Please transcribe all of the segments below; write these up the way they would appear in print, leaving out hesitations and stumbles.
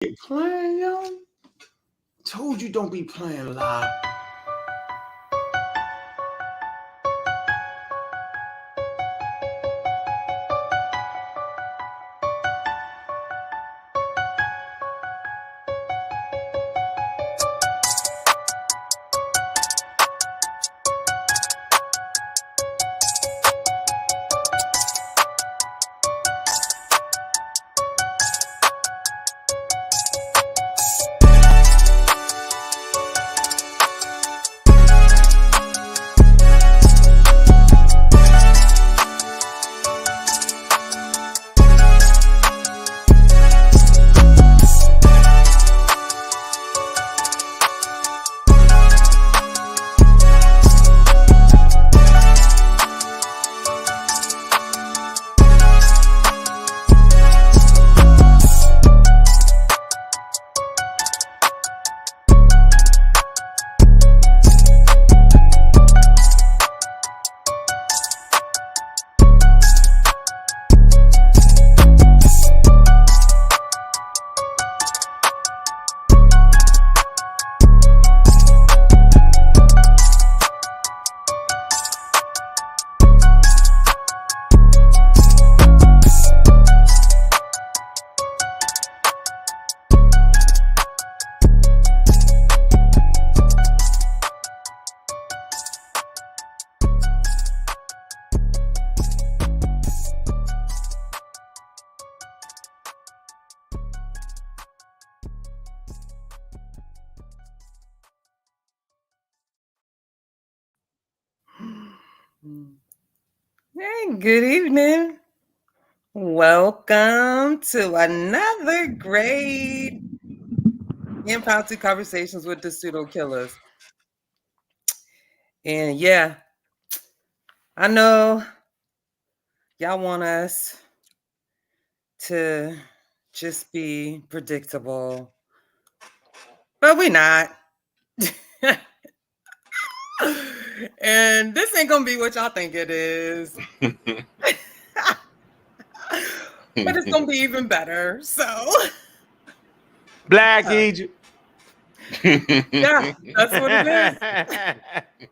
Playing, yo. Told you don't be playing live. Hey, good evening. Welcome to another great impromptu conversations with the Pseudo Killas. And yeah, I know y'all want us to just be predictable, but we're not. And this ain't gonna be what y'all think it is. But it's gonna be even better. So Black Egypt. yeah, that's what it is.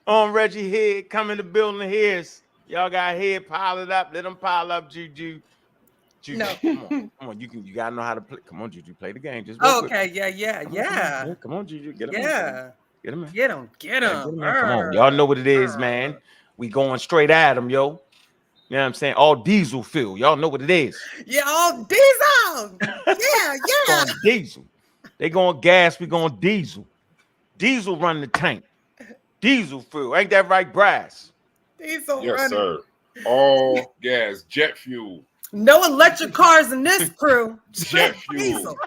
On Reggie Head, come in the building here. Y'all got head pile it up. Let them pile up, Juju. Juju, No. come on. You gotta know how to play. Come on, Juju, play the game. Just Okay, yeah. Come on, Juju, get him. Yeah. Get him in. Get him. Come on, y'all know what it is, man. We going straight at him, yo. You know what I'm saying? All diesel fuel. Y'all know what it is. Yeah, all diesel. Yeah. Going diesel. They going gas, we going diesel. Diesel run the tank. Diesel fuel. Ain't that right, Brass? Diesel yes, running. sir. All gas, jet fuel. No electric cars in this crew. Jet fuel. Diesel.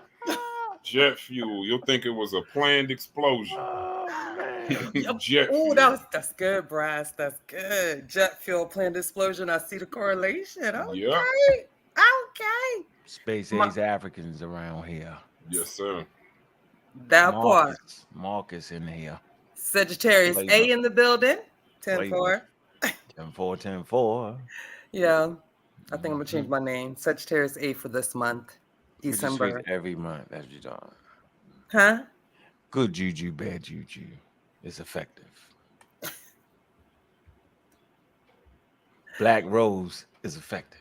Jet fuel. You'll think it was a planned explosion. Oh, man. Jet Oh, fuel. that's good, Brass. That's good. Jet fuel planned explosion. I see the correlation. Okay. Yeah. Okay. Space Age Africans around here. Yes, sir. That part. Marcus in here. Sagittarius Flavor. A in the building. 10-4. 10-4. 10-4. Yeah. I think I'm gonna change my name. Sagittarius A for this month. December. Every month. That's what you're doing. Huh? Good juju, bad juju. It's effective. Black Rose is effective.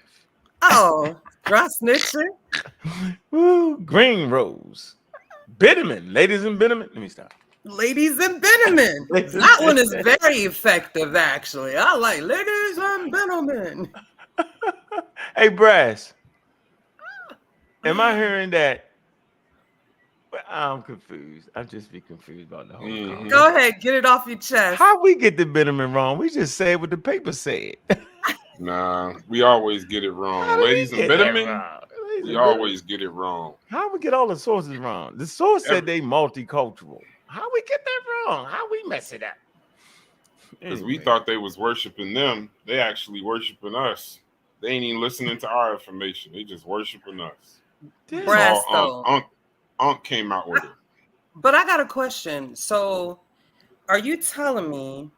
Oh, dry snitching. Woo, Green Rose. Bitterman. Ladies and Bitterman. Let me stop. Ladies and Benjamin. That one is very effective, actually. I like Ladies and Benjamin. Hey, Brass. Am I hearing that? I'm confused. I'm just be confused about the whole conversation. Go ahead, get it off your chest. How we get the Bitterman wrong? We just said what the paper said. Nah, we always get it wrong. Ladies and Bitterman, we always get it wrong. How we get all the sources wrong? The source said they multicultural. How we get that wrong? How we mess it up? Because we thought they was worshiping them. They actually worshiping us. They ain't even listening to our information. They just worshiping us. Brass, though. Unc came out with it. But I got a question. So are you telling me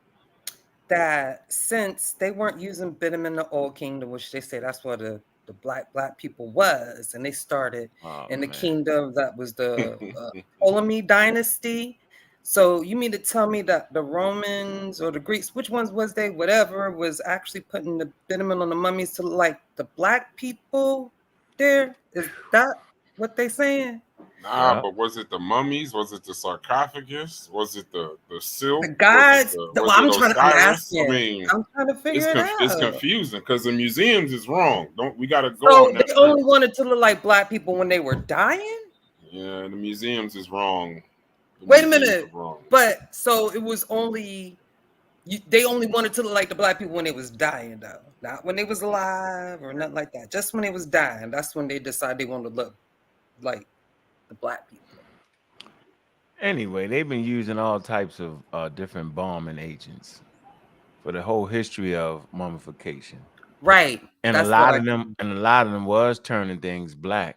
that since they weren't using Bitterman in the Old Kingdom, which they say that's where the the black people was, and they started in the kingdom that was the Ptolemy dynasty. So you mean to tell me that the Romans or the Greeks, which ones was they, whatever, was actually putting the bitumen on the mummies to look like the black people there? Is that what they saying? Nah, but was it the mummies? Was it the sarcophagus? Was it the silk? The gods? I'm asking. I mean, I'm trying to figure it out. It's confusing because the museums is wrong. We got to go on that. They only wanted to look like black people when they were dying? Yeah, the museums is wrong. Wait a minute. But so it was only they only wanted to look like the black people when they was dying, though, not when they was alive or nothing like that. Just when they was dying, that's when they decided they wanted to look like the black people. Anyway, they've been using all types of different embalming agents for the whole history of mummification. Right. And a lot of them was turning things black.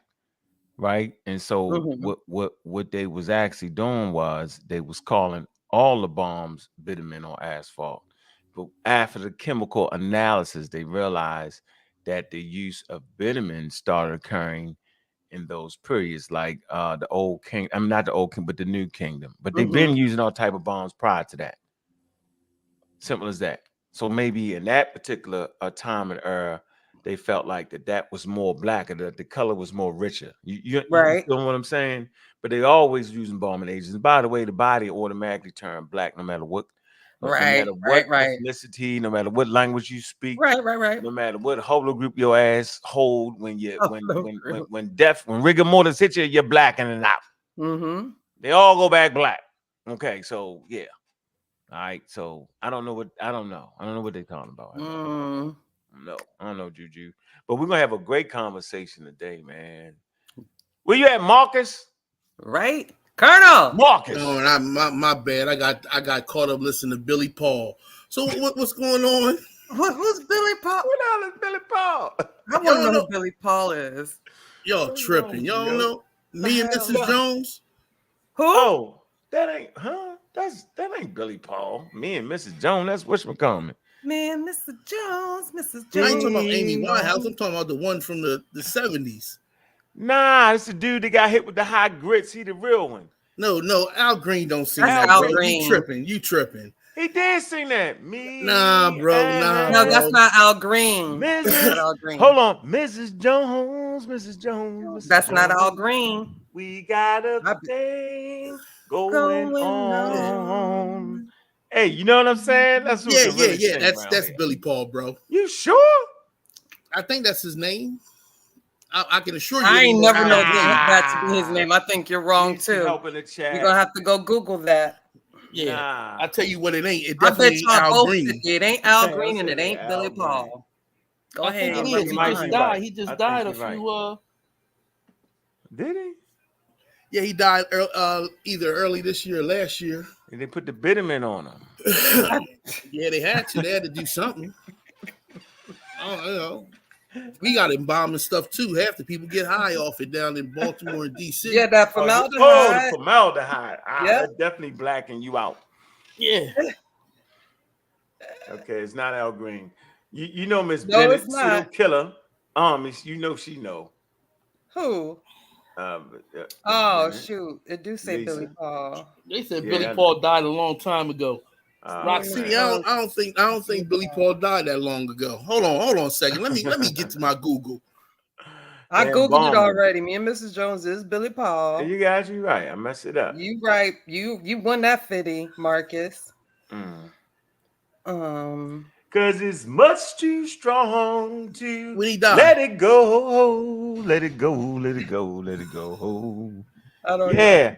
Right. And so what they was actually doing was they was calling all the bombs bitumen or asphalt. But after the chemical analysis, they realized that the use of bitumen started occurring in those periods, like the old king. I'm not the old king, but the new kingdom. But they've been using all type of bombs prior to that. Simple as that. So maybe in that particular time and era, they felt like that was more black, or that the color was more richer. You know what I'm saying? But they always using embalming agents. And by the way, the body automatically turned black no matter what, no matter what ethnicity, no matter what language you speak, no matter what holo group your ass hold when when rigor mortis hit you, you're blackening out. They all go back black. Okay, so yeah. All right, so I don't know what they're talking about. No, I don't know, Juju. But we're gonna have a great conversation today, man. Where you at, Marcus? Right, Colonel Marcus. No, my bad. I got caught up listening to Billy Paul. So what's going on? Who's Billy Paul? What the hell is Billy Paul? I want to know who Billy Paul is. Y'all tripping? Y'all don't know me and Mrs. Jones? Who? Oh, that ain't Billy Paul. Me and Mrs. Jones. That's whatchamacallit. Me and Mr. Jones, Mrs. Jones. I ain't talking about Amy Winehouse. I'm talking about the one from the 70s. Nah, it's the dude that got hit with the high grits. He the real one. No, Al Green don't sing that, bro. You tripping. He did sing that. Nah, bro. No, that's not Al Green. Not Al Green. Hold on. Mrs. Jones. That's not Al Green. We got a thing going on. Hey, you know what I'm saying? That's what yeah. That's Billy Paul, bro. You sure? I think that's his name. I can assure you. I ain't never know that to be his name. I think you're wrong too. You're gonna have to go Google that. Yeah, nah. I tell you what, it ain't. It definitely ain't Al Green. It ain't Al Green, and it ain't Billy Paul. Go ahead. He just died a few. Did he? Yeah, he died either early this year or last year. And they put the bitumen on him. Yeah, they had to. They had to do something. I don't know. We got embalming stuff too. Half the people get high off it down in Baltimore and DC. Yeah, that formaldehyde. The formaldehyde. That definitely blacking you out. Yeah. Okay, it's not Al Green. You know Miss Bennett, Pseudo Killer. You know she know. Who? Shoot! It do say Lisa. Billy Paul. They said Billy Paul died a long time ago. See, I don't think Billy Paul died that long ago. Hold on a second. Let me get to my Google. I Googled it already. Me and Mrs. Jones is Billy Paul. You guys, you right. I messed it up. You right. You won that 50, Marcus. Cause it's much too strong to when he died. Let it go. Let it go. Let it go. Let it go. I don't know.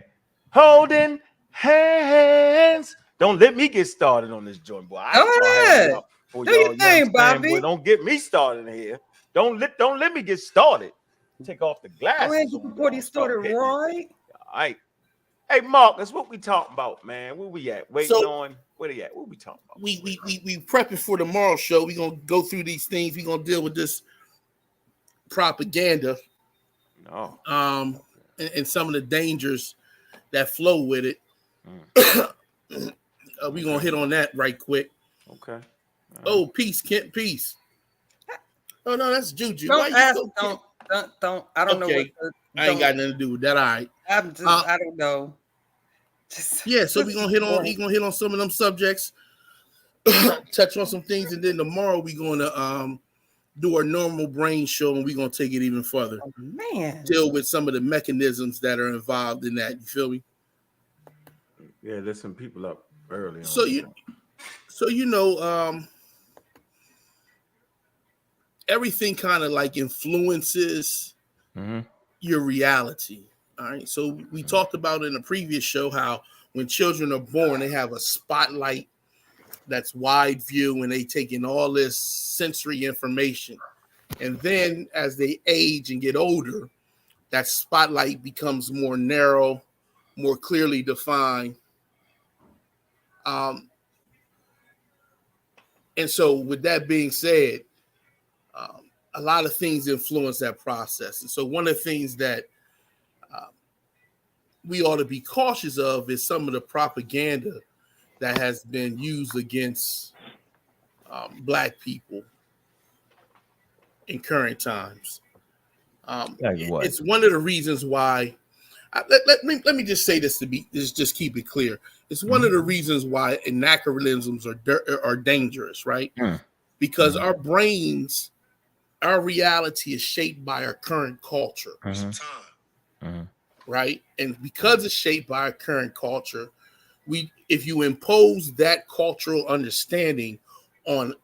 Holding hands. Don't let me get started on this joint, boy. Go ahead. Do your thing, Bobby. Boy, don't get me started here. Don't let me get started. Take off the glasses. Before he started, Roy. All right. Hey, Marcus, what we talking about, man? Where we at? Waiting on. Where they at? What we talking about? We prepping for tomorrow's show. We gonna go through these things. We gonna deal with this propaganda. No. And some of the dangers that flow with it. We gonna hit on that right quick. Okay. Oh, peace, Kent, peace. Oh no, that's juju. Don't Why you ask. so Don't. I don't know what. I ain't got nothing to do with that. All right. I'm just. I don't know. Yeah. So we're gonna hit on. We're gonna hit on some of them subjects. Touch on some things, and then tomorrow we're gonna do our normal brain show, and we're gonna take it even further. Oh, man. Deal with some of the mechanisms that are involved in that. You feel me? Yeah, there's some people up early on. So you know, everything kind of like influences your reality. All right. So we talked about in a previous show how when children are born, they have a spotlight that's wide view and they take in all this sensory information. And then as they age and get older, that spotlight becomes more narrow, more clearly defined. And so with that being said, a lot of things influence that process. And so one of the things that we ought to be cautious of is some of the propaganda that has been used against Black people in current times. It's one of the reasons why. Let me just say this just keep it clear. It's one of the reasons why anachronisms are dangerous, right? Because our brains, our reality is shaped by our current culture, right? And because it's shaped by our current culture, if you impose that cultural understanding on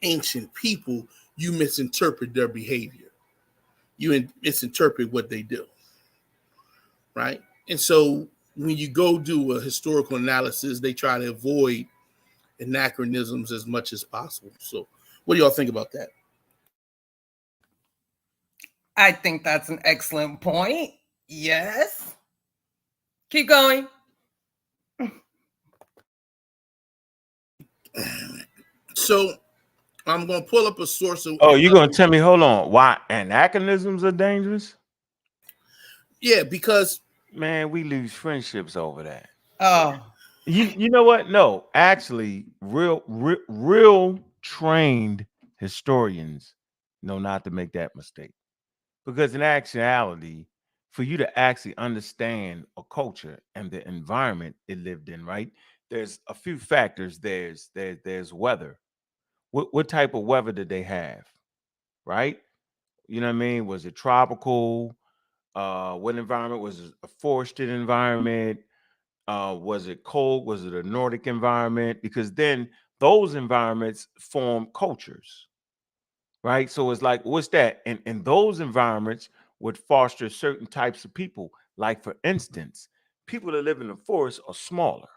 ancient people, you misinterpret their behavior. You misinterpret what they do, right? And so when you go do a historical analysis, they try to avoid anachronisms as much as possible. So what do y'all think about that? I think that's an excellent point. Yes. Keep going. So I'm going to pull up a source of... Oh, you're going to tell me, hold on, why anachronisms are dangerous? Yeah, because... Man, we lose friendships over that. Oh. You know what? No, actually, real trained historians know not to make that mistake. Because in actuality, for you to actually understand a culture and the environment it lived in, right? There's a few factors. There's weather. What type of weather did they have? Right? You know what I mean? Was it tropical? What environment? Was it a forested environment? Was it cold? Was it a Nordic environment? Because then those environments form cultures, right? So it's like, what's that? And those environments would foster certain types of people. Like, for instance, people that live in the forest are smaller.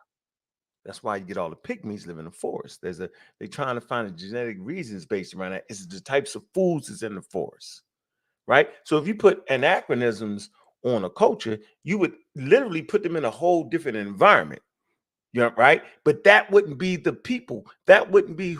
That's why you get all the pygmies live in the forest. They're trying to find the genetic reasons based around that. It's the types of foods that's in the forest, right? So if you put anachronisms on a culture, you would literally put them in a whole different environment. Yeah, right. But that wouldn't be the people. That wouldn't be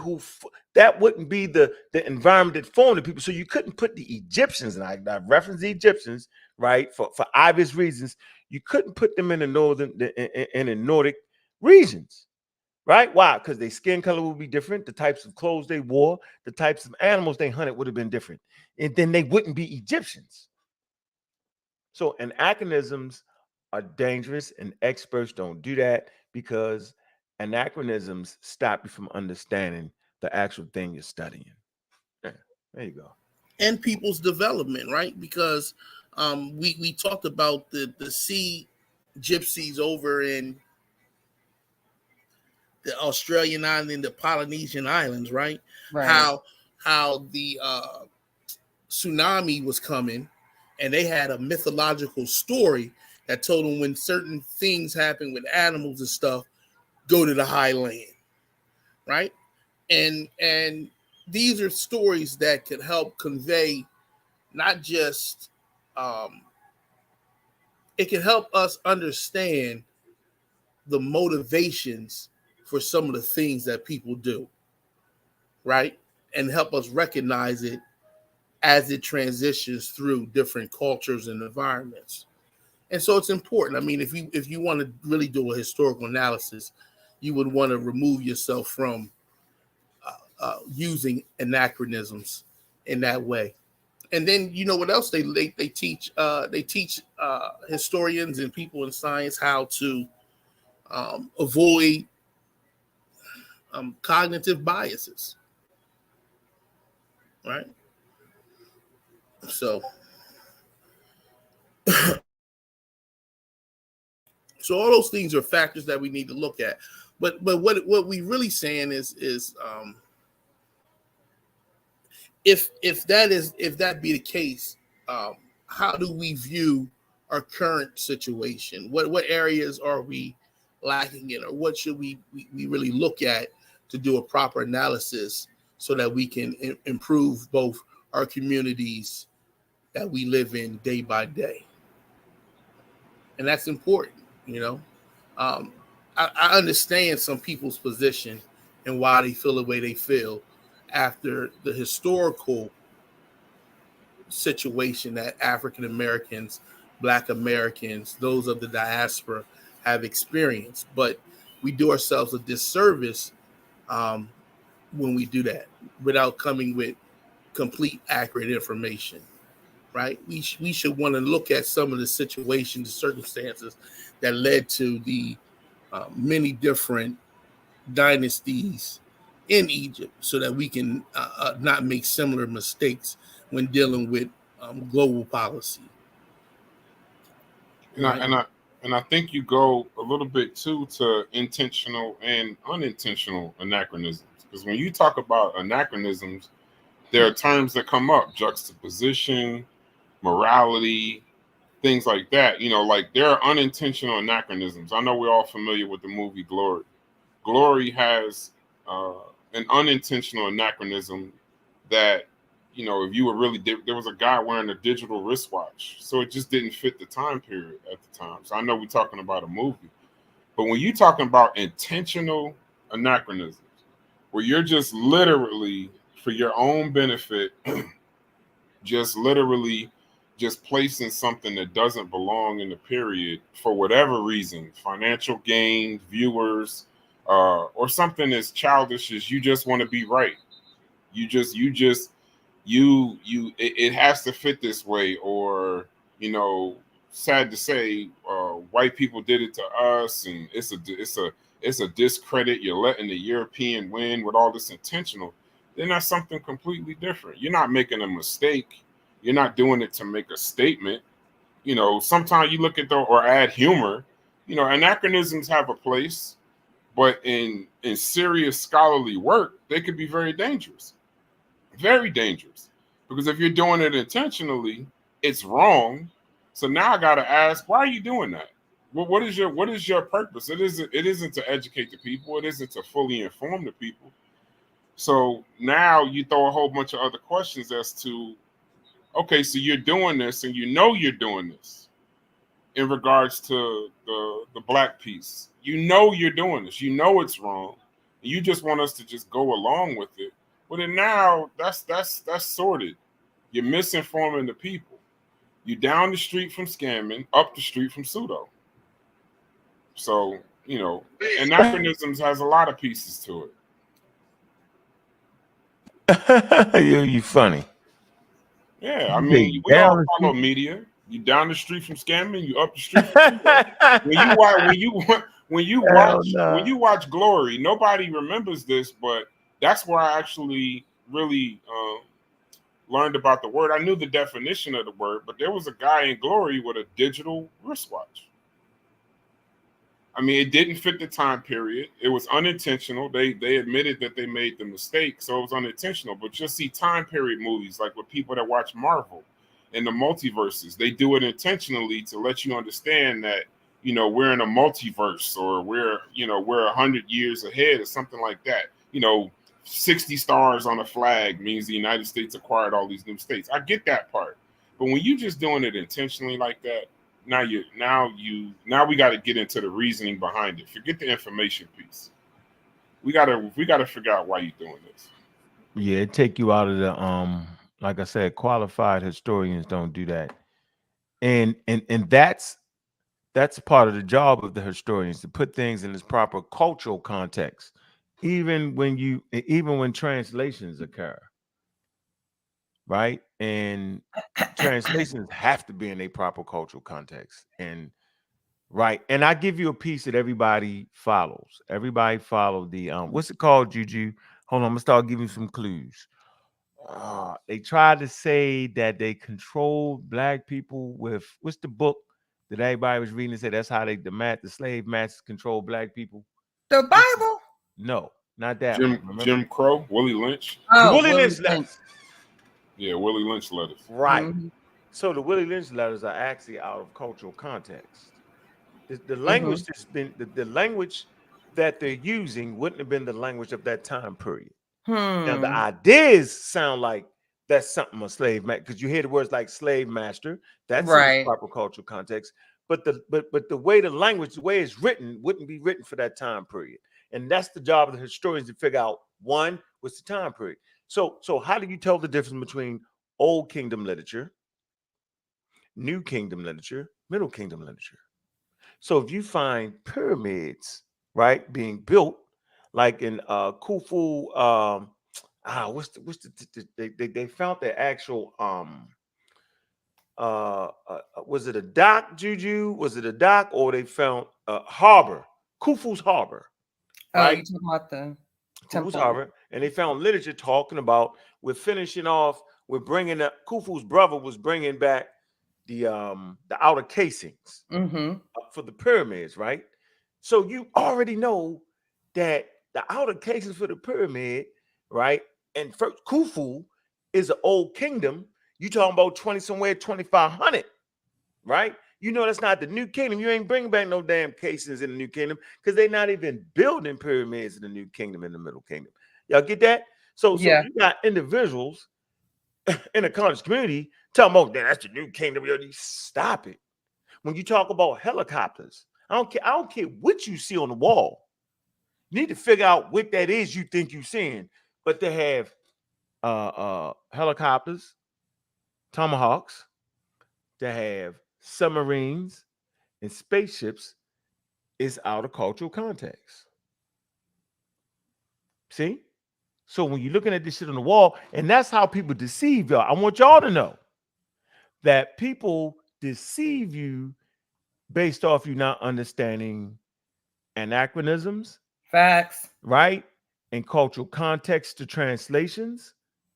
that wouldn't be the environment that formed the people. So you couldn't put the Egyptians, and I reference the Egyptians, right, for obvious reasons. You couldn't put them in the Nordic regions, right? Why? Because their skin color would be different. The types of clothes they wore, the types of animals they hunted would have been different, and then they wouldn't be Egyptians. So anachronisms are dangerous, and experts don't do that because anachronisms stop you from understanding the actual thing you're studying. Yeah, there you go. And people's development, right? Because we talked about the sea gypsies over in the Australian island and the Polynesian islands, right? How the tsunami was coming, and they had a mythological story that told them when certain things happen with animals and stuff, go to the high land, right? And these are stories that could help convey not just it can help us understand the motivations for some of the things that people do, right? And help us recognize it as it transitions through different cultures and environments. And so it's important. I mean, if you want to really do a historical analysis, you would want to remove yourself from using anachronisms in that way. And then you know what else they teach? They teach historians and people in science how to avoid cognitive biases, right? So, so all those things are factors that we need to look at. But what we really saying is if that be the case, how do we view our current situation? What areas are we lacking in, or what should we really look at to do a proper analysis so that we can improve both our communities that we live in day by day? And that's important, you know. I understand some people's position and why they feel the way they feel after the historical situation that African Americans, Black Americans, those of the diaspora have experienced. But we do ourselves a disservice when we do that without coming with complete, accurate information, right? We should want to look at some of the situations, the circumstances that led to the many different dynasties in Egypt, so that we can not make similar mistakes when dealing with global policy. And I think you go a little bit too to intentional and unintentional anachronisms, because when you talk about anachronisms, there are terms that come up: juxtaposition, morality, things like that. You know, like there are unintentional anachronisms. I know we're all familiar with the movie Glory. Glory has an unintentional anachronism that, you know, if you were really, there was a guy wearing a digital wristwatch, so it just didn't fit the time period at the time. So I know we're talking about a movie, but when you're talking about intentional anachronisms, where you're just literally, for your own benefit, just literally just placing something that doesn't belong in the period for whatever reason, financial gain, viewers, or something as childish as you just want to be right. It has to fit this way, or, you know, sad to say, white people did it to us, and it's a discredit. You're letting the European win with all this intentional. Then that's something completely different. You're not making a mistake. You're not doing it to make a statement. You know, sometimes you look at or add humor. You know, anachronisms have a place, but in serious scholarly work, they could be very dangerous. Very dangerous. Because if you're doing it intentionally, it's wrong. So now I gotta ask, why are you doing that? Well, what is your purpose? It isn't to educate the people, it isn't to fully inform the people. So now you throw a whole bunch of other questions as to, okay, so you're doing this, and you know you're doing this in regards to the Black piece. You know you're doing this. You know it's wrong. And you just want us to just go along with it. But then now that's sorted. You're misinforming the people. You're down the street from scamming, up the street from pseudo. So, you know, anachronisms has a lot of pieces to it. You funny. Yeah, I mean, we all follow media. You down the street from scamming, you up the street from when you watch Glory, nobody remembers this, but that's where I actually really learned about the word. I knew the definition of the word, but there was a guy in Glory with a digital wristwatch. I mean, it didn't fit the time period. It was unintentional. They admitted that they made the mistake, so it was unintentional. But you'll see time period movies, like with people that watch Marvel and the multiverses, they do it intentionally to let you understand that, you know, we're in a multiverse, or we're 100 years ahead or something like that. You know, 60 stars on a flag means the United States acquired all these new states. I get that part. But when you're just doing it intentionally like that, now we got to get into the reasoning behind it. Forget the information piece. We got to figure out why you're doing this. Yeah, it take you out of the like I said, qualified historians don't do that. And that's part of the job of the historians, to put things in its proper cultural context, even when translations occur. right? And translations have to be in a proper cultural context. And right. And I give you a piece that everybody follows. Everybody follow the what's it called, Juju? Hold on, I'm gonna start giving you some clues. They tried to say that they control black people with what's the book that everybody was reading and said that's how the slave masters control black people. The Bible? No, not that one. Remember? Jim Crow, Willie Lynch. The Willie Lynch letters. Yeah, Willie Lynch letters. Right. So the Willie Lynch letters are actually out of cultural context. The language that's been the language that they're using wouldn't have been the language of that time period. Now the ideas sound like that's something a slave master, because you hear the words like slave master. That's in the proper cultural context. But the way the language, the way it's written, wouldn't be written for that time period. And that's the job of the historians to figure out, one, what's the time period. So how do you tell the difference between Old Kingdom literature, New Kingdom literature, Middle Kingdom literature? So if you find pyramids, right, being built, like in Khufu, they found the actual was it a dock, Juju? Was it a dock, or they found a harbor, Khufu's harbor? Right? Oh, you talking about the Khufu's harbor, and they found literature talking about we're finishing off. We're bringing up Khufu's brother was bringing back the outer casings for the pyramids, right? So you already know that the outer casings for the pyramid, right? And first, Khufu is an old kingdom. You talking about 2500, right? You know that's not the new kingdom. You ain't bringing back no damn casings in the new kingdom because they're not even building pyramids in the new kingdom, in the middle kingdom. Y'all get that? So you got individuals in the college community talking about that's the new kingdom. Stop it. When you talk about helicopters, I don't care what you see on the wall. You need to figure out what that is you think you're seeing. But they have helicopters, tomahawks, they have submarines and spaceships. Is out of cultural context. See? So when you're looking at this shit on the wall, and that's how people deceive y'all. I want y'all to know that people deceive you based off you not understanding anachronisms, facts, right? And cultural context to translations,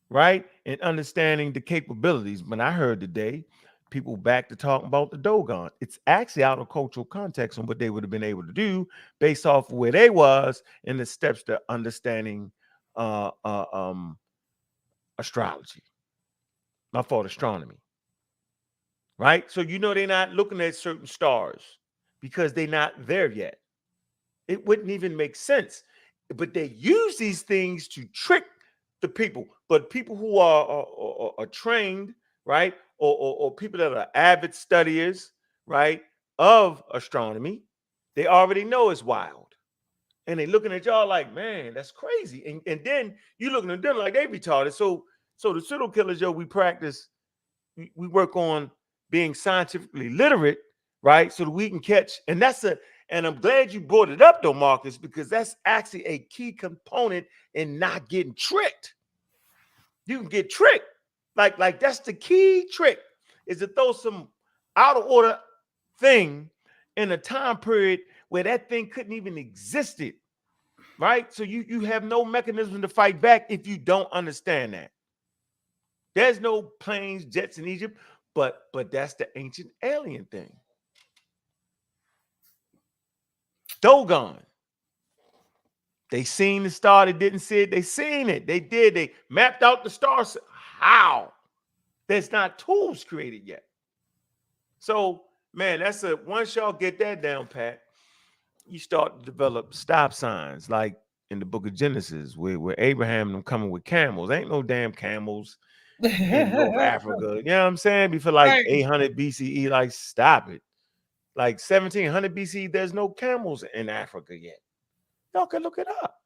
right? And understanding the capabilities. When I heard today, people back to talking about the Dogon, it's actually out of cultural context on what they would have been able to do based off where they was in the steps to understanding astrology. My fault, astronomy. Right? So you know they're not looking at certain stars because they're not there yet. It wouldn't even make sense. But they use these things to trick the people. But people who are trained, right? Or people that are avid studiers, right, of astronomy, they already know it's wild. And they looking at y'all like, man, that's crazy. And then you looking at them like they retarded. So the pseudo killers, we practice, we work on being scientifically literate, right? So that we can catch, and I'm glad you brought it up though, Marcus, because that's actually a key component in not getting tricked. You can get tricked. Like that's the key trick, is to throw some out of order thing in a time period where that thing couldn't even existed, right? So you have no mechanism to fight back if you don't understand that. There's no planes, jets in Egypt, but that's the ancient alien thing. Dogon. They seen the star, they didn't see it, they seen it. They did, they mapped out the stars. How? There's not tools created yet. So, man, once y'all get that down pat, you start to develop stop signs, like in the book of Genesis, where Abraham and them coming with camels. Ain't no damn camels in North Africa. You know what I'm saying? Before like 800 BCE, like stop it. Like 1700 BCE, there's no camels in Africa yet. Y'all can look it up.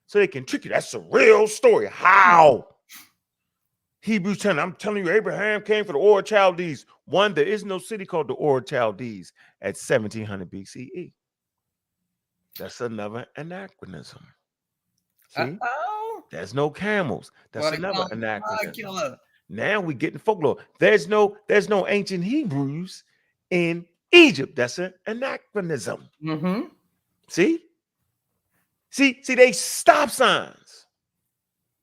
So they can trick you. That's a real story. How? Hebrews 10, I'm telling you, Abraham came for the Ur Chaldees. One, there is no city called the Ur Chaldees at 1700 BCE. That's another anachronism. See? There's no camels. That's another anachronism. Now we get the folklore. There's no ancient Hebrews in Egypt. That's an anachronism. See, they stop signs.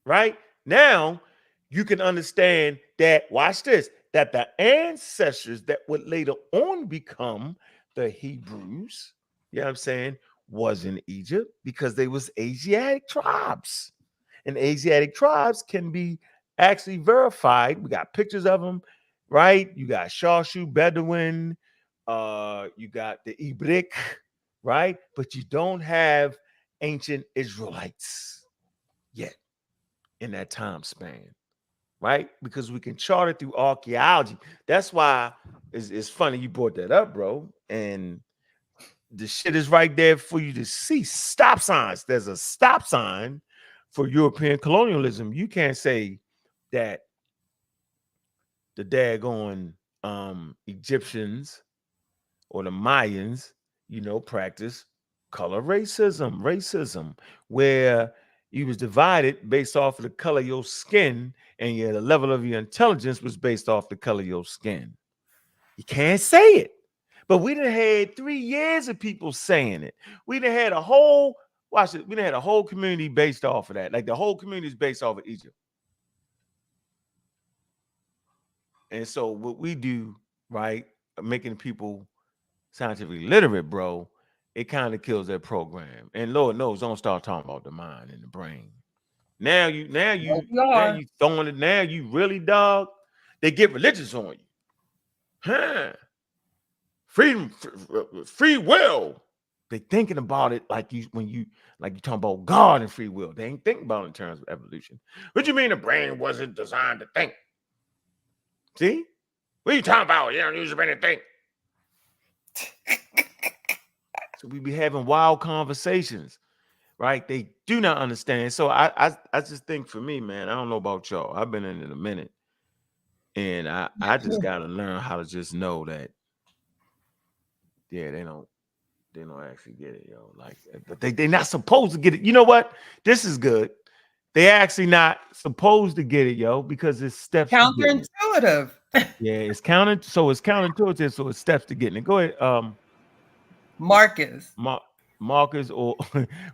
Right now, you can understand that. Watch this. That the ancestors that would later on become the Hebrews, you know what I'm saying, was in Egypt because they was Asiatic tribes. And Asiatic tribes can be actually verified. We got pictures of them, right? You got Shawshu Bedouin, you got the Ibrik, right? But you don't have ancient Israelites yet in that time span, right? Because we can chart it through archaeology. That's why it's funny you brought that up, bro. And the shit is right there for you to see. Stop signs. There's a stop sign for European colonialism. You can't say that the daggone Egyptians or the Mayans, practice color racism, where you was divided based off of the color of your skin, and the level of your intelligence was based off the color of your skin. You can't say it. But we done had 3 years of people saying it. We done had a whole, watch it, we done had a whole community based off of that. Like the whole community is based off of Egypt. And so what we do, right, making people scientifically literate, bro, it kind of kills their program. And Lord knows, don't start talking about the mind and the brain. Now you throwing it. Now you really, dog. They get religious on you, huh? Freedom, free will. They thinking about it like you talking about God and free will. They ain't thinking about it in terms of evolution. What you mean the brain wasn't designed to think? See, what are you talking about? You don't use the brain to think. So we be having wild conversations, right? They do not understand. So I just think for me, man, I don't know about y'all. I've been in it a minute, and I just gotta learn how to just know that, yeah, they don't actually get it, yo. Like, but they're not supposed to get it. You know what? This is good. They actually not supposed to get it, yo, because it's steps. Counterintuitive. Yeah, it's counterintuitive, so it's steps to getting it. Go ahead, Marcus. Marcus or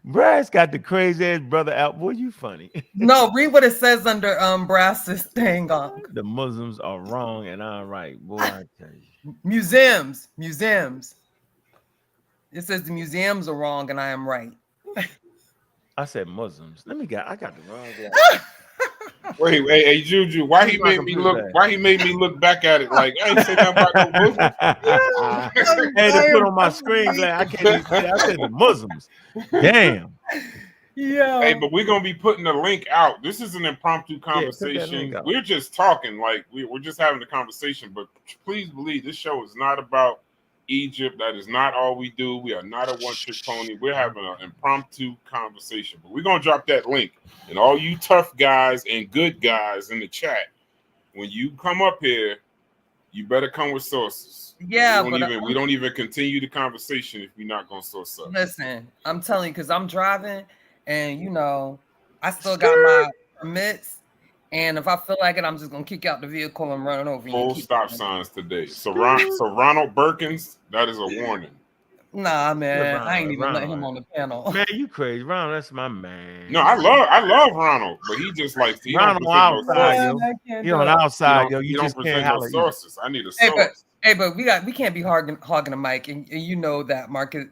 Brad's got the crazy ass brother out. Boy, you funny. No, read what it says under Brass's thing on. The Muslims are wrong and I'm right. Boy, I tell you. Museums. It says the museums are wrong and I am right. I said Muslims. I got the wrong guy. Wait, hey, Juju, why he made me look back at it like I ain't say nothing about no Muslims. I had to put on my screen like I can't even say. I said the Muslims. Damn. Yeah. Hey, but we're gonna be putting the link out. This is an impromptu conversation. We're just talking, like we're just having a conversation. But please believe this show is not about Egypt. That is not all we do. We are not a one-trick pony. We're having an impromptu conversation. But we're gonna drop that link. And all you tough guys and good guys in the chat, when you come up here, you better come with sources. Yeah, we don't even continue the conversation if we're not gonna source up. Listen, I'm telling you, because I'm driving, and I still got my permits. And if I feel like it, I'm just gonna kick out the vehicle and run it over. Full stop signs today. So Ronald Perkins, that is a warning. Nah, man, I ain't even let him on the panel. Man, you crazy, Ronald? That's my man. No, I love Ronald, but he just likes to. Ronald outside, yo. He on outside, yo. You just can't have sources. I need a source. But we can't be hogging the mic, and you know that Marcus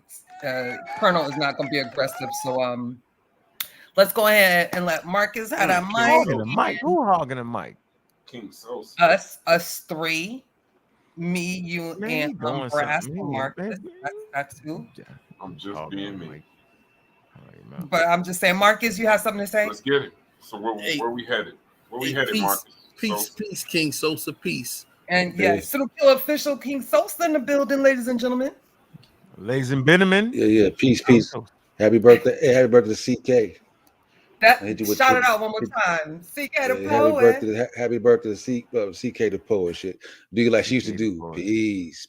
Colonel is not gonna be aggressive. So let's go ahead and let Marcus have that mic. Hogging the mic? Who hogging the mic? King Sosa. Us three. Me, you, and Brass and Marcus. That's who. I'm just being me. But I'm just saying, Marcus, you have something to say? Let's get it. So where we headed? Where we headed, Marcus? Peace, King Sosa, peace. And Pseudo Killas official King Sosa in the building, ladies and gentlemen. Ladies and gentlemen. Yeah. Peace. Happy birthday. Happy birthday to CK. Shout it out one more time. CK the poet. Happy birthday to CK the poet. Shit. Do you like she used to do? Peace.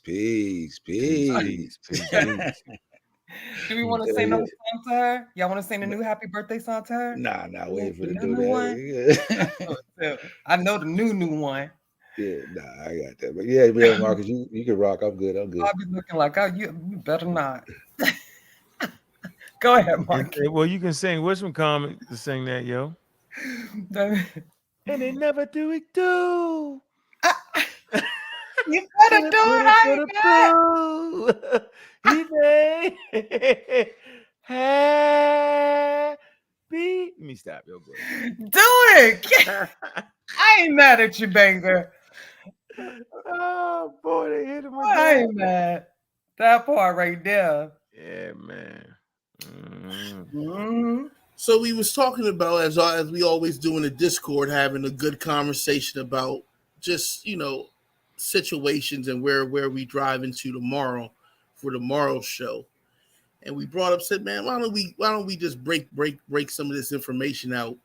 Do we want to sing the song to her? Y'all want to sing the new happy birthday song to her? Nah, wait for the to do that. I know the new one. Yeah, nah, I got that. But yeah, Marcus, you can rock. I'm good. I'll be looking like, oh, you better not. Go ahead, Marcus. Well, you can sing. What's some comic to sing that, yo? And they never do it do. You better do it. He may happy. Let me stop, yo. Go ahead. Do it. I ain't mad at you, Banger. Oh boy, they hit him with I ain't mad. That part right there. Yeah, man. So we was talking about, as we always do in the Discord, having a good conversation about just, situations and where we drive into tomorrow for tomorrow's show. And we brought up, said, man, why don't we just break some of this information out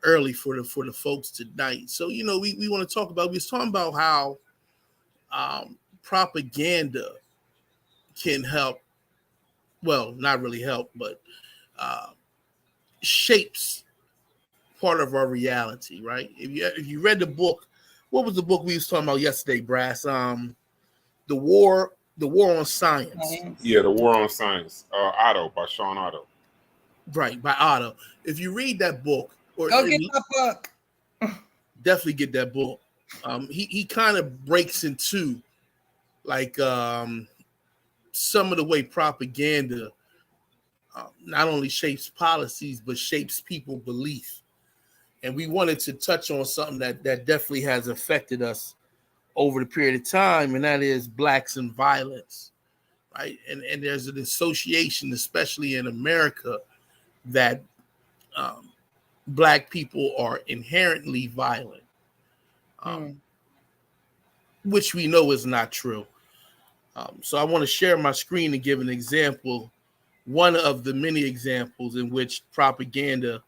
early for the folks tonight. So, we want to talk about, we was talking about how propaganda can help, well, not really help, but shapes part of our reality, right? If you read the book, what was the book we was talking about yesterday, Brass? The War on Science. Yeah, The War on Science. Otto, by Sean Otto. Right, by Otto. If you read that book, Go get that book. Definitely get that book. He kind of breaks into like some of the way propaganda not only shapes policies but shapes people's belief. And we wanted to touch on something that definitely has affected us over the period of time, and that is blacks and violence, right? And there's an association, especially in America, that black people are inherently violent, which we know is not true. So I want to share my screen and give an example, one of the many examples in which propaganda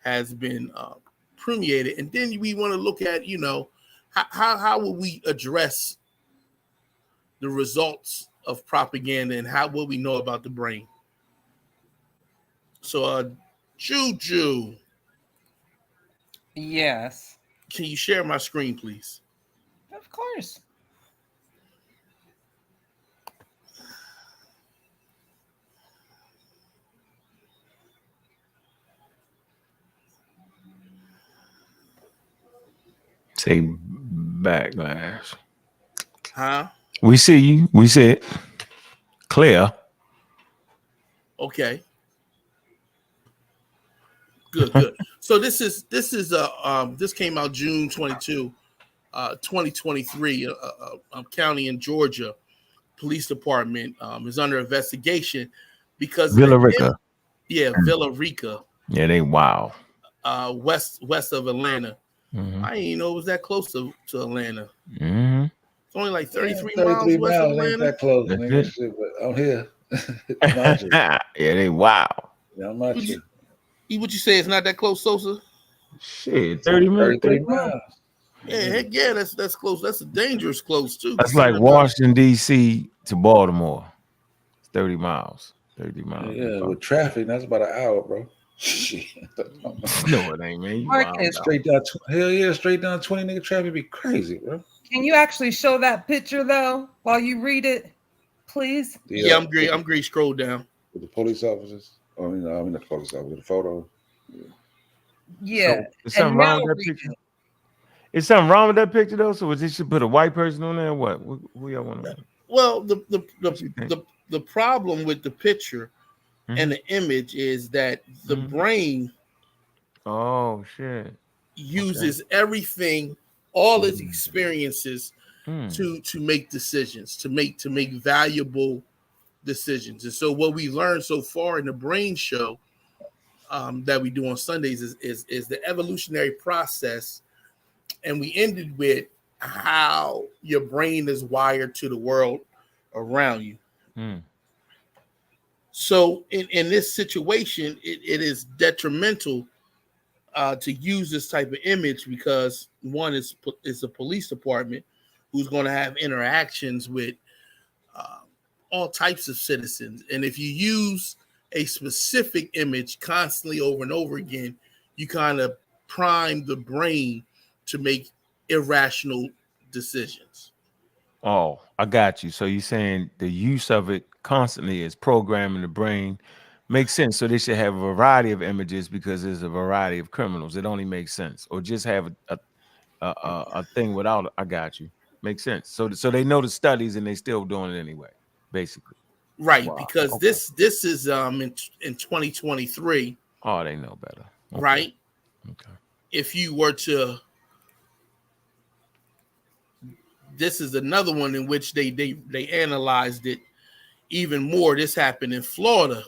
has been permeated. And then we want to look at, how will we address the results of propaganda and how will we know about the brain? So, Juju. Yes. Can you share my screen, please? Of course. Say backlash. Huh? We see you. We see it. Clear. Okay. Good. So this came out June 22, 2023. A county in Georgia police department is under investigation because Villa Rica. Villa Rica. Yeah, they wow. West of Atlanta. Mm-hmm. I didn't know it was that close to Atlanta. Mm-hmm. It's only like 33 miles west of Atlanta. Ain't that close, nigga. Shit, but on here. Yeah, they wow. Yeah, I'm not sure. Would you say it's not that close, Sosa? Shit, 30 minutes. 33 miles. Yeah, heck yeah, that's close. That's a dangerous close too. That's like Washington, D.C. to Baltimore. It's 30 miles. 30 miles. Yeah, with traffic, that's about an hour, bro. Shit. No, it ain't, man. Marcus, straight down. Hell yeah, straight down 20 nigga traffic be crazy, bro. Can you actually show that picture though while you read it, please? Yeah, I'm great. I'm great. Scroll down with the police officers. I mean the police officer with the photo. Yeah. So, is something wrong with that picture? Is something wrong with that picture though? So they should put a white person on there or what? Who y'all want to? Well, the problem with the picture and the image is that the brain uses everything, all its experiences to make decisions, to make valuable decisions. And so what we learned so far in the brain show that we do on Sundays is the evolutionary process. And we ended with how your brain is wired to the world around you. So in this situation, it is detrimental to use this type of image because one is a police department who's going to have interactions with all types of citizens. And if you use a specific image constantly over and over again, you kind of prime the brain to make irrational decisions. Oh, I got you. So you're saying the use of it constantly is programming the brain. Makes sense. So they should have a variety of images because there's a variety of criminals. It only makes sense. Or just have a thing without it. I got you. Makes sense. So they know the studies and they still doing it anyway, basically. Right, wow. Because okay. this is in 2023. Oh, they know better. Okay. Right? Okay. If you were to, this is another one in which they analyzed it even more. This happened in Florida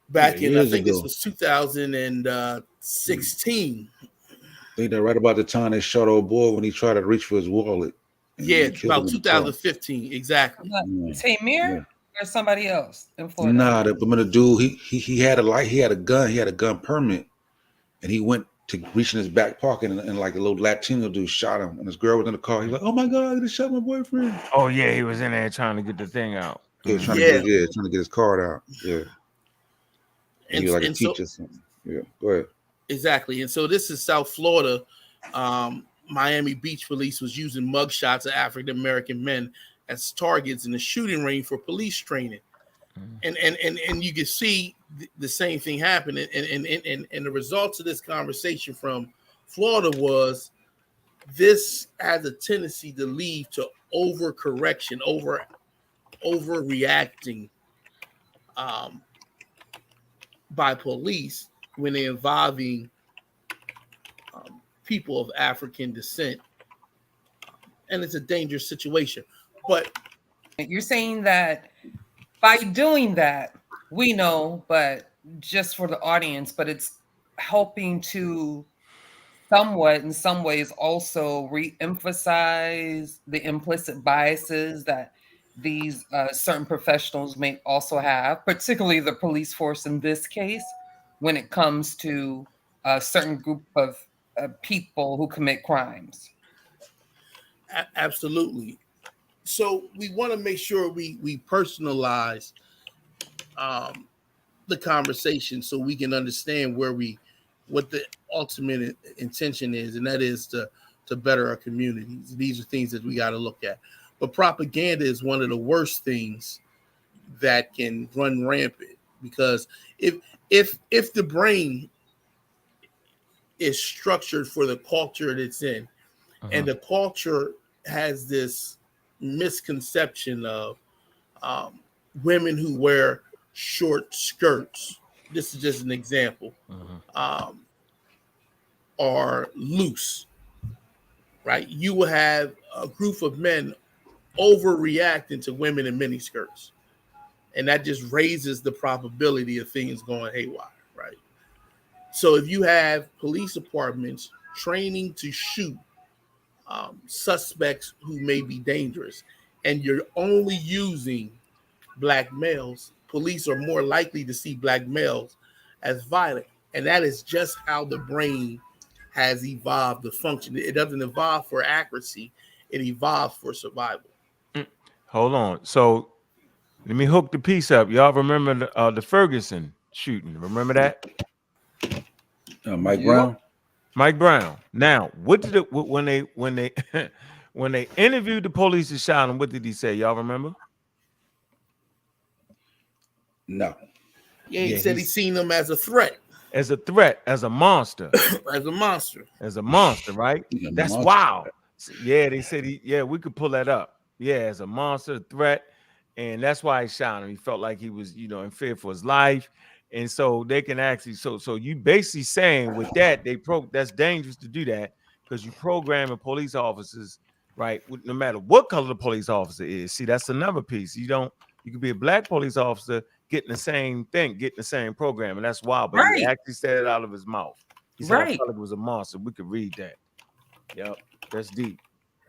back in, I think this was 2016. I think that right about the time they shot old boy when he tried to reach for his wallet. Yeah, about 2015, exactly. Tamir or somebody else in Florida? Nah, the dude, he had a gun permit, and he went to reach in his back pocket, and like a little Latino dude shot him, and his girl was in the car. He's like, "Oh my God, they shot my boyfriend!" Oh yeah, he was in there trying to get the thing out. Yeah, trying to get his card out. Yeah, and he was like a teacher or something. Yeah, go ahead. Exactly, and so this is South Florida. Miami Beach police was using mugshots of African American men as targets in the shooting range for police training, and you can see the same thing happen. And the results of this conversation from Florida was this has a tendency to lead to overcorrection, overreacting by police when they're involving people of African descent, and it's a dangerous situation. But you're saying that by doing that, we know, but just for the audience, but it's helping to somewhat, in some ways, also re-emphasize the implicit biases that these certain professionals may also have, particularly the police force in this case, when it comes to a certain group of people who commit crimes. Absolutely. So we want to make sure we personalize the conversation so we can understand what the ultimate intention is, and that is to better our communities. These are things that we got to look at. But propaganda is one of the worst things that can run rampant, because if the brain is structured for the culture that it's in, and the culture has this misconception of women who wear short skirts, this is just an example, are loose, right? You will have a group of men overreacting to women in mini skirts, and that just raises the probability of things going haywire, right? So if you have police departments training to shoot suspects who may be dangerous, and you're only using black males, police are more likely to see black males as violent. And that is just how the brain has evolved to function. It doesn't evolve for accuracy, it evolves for survival. Hold on. So let me hook the piece up. Y'all remember the Ferguson shooting? Remember that? Mike Brown. Mike Brown. Now, what did it when they when they interviewed the police that shot him? What did he say? Y'all remember? No. Yeah, he said he seen them as a threat. As a threat, as a monster. As a monster. As a monster, right? That's monster. Wow. Yeah, they said we could pull that up. Yeah, as a monster, threat. And that's why he shot him. He felt like he was, in fear for his life. And so they can actually, so you basically saying with that, that's dangerous to do that, because you programming police officers, right? No matter what color the police officer is. See, that's another piece. You could be a black police officer getting the same thing, getting the same program. And that's wild. But he actually said it out of his mouth. He said, I felt like it was a monster. We could read that. Yep. That's deep.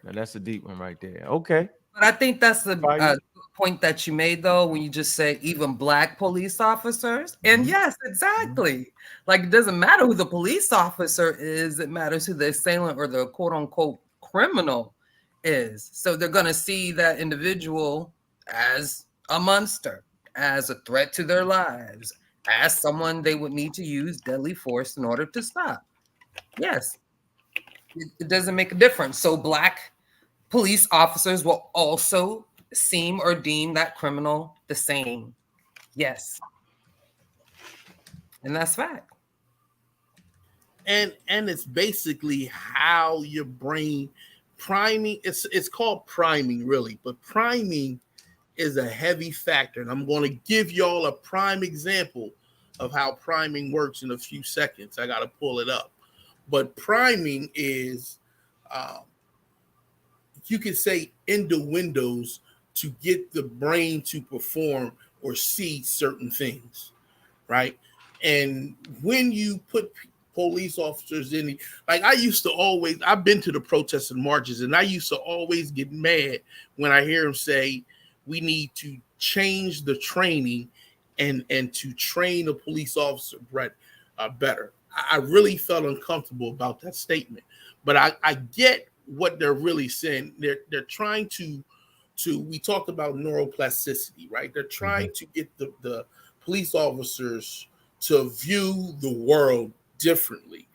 Now that's a deep one right there. Okay. But I think that's the point that you made, though, when you just say even black police officers. And yes, exactly. Like, it doesn't matter who the police officer is. It matters who the assailant or the quote unquote criminal is. So they're going to see that individual as a monster, as a threat to their lives, as someone they would need to use deadly force in order to stop. Yes, it doesn't make a difference. So Black police officers will also seem or deem that criminal the same. Yes. And that's fact. And it's basically how your brain priming, it's called priming really, but priming is a heavy factor. And I'm going to give y'all a prime example of how priming works in a few seconds. I got to pull it up. But priming is, you could say, innuendos to get the brain to perform or see certain things, right? And when you put police officers in, like I used to always, I've been to the protests and marches, and I used to always get mad when I hear them say, we need to change the training and to train a police officer better. I really felt uncomfortable about that statement, but I get what they're really saying. They're trying to we talked about neuroplasticity, right? They're trying to get the police officers to view the world differently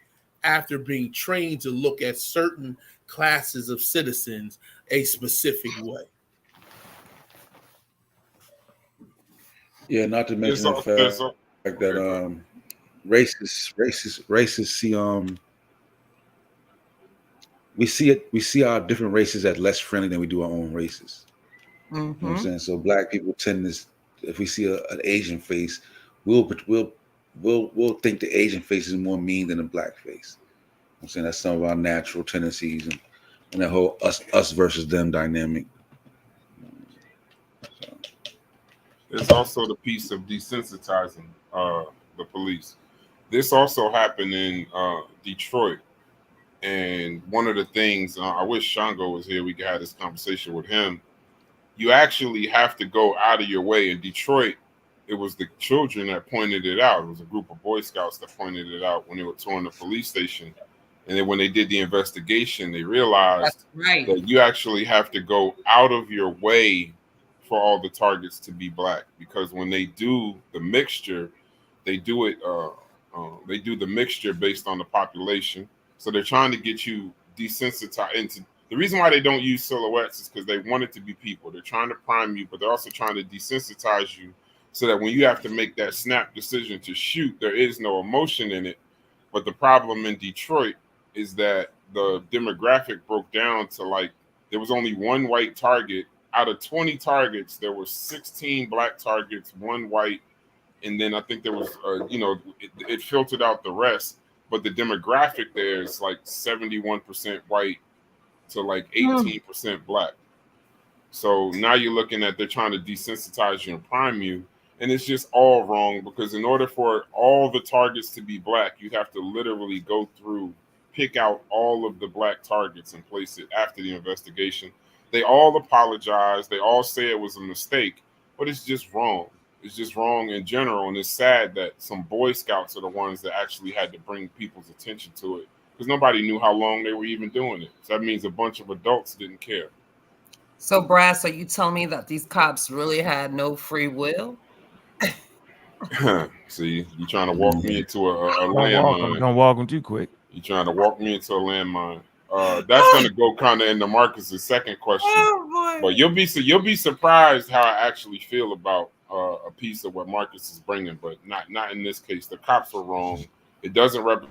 after being trained to look at certain classes of citizens a specific way. Yeah, not to mention the fact that racists see we see our different races as less friendly than we do our own races. You know what I'm saying? So Black people tend to, if we see an Asian face, we'll think the Asian face is more mean than the Black face. I'm saying that's some of our natural tendencies and that whole us versus them dynamic. So. There's also the piece of desensitizing the police. This also happened in Detroit. And one of the things, I wish Shango was here, we could have this conversation with him. You actually have to go out of your way. In Detroit, it was the children that pointed it out. It was a group of Boy Scouts that pointed it out when they were touring the police station. And then when they did the investigation, they realized that you actually have to go out of your way for all the targets to be Black. Because when they do the mixture, they do it. They do the mixture based on the population. So they're trying to get you desensitized. The reason why they don't use silhouettes is because they want it to be people. They're trying to prime you, but they're also trying to desensitize you so that when you have to make that snap decision to shoot, there is no emotion in it. But the problem in Detroit is that the demographic broke down to like, there was only one white target. Out of 20 targets, there were 16 Black targets, one white. And then I think there was, it filtered out the rest. But the demographic there is like 71% white to like 18% Black. So now you're looking at, they're trying to desensitize you and prime you. And it's just all wrong, because in order for all the targets to be Black, you have to literally go through, pick out all of the Black targets and place it after the investigation. They all apologize. They all say it was a mistake, but it's just wrong. It's just wrong in general. And it's sad that some Boy Scouts are the ones that actually had to bring people's attention to it, because nobody knew how long they were even doing it. So that means a bunch of adults didn't care. So, Brass, are you telling me that these cops really had no free will? See, you're trying to walk me into a landmine. Don't walk them too quick. You're trying to walk me into a landmine. That's going to go kind of into Marcus's second question. But you'll be surprised how I actually feel about a piece of what Marcus is bringing, but not in this case. The cops are wrong. It doesn't represent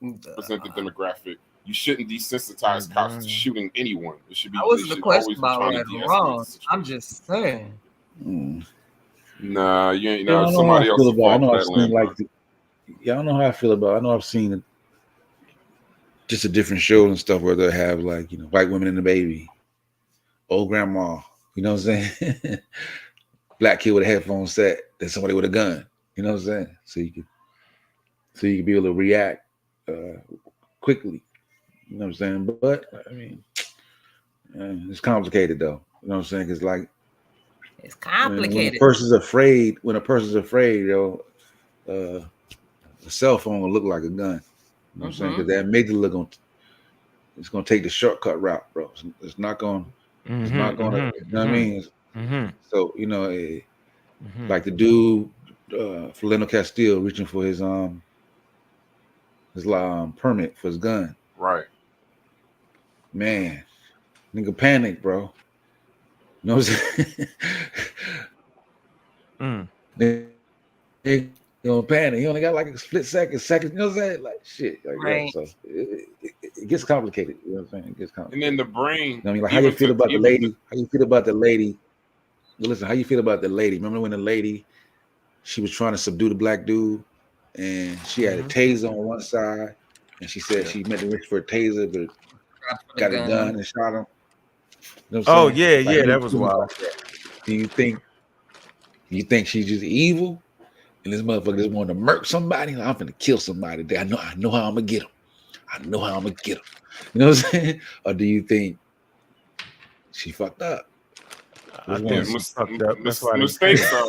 the demographic. You shouldn't desensitize cops to shooting anyone. It should be. That wasn't the question about right or wrong. I'm just saying. Nah, you ain't. No, somebody else. I know I've seen I don't know how I feel about it. I know I've seen just a different shows and stuff where they have like, white women and the baby, old grandma, you know what I'm saying? Black kid with a headphone set, then somebody with a gun, you know what I'm saying? So you can be able to react quickly, you know what I'm saying? But I mean, it's complicated though, you know what I'm saying? Because like, it's complicated. When a person's afraid, a cell phone will look like a gun. You know what I'm saying? Because that amygdala it's gonna take the shortcut route, bro. It's not gonna It's not gonna, you know what I mean? So, like the dude, Philando Castile reaching for his permit for his gun. Right. Man, nigga panic, bro. You know what I'm saying? They gonna panic. He only got like a split second. You know what I'm saying? Like shit, like right. So it gets complicated. You know what I'm saying? It gets complicated. And then the brain. You know what I mean, like how you feel about the lady? How you feel about the lady? Listen, how you feel about the lady? Remember when the lady, she was trying to subdue the black dude, and she had a taser on one side, and she said she meant to reach for a taser, but got a gun and shot him. You know what I'm saying? Yeah, that was wild. Do you think she's just evil? And this motherfucker just wanted to murk somebody. I'm finna kill somebody. I know how I'm gonna get him. You know what I'm saying? Or do you think she fucked up? I think fucked up. Mistakes are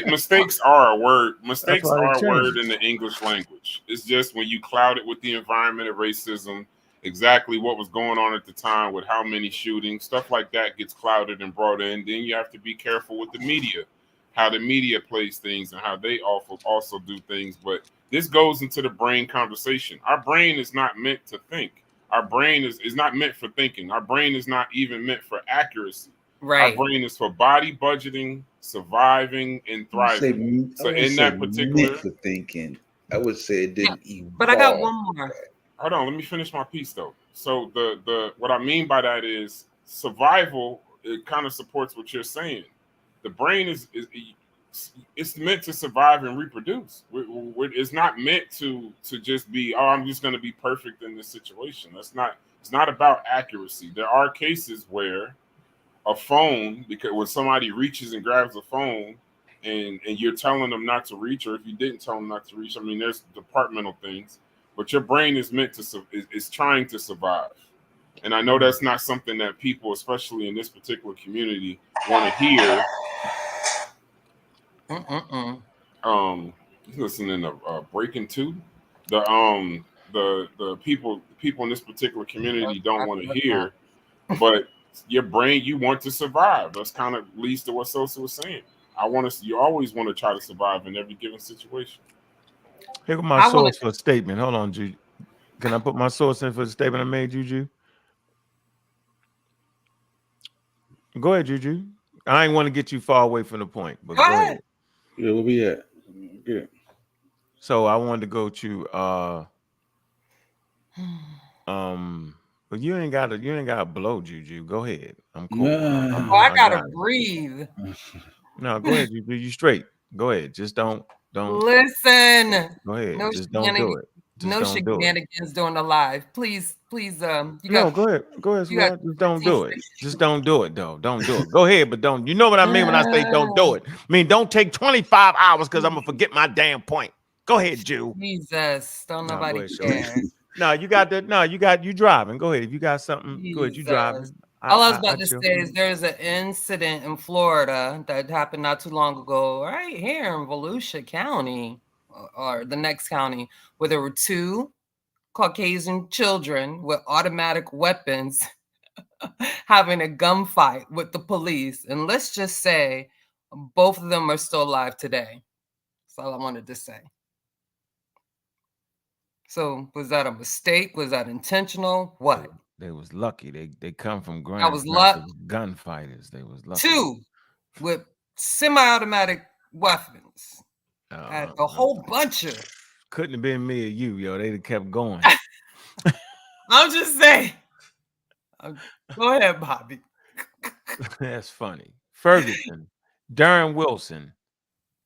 mistakes are a word. Mistakes are a word in the English language. It's just when you cloud it with the environment of racism, exactly what was going on at the time with how many shootings, stuff like that gets clouded and brought in. Then you have to be careful with the media, how the media plays things and how they also do things. But this goes into the brain conversation. Our brain is not meant to think. Our brain is not meant for thinking. Our brain is not even meant for accuracy. Right. Our brain is for body budgeting, surviving, and thriving. So in that particular, for thinking, I would say it didn't evolve. But I got one more. Hold on, let me finish my piece though. So the what I mean by that is survival. It kind of supports what you're saying. The brain is it's meant to survive and reproduce. It's not meant to just be, oh, I'm just going to be perfect in this situation. It's not about accuracy. There are cases where a phone, because when somebody reaches and grabs a phone and you're telling them not to reach, or if you didn't tell them not to reach, I mean, there's departmental things, but your brain is meant to is trying to survive. And I know that's not something that people, especially in this particular community, want to hear. Listening to Breaking Two, the people in this particular community don't want to hear, but your brain, you want to survive. That's kind of leads to what Sosa was saying. You always want to try to survive in every given situation. Here go my source for a statement. Hold on, Juju. Can I put my source in for the statement I made, Juju? Go ahead, Juju. I ain't want to get you far away from the point, but go ahead. Yeah, where we at? Yeah. So I wanted to go to but you ain't gotta blow, Juju. Go ahead. I'm cool. I gotta breathe. No, go ahead, Juju. You straight. Go ahead. Just don't listen. Go ahead. Just don't do it. No shenanigans during the live. Please, you no, go ahead. Go ahead, sweetheart. Just don't do it. Just don't do it, though. Don't do it. Go ahead, but don't. You know what I mean when I say don't do it. I mean, don't take 25 hours because I'm gonna forget my damn point. Go ahead, Jew. Jesus, don't nobody care. You driving. Go ahead. If you got something, go ahead. You driving. All I was about to say is there's an incident in Florida that happened not too long ago, right here in Volusia County, or the next county, where there were two Caucasian children with automatic weapons having a gunfight with the police. And let's just say both of them are still alive today. That's all I wanted to say. So was that a mistake? Was that intentional? What? They was lucky. They come from Grand gunfighters. They was lucky. Two with semi-automatic weapons. Had a whole bunch of. Couldn't have been me or you, yo. They'd have kept going. I'm just saying. Go ahead, Bobby. That's funny. Ferguson, Darren Wilson.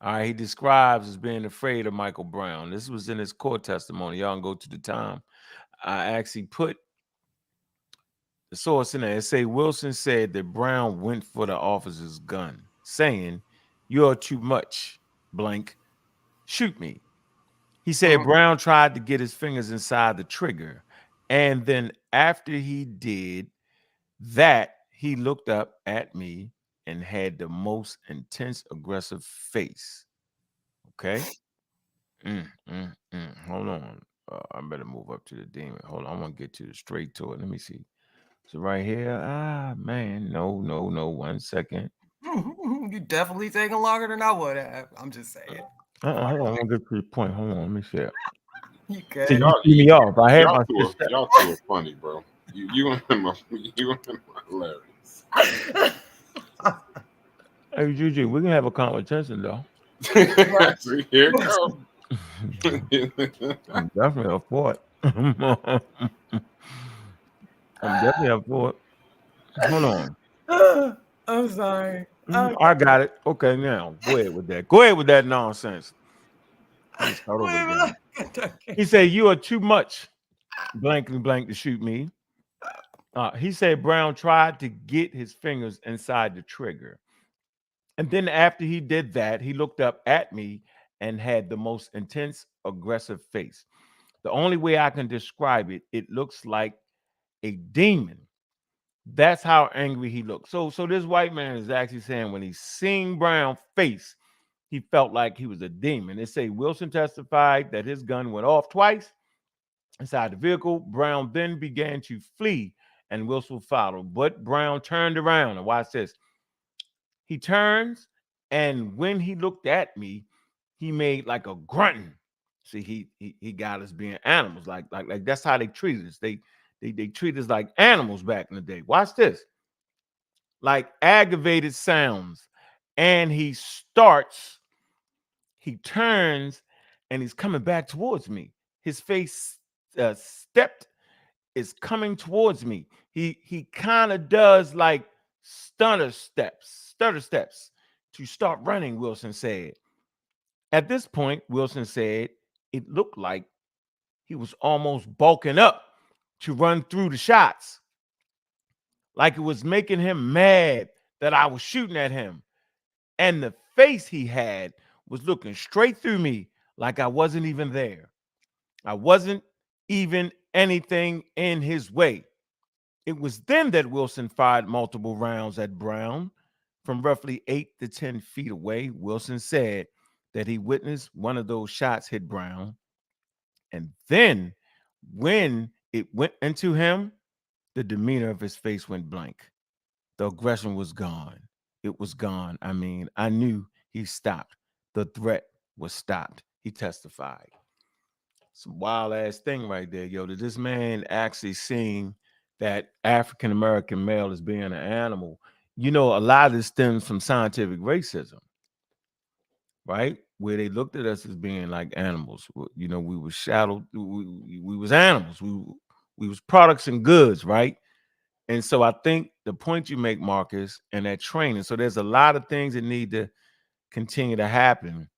All right, he describes as being afraid of Michael Brown. This was in his court testimony. Y'all can go to the time. I actually put the source in there. It say Wilson said that Brown went for the officer's gun, saying, "You're too much, blank. Shoot me." He said Brown tried to get his fingers inside the trigger. And then after he did that, he looked up at me and had the most intense, aggressive face. Okay. Hold on. I better move up to the demon. Hold on. I want to get to the straight to it. Let me see. So right here, man, no, 1 second. You definitely taking longer than I would have. I'm just saying. Hold on, I'm gonna get to the point. Hold on, let me see it. You good? See, you threw me off. I had my y'all two are funny, bro. You and him are hilarious. Hey, Juju, we can have a conversation though. See, here it comes. I'm definitely up for it. I'm definitely up for it. Hold on. I'm sorry. I got it. Okay, now go ahead with that. Go ahead with that nonsense. Let me start over again. He said, "You are too much, blankly blank, to shoot me." He said Brown tried to get his fingers inside the trigger. And then after he did that, he looked up at me and had the most intense, aggressive face. The only way I can describe it, it looks like a demon. That's how angry he looked. So this white man is actually saying when he seen Brown's face, he felt like he was a demon. They say Wilson testified that his gun went off twice inside the vehicle. Brown then began to flee and Wilson followed. But Brown turned around and watch this. He turns, and when he looked at me, he made like a grunting. See, he got us being animals. Like that's how they treated us. They treated us like animals back in the day. Watch this. Like aggravated sounds. And he turns, and he's coming back towards me. His face is coming towards me. He kind of does like stutter steps to start running, Wilson said. At this point, Wilson said it looked like he was almost bulking up to run through the shots, like it was making him mad that I was shooting at him. And the face he had was looking straight through me like I wasn't even there. I wasn't even anything in his way. It was then that Wilson fired multiple rounds at Brown from roughly 8 to 10 feet away. Wilson said that he witnessed one of those shots hit Brown. And then when it went into him, the demeanor of his face went blank. The aggression was gone. It was gone. I mean, I knew he stopped. The threat was stopped. He testified. Some wild ass thing right there, yo. That this man actually seen that African American male as being an animal. You know, a lot of this stems from scientific racism, right? Where they looked at us as being like animals. You know, we were shadowed. We was animals. We was products and goods, right? And so I think the point you make, Marcus, and that training. So there's a lot of things that need to continue to happen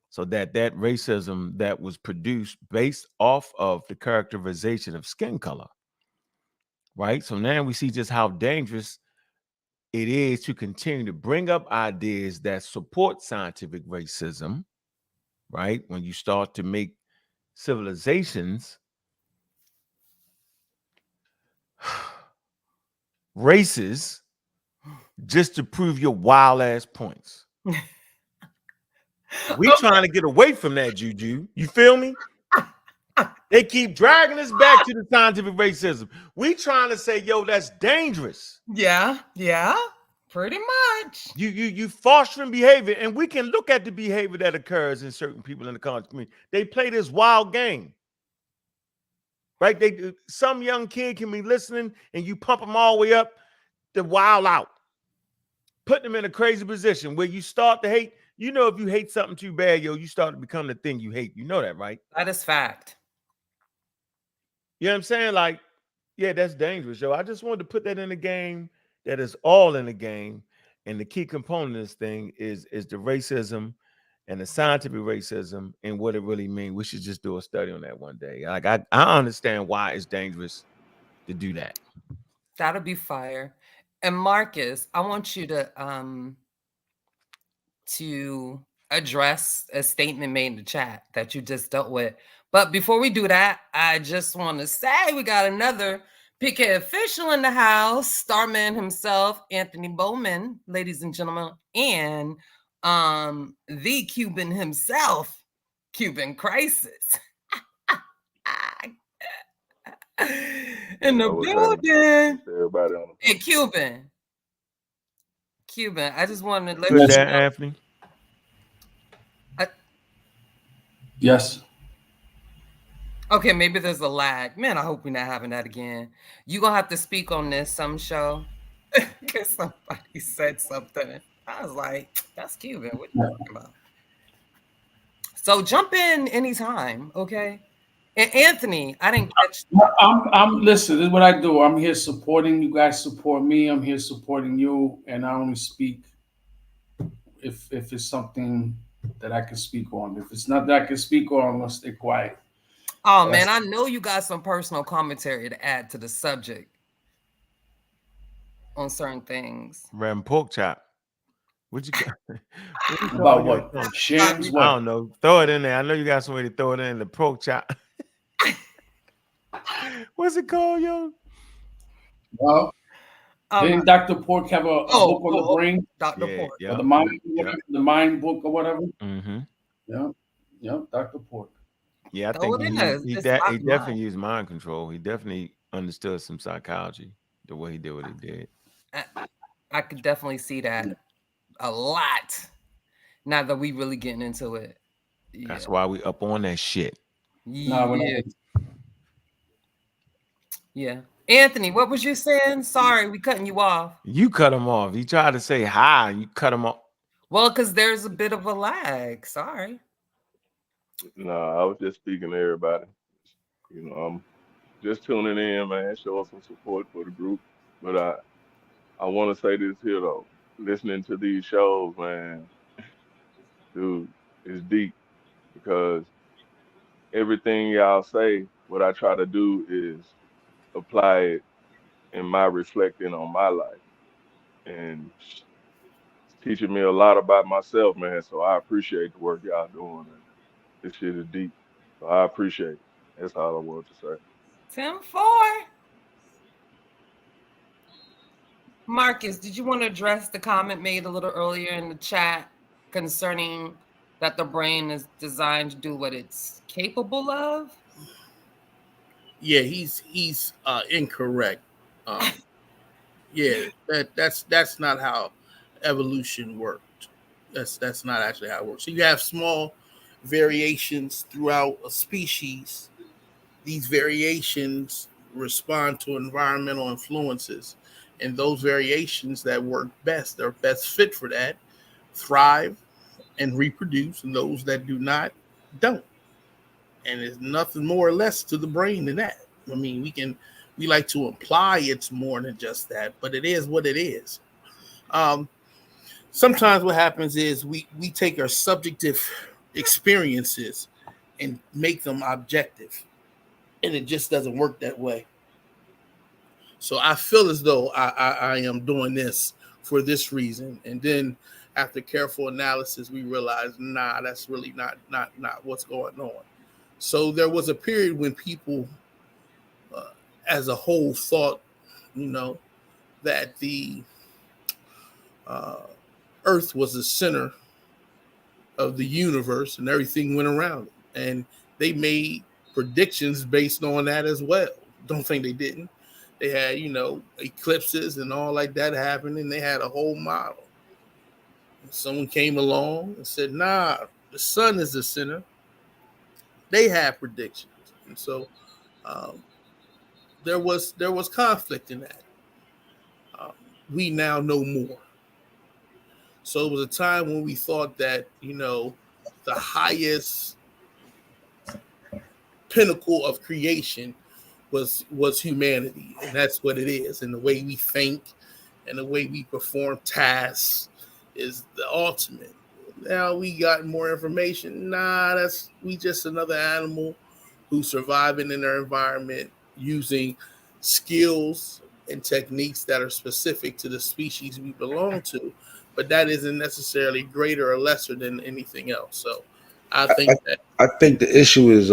so that racism that was produced based off of the characterization of skin color, right? So now we see just how dangerous it is to continue to bring up ideas that support scientific racism, right? When you start to make civilizations races just to prove your wild ass points. We trying to get away from that, Juju. You feel me? They keep dragging us back to the scientific racism. We trying to say, yo, that's dangerous. Yeah, pretty much. You fostering behavior, and we can look at the behavior that occurs in certain people in the college community. They play this wild game, right? Some young kid can be listening, and you pump them all the way up to wild out, putting them in a crazy position where you start to hate. You know, if you hate something too bad, yo, you start to become the thing you hate. You know that, right? That is fact. You know what I'm saying? Like, yeah, that's dangerous, yo. I just wanted to put that in the game. That is all in the game. And the key component of this thing is the racism and the scientific racism and what it really means. We should just do a study on that one day. Like, I understand why it's dangerous to do that. That'll be fire. And Marcus, I want you to address a statement made in the chat that you just dealt with. But before we do that, I just want to say we got another PK official in the house, Starman himself, Anthony Bowman, ladies and gentlemen, and the Cuban himself, Cuban Crisis. In the building. Everybody on the Hey, Cuban. I just wanted to let you know. there, Anthony? Yes. Okay, maybe there's a lag. Man, I hope we're not having that again. You're going to have to speak on this some show. Because somebody said something. I was like, that's Cuban. What are you talking about? So jump in anytime, okay? And Anthony, I didn't catch. I'm listen, this is what I do. I'm here supporting you guys, support me. I'm here supporting you, and I only speak if it's something that I can speak on. If it's not that I can speak on, I'm gonna stay quiet. Oh man, I know you got some personal commentary to add to the subject on certain things. Ram pork chop. What you got? About what? Shams? I don't know. Throw it in there. I know you got some way to throw it in the pork chop. What's it called, yo? Well, didn't Dr. Pork have a book on the brain? Dr. Pork. Or the mind, the mind book or whatever? Mm-hmm. Yeah, Dr. Pork. Yeah, I think he definitely used mind control. He definitely understood some psychology the way he did what he did. I could definitely see that a lot. Now that we really getting into it. Yeah. That's why we up on that shit. Yeah. Anthony, what was you saying? Sorry, we cutting you off. You cut him off. You tried to say hi, and you cut him off. Well, because there's a bit of a lag. Sorry. No, I was just speaking to everybody. You know, I'm just tuning in, man, showing some support for the group. But I want to say this here, though. Listening to these shows, man, dude, it's deep because everything y'all say, what I try to do is apply it in my reflecting on my life. And it's teaching me a lot about myself, man. So I appreciate the work y'all doing. Man. This shit is deep. So I appreciate it. That's all I want to say. 10-4. Marcus, did you want to address the comment made a little earlier in the chat concerning that the brain is designed to do what it's capable of? Yeah, he's incorrect. Yeah, that's not how evolution worked. That's not actually how it works. So you have small variations throughout a species. These variations respond to environmental influences, and those variations that work best, they're best fit for that, thrive and reproduce, and those that do not, don't. And there's nothing more or less to the brain than that. I mean, we like to imply it's more than just that, but it is what it is. Sometimes what happens is we take our subjective experiences and make them objective, and it just doesn't work that way. So I feel as though I am doing this for this reason, and then after careful analysis, we realize, nah, that's really not what's going on. So there was a period when people, as a whole, thought, that the Earth was the center of the universe and everything went around it. And they made predictions based on that as well. Don't think they didn't. They had, eclipses and all like that happening. They had a whole model. Someone came along and said, nah, the sun is the center. They had predictions. And so there was conflict in that. We now know more. So it was a time when we thought that, the highest pinnacle of creation was humanity. And that's what it is. And the way we think and the way we perform tasks is the ultimate. Now we got more information. Nah, we just another animal who's surviving in their environment using skills and techniques that are specific to the species we belong to. But that isn't necessarily greater or lesser than anything else. So I think the issue is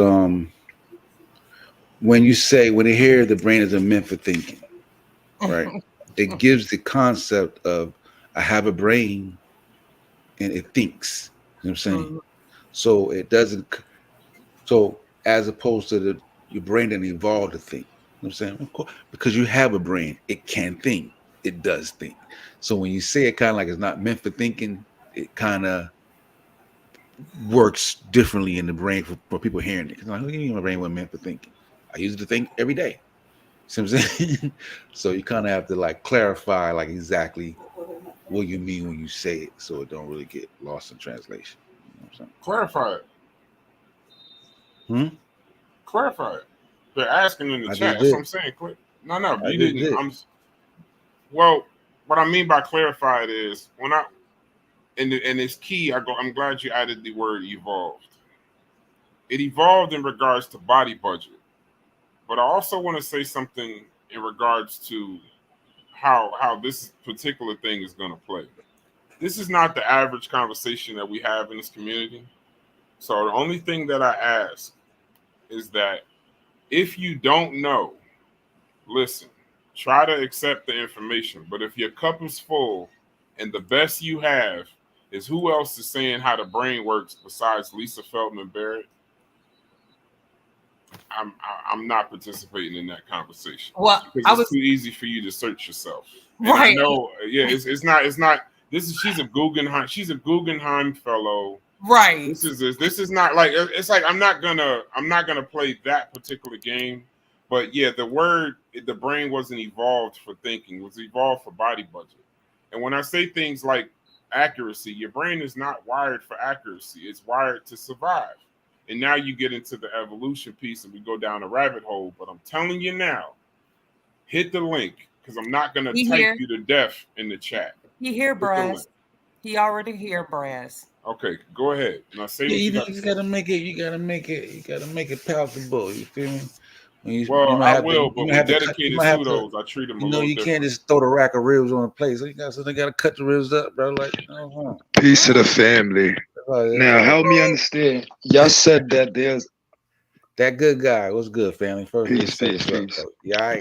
when they hear the brain is meant for thinking, right? It gives the concept of I have a brain and it thinks. You know what I'm saying? Mm-hmm. So it doesn't. So as opposed to your brain didn't evolve to think. I'm saying? Of course, because you have a brain, it can think. It does think. So when you say it kind of like it's not meant for thinking, it kind of works differently in the brain for people hearing it. Like, my brain wasn't meant for thinking. I use it to think every day. See what I'm saying? So you kind of have to like clarify like exactly what you mean when you say it, so it don't really get lost in translation. You know what I'm saying? Clarify it. Clarify it. They're asking in the chat. That's what I'm saying. No, you didn't. Well, what I mean by clarify it is when and it's key. I'm glad you added the word evolved. It evolved in regards to body budget, but I also want to say something in regards to how this particular thing is going to play. This is not the average conversation that we have in this community. So the only thing that I ask is that if you don't know, listen, try to accept the information. But if your cup is full and the best you have is who else is saying how the brain works besides Lisa Feldman Barrett, I'm not participating in that conversation. Well, because it's too easy for you to search yourself. And right. I know, it's not. She's a Guggenheim fellow. Right. This is not like, it's like I'm not gonna play that particular game. But yeah, the brain wasn't evolved for thinking, it was evolved for body budget. And when I say things like accuracy, your brain is not wired for accuracy, it's wired to survive. And now you get into the evolution piece and we go down a rabbit hole. But I'm telling you now, hit the link because I'm not going to type you to death in the chat. He here, Brass. He already here, Brass. Okay, go ahead. Now say you gotta make it palatable. You feel me? I will, but with dedicated pseudos, I treat them a little different. Can't just throw the rack of ribs on the plate. So they gotta cut the ribs up, bro. Like, peace to the family. Now, help me understand. Y'all said that there's that good guy. What's good, family? First, peace. Yeah,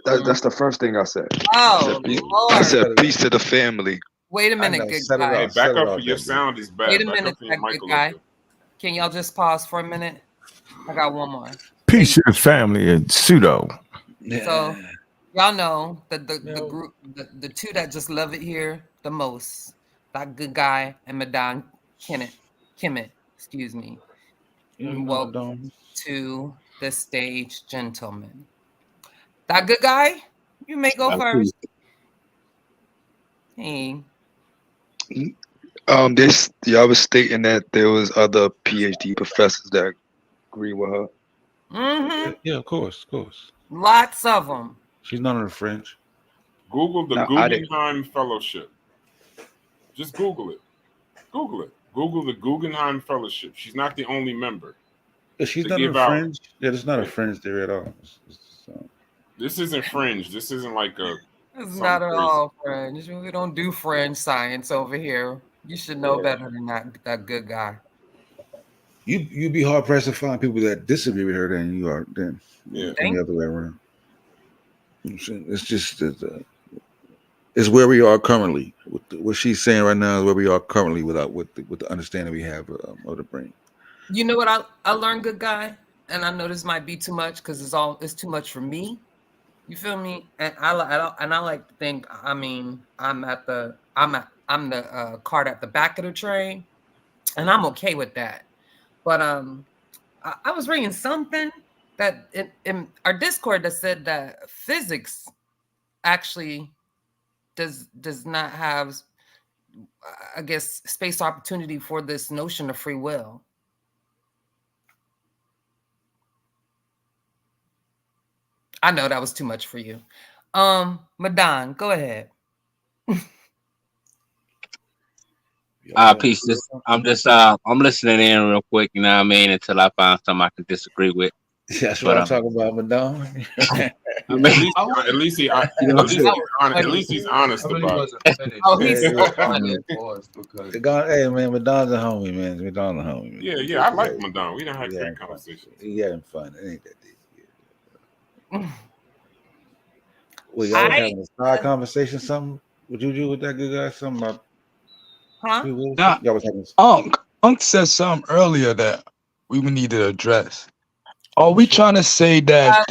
that's the first thing I said. Oh, I said peace to the family. Wait a minute, good guy. Hey, back up, your sound is bad. Wait a minute, good guy. Can y'all just pause for a minute? I got one more. Peace to the family and pseudo. So y'all know the group, the two that just love it here the most, that good guy and Madame Kemet, excuse me. Welcome to the stage, gentlemen. That good guy, you may go first. Hey. Y'all was stating that there was other PhD professors that agree with her. Mm-hmm. Yeah, of course. Lots of them. She's not on the fringe. Google the Guggenheim Fellowship. Just Google it. Google the Guggenheim Fellowship. She's not the only member. Yeah, she's not a fringe. Yeah, it's not a fringe theory at all. This isn't fringe. This isn't like a. It's not at all fringe. We don't do fringe science over here. You should know better than that good guy. You'd be hard pressed to find people that disagree with her than you are than the other way around. It's just it's where we are currently. What she's saying right now is where we are currently with the understanding we have of the brain. You know what I learned, good guy, and I know this might be too much because it's too much for me. You feel me? And I like to think. I mean, I'm the cart at the back of the train, and I'm okay with that. But I was reading something that in our Discord that said that physics actually does not have, I guess, space opportunity for this notion of free will. I know that was too much for you. Madan, go ahead. Peace. I'm listening in real quick, you know what I mean, until I find something I can disagree with. That's what I'm talking about, Madonna. At least he's honest about it. Oh, he's Hey man, Madonna's a homie, man. Madonna's a homie. Man. Yeah, I like Madonna. We done had great conversations. He having fun. It ain't that deep. Well, y'all having a side conversation, something? Would you do with that good guy? Something about y'all was having Unc said something earlier that we would need to address. Are we trying to say that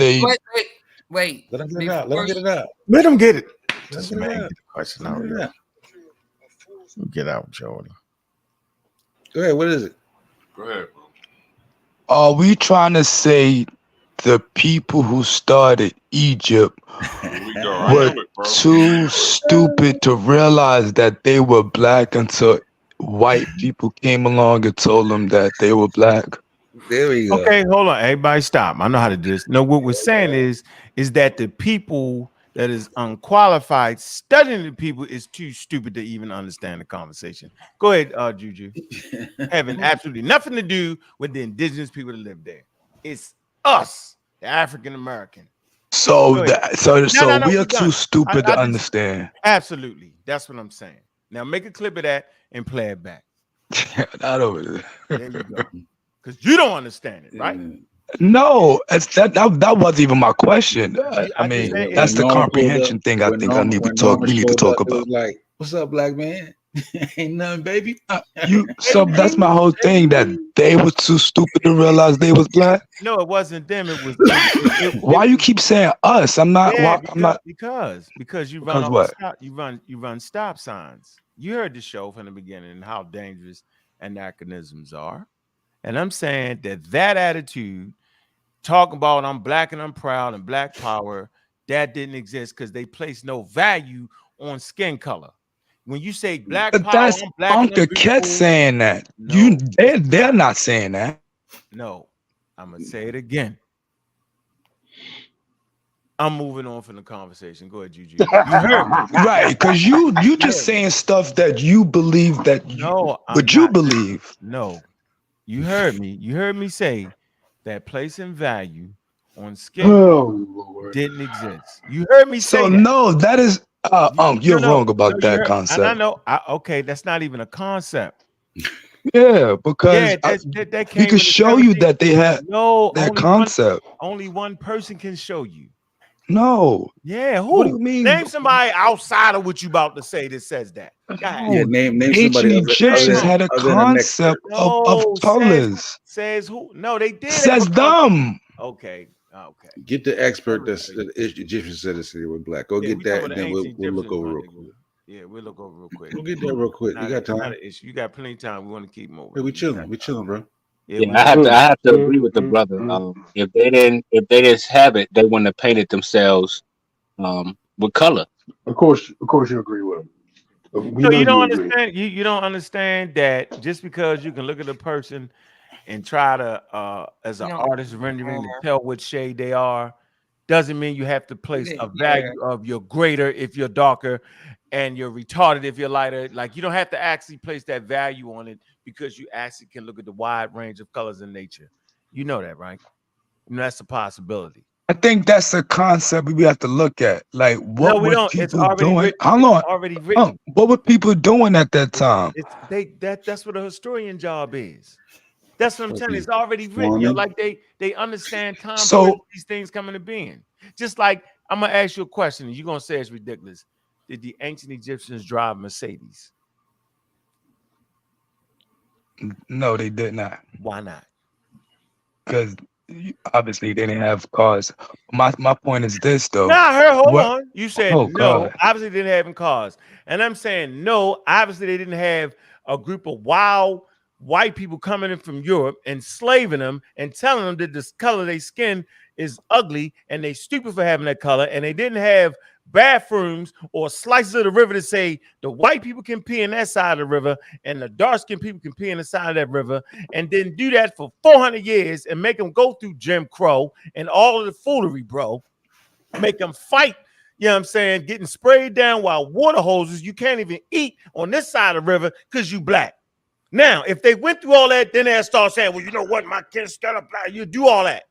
Wait. Let him get it out. Let him get it out. Let him get it. Let This him man get it get out. the question Let him out. get it out. Get out, Jody. Go ahead. What is it? Go ahead, bro. Are we trying to say the people who started Egypt Here we go. I were knew it, bro. too stupid to realize that they were black until white people came along and told them that they were black? There we go. Okay, hold on. Everybody stop. I know how to do this. No, what we're saying is that the people that is unqualified studying the people is too stupid to even understand the conversation. Go ahead, Juju. Having absolutely nothing to do with the indigenous people that live there. It's us, the African American. So we are too stupid to understand. Absolutely. That's what I'm saying. Now make a clip of that and play it back. Not over there. There you go. Because you don't understand it, right? No, that wasn't even my question. I mean, that's the comprehension thing I think we need to talk about. Like, what's up, black man? Ain't nothing, baby. So that's my whole thing, that they were too stupid to realize they was black. No, it wasn't them. It was. Why you keep saying us? I'm not. Yeah, I'm not. Because you Because run what? you run stop signs. You heard the show from the beginning and how dangerous anachronisms are, and I'm saying that attitude, talking about I'm black and I'm proud and black power, that didn't exist because they place no value on skin color. When you say black But power, that's I'm black and Uncle Ket saying that. No, they're not saying that. No, I'm gonna say it again. I'm moving on from the conversation. Go ahead, Juju. You heard me. Right, because you just saying stuff that you believe that you believe. No, you heard me. You heard me say that placing value on skin didn't exist. You heard me say so that. No, that is you're wrong about that concept. And I know. Okay, that's not even a concept. Yeah, because that we could show you that they had that concept. Only one person can show you. No. Yeah, who? What do you mean? Name somebody outside of what you about to say that says that. Yeah, name Ancient somebody Egyptians had a concept of colors. Says who? No, they did. Says them. Okay. Get the expert that Egyptians said they were black. Go get that, and then we'll look over real quick. Yeah, we'll look over real quick. We'll get that real quick. You got time? Not an issue. You got plenty of time. We want to keep moving. Hey, we chilling. We chilling, bro. Yeah, I have to agree with the brother. If they didn't have it, they wouldn't have painted themselves with color. Of course you agree with him. So you don't understand. You don't understand that just because you can look at a person and try to, as an artist rendering, to tell what shade they are, doesn't mean you have to place a value of you're greater if you're darker and you're retarded if you're lighter. Like, you don't have to actually place that value on it because you actually can look at the wide range of colors in nature. You know that, right? You know that's a possibility. I think that's a concept we have to look at. Like, what were people doing? How long? Already written. What were people doing at that time? That's what a historian job is. That's what I'm saying. It's already written. Yo, like they understand time for these things coming to being. Just like I'm gonna ask you a question, and you're gonna say it's ridiculous. Did the ancient Egyptians drive Mercedes? No, they did not. Why not? Because obviously they didn't have cars. My point is this though. Hold on. You said no. God. Obviously they didn't have cars, and I'm saying no. Obviously they didn't have a group of wild white people coming in from Europe, enslaving them and telling them that this color of their skin is ugly and they stupid for having that color, and they didn't have bathrooms or slices of the river to say the white people can pee in that side of the river and the dark-skinned people can pee in the side of that river, and then do that for 400 years and make them go through Jim Crow and all of the foolery, bro. Make them fight, you know what I'm saying, getting sprayed down while water hoses. You can't even eat on this side of the river because you black. Now, if they went through all that, then they'll start saying, well, you know what, my kids got up, you do all that.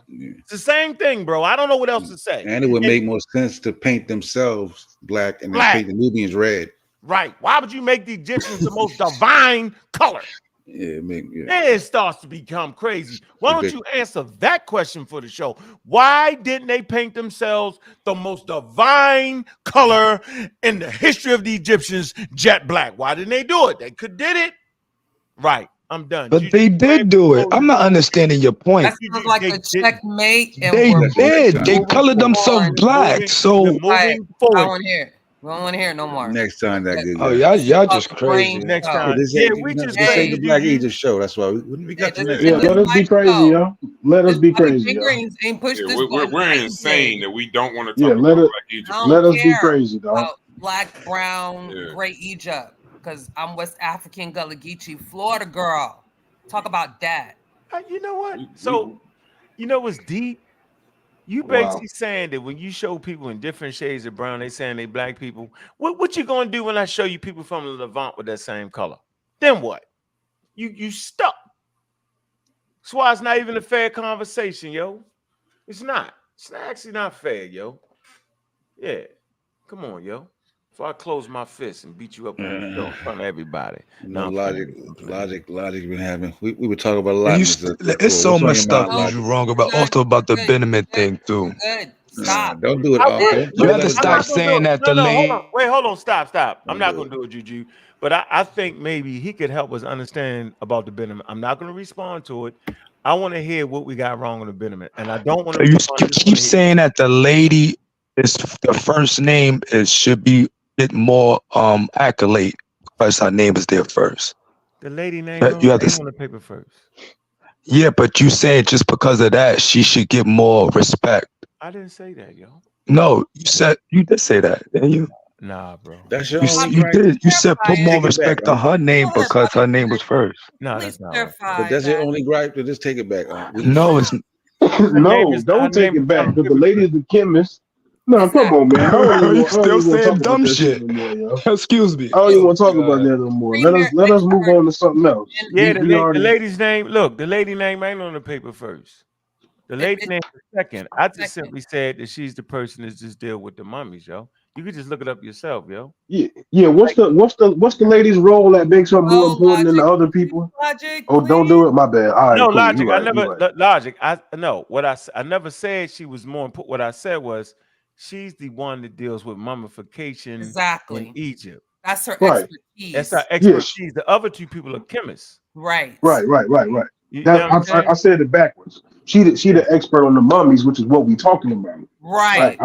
Yeah. It's the same thing, bro. I don't know what else to say. And it would make more sense to paint themselves black and then paint the Nubians red. Right. Why would you make the Egyptians the most divine color? Yeah. It starts to become crazy. Why don't you answer that question for the show? Why didn't they paint themselves the most divine color in the history of the Egyptians, jet black? Why didn't they do it? They could did it. Right. I'm done. But they did do it. I'm not understanding your point. That sounds like a checkmate, and They we're did. They colored themselves black. So moving I forward. don't want to hear it. We don't want to hear it no more. Next time that good oh guy. y'all just crazy. Next Hey, time. this Yeah, ain't, we just this ain't the Black Juju. Aegis show. That's why we got the next Yeah, time. let us be crazy, y'all. Let us be crazy, y'all. Greens ain't pushed this button. We're insane that we don't want to Yeah, talk about Black I Egypt. don't let us be care crazy, dog. about Black, Brown, Great Egypt, because I'm West African, Gullah Geechee, Florida girl. Talk about that. You know what? So, you know what's deep? You basically saying that when you show people in different shades of brown, they saying they black people. What you gonna do when I show you people from the Levant with that same color? Then what? You stuck. That's why it's not even a fair conversation, yo. It's not. It's actually not fair, yo. Yeah. Come on, yo. So I close my fist and beat you up on the show in front of everybody. You know, logic been having. We were talking about a lot. It's so much stuff you wrong about. Also about the Benjamin thing too. Good. Stop. Don't do it, Arthur. You have to stop saying that the lane. Hold on. Stop. I'm not gonna do it, Juju. But I think maybe he could help us understand about the Benjamin. I'm not gonna respond to it. I want to hear what we got wrong on the Benjamin, and I don't want to. You keep saying that the lady is the first name should be get more accolade because her name is there first. The lady name you have on the paper first. Yeah, but you saying just because of that she should get more respect. I didn't say that, yo. No, you did say that, didn't you? Nah, bro. That's your you did. You said put more respect on her name because her name was first. No, that's not. But that's your only gripe. To just take it back. No, it's no. Don't take it back because the lady is the chemist. No, come on, man. You still saying dumb shit. Excuse me. I don't even want to talk about that no more. Let us move on to something else. Yeah, the lady's name. Look, the lady name ain't on the paper first. The lady name is second. I just simply said that she's the person that just deal with the mummies, yo. You could just look it up yourself, yo. Yeah. What's the lady's role that makes her more important than the other people? Logic, don't do it. My bad. All right, No, cool. Logic. Logic. I never said she was more important. What I said was she's the one that deals with mummification in Egypt. That's her expertise. That's her expertise. Yes. The other two people are chemists. Right. I said it backwards. She the expert on the mummies, which is what we talking about. Right.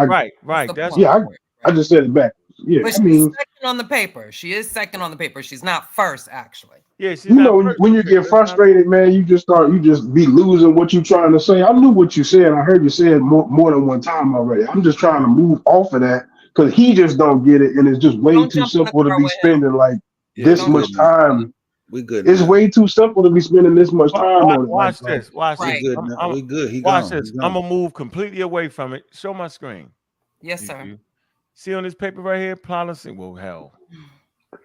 I just said it backwards. Yeah, but she's second on the paper. She is second on the paper. She's not first, actually. Yeah, she's when you get frustrated, man, you just be losing what you're trying to say. I knew what you said. I heard you say it more than one time already. I'm just trying to move off of that because he just don't get it, and it's just way too simple to be spending this much time. We good. It's way too simple to be spending this much time on it. Watch this. We good. We good. Watch this. I'm gonna move completely away from it. Show my screen. Yes, sir. See on this paper right here, Pliocene. Well, hell,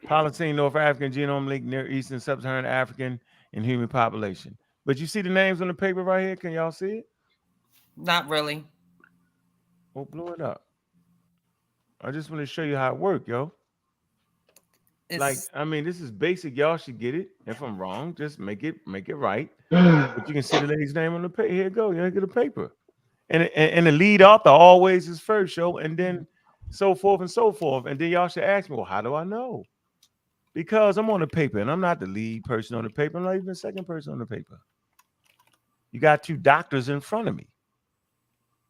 Pliocene, North African genome link, Near Eastern, Sub-Saharan African, and human population. But you see the names on the paper right here. Can y'all see it? Not really. Well, blow it up. I just want to show you how it works, yo. This is basic. Y'all should get it. If I'm wrong, just make it right. But you can see the lady's name on the paper. Here you go. You get a paper. And the lead author always is first, yo, and then so forth and so forth. And then y'all should ask me, well, how do I know? Because I'm on the paper, and I'm not the lead person on the paper. I'm not even the second person on the paper. You got two doctors in front of me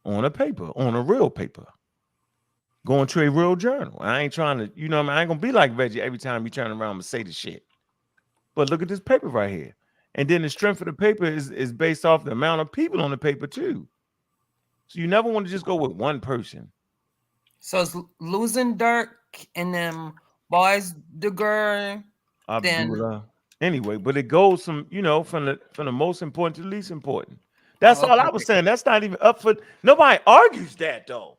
on a paper, on a real paper. Going to a real journal. I ain't trying to, I ain't gonna be like Reggie every time you turn around and say the shit. But look at this paper right here. And then the strength of the paper is based off the amount of people on the paper too. So you never want to just go with one person. So it's losing Dirk and them boys Dugger. Anyway, but it goes from the most important to the least important. That's all I was saying. That's not even up for nobody argues that though.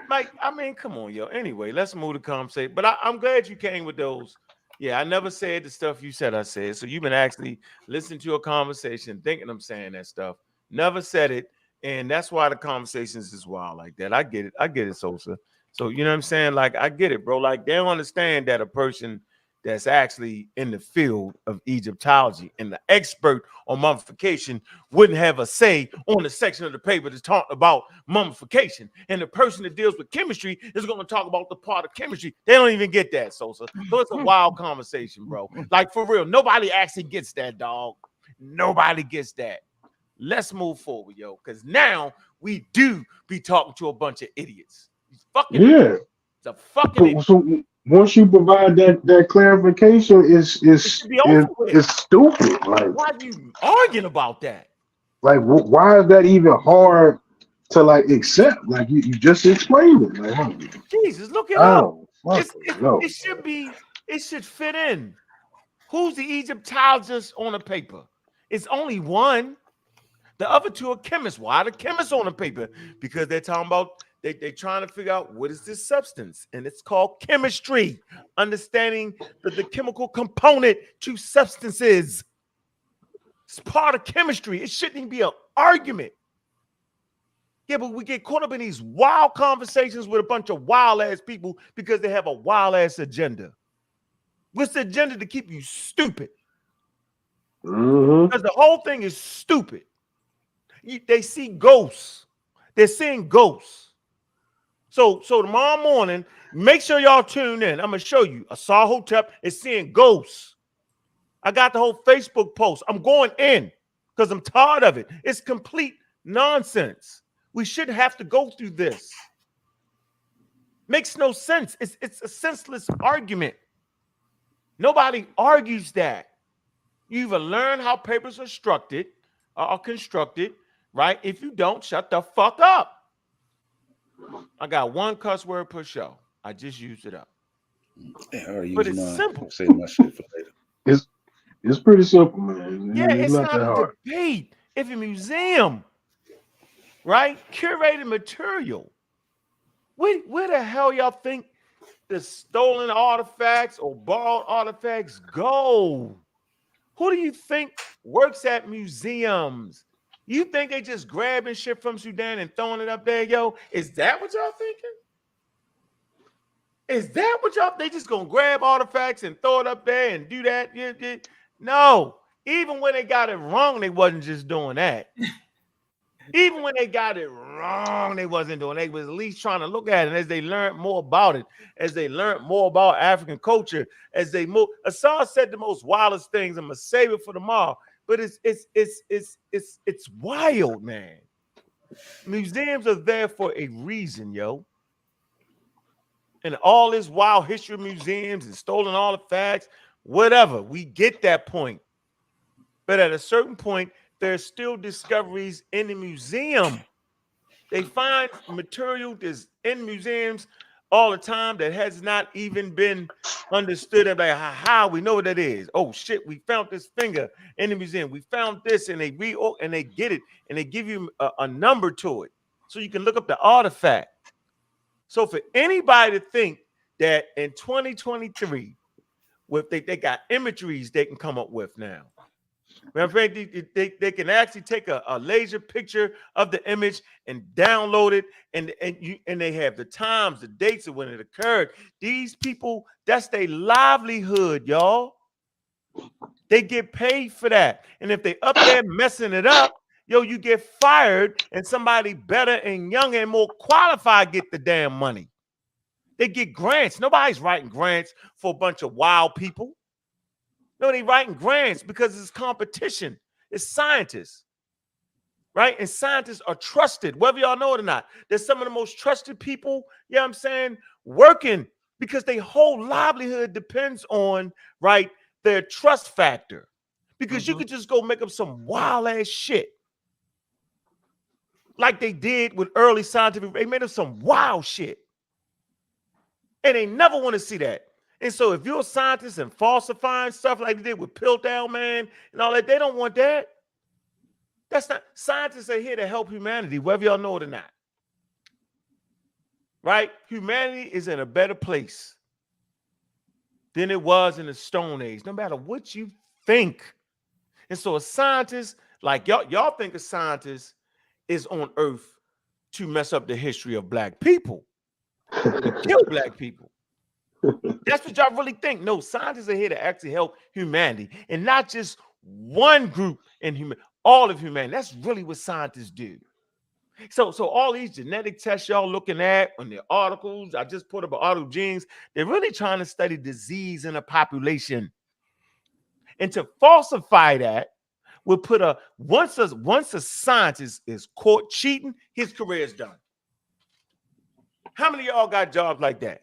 Come on, yo. Anyway, let's move the conversation. But I'm glad you came with those. Yeah, I never said the stuff you said I said. So you've been actually listening to a conversation, thinking I'm saying that stuff. Never said it. And that's why the conversations is wild like that. I get it, Sosa. So, you know what I'm saying? Like, I get it, bro. Like, they don't understand that a person that's actually in the field of Egyptology, and the expert on mummification wouldn't have a say on the section of the paper that's talking about mummification. And the person that deals with chemistry is going to talk about the part of chemistry. They don't even get that, Sosa. So it's a wild conversation, bro. Like, for real, nobody actually gets that, dog. Nobody gets that. Let's move forward, yo, because now we do be talking to a bunch of idiots. Fucking idiots. It's a fucking so once you provide that clarification, is stupid. Like, why are you arguing about that? Like, why is that even hard to like accept? Like, you just explained it. Like, Jesus, look it up. It should fit in. Who's the Egyptologist on the paper? It's only one. The other two are chemists. Why are the chemists on the paper? Because they're talking about they're trying to figure out what is this substance, and it's called chemistry. Understanding the chemical component to substances. It's part of chemistry. It shouldn't even be an argument. Yeah, but we get caught up in these wild conversations with a bunch of wild ass people because they have a wild ass agenda. What's the agenda? To keep you stupid. Because the whole thing is stupid. They see ghosts. They're seeing ghosts. So tomorrow morning, make sure y'all tune in. I'm going to show you. Asar Hotep is seeing ghosts. I got the whole Facebook post. I'm going in because I'm tired of it. It's complete nonsense. We shouldn't have to go through this. Makes no sense. It's a senseless argument. Nobody argues that. You either learn how papers are constructed, right? If you don't, shut the fuck up. I got one cuss word per show. I just used it up. Yeah, but it's simple. Save my shit for later. It's pretty simple, man. Yeah, it's not that a hard. debate. If a museum, right, curated material, where the hell y'all think the stolen artifacts or borrowed artifacts go? Who do you think works at museums? You think they just grabbing shit from Sudan and throwing it up there, yo? Is that what y'all thinking? Is that what y'all? They just gonna grab artifacts and throw it up there and do that? No. Even when they got it wrong, they wasn't just doing that. Even when they got it wrong, they wasn't doing it. They was at least trying to look at it. And as they learned more about it, as they learned more about African culture, as they moved, Asar said the most wildest things. I'm gonna save it for tomorrow. But it's wild, man. Museums are there for a reason, yo. And all this wild history of museums and stolen artifacts, whatever, we get that point. But at a certain point, there's still discoveries in the museum. They find material that's in museums all the time that has not even been understood. I'm like, how we know what that is? Oh shit, we found this finger in the museum. We found this, and they get it, and they give you a number to it, so you can look up the artifact. So for anybody to think that in 2023, with they got imageries they can come up with now. Matter of fact, they can actually take a laser picture of the image and download it, and they have the times, the dates of when it occurred. These people, that's their livelihood, y'all. They get paid for that. And if they up there messing it up, yo, you get fired, and somebody better and younger and more qualified get the damn money. They get grants. Nobody's writing grants for a bunch of wild people. No, they writing grants because it's competition. It's scientists, right? And scientists are trusted, whether y'all know it or not. They're some of the most trusted people, you know what I'm saying, working because their whole livelihood depends on, right, their trust factor. Because you could just go make up some wild ass shit. Like they did with early scientific, they made up some wild shit. And they never want to see that. And so if you're a scientist and falsifying stuff like they did with Piltdown Man and all that, they don't want that. That's not, scientists are here to help humanity, whether y'all know it or not. Right? Humanity is in a better place than it was in the Stone Age, no matter what you think. And so a scientist, like y'all think a scientist is on Earth to mess up the history of black people, to kill black people. That's what y'all really think. No, scientists are here to actually help humanity, and not just one group in all of humanity. That's really what scientists do. So all these genetic tests y'all looking at on the articles, I just put up an article genes, they're really trying to study disease in a population. And to falsify that, we'll put once a scientist is caught cheating, his career is done. How many of y'all got jobs like that?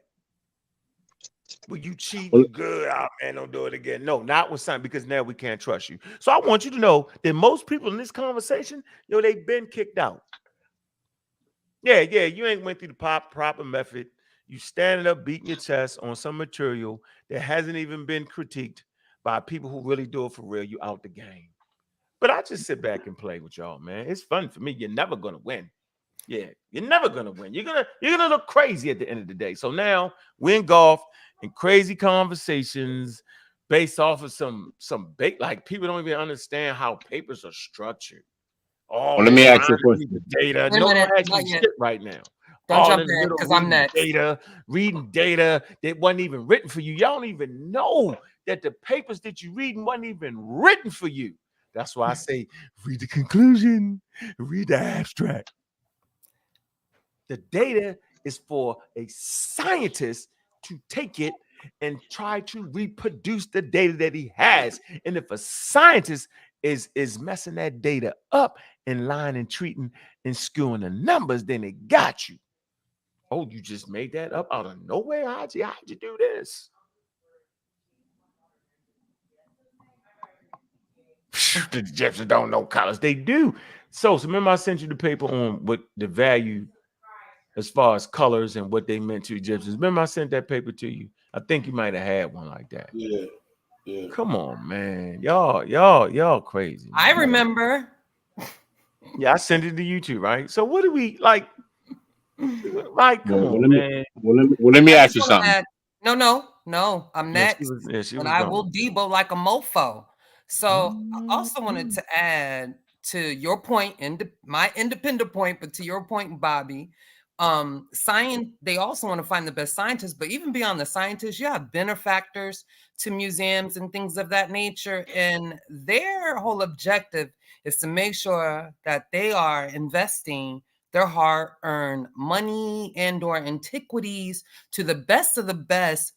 Well, you cheat, you good. Oh, man, don't do it again. No, not with science, because now we can't trust you. So I want you to know that most people in this conversation, they've been kicked out. Yeah, you ain't went through the proper method. You standing up, beating your chest on some material that hasn't even been critiqued by people who really do it for real. You out the game. But I just sit back and play with y'all, man. It's fun for me. You're never gonna win. Yeah, you're never gonna win. You're gonna look crazy at the end of the day. So now we engulf in crazy conversations based off of some bait. Like, people don't even understand how papers are structured. Well, let me ask you a question. Data. No one actually shit right now. Don't jump in, because I'm next. Reading data that wasn't even written for you. Y'all don't even know that the papers that you reading wasn't even written for you. That's why I say read the conclusion, read the abstract. The data is for a scientist to take it and try to reproduce the data that he has. And if a scientist is messing that data up and lying and treating and skewing the numbers, then it got you. Oh, you just made that up out of nowhere? How'd you do this? The Egyptians don't know colors. They do. So remember I sent you the paper on what the value as far as colors and what they meant to Egyptians. Remember I sent that paper to you? I think you might have had one like that. Yeah. Come on, man. Y'all crazy. Man. I remember. Yeah, I sent it to you too, right? So what do we like? Like, come on, man. Let me ask you something. No. I'm next. And I will debo like a mofo. So I also wanted to add to your point, my independent point, but to your point, Bobby, science, they also want to find the best scientists, but even beyond the scientists, you have benefactors to museums and things of that nature. And their whole objective is to make sure that they are investing their hard-earned money and or antiquities to the best of the best,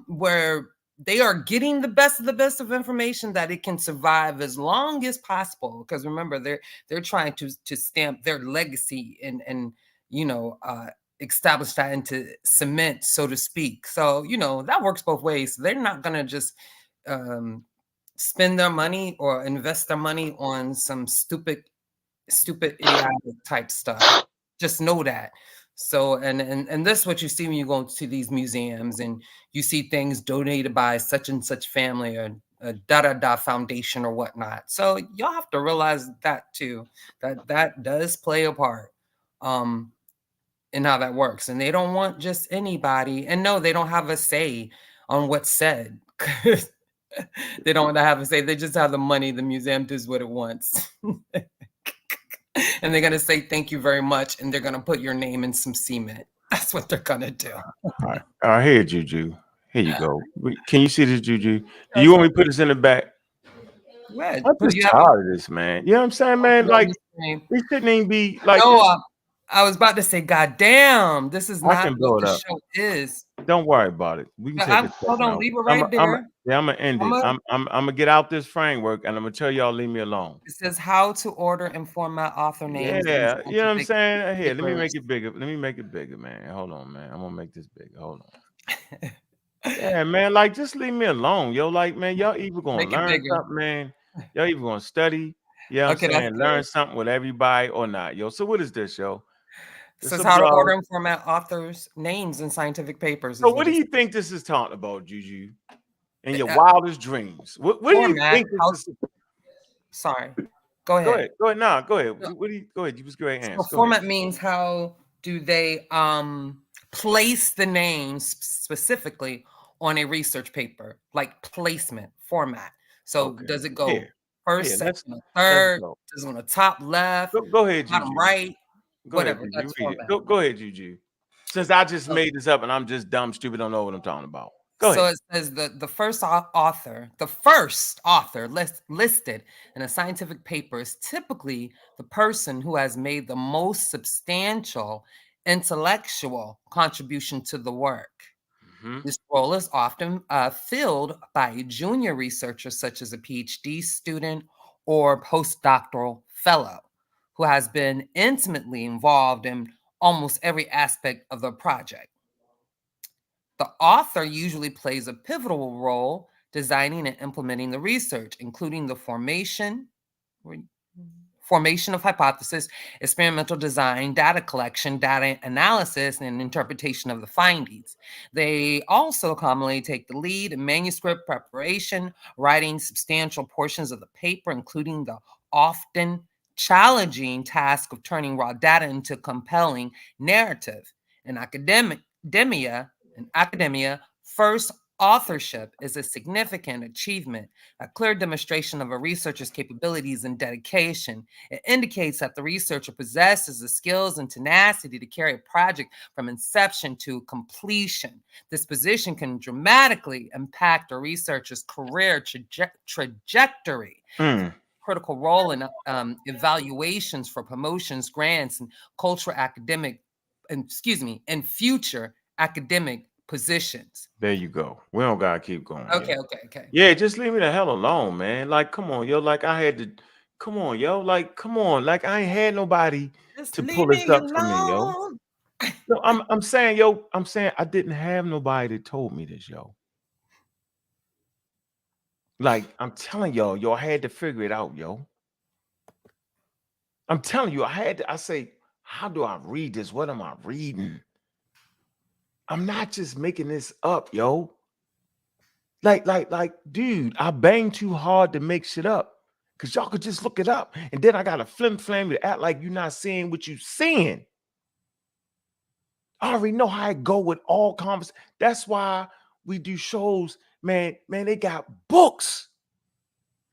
where they are getting the best of the best of information that it can survive as long as possible. Because remember, they're trying to stamp their legacy and establish that into cement, so to speak. So that works both ways. They're not gonna just spend their money or invest their money on some stupid idiotic type stuff. Just know that. So and this is what you see when you go to these museums and you see things donated by such and such family or a da foundation or whatnot. So y'all have to realize that too, that does play a part in how that works. And they don't want just anybody. And no, they don't have a say on what's said. They don't have a say. They just have the money. The museum does what it wants. And they're going to say, thank you very much. And they're going to put your name in some cement. That's what they're going to do. All right. Here, Juju. Here you go. Can you see this, Juju? Do you want me to put this in the back? Yeah, I'm just tired of this, man. You know what I'm saying, man? Like, we shouldn't even be like... No, I was about to say, God damn, this is not what the show is. Don't worry about it. We can take it. Hold on, leave it right there. I'm gonna end it. I'm gonna get out this framework and I'm gonna tell y'all leave me alone. It says how to order and format author names. Yeah, you know what I'm saying? Here, let me make it bigger. Let me make it bigger, man. Hold on, man. I'm gonna make this bigger. Hold on. Yeah, man. Like, just leave me alone, yo. Like, man, y'all either gonna learn something, man. Y'all either gonna study. Yeah, I'm saying learn something with everybody or not, yo. So what is this, yo? This is how to order and format authors' names in scientific papers. So what do you think this is talking about, Juju? In your wildest dreams? What do you think this is? Sorry. Go ahead. Go ahead. Nah, go ahead. Go ahead. You was great answer. So format means how do they place the names specifically on a research paper, like placement, format. So does it go first, second, third? Does it on the top left? Go ahead, Juju. Bottom right? Go ahead, Juju. Go ahead, Juju. Since I just made this up and I'm just dumb, stupid, don't know what I'm talking about. Go So ahead. it says the first author listed in a scientific paper is typically the person who has made the most substantial intellectual contribution to the work. This role is often filled by a junior researcher, such as a PhD student or postdoctoral fellow, who has been intimately involved in almost every aspect of the project. The author usually plays a pivotal role designing and implementing the research, including the formation of hypothesis, experimental design, data collection, data analysis, and interpretation of the findings. They also commonly take the lead in manuscript preparation, writing substantial portions of the paper, including the often challenging task of turning raw data into compelling narrative. In academia, first authorship is a significant achievement, a clear demonstration of a researcher's capabilities and dedication. It indicates that the researcher possesses the skills and tenacity to carry a project from inception to completion. This position can dramatically impact a researcher's career trajectory. Critical role in evaluations for promotions, grants, and and future academic positions. There you go. We don't gotta keep going. Okay. Yeah, just leave me the hell alone, man. Like, come on, yo. Like, I had to. Come on, yo. Like, come on. Like, I ain't had nobody Just to leave pull this me up for me, yo. alone. No, I'm saying, yo. I'm saying I didn't have nobody that told me this, yo. Like, I'm telling y'all, I had to figure it out, yo. I'm telling you, I say, how do I read this? What am I reading? I'm not just making this up, yo. Like, dude, I bang too hard to make shit up. Cause y'all could just look it up. And then I got a flim flam to act like you're not seeing what you're seeing. I already know how I go with all conversations. That's why we do shows, man. Man, they got books.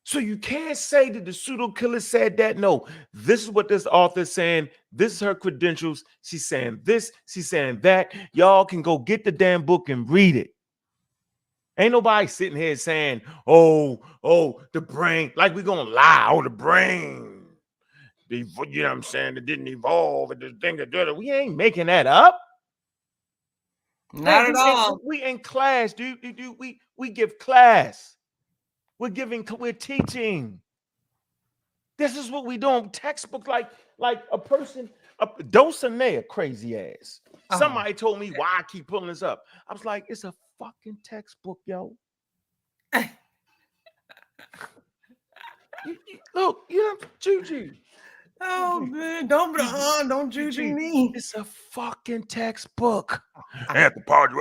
So you can't say that the Pseudo Killas said that. No, this is what this author's saying. This is her credentials. She's saying this. She's saying that. Y'all can go get the damn book and read it. Ain't nobody sitting here saying, oh, the brain, like we gonna lie. Oh, the brain. You know what I'm saying? It didn't evolve. And the thing that we ain't making that up. Not at all. We in class, dude. We give class. We're teaching. This is what we doing. Textbook, like a person, a Dulcinea crazy ass. Somebody told me why I keep pulling this up. I was like, it's a fucking textbook, yo. Look, you know, Juju. Oh man, don't Juju me. It's a fucking textbook. Anthropology.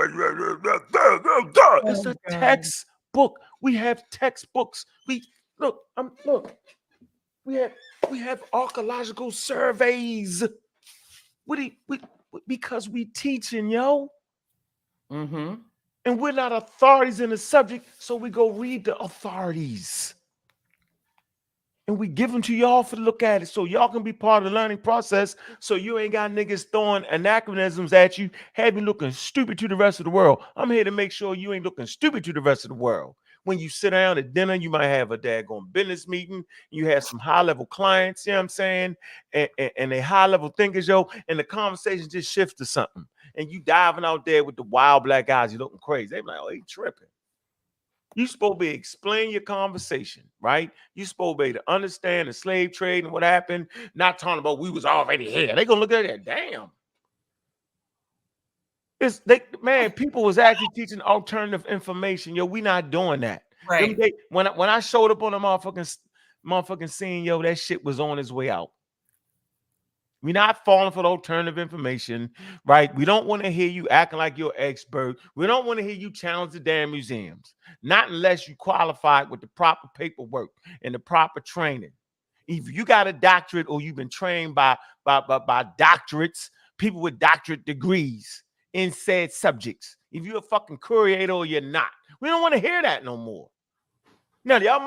It's a textbook. We have textbooks. We have archaeological surveys. Because we teaching, yo. And we're not authorities in the subject, so we go read the authorities. And we give them to y'all for to look at it so y'all can be part of the learning process so you ain't got niggas throwing anachronisms at you, have you looking stupid to the rest of the world. I'm here to make sure you ain't looking stupid to the rest of the world. When you sit down at dinner, you might have a daggone business meeting. You have some high-level clients, you know what I'm saying? And they high-level thinkers, yo, and the conversation just shifts to something. And you diving out there with the wild black guys, you looking crazy. They be like, oh, he tripping. You supposed to be explain your conversation, right? You supposed to be able to understand the slave trade and what happened, not talking about we was already here. They gonna look at that, damn. People was actually teaching alternative information. Yo, we not doing that. Right. When I showed up on the motherfucking scene, yo, that shit was on its way out. We're not falling for the alternative information, right? We don't want to hear you acting like you're an expert. We don't want to hear you challenge the damn museums. Not unless you qualified with the proper paperwork and the proper training. If you got a doctorate or you've been trained by doctorates, people with doctorate degrees in said subjects. If you're a fucking curator or you're not. We don't want to hear that no more. Now, y'all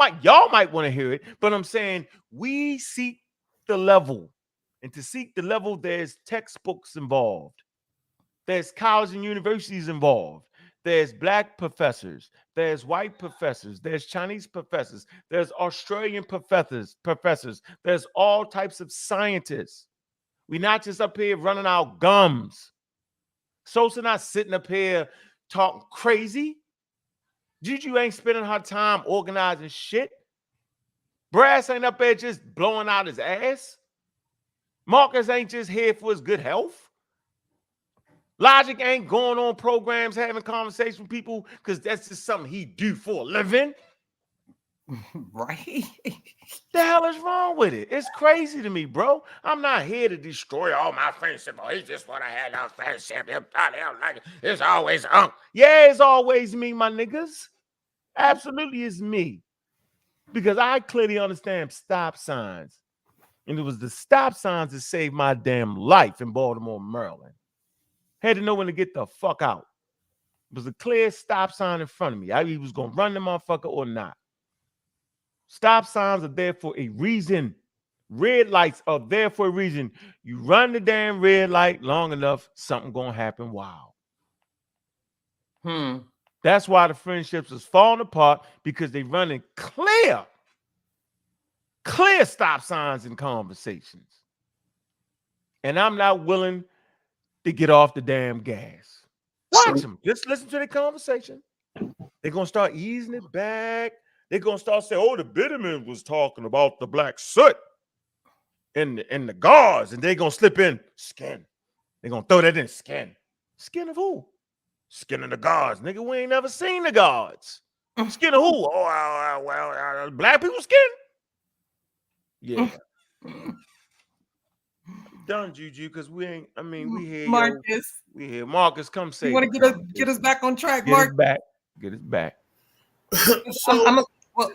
might want to hear it, but I'm saying we seek the level. And to seek the level, there's textbooks involved. There's colleges and universities involved. There's black professors. There's white professors. There's Chinese professors. There's Australian professors. There's all types of scientists. We're not just up here running our gums. Sosa not sitting up here talking crazy. Juju ain't spending her time organizing shit. Brass ain't up there just blowing out his ass. Marcus ain't just here for his good health. Logic ain't going on programs having conversations with people because that's just something he do for a living. Right? The hell is wrong with it? It's crazy to me, bro. I'm not here to destroy all my friendship. Oh, he just want to have no friendship. It's always yeah, it's always me, my niggas. Absolutely, it's me. Because I clearly understand stop signs. And it was the stop signs that saved my damn life in Baltimore, Maryland. Had to know when to get the fuck out. It was a clear stop sign in front of me. I either was going to run the motherfucker or not. Stop signs are there for a reason. Red lights are there for a reason. You run the damn red light long enough, something going to happen wild. That's why the friendships is falling apart, because they running clear stop signs in conversations. And I'm not willing to get off the damn gas. Watch them. Just listen to the conversation. They're going to start easing it back. They're going to start saying, oh, the Bitterman was talking about the black soot in the gauze. And they're going to slip in skin. They're going to throw that in skin. Skin of who? Skin of the gauze. Nigga, we ain't never seen the gauze. Skin of who? Oh, black people skin? Yeah. Done, Juju, because we ain't, I mean, we here, Marcus. We here. Marcus, come say. You want to get us back on track, Mark? Get us back. So,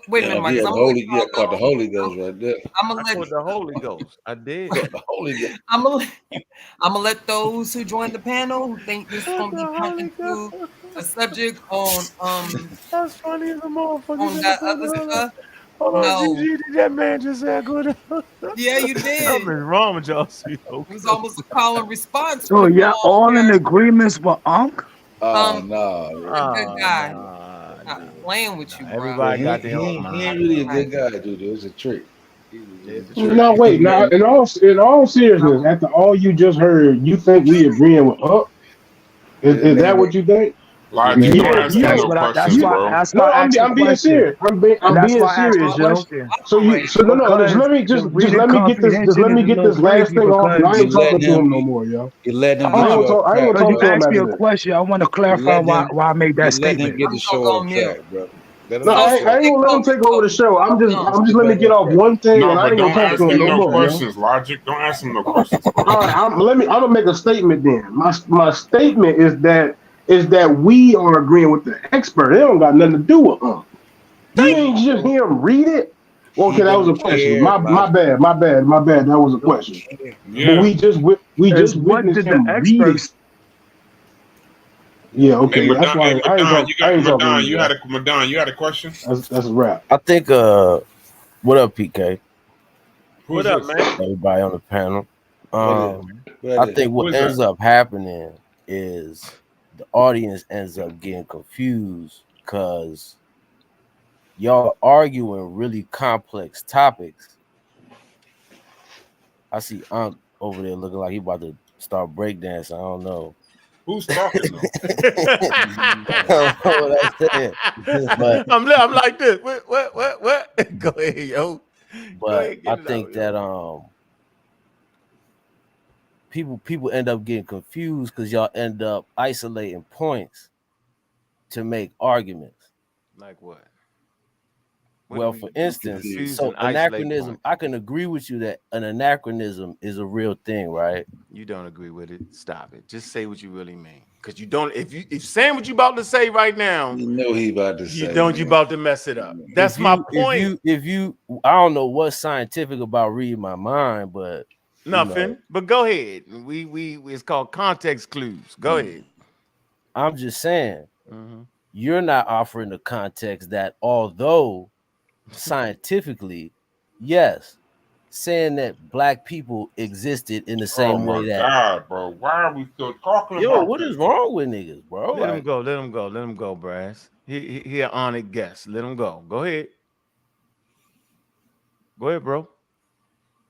wait a minute, Marcus. Caught the Holy Ghost right there. I'm gonna let the Holy Ghost. I did. The Holy Ghost. I'm gonna let those who join the panel who think this is gonna be coming to a subject on That's funny as a motherfucker. On that other stuff. Hold on, Gigi, did that man just say good? Yeah, you did. Something's wrong with y'all. It was almost a call and response. So yeah, all in agreements with Unc? No. Good guy. Not playing with you, bro. Everybody got their own He ain't really a good guy, dude. It was a trick. No, wait. Now, in all seriousness, after all you just heard, you think we agreeing with Unc? Is that what you think? Like, you don't ask no questions, bro. No, I'm being serious. I'm being serious, yo. So let me get this last thing off. I ain't talking to him no more, yo. You let him. I ain't gonna talk to him ask me after a question. I want to clarify why I made that statement. Let him get the show on track, bro. No, I ain't gonna let him take over the show. I'm just let me get off one thing, and I ain't gonna talk to him no more. Questions, Logic. Don't ask him no questions. All right, I'm gonna make a statement then. My statement is that we are agreeing with the expert. It don't got nothing to do with them. You ain't just hear him read it. Okay, that was a question. My bad. That was a question. Yeah. But we just witnessed him read it. Yeah, okay. Hey, That's why Madon, you had a question? That's a wrap. I think what up, PK? What up, man? Everybody on the panel. I think what ends up happening is the audience ends up getting confused because y'all arguing really complex topics. I see Unc over there looking like he about to start breakdancing. I don't know. Who's talking though? But I'm like this. What? Go ahead, yo. But I think that people end up getting confused because y'all end up isolating points to make arguments. Like what? Well, for instance, so anachronism, I can agree with you that an anachronism is a real thing, right? You don't agree with it, stop it. Just say what you really mean. Because you don't, if saying what you about to say right now, you know he about to say. You about to mess it up. That's my point. If you I don't know what's scientific about reading my mind, but nothing. But go ahead. We it's called context clues. Go ahead. I'm just saying, you're not offering the context that although scientifically, yes, saying that black people existed in the same way that. God, bro, why are we still talking Yo, about what this? is wrong with niggas, bro? Let him go. Let him go. Let him go, Brass. He an honored guest. Let him go. Go ahead. Go ahead, bro.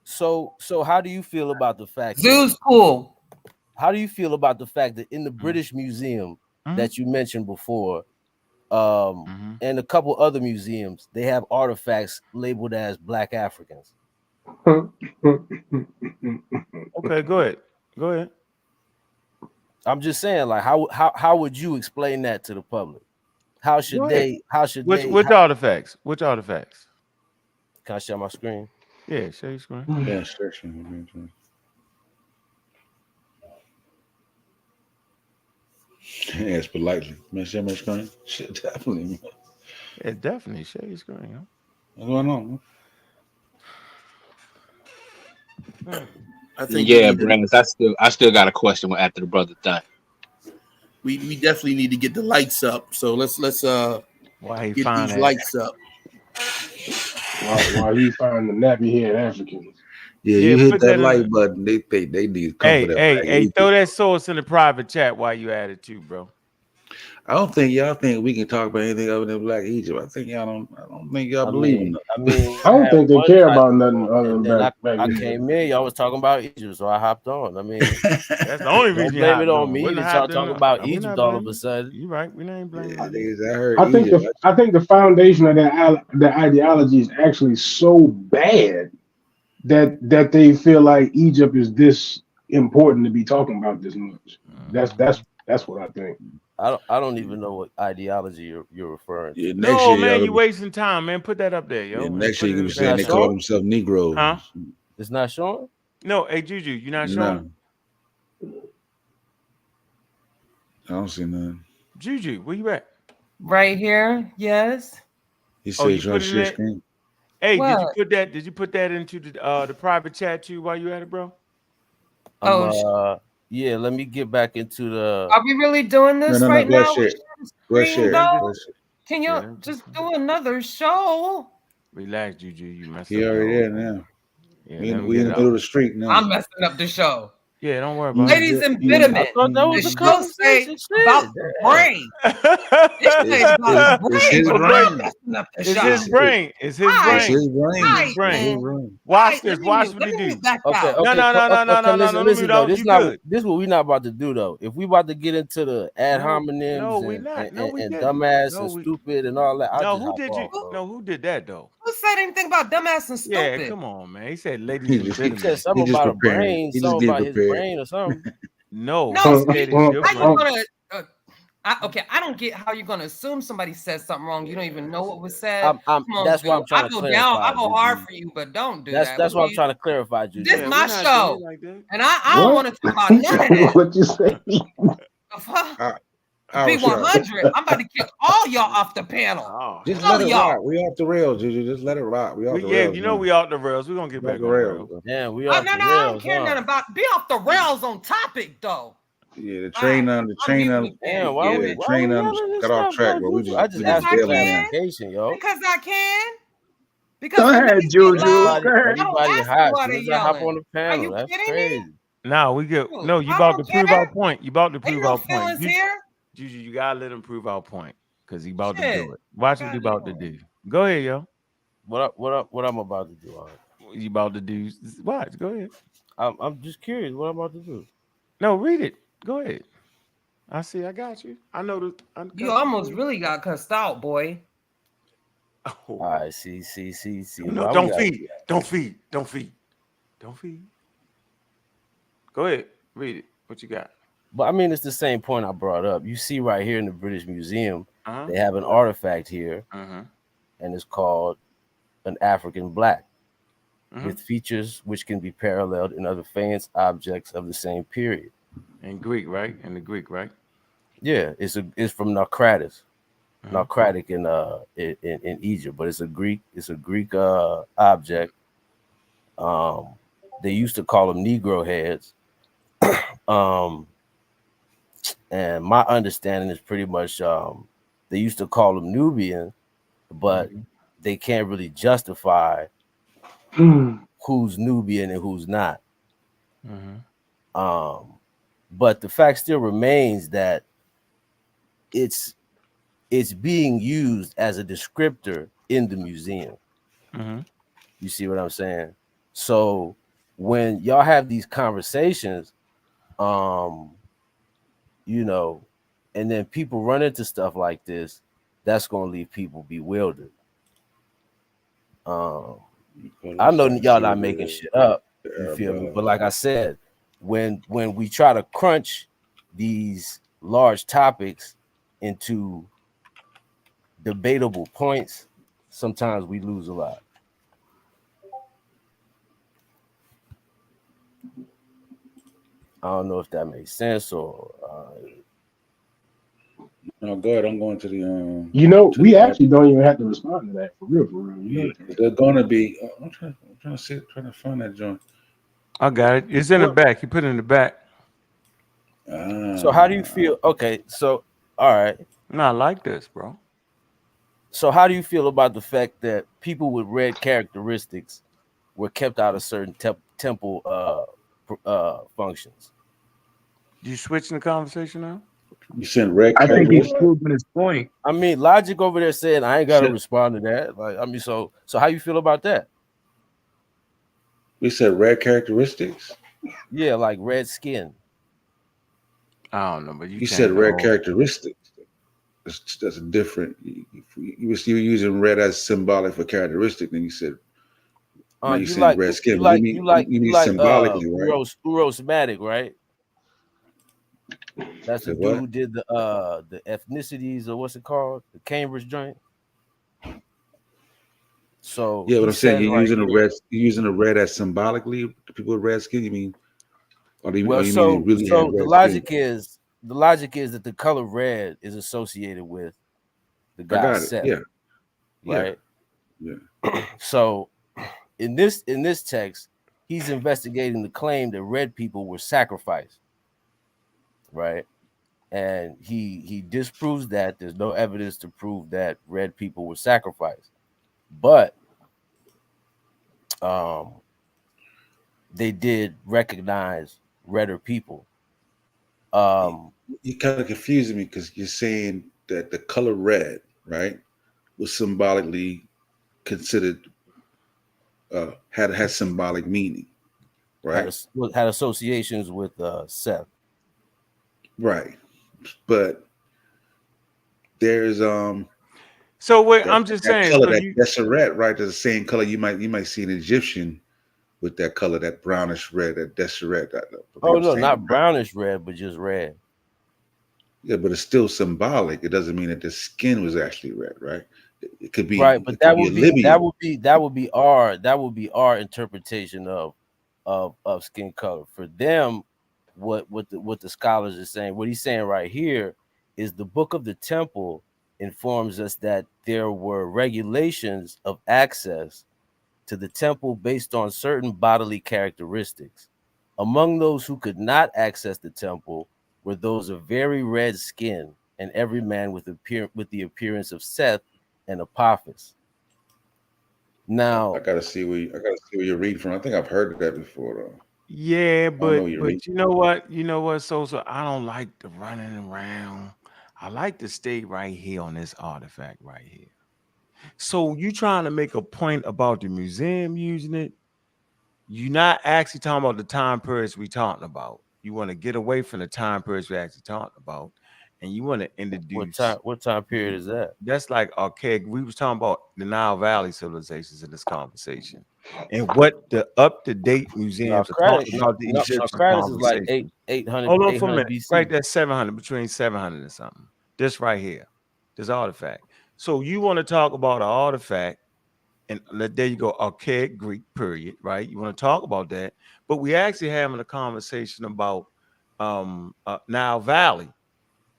So how do you feel about the fact Zoo's cool? How do you feel about the fact that in the British Museum that you mentioned before, and a couple other museums, they have artifacts labeled as Black Africans? Okay, go ahead. Go ahead. I'm just saying, like, how would you explain that to the public? How should they? Which artifacts? Which artifacts? Can I share my screen? Yeah, share your screen. Yeah, share screen. Yes, politely. Man, share my screen. Shit, definitely. Man. Yeah, definitely share your screen. Huh? What's going on? I think Brandon, I still got a question after the brother done. We definitely need to get the lights up. So let's get these lights up. While he find the nappy head Africans. Yeah, you hit that like button. They think they need to come for that. Hey, throw that source in the private chat while you at it too, bro. I don't think y'all think we can talk about anything other than Black Egypt. I think y'all don't. I don't think y'all believe in it. I don't think they care about nothing other than back I came in, y'all was talking about Egypt, so I hopped on. I mean, that's the only reason. Don't blame it on me that y'all talking about Egypt all of a sudden. You right? We ain't blaming on you. I think the foundation of that ideology is actually so bad that they feel like Egypt is this important to be talking about this much. That's what I think. I don't even know what ideology you're referring to. Yeah, no, man, you wasting time, man. Put that up there, yo. Yeah, next year you can be saying they call themselves Negroes. Huh? It's not showing? No, hey Juju, you not showing? I don't see none. Juju, where you at? Right here, yes. He said you trying to share screen. Hey, did you put that into the private chat too while you at it, bro? Yeah, let me get back into the. Are we really doing this right now? Can you just do another show? Relax, Juju. You messed up. He already there now. Yeah, we in the middle of the street now. I'm messing up the show. Yeah, don't worry about Ladies and gentlemen, the show say about the brain. It's his brain. It's his brain. Watch this. Watch what he do. Okay. No. Listen, though, this is what we're not about to do though. If we about to get into the ad hominems and dumbass and stupid and all that, who did that though? Who said anything about dumbass and stupid? Yeah, come on, man. He said ladies and gentlemen. He said something about a brain, something about his brain or something. No, okay, I don't get how you're gonna assume somebody said something wrong. You don't even know what was said. That's why I'm trying to clarify. I go hard for you, but don't do that. That's what I'm trying to clarify, Juju. This is my show, and I don't want to talk about none of that. What you say? B100. I'm about to kick all y'all off the panel. Just let it rock. We off the rails, Juju. Just let it rock. We off the rails. You know we off the rails. We're gonna get back on the rails. Yeah, we off the rails. I don't care nothing about. Be off the rails on topic though. Yeah, the train got off track, but we just asked for clarification, yo. Because I can. Go ahead, Juju. Everybody hop on the panel. That's crazy. No, we get no. You about to prove our point. You about to prove our point. Juju, you gotta let him prove our point because he about to do it. Watch what he about to do. Go ahead, yo. What I'm about to do? You about to do? Watch. Go ahead. I'm just curious. What I'm about to do? No, read it. Go ahead. I see. I got you. I know you almost really got cussed out, boy. Oh. All right. See. No, don't feed. Go ahead. Read it. What you got? But I mean, it's the same point I brought up. You see right here in the British Museum, they have an artifact here, and it's called an African black, with features which can be paralleled in other famous objects of the same period. In Greek, right? In the Greek, right? Yeah, it's from Naucratis, Naucratic in Egypt, but it's a Greek object. They used to call them Negro heads. And my understanding is pretty much they used to call them Nubian, but they can't really justify who's Nubian and who's not. Mm-hmm. But the fact still remains that it's being used as a descriptor in the museum. Mm-hmm. You see what I'm saying? So when y'all have these conversations, you know, and then people run into stuff like this, that's gonna leave people bewildered. I know y'all not making shit up. You feel me? But like I said, when we try to crunch these large topics into debatable points, sometimes we lose a lot. I don't know if that makes sense or. No, go ahead. I'm going to the. You know, we actually don't even have to respond to that for real, for real. You know, they're going to be. I'm trying to find that joint. I got it. It's in the back. You put it in the back. So how do you feel? Okay, so all right. No, I like this, bro. So how do you feel about the fact that people with red characteristics were kept out of certain temple functions? You switching the conversation now? You said red. I think he's proving his point. I mean, Logic over there saying I ain't got to respond to that. Like, I mean, so how you feel about that? We said red characteristics. Yeah, like red skin. I don't know, but you said red characteristics. That's a different. You were using red as symbolic for characteristic, then you said. You like red skin. You mean symbolically, right? Urosmatic, right? That's the dude what? who did the ethnicities or what's it called? The Cambridge joint. So yeah, but I'm saying you're using the red as symbolically to people with red skin. You mean? Or do you, well, or you mean really so red the logic skin? is that the color red is associated with the god Seth. Yeah. Right. Yeah. So in this text, he's investigating the claim that red people were sacrificed. Right. And he disproves that. There's no evidence to prove that red people were sacrificed. But they did recognize redder people. You're kind of confusing me because you're saying that the color red, right, was symbolically considered had symbolic meaning, right? Had associations with Seth, right? But there's So wait, I'm just saying, color, that's a red, right? There's the same color. You might see an Egyptian with that color, that brownish red, that deseret. Oh no, not brownish red, but just red. Yeah, but it's still symbolic. It doesn't mean that the skin was actually red, right? It could be right, but that would be our interpretation of skin color. For them, what the scholars are saying, what he's saying right here is the Book of the Temple informs us that there were regulations of access to the temple based on certain bodily characteristics. Among those who could not access the temple were those of very red skin, and every man with the appearance of Seth and Apophis. Now I gotta see where you're reading from. I think I've heard that before, though. Yeah, but you know what, so I don't like the running around. I like to stay right here on this artifact right here. So you trying to make a point about the museum using it? You're not actually talking about the time periods we talking about. You want to get away from the time periods we actually talking about, and you want to introduce what time period is that? That's like archaic. We was talking about the Nile Valley civilizations in this conversation, and what the up-to-date museums are talking about the Egyptian civilization is like 800. Hold on for a minute. BC. Right there, 700, between 700 and something. This right here, this artifact. So you want to talk about an artifact, and there you go, archaic Greek period, right? You want to talk about that, but we actually having a conversation about Nile Valley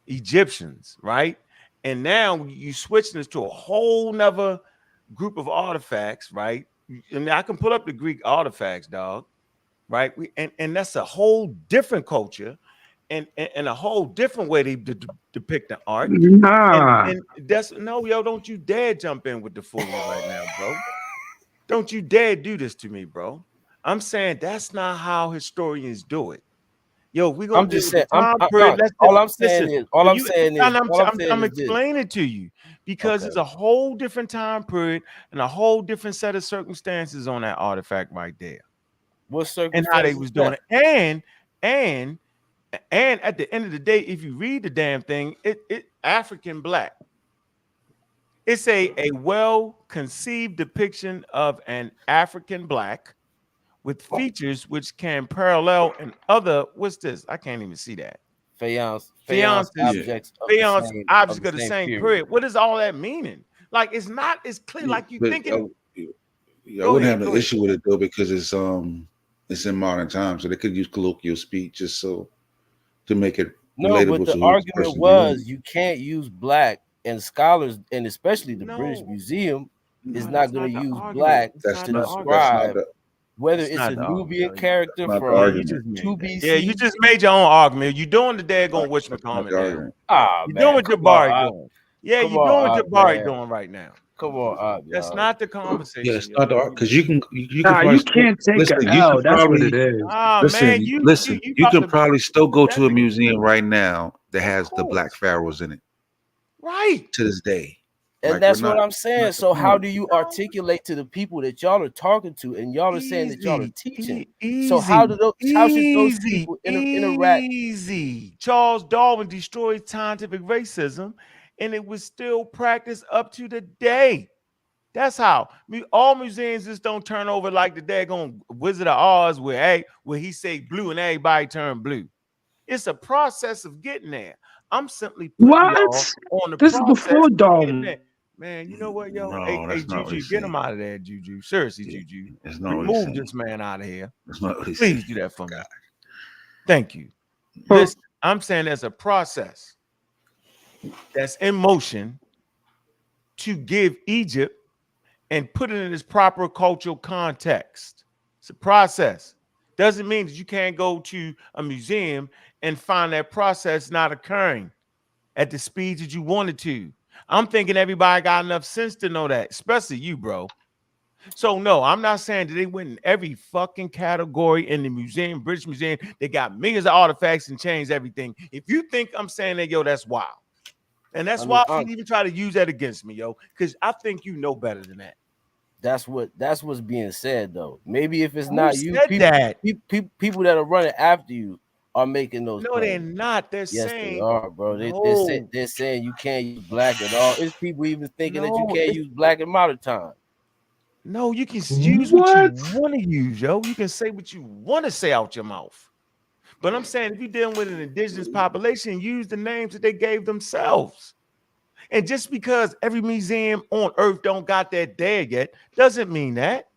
Egyptians, right? And now you switching this to a whole nother group of artifacts, right? And I can pull up the Greek artifacts, dog, right? And that's a whole different culture and a whole different way to depict the art. Nah. And that's yo, don't you dare jump in with the foolery right now, bro. Don't you dare do this to me, bro. I'm saying that's not how historians do it. Yo, we're gonna I'm deal just with saying. the time No, period. Let's all just I'm saying listen. is. All I'm You, saying is. and All I'm saying I'm is this. explaining it to you because Okay. it's a whole different time period and a whole different set of circumstances on that artifact right there. What And how they circumstances was doing it. And at the end of the day, if you read the damn thing, it African black. It's a well-conceived depiction of an African black with features which can parallel and other. What's this? I can't even see that. Faience Objects of the same period. What is all that meaning? Like it's not as clear like you thinking. I wouldn't have an issue with it though because it's in modern times, so they could use colloquial speech just so to make it relatable. But the argument was you can't use black, and scholars, and especially the British Museum, is not going to use black to describe whether it's a Nubian character from 2 BC. Yeah, you just made your own argument. You're doing the daggone whatchamacallit now. Ah, you're man, doing what Jabari doing. Yeah, you're doing what Jabari man. doing right now. Come on, that's not the conversation. Yeah, it's not the because you can you can't take an L. That's what it is. Listen, you can probably still go to a museum right now that has the black pharaohs in it. Right. To this day. And like, that's what I'm saying. So how do you articulate to the people that y'all are talking to, and y'all are saying that y'all are teaching? So how should those people interact? Easy. Charles Darwin destroyed scientific racism, and it was still practiced up to the day. That's how. All museums just don't turn over like the daggone Wizard of Oz, where he say blue and everybody turn blue. It's a process of getting there. I'm simply putting y'all on the this process is before Darwin. Man, you know what, yo? No, hey, Juju, get him out of there, Juju. Seriously, Juju. Remove this man out of here. Please do that for me. Thank you. Listen, I'm saying there's a process that's in motion to give Egypt and put it in its proper cultural context. It's a process. Doesn't mean that you can't go to a museum and find that process not occurring at the speed that you wanted to. I'm thinking everybody got enough sense to know that, especially you, bro. So no, I'm not saying that they went in every fucking category in the museum, British Museum. They got millions of artifacts and changed everything. If you think I'm saying that, yo, that's wild. And that's why you even try to use that against me, yo, because I think you know better than that. That's what's being said, though. Maybe if it's not you, people that are running after you are making those. No, they're not. They're saying they are, bro. They're saying you can't use black at all. It's people even thinking that you can't use black in modern time. No, you can use what you want to use, yo. You can say what you want to say out your mouth. But I'm saying if you're dealing with an indigenous population, use the names that they gave themselves. And just because every museum on earth don't got that there yet, doesn't mean that.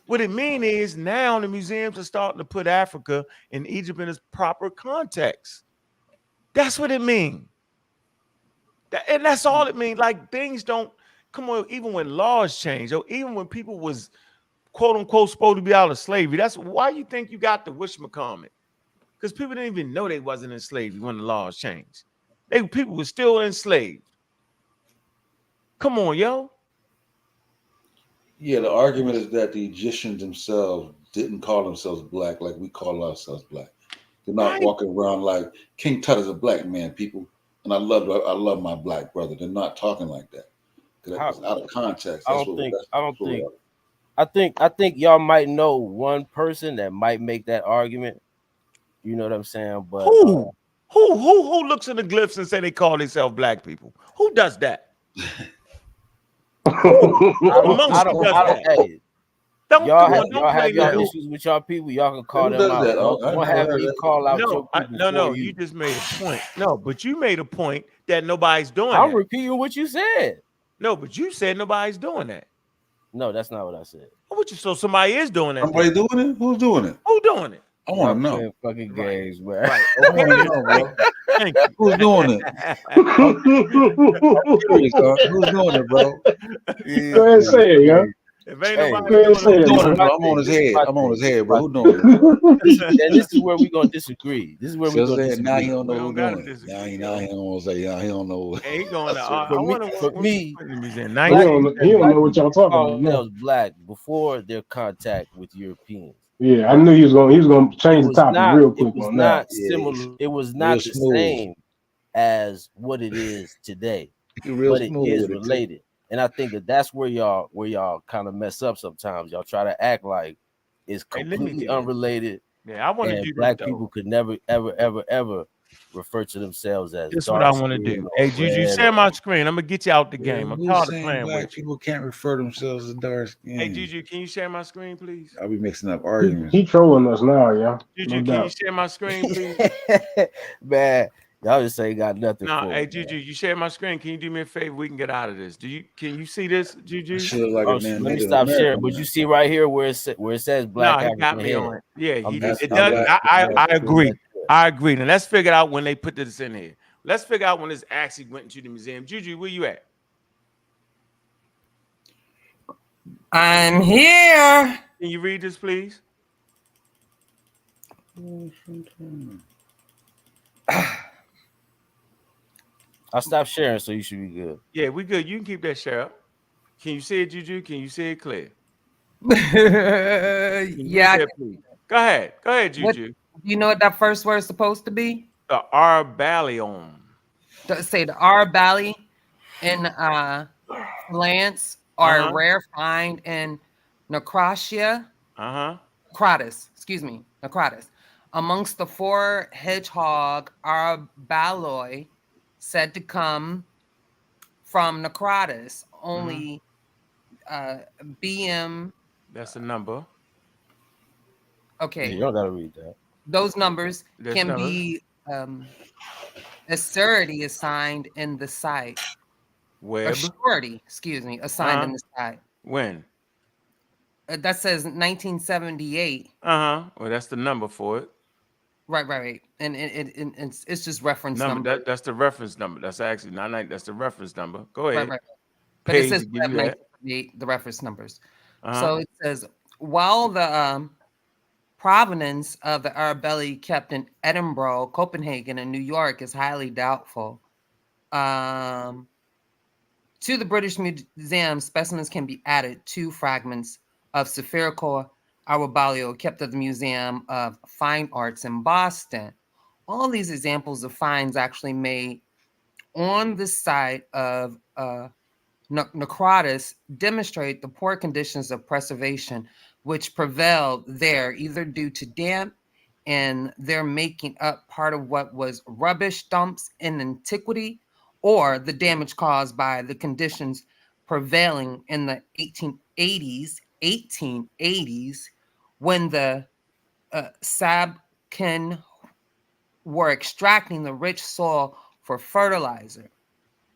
What it means is now the museums are starting to put Africa and Egypt in its proper context. That's what it means. And that's all it means. Like things don't come on, even when laws change, or even when people was quote unquote supposed to be out of slavery. That's why you think you got the whatchamacallit. Because people didn't even know they wasn't in slavery when the laws changed. People were still enslaved. Come on, yo. Yeah, the argument is that the Egyptians themselves didn't call themselves black like we call ourselves black. They're not walking around like King Tut is a black man, people. And I love my black brother. They're not talking like that. Because out of context. I think y'all might know one person that might make that argument. You know what I'm saying? But who looks in the glyphs and say they call themselves black people? Who does that? Y'all have y'all issues with y'all people. Y'all can call them out. Don't have me call out your people. No, you just made a point. No, but you made a point that nobody's doing that. I'm repeating what you said. No, but you said nobody's doing that. No, that's not what I said. So somebody is doing that. Somebody doing it? Who's doing it? Who doing it? I want to know. Fucking games, man. Right. I want to know, bro. Thank you. Who's doing it? I'm curious, huh? Who's doing it, bro? Go ahead and say it, yeah. If ain't Hey, nobody Man, doing say it, that, Doing it, man. bro. I'm on his this is head. my I'm on thing. his This is head, my bro. Who thing. doing it? And this is where we're gonna disagree. This is where we're So gonna saying now he disagree. don't know we who don't gotta doing it. disagree. Now he don't want to say. Now he don't know. Hey, he going to. That's what I wonder For when me, put in the museum. He black don't, he don't black 1978. know what people y'all talking call about now. themselves black before their contact with Europeans. Yeah, I knew he was gonna change the topic real It quick was on that. not Yeah, similar. It was real not the smooth. same as what it is today, He real but it smooth is with it too. related. And I think that's where y'all kind of mess up sometimes. Y'all try to act like it's Hey, let me completely get. unrelated, Yeah, I want to and do this black though. people could never, ever, ever, ever refer to themselves as This is what I dark want to skinned do. or Hey, Juju, red share or my screen. I'm gonna get you out the Yeah, game. I'm who's tired of saying playing with black you. people can't refer themselves as dark Hey, skin? Juju, can you share my screen, please? I'll be mixing up He, arguments. he trolling us now, yeah. No Juju, can you doubt. share my screen, please? man. Y'all just ain't got nothing No, for hey, me, man. Juju, you share my screen. Can you do me a favor? We can get out of this. Can you see this, That Juju? shit look like Oh, a damn let me Native stop sharing. American But you man. see right here where it says No, Black he got African me head. on it. Yeah, he did. Just It I'm does. black. I agree. that's it. I agree. Now let's figure out when they put this in here. Let's figure out when this actually went into the museum. Juju, where you at? I'm here. Can you read this, please? I stopped sharing, so you should be good. Yeah, we good. You can keep that share up. Can you see it, Juju? Can you see it clear? Can you read Yeah. that, please? Go ahead. Go ahead, What Juju. you know what that first word is supposed to be? The Arbalion. Say the R Valley in Lance are a Uh-huh. rare find in Necrotia. Uh-huh. Necrotis, excuse me, Necrotis. Amongst the four hedgehog arbaloi said to come from Necrotis, only BM. That's the number. Okay, Yeah, you don't gotta read that. those numbers That's can number. be a surety assigned in the site. A Web. surety, excuse me, assigned in the site. When? That says 1978. Uh-huh. Well, that's the number for it. Right. And it's just reference Number. number. That's the reference number. That's actually not like that's the reference number. Go ahead. Right. But it Page says to give you that. 1978, the reference numbers. Uh-huh. So it says, while the provenance of the Arabelli kept in Edinburgh, Copenhagen, and New York is highly doubtful. To the British Museum, specimens can be added. 2 fragments of spherical Arabalio kept at the Museum of Fine Arts in Boston. All these examples of finds actually made on the site of Necrotis demonstrate the poor conditions of preservation which prevailed there, either due to damp and their making up part of what was rubbish dumps in antiquity, or the damage caused by the conditions prevailing in the 1880s, when the Sabkin were extracting the rich soil for fertilizer.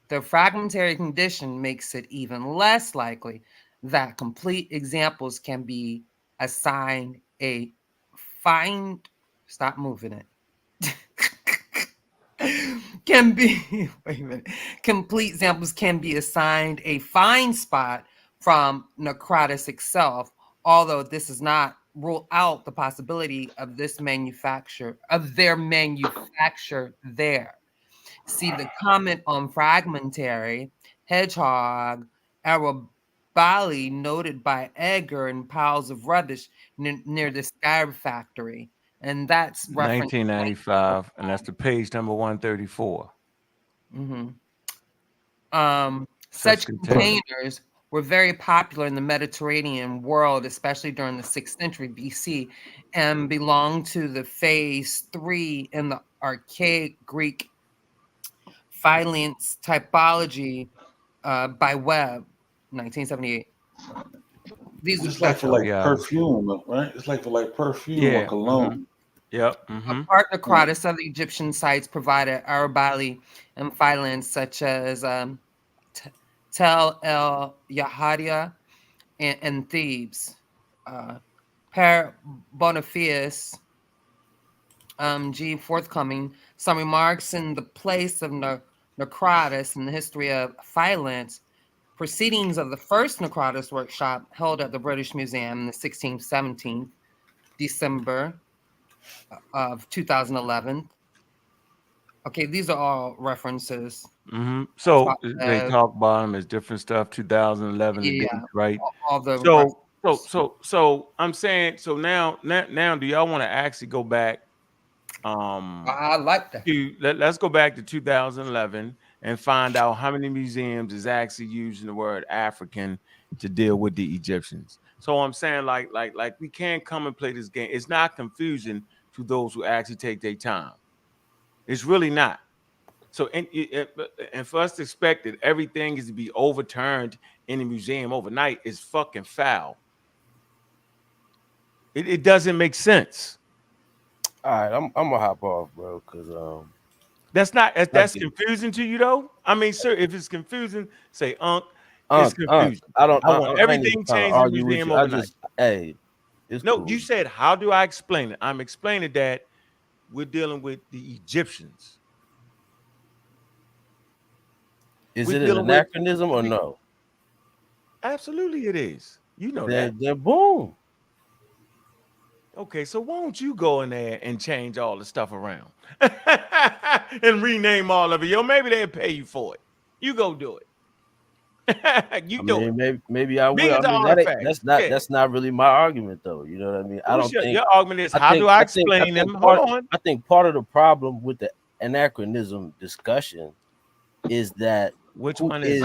The fragmentary condition makes it even less likely that complete examples can be assigned a find. Stop moving it. Can be, wait a minute. Complete examples can be assigned a fine spot from Necrotis itself, although this does not rule out the possibility of their manufacture there. See the comment on fragmentary hedgehog Arabali noted by Edgar in piles of rubbish near the Sky Factory. And that's reference 1995, and that's the page number 134. Such containers were very popular in the Mediterranean world, especially during the 6th century BC, and belonged to the phase 3 in the archaic Greek Phylenes typology by Webb, 1978. These It's like for like perfume, right? It's like for like perfume or cologne. Yep. Apart Necrotis, other Egyptian sites provided Arabali and Phylenes such as Tel El Yahadia and Thebes. Per Boniface G. forthcoming some remarks in the place of Necrotis in the history of Phylenes Proceedings of the first necrotics workshop held at the British Museum in the 16th, 17th December of 2011. Okay, these are all references. So they talk about them as different stuff. 2011, yeah, right? All the so I'm saying, so now, do y'all want to actually go back? I like that. Let's go back to 2011 and find out how many museums is actually using the word African to deal with the Egyptians. So I'm saying, like we can't come and play this game. It's not confusing to those who actually take their time. It's really not. So, and for us to expect that everything is to be overturned in the museum overnight is fucking foul. It doesn't make sense. All right, I'm gonna hop off, bro, because that's confusing to you, though. I mean, sir, if it's confusing, say, it's confusing. I want everything changed in the museum overnight. It's no, cool. You said, how do I explain it? I'm explaining that we're dealing with the Egyptians. Is it an anachronism or no? Absolutely, it is. You know that. Then Boom. Okay, so why don't you go in there and change all the stuff around and rename all of it? Yo, maybe they'll pay you for it. You go do it. Maybe I will. That's not really my argument, though. You know what I mean? I don't think your argument is how do I explain them? Hold on. I think part of the problem with the anachronism discussion is that which one is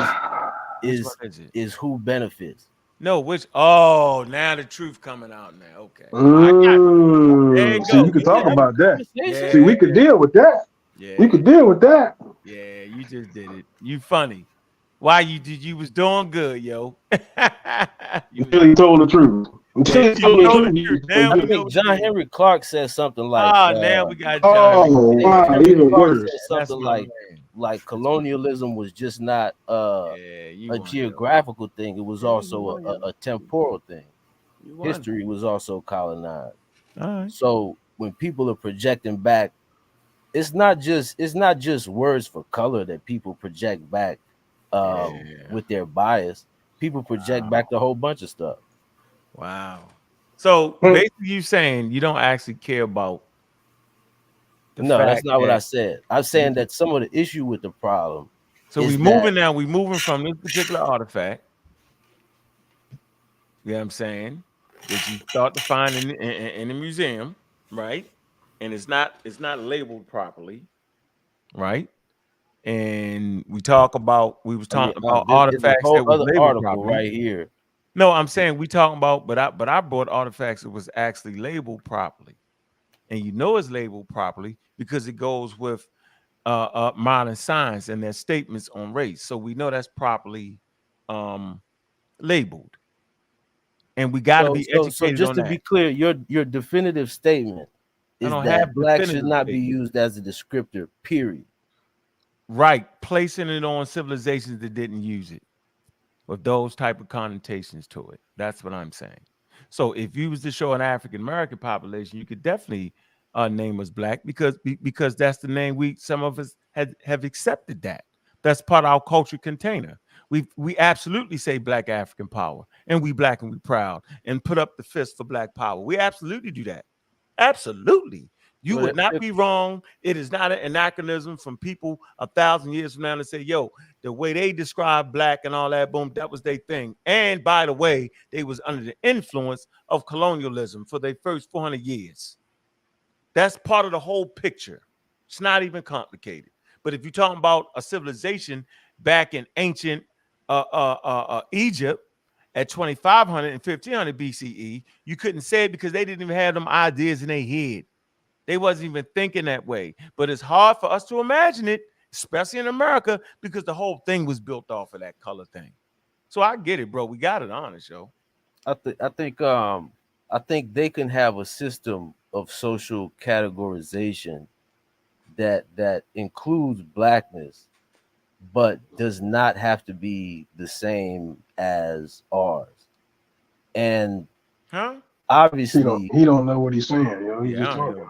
who benefits. No, now the truth coming out now. Okay. There you See, we could talk about that. Yeah. See, we could deal with that. Yeah. We could deal with that. Yeah, you just did it. You funny. Why you was doing good, yo. Until he told the truth. I think John Henry Clark says something like now we got John. Wow, even worse. Something like colonialism was just not a geographical thing, it was also a temporal thing. History was also colonized. So when people are projecting back, it's not just words for color that people project back with their bias. People project back a whole bunch of stuff. Wow. So basically you saying you don't actually care about no, that's not what I said. I'm saying that some of the issue with the problem. So we're moving from this particular artifact. You know what I'm saying? That you start to find in the museum, right? And it's not labeled properly, right? And we was talking about artifacts that was labeled properly right here. No, I'm saying we talking about, but I brought artifacts that was actually labeled properly, and it's labeled properly because it goes with modern science and their statements on race. So we know that's properly labeled, and we got to be educated so just on to that. Be clear, your definitive statement is that black should not be used as a descriptor. Period. Right, placing it on civilizations that didn't use it, with those type of connotations to it. That's what I'm saying. So if you was to show an African American population, you could definitely name us black because that's the name some of us have accepted that. That's part of our culture container. We absolutely say black African power, and we black and we proud, and put up the fist for black power. We absolutely do that. Absolutely. You would not be wrong. It is not an anachronism from people 1,000 years from now to say, yo, the way they describe black and all that, boom, that was their thing. And by the way, they was under the influence of colonialism for their first 400 years. That's part of the whole picture. It's not even complicated. But if you're talking about a civilization back in ancient Egypt at 2500 and 1500 BCE, you couldn't say it because they didn't even have them ideas in their head. They wasn't even thinking that way. But it's hard for us to imagine it, especially in America, because the whole thing was built off of that color thing. So I get it, bro. We got it honest, yo. I think they can have a system of social categorization that includes blackness, but does not have to be the same as ours. And obviously he don't know what he's saying, yo. He's just talking.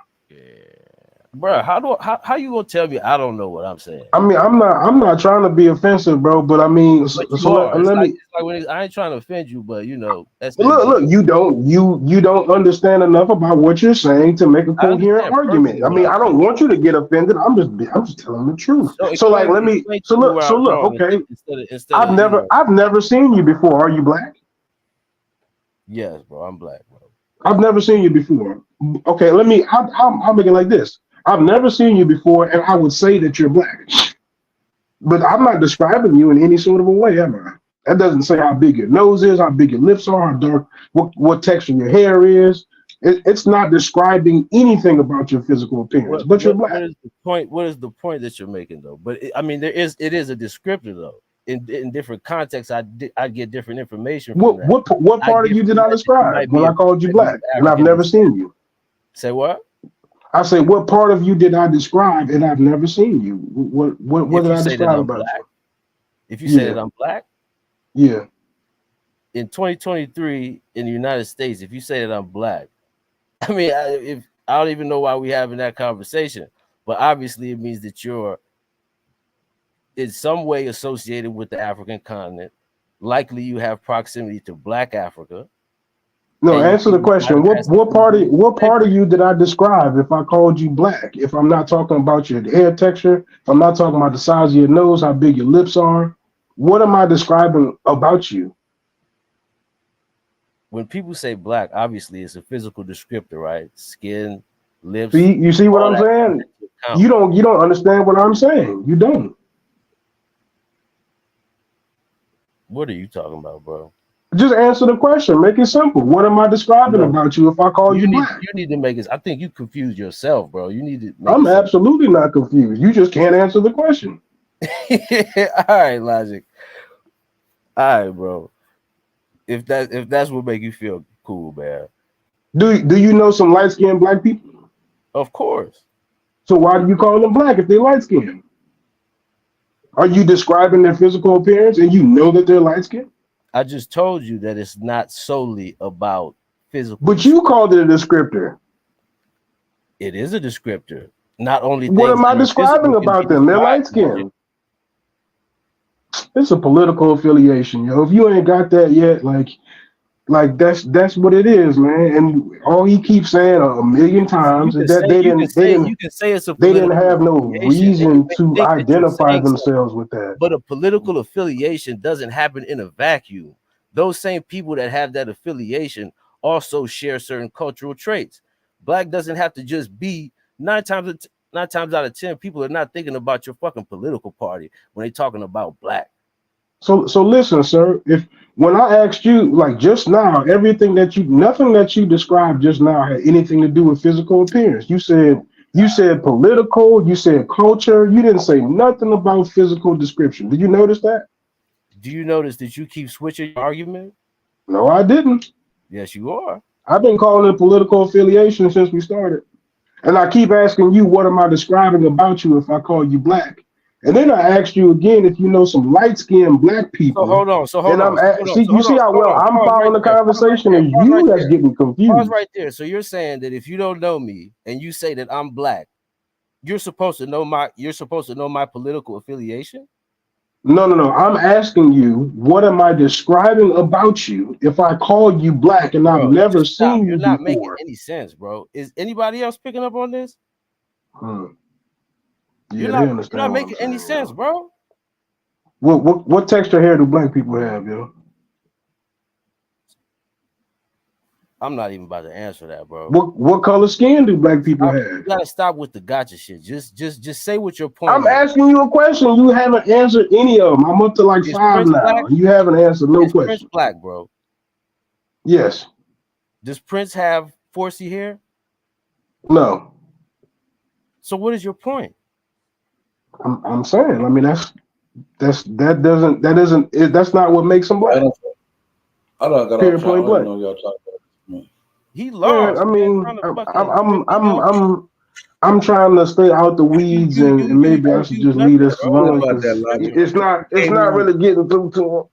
Bro, how you gonna tell me I don't know what I'm saying? I mean, I'm not trying to be offensive, bro, but I mean, let me. It's like when I ain't trying to offend you, but that's Look, you don't understand enough about what you're saying to make a coherent argument. I mean, I don't want you to get offended. I'm just telling the truth. So like, look, okay. I've never seen you before. Are you black? Yes, bro, I'm black, bro. I've never seen you before. Okay, I'll make it like this. I've never seen you before, and I would say that you're black. But I'm not describing you in any sort of a way, am I? That doesn't say how big your nose is, how big your lips are, how dark, what texture your hair is. It's not describing anything about your physical appearance, but you're black. What is the point that you're making, though? But it is a descriptor, though. In different contexts, I get different information. What part of you did I describe when I called you black? And I've never seen you. Say what? I say, what part of you did I describe and I've never seen you? What did I describe about you? If you say that I'm black, yeah. In 2023 in the United States, if you say that I'm black, I mean, I don't even know why we're having that conversation, but obviously it means that you're in some way associated with the African continent. Likely you have proximity to Black Africa. No, answer the question. What part of you did I describe if I called you black? If I'm not talking about your hair texture, if I'm not talking about the size of your nose, how big your lips are, what am I describing about you? When people say black, obviously it's a physical descriptor, right? Skin, lips. You see what I'm saying? You don't understand what I'm saying. You don't. What are you talking about, bro? Just answer the question. Make it simple. What am I describing about you if I call you black? You need to make it. I think you confused yourself, bro. You need to. I'm absolutely not confused. You just can't answer the question. All right, Logic. All right, bro. If that's what make you feel cool, man. Do you know some light-skinned black people? Of course. So why do you call them black if they're light-skinned? Are you describing their physical appearance and you know that they're light-skinned? I just told you that it's not solely about physical. But you called it a descriptor. It is a descriptor. Not only. What am I describing about them? They're light-skinned. It's a political affiliation, yo. If you ain't got that yet, like that's what it is, man. And all he keeps saying a million times is that they didn't have no reason to identify themselves with that. But a political affiliation doesn't happen in a vacuum. Those same people that have that affiliation also share certain cultural traits. Black doesn't have to just be 9 times out of 10 people are not thinking about your fucking political party when they're talking about black. So listen, sir, when I asked you, like just now, nothing that you described just now had anything to do with physical appearance. You said political, you said culture, you didn't say nothing about physical description. Did you notice that? Do you notice that you keep switching your argument? No, I didn't. Yes, you are. I've been calling it political affiliation since we started. And I keep asking you, what am I describing about you if I call you black? And then I asked you again if you know some light-skinned black people. So hold on. You see how well I'm following the conversation, and you that's getting confused. Pause right there. So you're saying that if you don't know me and you say that I'm black, you're supposed to know my political affiliation? No. I'm asking you, what am I describing about you if I call you black and I've never seen you before? You're not making any sense, bro. Is anybody else picking up on this? Yeah, you're not making any sense, bro. What texture hair do black people have, yo? I'm not even about to answer that, bro. What color skin do black people have? You gotta stop with the gotcha shit. Just say what your point. I'm asking you a question. You haven't answered any of them. I'm up to like 5 now. Black? You haven't answered no question. Prince black, bro? Yes. Does Prince have 4C hair? No. So what is your point? I'm saying. I mean, that's not what makes him black. I don't got Period, point blank. Y'all talking about. He lost. Yeah, I mean, I'm trying to stay out the weeds, and maybe I should just leave this alone. It's not really getting through to him.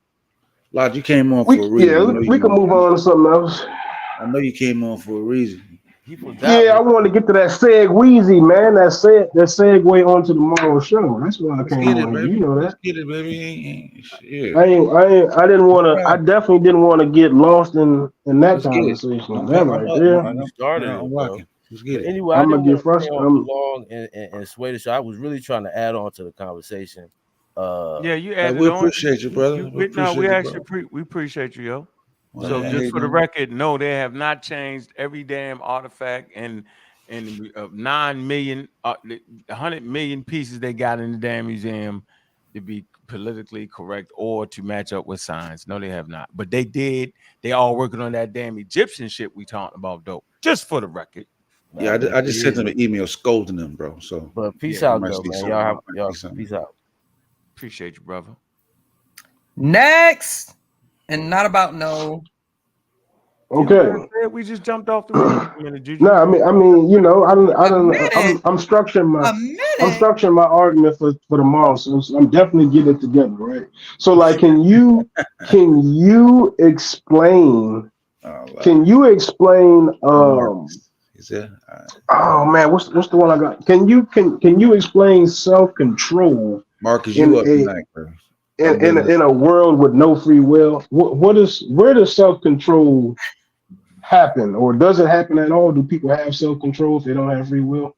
Lodge, you came on for a reason. Yeah, we can move on to something else. I know you came on for a reason. He forgot. Yeah, I want to get to that segue, man. That segue onto tomorrow's show. That's why I came on here. You know that. Let's get it, baby. Shit. I didn't want to. I definitely didn't want to get lost in that conversation. That right there. You started I'm it, rocking. Let's get it. Anyway, I'm I gonna didn't get want to stay frustrated. on too long and sway the show. I was really trying to add on to the conversation. Yeah, you added we on. appreciate you, brother. We appreciate you, yo. Well, So just for the record, no, they have not changed every damn artifact and 9 million, 100 million pieces they got in the damn museum to be politically correct or to match up with science. No, they have not. But they did. They all working on that damn Egyptian shit we talking about, though. Just for the record. Yeah, I just sent them an email scolding them, bro. So, but peace out, though, man. Y'all peace out. Appreciate you, brother. Next, and not about no. Okay. We just jumped off the road. No, I mean, you know, I'm structuring my argument for tomorrow, so I'm definitely getting it together, right? So, like, can you explain? Is it? Oh man, what's the one I got? Can you explain self-control? Marcus, you up tonight, bro? In a world with no free will, where does self-control happen, or does it happen at all? Do people have self-control if they don't have free will?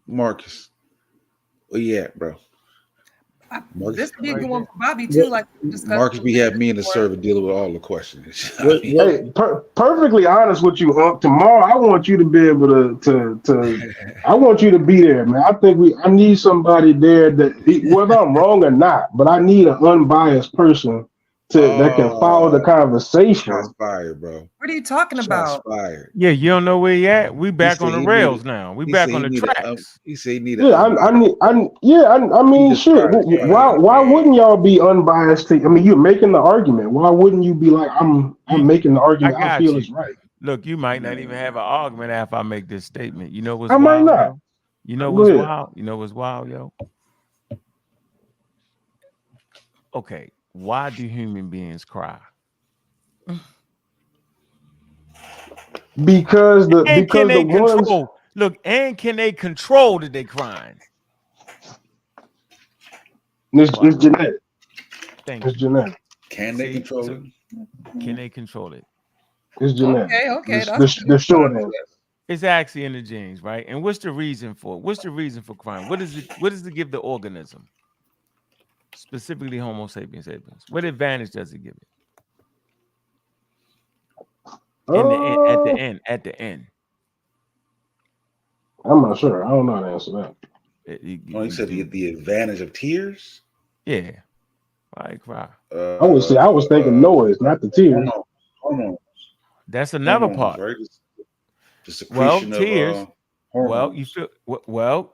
Marcus, where you at, bro? This could be a good one for Bobby too. Like Marcus, we have me in the server dealing with all the questions. Hey, perfectly honest with you, tomorrow I want you to be able to I want you to be there, man. I think I need somebody there that, whether I'm wrong or not, but I need an unbiased person that can follow the conversation. Shots fired, bro. What are you talking about? Fired. Yeah, you don't know where he at. We back on the rails now. We back on the tracks. He said he need. Yeah, I mean, shit. Why wouldn't y'all be unbiased? I mean, you're making the argument. Why wouldn't you be like, I'm making the argument I feel is right? Look, you might not even have an argument after I make this statement. You know what's wild? Might not. Yo? You know what's wild? You know what's wild, yo? Okay. Why do human beings cry? Because the ones look, and can they control that they crying? It's genetic. It's genetic. Can they control it? Can they control it? It's genetic. Okay. The short answer. It's actually in the genes, right? And what's the reason for it? What's the reason for crying? What does it give the organism? Specifically Homo sapiens sapiens. What advantage does it give it? At the end. I'm not sure. I don't know how to answer that. You said the advantage of tears? Yeah. Why cry? I was thinking noise, not the tears. Hold on. That's another part. Right? The secretion tears. Well, you feel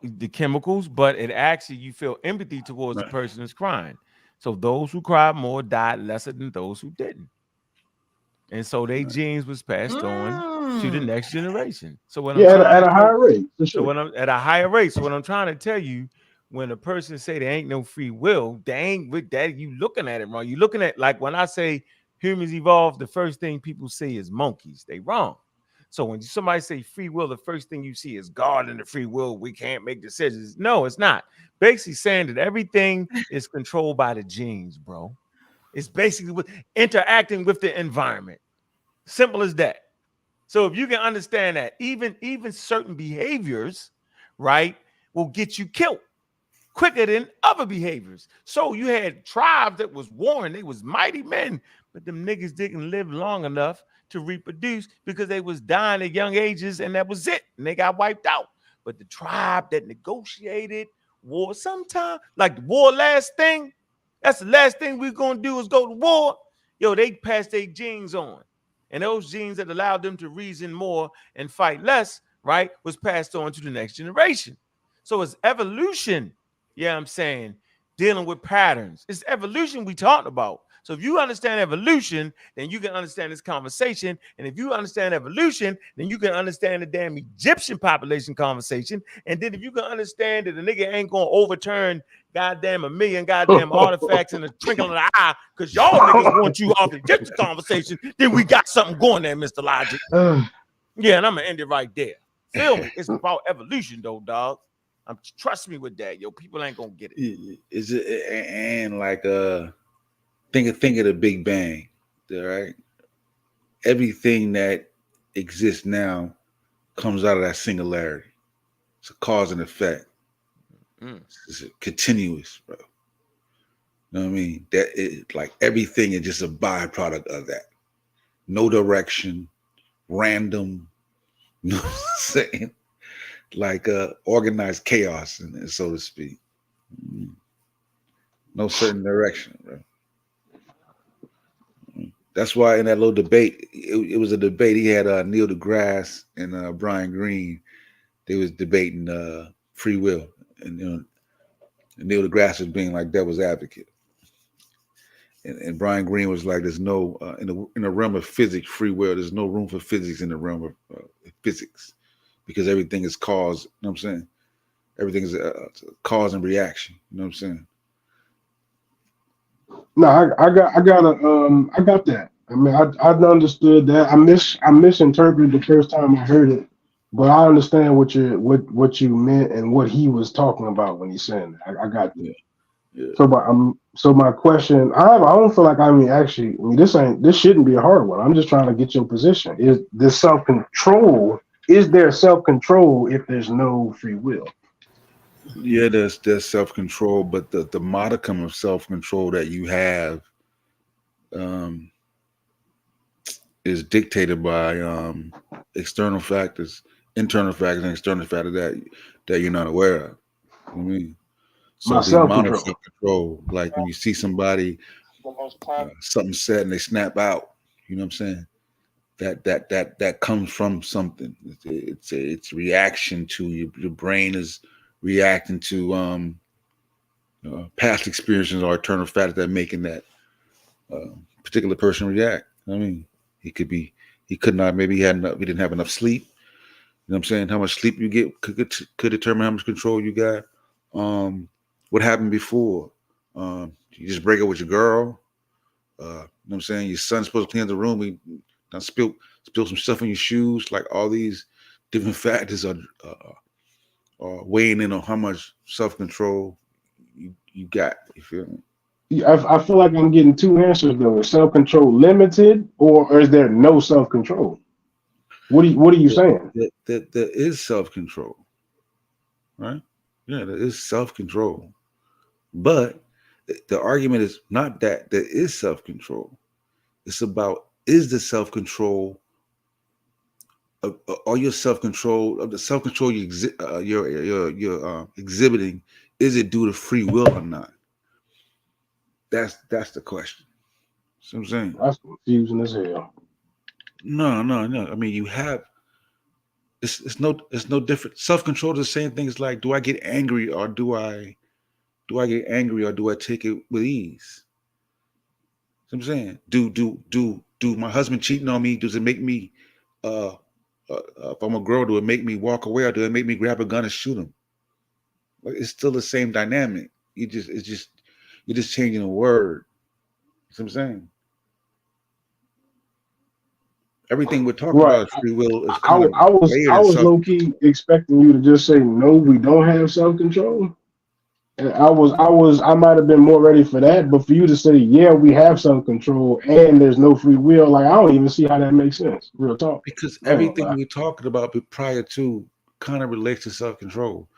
the chemicals, but it actually you feel empathy towards the person that's crying. So those who cried more died lesser than those who didn't, and so their genes was passed on to the next generation. So at a higher rate. So when I'm at a higher rate, so what I'm trying to tell you, when a person say there ain't no free will, they ain't with that. You looking at it wrong. You looking at, like, when I say humans evolved, the first thing people say is monkeys. They wrong. So when somebody say free will, the first thing you see is God and the free will. We can't make decisions. No, it's not. Basically saying that everything is controlled by the genes, bro. It's basically interacting with the environment. Simple as that. So if you can understand that, even certain behaviors, right, will get you killed quicker than other behaviors. So you had tribes that was warring. They was mighty men, but them niggas didn't live long enough to reproduce because they was dying at young ages, and that was it. And they got wiped out. But the tribe that negotiated war sometime, like the war last thing, that's the last thing we're going to do is go to war. Yo, they passed their genes on. And those genes that allowed them to reason more and fight less, right, was passed on to the next generation. So it's evolution, I'm saying, dealing with patterns. It's evolution we talking about. So if you understand evolution, then you can understand this conversation. And if you understand evolution, then you can understand the damn Egyptian population conversation. And then if you can understand that the nigga ain't going to overturn goddamn a million goddamn artifacts in a twinkle of the eye, because y'all niggas want you off in just the conversation, then we got something going there, Mr. Logic. Yeah, and I'm gonna end it right there. Feel me? It's about evolution, though, dog. Trust me with that, yo. People ain't gonna get it. Is it and like think of the Big Bang, right? Everything that exists now comes out of that singularity. It's a cause and effect. It's continuous, bro. You know what I mean? That it, like everything is just a byproduct of that. No direction, random. You know what I'm saying? Like organized chaos, so to speak. No certain direction, bro. That's why in that little debate, it was a debate. He had Neil deGrasse and Brian Greene. They was debating free will, and Neil deGrasse was being like devil's advocate, and Brian Greene was like, "There's no in the realm of physics, free will. There's no room for physics in the realm of physics, because everything is cause." You know what I'm saying? Everything is cause and reaction. You know what I'm saying? No, I got that. I mean, I understood that. I misinterpreted the first time I heard it, but I understand what you meant and what he was talking about when he's saying that. I got that. Yeah. So my question, I don't feel like this shouldn't be a hard one. I'm just trying to get your position. Is there self-control if there's no free will? Yeah, there's self-control, but the modicum of self-control that you have is dictated by external factors, internal factors, and external factors that you're not aware of. You know what I mean? So the amount of self-control, like when you see somebody, something said and they snap out, you know what I'm saying? That comes from something. It's reaction to your brain is reacting to past experiences or internal factors that making that particular person react. I mean, he didn't have enough sleep. You know what I'm saying? How much sleep you get could determine how much control you got. What happened before? You just break up with your girl. You know what I'm saying? Your son's supposed to clean the room. He done spilled some stuff in your shoes. Like all these different factors are weighing in on how much self-control you got. You feel me? I feel like I'm getting two answers though. Is self-control limited, or is there no self-control? What are you saying? There is self-control, right? Yeah, there is self-control, but the argument is not that there is self-control. It's about, is the self-control or your self-control of the self-control you're exhibiting, is it due to free will or not? That's the question. See what I'm saying? That's confusing as hell. No. I mean, you have it's no different. Self-control is the same thing as like, do I get angry or do I take it with ease? See what I'm saying? Do my husband cheating on me, does it make me if I'm a girl, do it make me walk away or do it make me grab a gun and shoot him? Like, it's still the same dynamic. You're just changing a word. See what I'm saying? Everything we're talking about free will is kind I was low key expecting you to just say no, we don't have self-control. And I might have been more ready for that, but for you to say, yeah, we have self-control and there's no free will, like I don't even see how that makes sense. Real talk. Because everything we're talking about prior to kind of relates to self-control.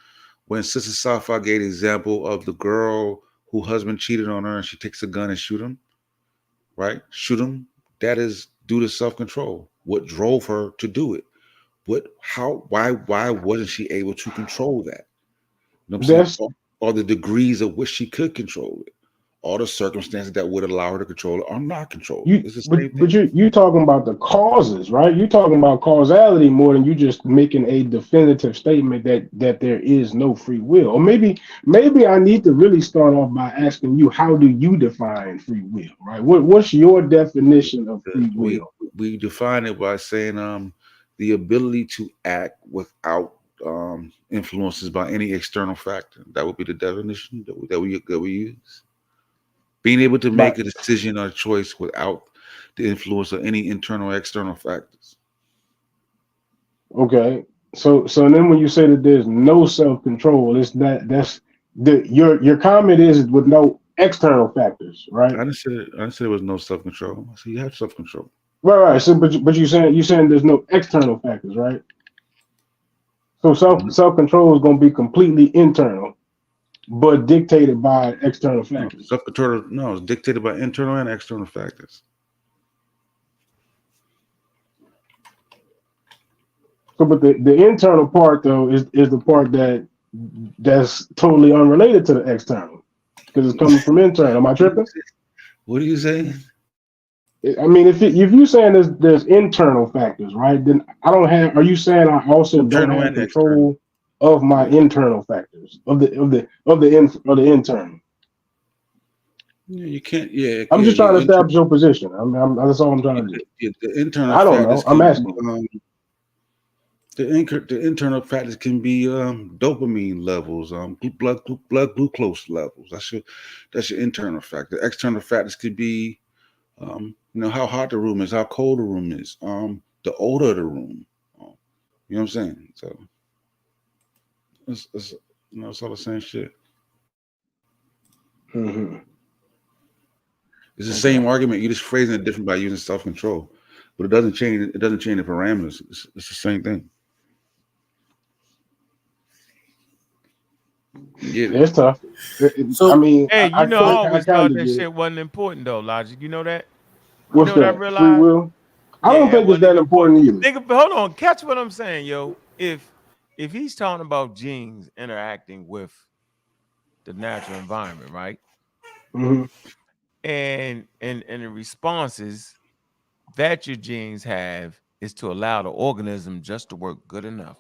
When Sister Safa gave the example of the girl whose husband cheated on her and she takes a gun and shoot him, right? Shoot him. That is due to self-control. What drove her to do it? Why wasn't she able to control that? You know what I'm saying? Or the degrees of which she could control it. All the circumstances that would allow her to control it are not controlled. But you're talking about the causes, right? You're talking about causality more than you just making a definitive statement that there is no free will. Or maybe I need to really start off by asking you, how do you define free will, right? What's your definition of free will? We define it by saying the ability to act without influences by any external factor. That would be the definition that we use. Being able to make a decision or a choice without the influence of any internal or external factors. Okay. So then when you say that there's no self-control, your comment is with no external factors, right? I didn't say there was no self-control. I said you have self-control. Right. So but you're saying there's no external factors, right? So self-control is going to be completely internal, but dictated by external factors. Self-control, no, it's dictated by internal and external factors. So, but the internal part though is the part that's totally unrelated to the external because it's coming from internal. Am I tripping? What are you saying? I mean, if you're saying there's internal factors, right? Then I don't have. Are you saying I also don't have control of my internal factors of the internal? Yeah, you can't. Yeah, I'm just trying to establish your position. That's all I'm trying to do. The internal. I don't know. I'm asking. The internal factors can be dopamine levels, blood glucose levels. That's your internal factor. External factors could be, how hot the room is, how cold the room is, the odor of the room. You know what I'm saying? So it's all the same shit. Mm-hmm. It's the same argument. You're just phrasing it different by using self-control, but it doesn't change. It doesn't change the parameters. It's the same thing. Yeah, it's tough. So I mean, hey, I always thought that shit wasn't important though. Logic, you know that? What's that? Free will? I don't think it's that important either. Nigga, hold on, catch what I'm saying, yo. If he's talking about genes interacting with the natural environment, right? Mm-hmm. And the responses that your genes have is to allow the organism just to work good enough,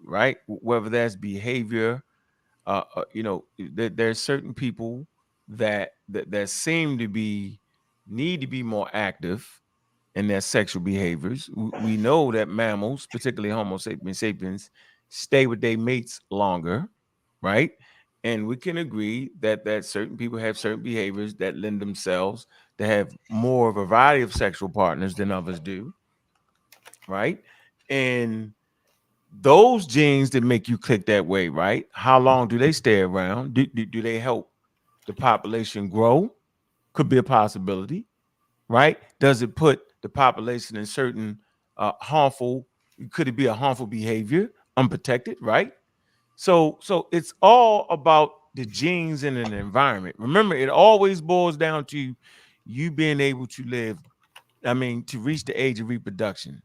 right? Whether that's behavior, there's certain people that seem to need to be more active in their sexual behaviors. We know that mammals, particularly Homo sapiens, stay with their mates longer, right? And we can agree that certain people have certain behaviors that lend themselves to have more of a variety of sexual partners than others do, right? And those genes that make you click that way, right? How long do they stay around? Do they help the population grow? Could be a possibility, right? Does it put the population in certain could it be a harmful behavior, unprotected, right? So it's all about the genes in an environment. Remember, it always boils down to you being able to live, to reach the age of reproduction.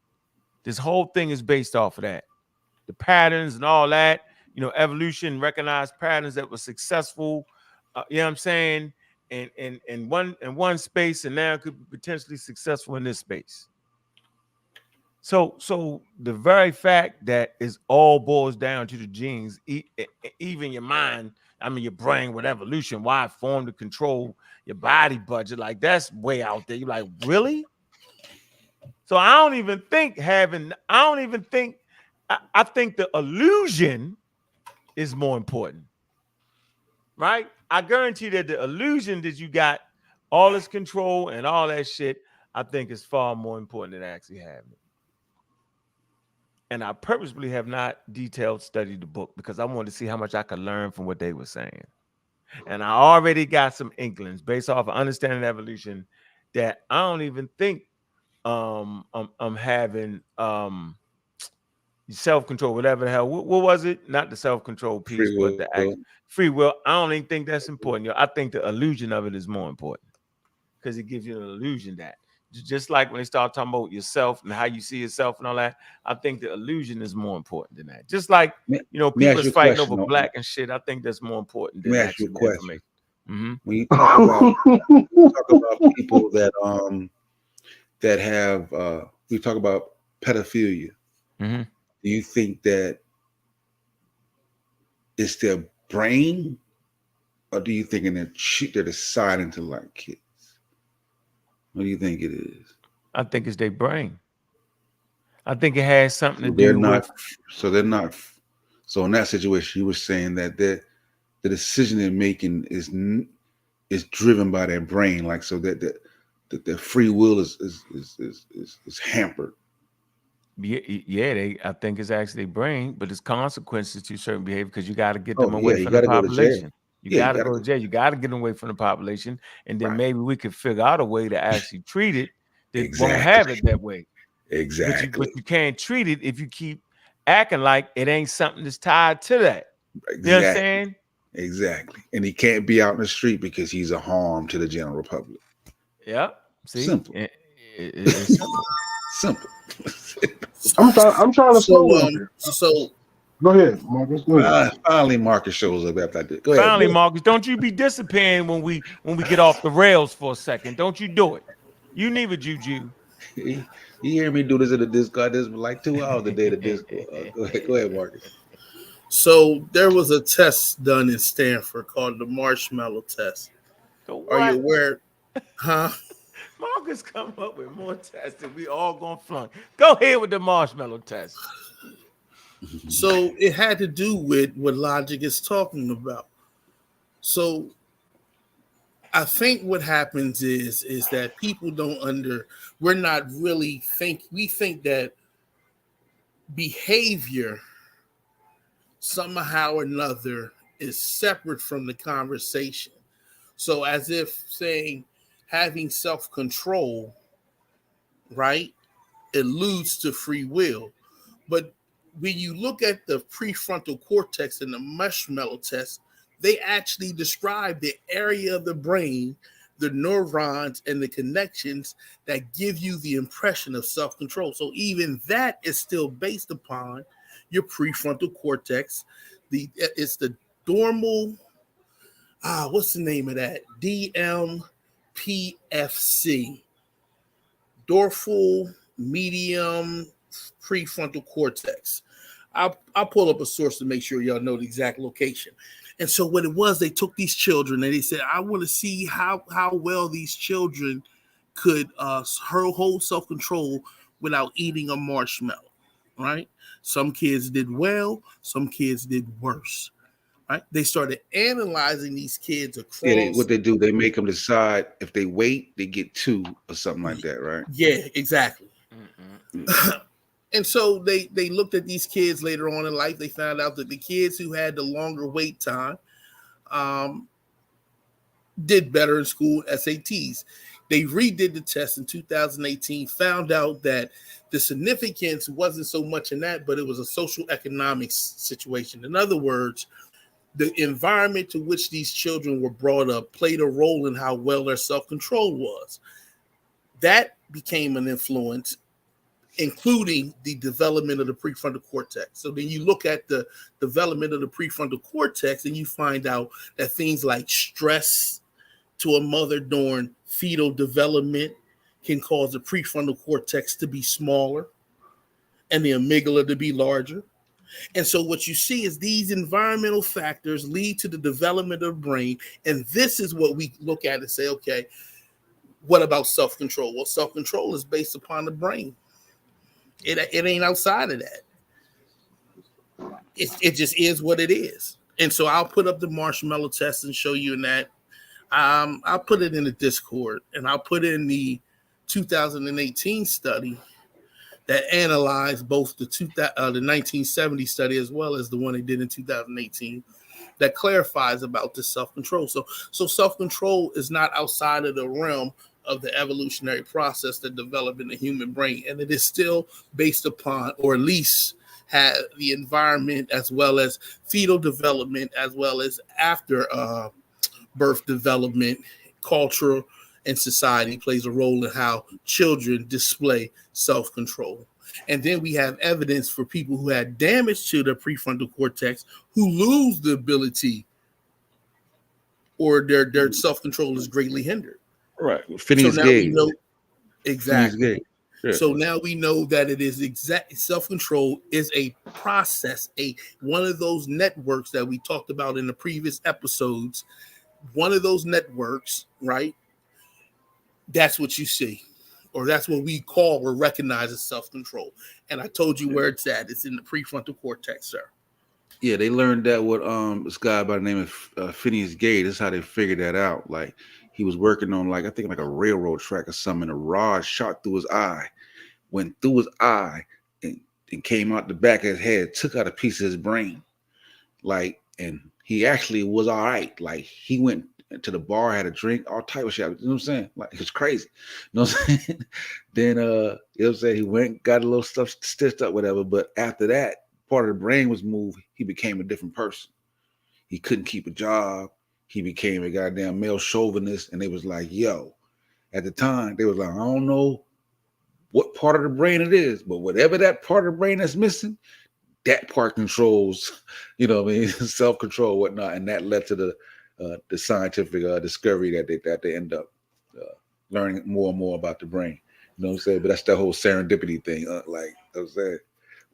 This whole thing is based off of that. The patterns and all that, evolution recognized patterns that were successful, you know what I'm saying, in one space, and now could be potentially successful in this space. So the very fact that it all boils down to the genes, even your mind, your brain with evolution, why it formed to control your body budget, like that's way out there. You're like, really? So I don't even think I think the illusion is more important, right? I guarantee that the illusion that you got all this control and all that shit, I think is far more important than actually having it. And I purposely have not detailed studied the book because I wanted to see how much I could learn from what they were saying. And I already got some inklings based off of understanding evolution that I don't even think I'm having self-control, whatever the hell. What was it? Not the self-control piece, but the free will. I don't even think that's important. I think the illusion of it is more important because it gives you an illusion that just like when they start talking about yourself and how you see yourself and all that, I think the illusion is more important than that. Just like people are fighting over black and shit. I think that's more important than actual information. Mm-hmm. When you talk about people that have we talk about pedophilia. Mm-hmm. Do you think that it's their brain, or do you think they're deciding to like kids? What do you think it is? I think it's their brain. I think it has something to do with. So they're not So in that situation, you were saying that the decision they're making is driven by their brain, like so that their free will is hampered. Yeah, I think it's actually brain, but it's consequences to certain behavior because you got to get them Oh, away yeah, you from the gotta go to jail. population. You got to go to jail. You got to get them away from the population, and then maybe we could figure out a way to actually treat it that won't have it that way. Exactly. But you can't treat it if you keep acting like it ain't something that's tied to that. Exactly. You know what I'm saying? Exactly. And he can't be out in the street because he's a harm to the general public. Yeah. See? Simple. It's simple. Simple. I'm trying to flow. So go ahead, Marcus. Go ahead. Finally, Marcus shows up after I did. Go ahead. Finally, Marcus, don't you be disappearing when we get off the rails for a second. Don't you do it. You neither, Juju. You hear me do this in the Discord? This was like 2 hours a day to Discord. Go ahead, Marcus. So there was a test done in Stanford called the marshmallow test. Are you aware? Huh? Marcus come up with more tests that we all gonna flunk. Go ahead with the marshmallow test. So it had to do with what logic is talking about. So I think what happens is that people we're not really we think that behavior somehow or another is separate from the conversation. So as if saying having self-control, right, alludes to free will. But when you look at the prefrontal cortex and the marshmallow test, they actually describe the area of the brain, the neurons and the connections that give you the impression of self-control. So even that is still based upon your prefrontal cortex. It's the dormal, what's the name of that? DMPFC, dorsal medium prefrontal cortex. I'll pull up a source to make sure y'all know the exact location. And so what it was, they took these children and they said, I want to see how well these children could hold self-control without eating a marshmallow, right? Some kids did well, some kids did worse, right? They started analyzing these kids across. Yeah, what they do, they make them decide if they wait, they get 2 or something like that, right? Yeah, exactly. And so they looked at these kids later on in life. They found out that the kids who had the longer wait time did better in school SATs. They redid the test in 2018, found out that the significance wasn't so much in that, but it was a social economic situation. In other words, the environment to which these children were brought up played a role in how well their self-control was. That became an influence, including the development of the prefrontal cortex. So then you look at the development of the prefrontal cortex and you find out that things like stress to a mother during fetal development can cause the prefrontal cortex to be smaller and the amygdala to be larger. And so what you see is these environmental factors lead to the development of the brain. And this is what we look at and say, okay, what about self-control? Well, self-control is based upon the brain. It ain't outside of that. It just is what it is. And so I'll put up the marshmallow test and show you in that. I'll put it in the Discord, and I'll put in the 2018 study that analyzed both the 1970 study as well as the one they did in 2018 that clarifies about the self-control. So self-control is not outside of the realm of the evolutionary process that developed in the human brain, and it is still based upon, or at least have the environment as well as fetal development, as well as after birth development, culture and society plays a role in how children display self-control. And then we have evidence for people who had damage to their prefrontal cortex who lose the ability or their self-control is greatly hindered. Right. Phineas Gage. Exactly. Yeah. So now we know that it is exact self-control is a process, one of those networks that we talked about in the previous episodes. One of those networks, right? That's what you see, or that's what we call or recognize as self-control. And I told you where it's at. It's in the prefrontal cortex, sir. Yeah, they learned that with this guy by the name of Phineas Gage. That's how they figured that out. Like he was working on like I think like a railroad track or something. And a rod shot through his eye, went through his eye, and came out the back of his head, took out a piece of his brain. Like, and he actually was all right. Like he went to the bar, had a drink, all type of shit. You know what I'm saying? Like it was crazy. You know what I'm saying? Then you know what I'm saying, he went, got a little stuff stitched up, whatever. But after that, part of the brain was moved, he became a different person. He couldn't keep a job. He became a goddamn male chauvinist. And they was like, yo, at the time, they was like, I don't know what part of the brain it is, but whatever that part of the brain that's missing, that part controls, you know what I mean, self-control, whatnot. And that led to the scientific discovery that they end up learning more and more about the brain. You know what I'm saying? But that's the whole serendipity thing. Like I was saying.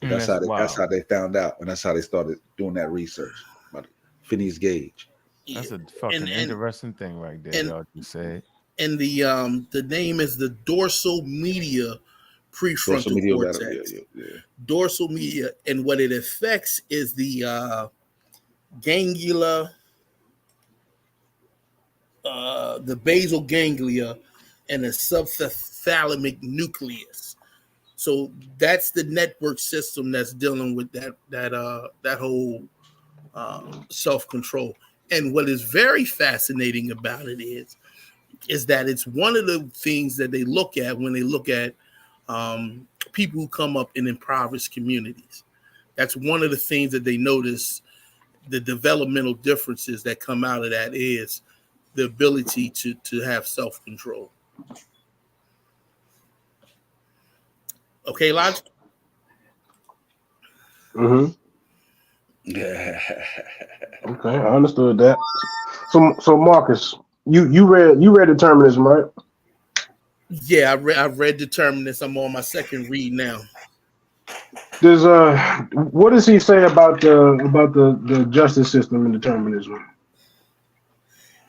That's how they found out, and that's how they started doing that research about Phineas Gage. That's a fucking interesting thing right there, y'all just said. And the name is the dorsal media prefrontal cortex. Dorsal media, and what it affects is the ganglia, the basal ganglia, and the subthalamic nucleus. So that's the network system that's dealing with that whole self-control. And what is very fascinating about it is that it's one of the things that they look at when they look at people who come up in impoverished communities. That's one of the things that they notice, the developmental differences that come out of that is the ability to have self-control. Okay, Logic? Yeah. Okay, I understood that. So Marcus, you read Determinism, right? Yeah, I've read Determinism. I'm on my second read now. There's what does he say about the justice system in Determinism?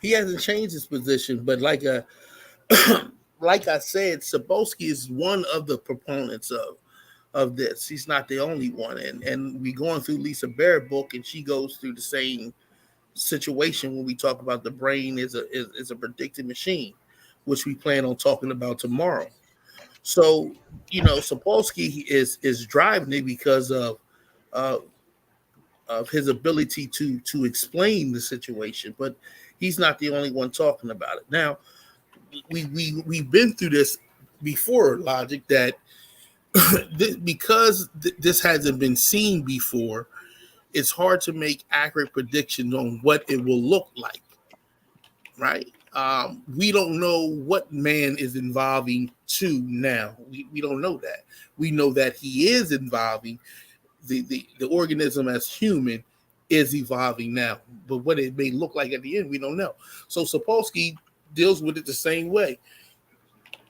He hasn't changed his position, but like I said, Sapolsky is one of the proponents of this. He's not the only one, and we going through Lisa Barrett's book, and she goes through the same situation when we talk about the brain is a predictive machine, which we plan on talking about tomorrow. So, you know, Sapolsky is driving it because of his ability to explain the situation, but he's not the only one talking about it. Now, we've been through this before, Logic, that because this hasn't been seen before, it's hard to make accurate predictions on what it will look like, right? We don't know what man is evolving to now. We don't know that. We know that he is evolving. The organism as human is evolving now, but what it may look like at the end, we don't know. So Sapolsky deals with it the same way.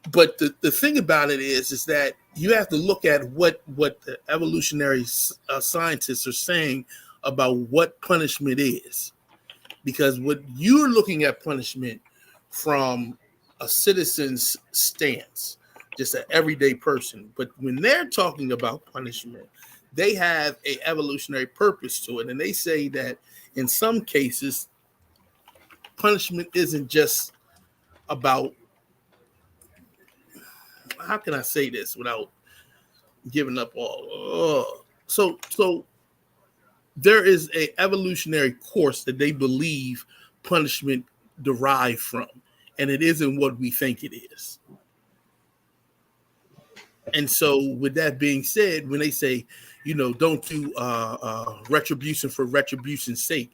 But the thing about it is that you have to look at what the evolutionary scientists are saying about what punishment is. Because what you're looking at punishment from a citizen's stance, just an everyday person. But when they're talking about punishment, they have an evolutionary purpose to it. And they say that in some cases, punishment isn't just about, how can I say this without giving up all? So there is an evolutionary course that they believe punishment derived from, and it isn't what we think it is. And so with that being said, when they say, you know, don't do retribution for retribution's sake,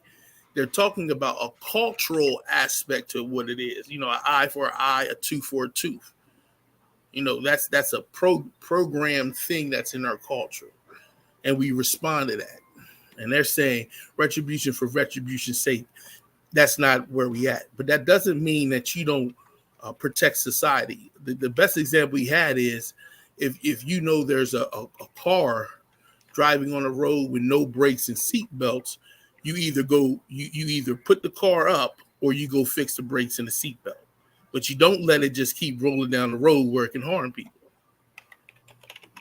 they're talking about a cultural aspect to what it is. You know, an eye for an eye, a tooth for a tooth. You know, that's a programmed thing that's in our culture, and we respond to that. And they're saying retribution for retribution's sake. That's not where we at. But that doesn't mean that you don't protect society. The best example we had is if you know there's a car driving on a road with no brakes and seat belts, you either put the car up or you go fix the brakes and the seat belt. But you don't let it just keep rolling down the road where it can harm people.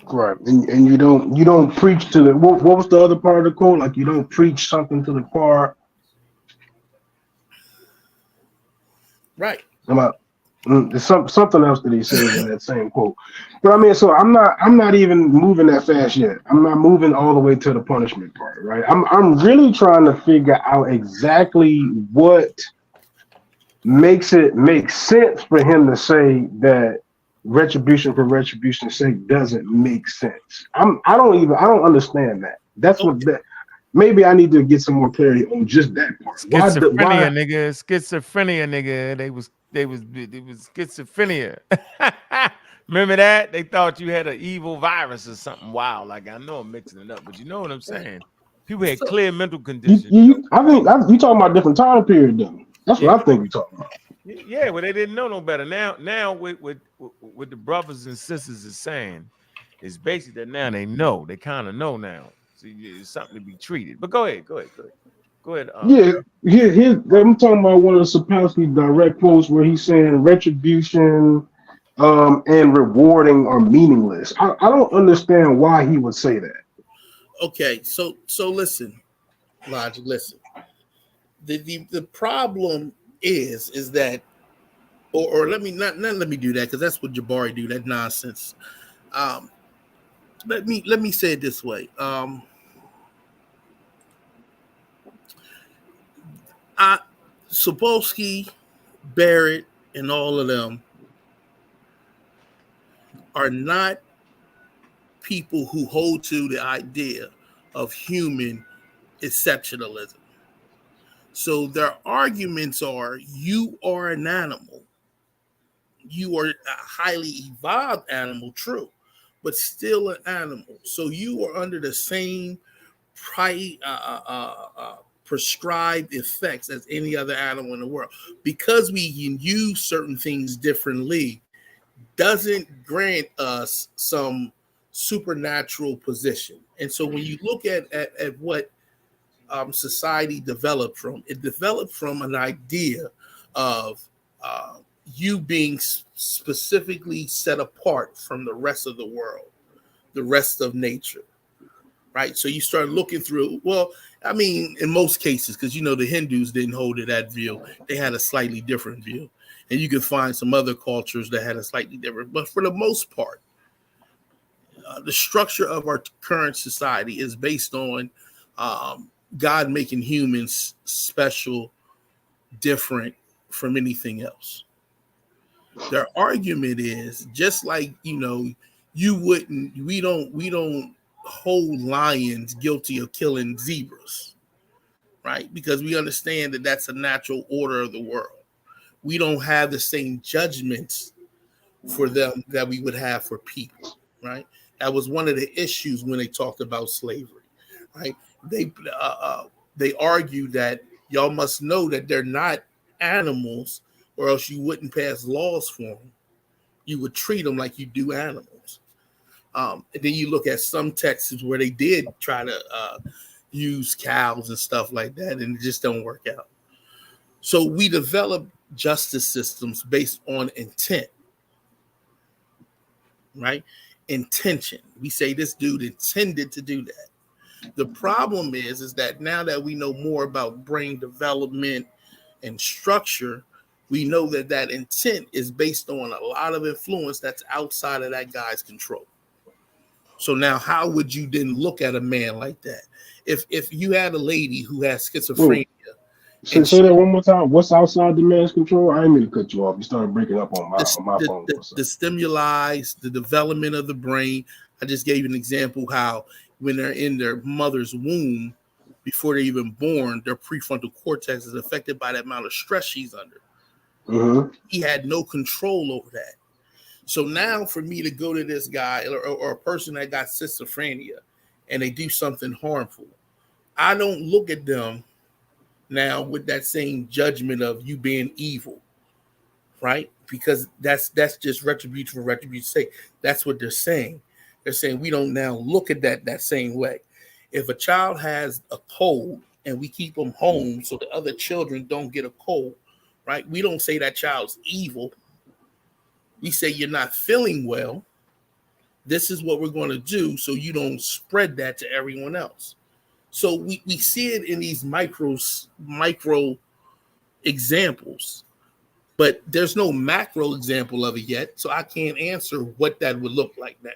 Right, and you don't preach to the what was the other part of the quote? Like you don't preach something to the choir. Right. There's something else that he says in that same quote. But I mean, so I'm not even moving that fast yet. I'm not moving all the way to the punishment part, right? I'm really trying to figure out exactly what makes it make sense for him to say that retribution for retribution's sake doesn't make sense. I don't understand that. That's what that maybe I need to get some more clarity on just that part. Schizophrenia, nigga. Schizophrenia, nigga. They was schizophrenia. Remember that? They thought you had an evil virus or something wild. Like I know I'm mixing it up, but you know what I'm saying. People had clear mental conditions. I think you talking about different time period, though. That's what I think we talking about. Yeah, well, they didn't know no better. Now, with the brothers and sisters is saying, it's basically that now they know. They kind of know now. So it's something to be treated. But go ahead. I'm talking about one of the Sapolsky direct quotes where he's saying retribution and rewarding are meaningless. I don't understand why he would say that. Okay, so listen, Logic, listen. The problem is that, or let me not let me do that because that's what Jabari do. That nonsense. Let me say it this way. Sapolsky, Barrett, and all of them are not people who hold to the idea of human exceptionalism. So their arguments are: you are an animal, you are a highly evolved animal, true, but still an animal. So you are under the same prescribed effects as any other animal in the world. Because we can use certain things differently doesn't grant us some supernatural position. And so when you look at what society developed from, it developed from an idea of you being specifically set apart from the rest of the world, the rest of nature, right? So you start looking through, well, I mean, in most cases, because the Hindus didn't hold to that view, they had a slightly different view. And you can find some other cultures that had a slightly different, but for the most part, the structure of our current society is based on God making humans special, different from anything else. Their argument is just like, we don't hold lions guilty of killing zebras, right? Because we understand that that's a natural order of the world. We don't have the same judgments for them that we would have for people, right? That was one of the issues when they talked about slavery, right? They argued that y'all must know that they're not animals, or else you wouldn't pass laws for them. You would treat them like you do animals. And then you look at some texts where they did try to use cows and stuff like that, and it just don't work out. So we develop justice systems based on intent, right? Intention. We say this dude intended to do that. The problem is that now that we know more about brain development and structure, we know that intent is based on a lot of influence that's outside of that guy's control. So now how would you then look at a man like that? If you had a lady who has schizophrenia. Say that one more time. What's outside the man's control? I didn't mean to cut you off. You started breaking up on my phone. The stimuli, the development of the brain. I just gave you an example how when they're in their mother's womb, before they're even born, their prefrontal cortex is affected by the amount of stress she's under. Mm-hmm. He had no control over that. So now for me to go to this guy or a person that got schizophrenia and they do something harmful, I don't look at them now with that same judgment of you being evil, right? Because that's just retribution for retribution's sake. That's what they're saying. They're saying we don't now look at that same way. If a child has a cold and we keep them home so the other children don't get a cold, right? We don't say that child's evil. We say you're not feeling well. This is what we're going to do so you don't spread that to everyone else. So we see it in these micro examples, but there's no macro example of it yet. So I can't answer what that would look like now.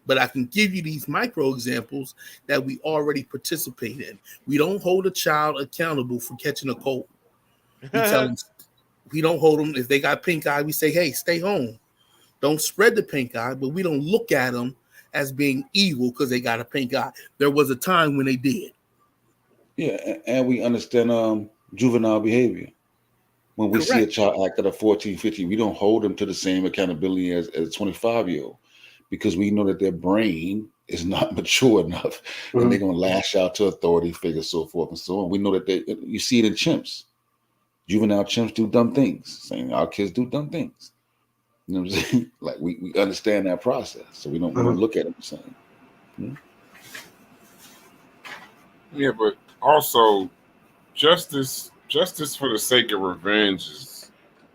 But I can give you these micro examples that we already participate in. We don't hold a child accountable for catching a cold. We tell them, we don't hold them. If they got pink eye, we say, hey, stay home. Don't spread the pink eye, but we don't look at them as being evil because they got a pink eye. There was a time when they did. Yeah, and we understand juvenile behavior. When we see a child act at a 14, 15, we don't hold them to the same accountability as a 25-year-old because we know that their brain is not mature enough and they're going to lash out to authority figures, so forth and so on. We know that you see it in chimps. Juvenile chimps do dumb things. Saying our kids do dumb things. You know what I'm saying? Like we understand that process, so we don't look at them the same. Yeah, but also justice for the sake of revenge is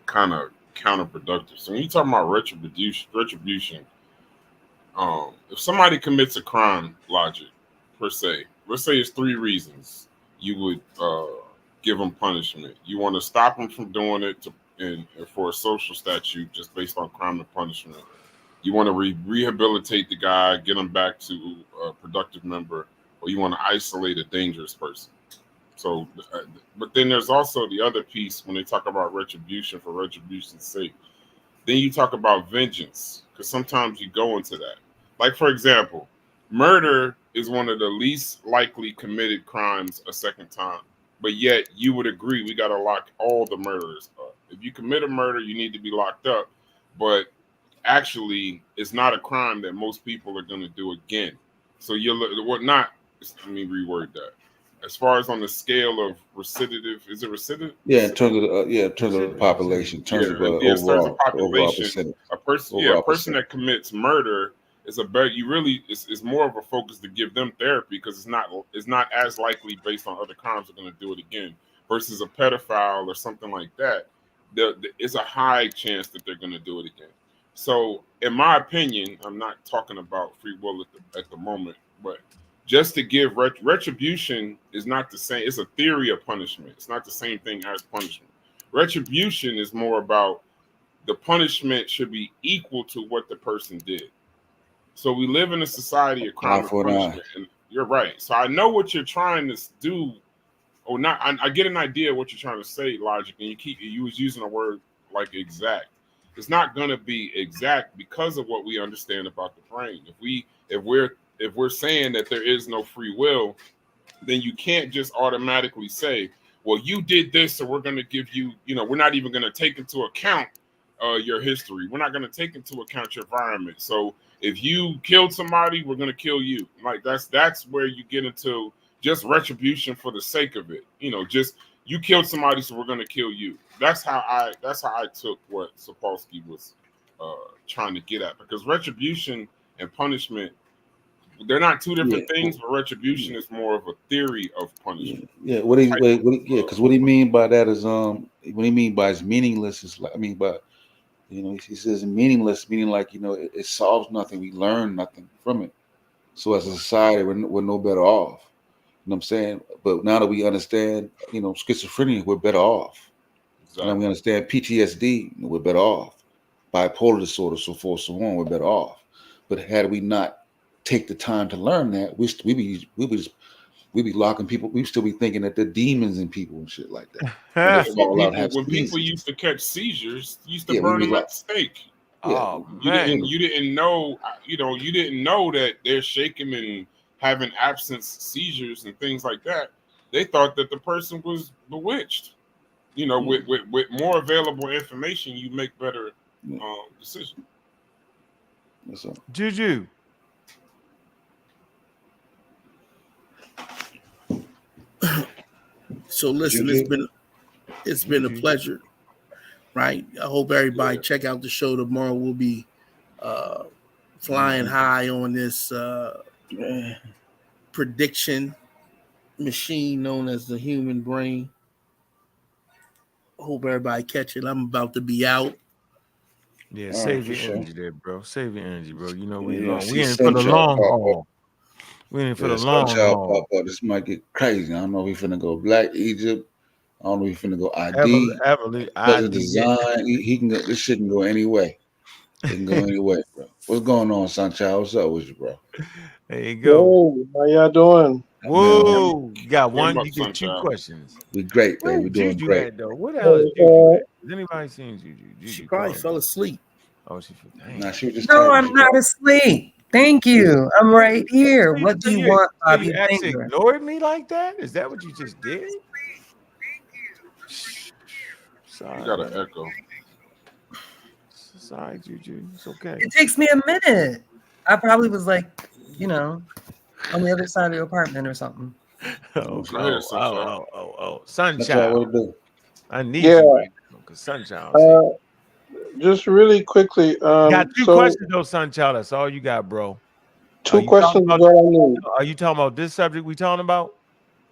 kind of counterproductive. So when you talk about retribution, if somebody commits a crime, logic per se, let's say it's 3 reasons you would give them punishment. You want to stop them from doing it and for a social statute just based on crime and punishment. You want to rehabilitate the guy, get him back to a productive member, or you want to isolate a dangerous person. So, but then there's also the other piece when they talk about retribution for retribution's sake. Then you talk about vengeance, because sometimes you go into that. Like, for example, murder is one of the least likely committed crimes a second time. But yet you would agree we got to lock all the murderers up. If you commit a murder, you need to be locked up. But actually, it's not a crime that most people are going to do again. So let me reword that. As far as on the scale of recidive, is it recidive? Yeah, in terms of the population, in terms of overall percentage. A person that commits murder is it's more of a focus to give them therapy because it's not as likely based on other crimes they're going to do it again versus a pedophile or something like that. It's a high chance that they're going to do it again. So, in my opinion, I'm not talking about free will at the moment, but just to give retribution is not the same. It's a theory of punishment. It's not the same thing as punishment. Retribution is more about the punishment should be equal to what the person did. So we live in a society of crime and punishment, and you're right. So I know what you're trying to do, or not. I get an idea of what you're trying to say, logic, and you was using a word like exact. It's not going to be exact because of what we understand about the brain. If we're saying that there is no free will, then you can't just automatically say, well, you did this, so we're going to give you, we're not even going to take into account your history. We're not going to take into account your environment. So if you killed somebody, we're going to kill you. Like that's where you get into just retribution for the sake of it. Just you killed somebody, so we're going to kill you. That's how I took what Sapolsky was trying to get at, because retribution and punishment, they're not two different things, but retribution is more of a theory of punishment. Yeah, because what he mean by that is what he mean by it's meaningless is like, he says meaningless, meaning like, it solves nothing. We learn nothing from it. So as a society, we're no better off. You know what I'm saying? But now that we understand, schizophrenia, we're better off. Exactly. Now we understand PTSD, we're better off. Bipolar disorder, so forth, so on, we're better off. But had we not take the time to learn that, we'd be locking people. We'd still be thinking that they're demons in people and shit like that. When people used to catch seizures, used to burn them at the stake. Oh, you didn't know that they're shaking and having absence seizures and things like that. They thought that the person was bewitched. With more available information, you make better decisions. Juju. So listen, it's been a pleasure, right? I hope everybody check out the show tomorrow. We'll be flying high on this prediction machine known as the human brain. Hope everybody catch it. I'm about to be out. Yeah, save your energy there, bro. Save your energy, bro. You know we See in for the long haul. We in for the long haul. Pop up. This might get crazy. I don't know if we finna go Black Egypt. I don't know if we finna go ID. Because of design, he can go. This shit can go any way. It can go any way, bro. What's going on, Sunchild? What's up with you, bro? There you go. Hey, how y'all doing? Whoa, you got one. You get two questions. We great, Where baby. We're doing Juju great. at though? Where the hell is Juju at? Has anybody seen Juju? She probably fell asleep. Oh, she. Nah, she was just No, I'm not asleep. Thank you. I'm right here. What do you want, So Bobby you actually Finger? ignored me like that? Is that what you just did? Sorry, you got an echo. Sorry, Juju. It's okay. It takes me a minute. I probably was like, on the other side of the apartment or something. Sunchild. I need you right now because Sunchild. Just really quickly. Got two questions though, Sunchild. That's all you got, bro. Two questions is all I need. Are you talking about this subject we talking about?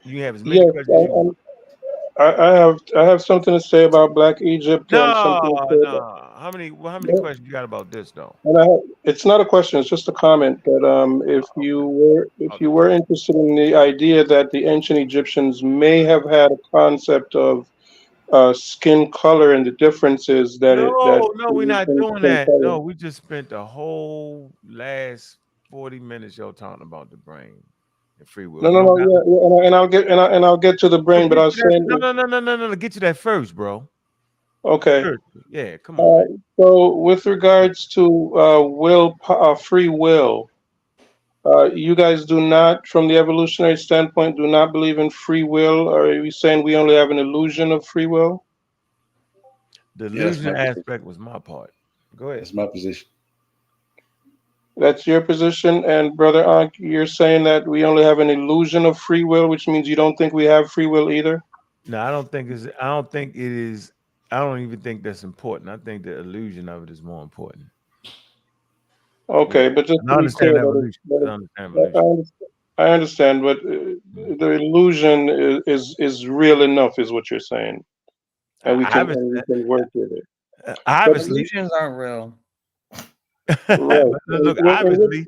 You have as many questions as you want. I have something to say about Black Egypt and something to say about how many questions you got about this though? And it's not a question; it's just a comment. That if you were interested in the idea that the ancient Egyptians may have had a concept of skin color and the differences that we're not doing that. No, we just spent the whole last 40 minutes talking about the brain and free will. And I'll get to the brain, but I was saying no. Get to that first, bro. Okay. Yeah, come on. So, with regards to free will, you guys do not, from the evolutionary standpoint, do not believe in free will? Or are you saying we only have an illusion of free will? The illusion aspect was my part. Go ahead. That's my position. That's your position, and Brother Ankh, you're saying that we only have an illusion of free will, which means you don't think we have free will either? No, I don't think it is. I don't even think that's important. I think the illusion of it is more important. Okay, but just I understand evolution. I understand, but the illusion is real enough, is what you're saying, and we can work with it. Obviously, illusions aren't real. Right. Look, obviously.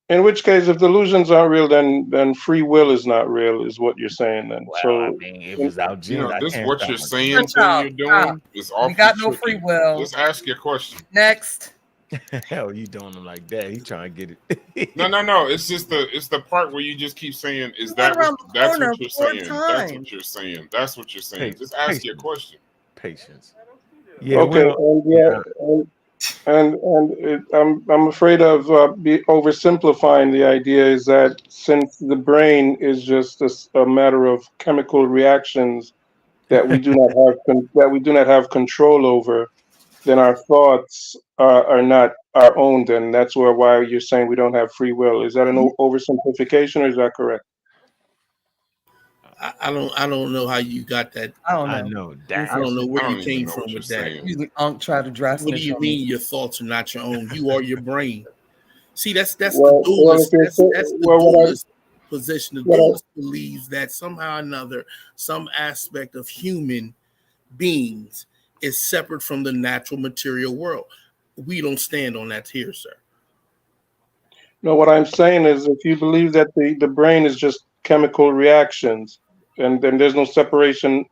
In which case, if delusions aren't real, then free will is not real, is what you're saying. Then, well, I mean, it was out. This what you're saying thing you're doing is awfully We got no tricky. free will. Just ask your question. Next. Hell, you doing them like that? He trying to get it. No. It's just the part where you just keep saying, that's what you're saying. That's what you're saying. That's what you're saying. Just ask your question. Patience. Yeah. Okay. I'm afraid of oversimplifying the idea. Is that since the brain is just a matter of chemical reactions that we do not have control over, then our thoughts are not our own. Then that's why you're saying we don't have free will. Is that an oversimplification, or is that correct? I don't know how you got that. I don't know. I know that. I don't know where you came from with that. Usually try to dress. What do you mean your thoughts are not your own? You are your brain. See, that's the dualist. That's the dualist position. The dualist believes that somehow or another, some aspect of human beings is separate from the natural material world. We don't stand on that here, sir. No, what I'm saying is, if you believe that the brain is just chemical reactions, and then there's no separation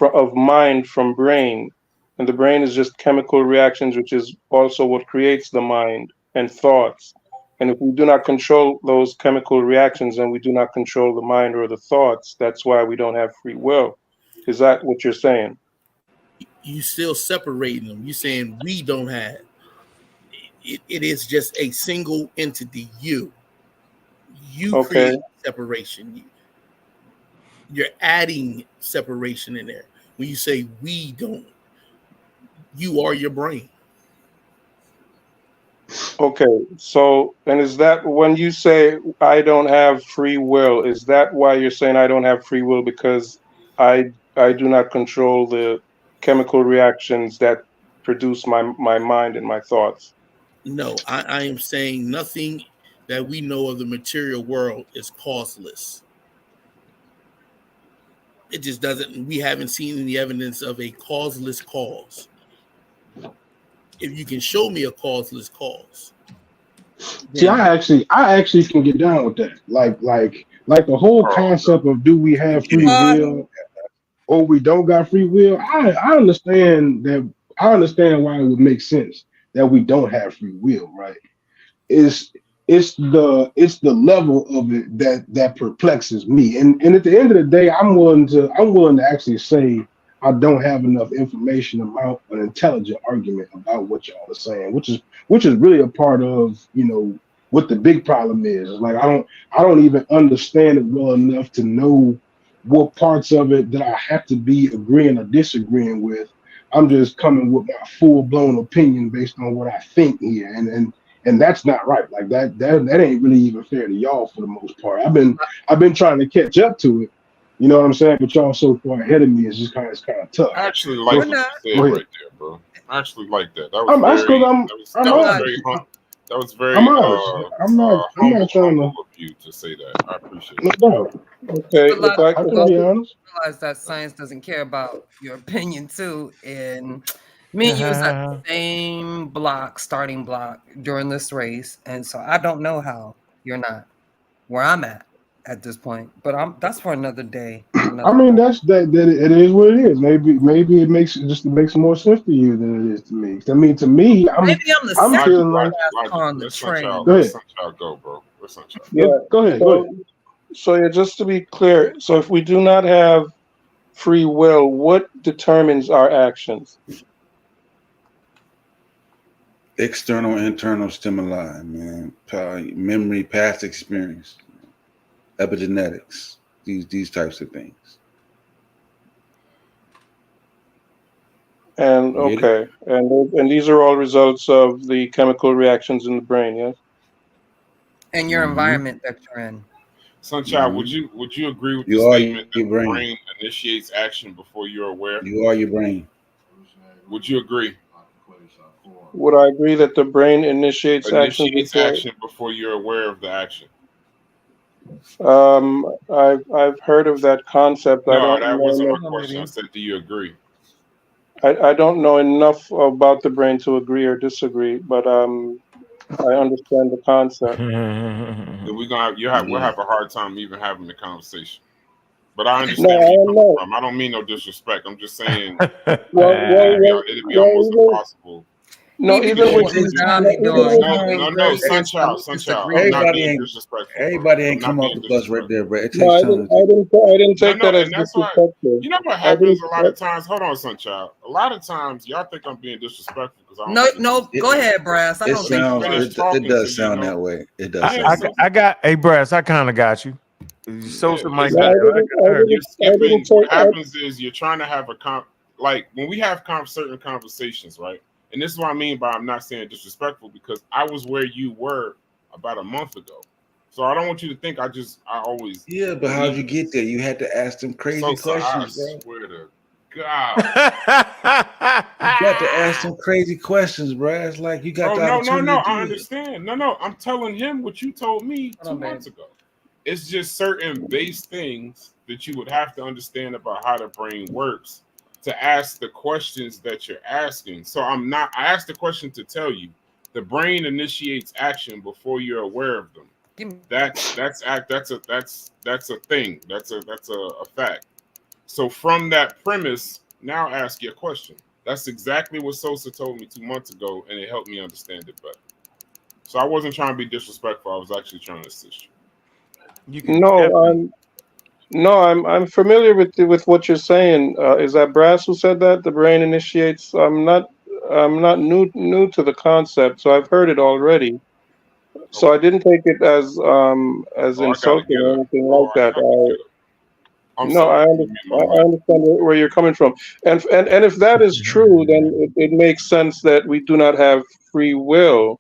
of mind from brain, and the brain is just chemical reactions, which is also what creates the mind and thoughts. And if we do not control those chemical reactions, and we do not control the mind or the thoughts, that's why we don't have free will. Is that what you're saying? You still separating them. You're saying we don't have. It is just a single entity. You create separation. You're adding separation in there. When you say we don't, you are your brain. Okay, so, and is that when you say I don't have free will, is that why you're saying I don't have free will, because I do not control the chemical reactions that produce my mind and my thoughts? No, I am saying nothing that we know of the material world is causeless. It just doesn't. We haven't seen any evidence of a causeless cause. if you can show me a causeless cause. See, I actually can get down with that. Like the whole concept of do we have free will or we don't got free will. I understand that. I understand why it would make sense that we don't have free will, right? It's the level of it that perplexes me. And at the end of the day, I'm willing to actually say I don't have enough information to mount an intelligent argument about what y'all are saying, which is really a part of, what the big problem is. Like I don't even understand it well enough to know what parts of it that I have to be agreeing or disagreeing with. I'm just coming with my full blown opinion based on what I think here, and that's not right. Like that ain't really even fair to y'all for the most part. I've been trying to catch up to it. You know what I'm saying? But y'all so far ahead of me, it's kind of tough. I actually like what you said right there, bro. I actually like that. That was very I'm honest. I'm not trying to of you to say that. I appreciate it. No doubt. Okay, I can be honest. Realize that science doesn't care about your opinion too, and me and you was at the same starting block during this race, and so I don't know how you're not where I'm at this point. But that's for another day. I mean, that it is what it is. Maybe it makes more sense to you than it is to me. I mean, to me, I'm feeling like on the train. Go ahead. Go, bro. Yeah, go ahead. So yeah, just to be clear, so if we do not have free will, what determines our actions? External, internal stimuli, man. Memory, past experience, epigenetics, these types of things. And okay, and these are all results of the chemical reactions in the brain, yes? And your environment that you're in. Sunchild, would you agree with the statement that the brain initiates action before you're aware? You are your brain. Would you agree? Would I agree that the brain initiates action before you're aware of the action? I've heard of that concept. No, that wasn't my question. I said, do you agree? I don't know enough about the brain to agree or disagree, but I understand the concept. We'll have a hard time even having the conversation. But I understand where you're coming from. I don't mean no disrespect. I'm just saying it'd be almost impossible. No, even with Sunchild. I'm not being disrespectful. Everybody ain't come off the bus right there, bro. It takes time. I didn't take that as disrespectful. You know what happens a lot of times? Hold on, Sunchild. A lot of times, y'all think I'm being disrespectful because I don't. Go ahead, Brass. I don't think it does sound that way. It does. I got Brass. I kind of got you. Social might. What happens is you're trying to have like when we have certain conversations, right? And this is what I mean by I'm not saying disrespectful because I was where you were about a month ago. So I don't want you to think I always. Yeah, but how'd you get there? You had to ask them crazy questions, I swear to God. You got to ask some crazy questions, bro. It's like you got No, I understand. No, I'm telling him what you told me 2 months ago. It's just certain base things that you would have to understand about how the brain works to ask the questions that you're asking. So I asked the question to tell you the brain initiates action before you're aware of them. That's a thing. That's a fact. So from that premise, now ask your question. That's exactly what Sosa told me 2 months ago, and it helped me understand it better. So I wasn't trying to be disrespectful. I was actually trying to assist you. I'm familiar with what you're saying. Is that Brass who said that the brain initiates? I'm not new to the concept, so I've heard it already. So I didn't take it as insulting or anything like that. I understand where you're coming from, and if that is true, then it makes sense that we do not have free will.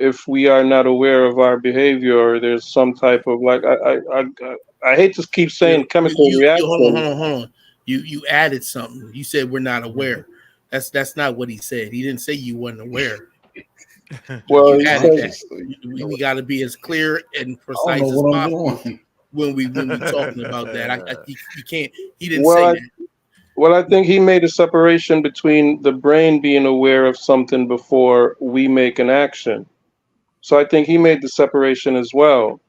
If we are not aware of our behavior, or there's some type of I hate to keep saying chemical reaction. Hold on. You added something. You said we're not aware. That's not what he said. He didn't say you wasn't aware. Well, we got to be as clear and precise as possible when we talking about that. You can't. He didn't say that. Well, I think he made a separation between the brain being aware of something before we make an action. So I think he made the separation as well.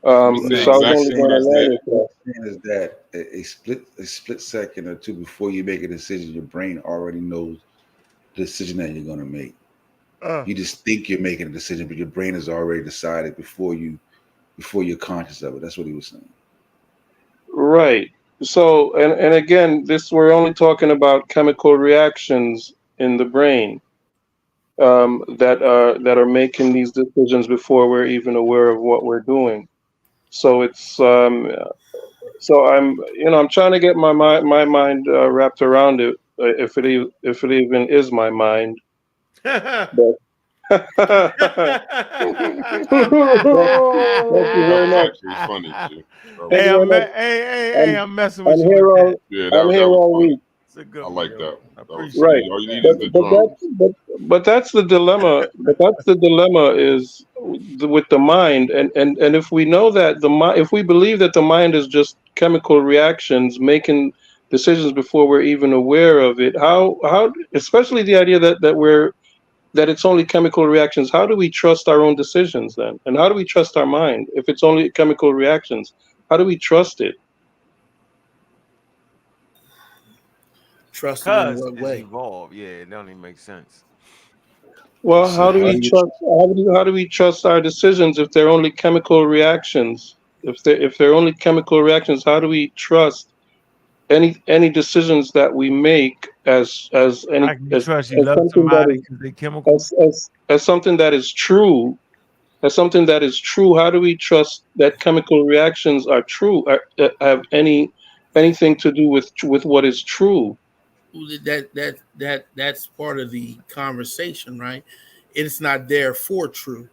What's the So I was exact only thing going to is that? learn with that. Is that a split second or two before you make a decision, your brain already knows the decision that you're going to make. You just think you're making a decision, but your brain has already decided before you're conscious of it. That's what he was saying. Right. So, and again, this we're only talking about chemical reactions in the brain that are making these decisions before we're even aware of what we're doing. So it's so I'm trying to get my mind wrapped around it, if it even is my mind. But thank you That very was much. actually funny, G. Thank Hey, you very much. I'm messing I'm with you here with that. all Yeah, I'm that here was all funny. week. It's a good I one, like yo. that. I That was appreciate Right. all you need that. is the drums. But that's the dilemma. But that's the dilemma is with the mind, and if we know that the mind, if we believe that the mind is just chemical reactions making decisions before we're even aware of it, how especially the idea that it's only chemical reactions, how do we trust our own decisions then? And how do we trust our mind if it's only chemical reactions? How do we trust it? Trust them in Because what it's way? evolved. Yeah, it don't even make sense. Well, So how do you how do we trust our decisions if they're only chemical reactions? If they're only chemical reactions, how do we trust any decisions that we make as How any can you trust you as love something that somebody is because they chemicals? as something that is true? As something that is true, how do we trust that chemical reactions are true? Have anything to do with what is true? That's part of the conversation, right? It's not there for true.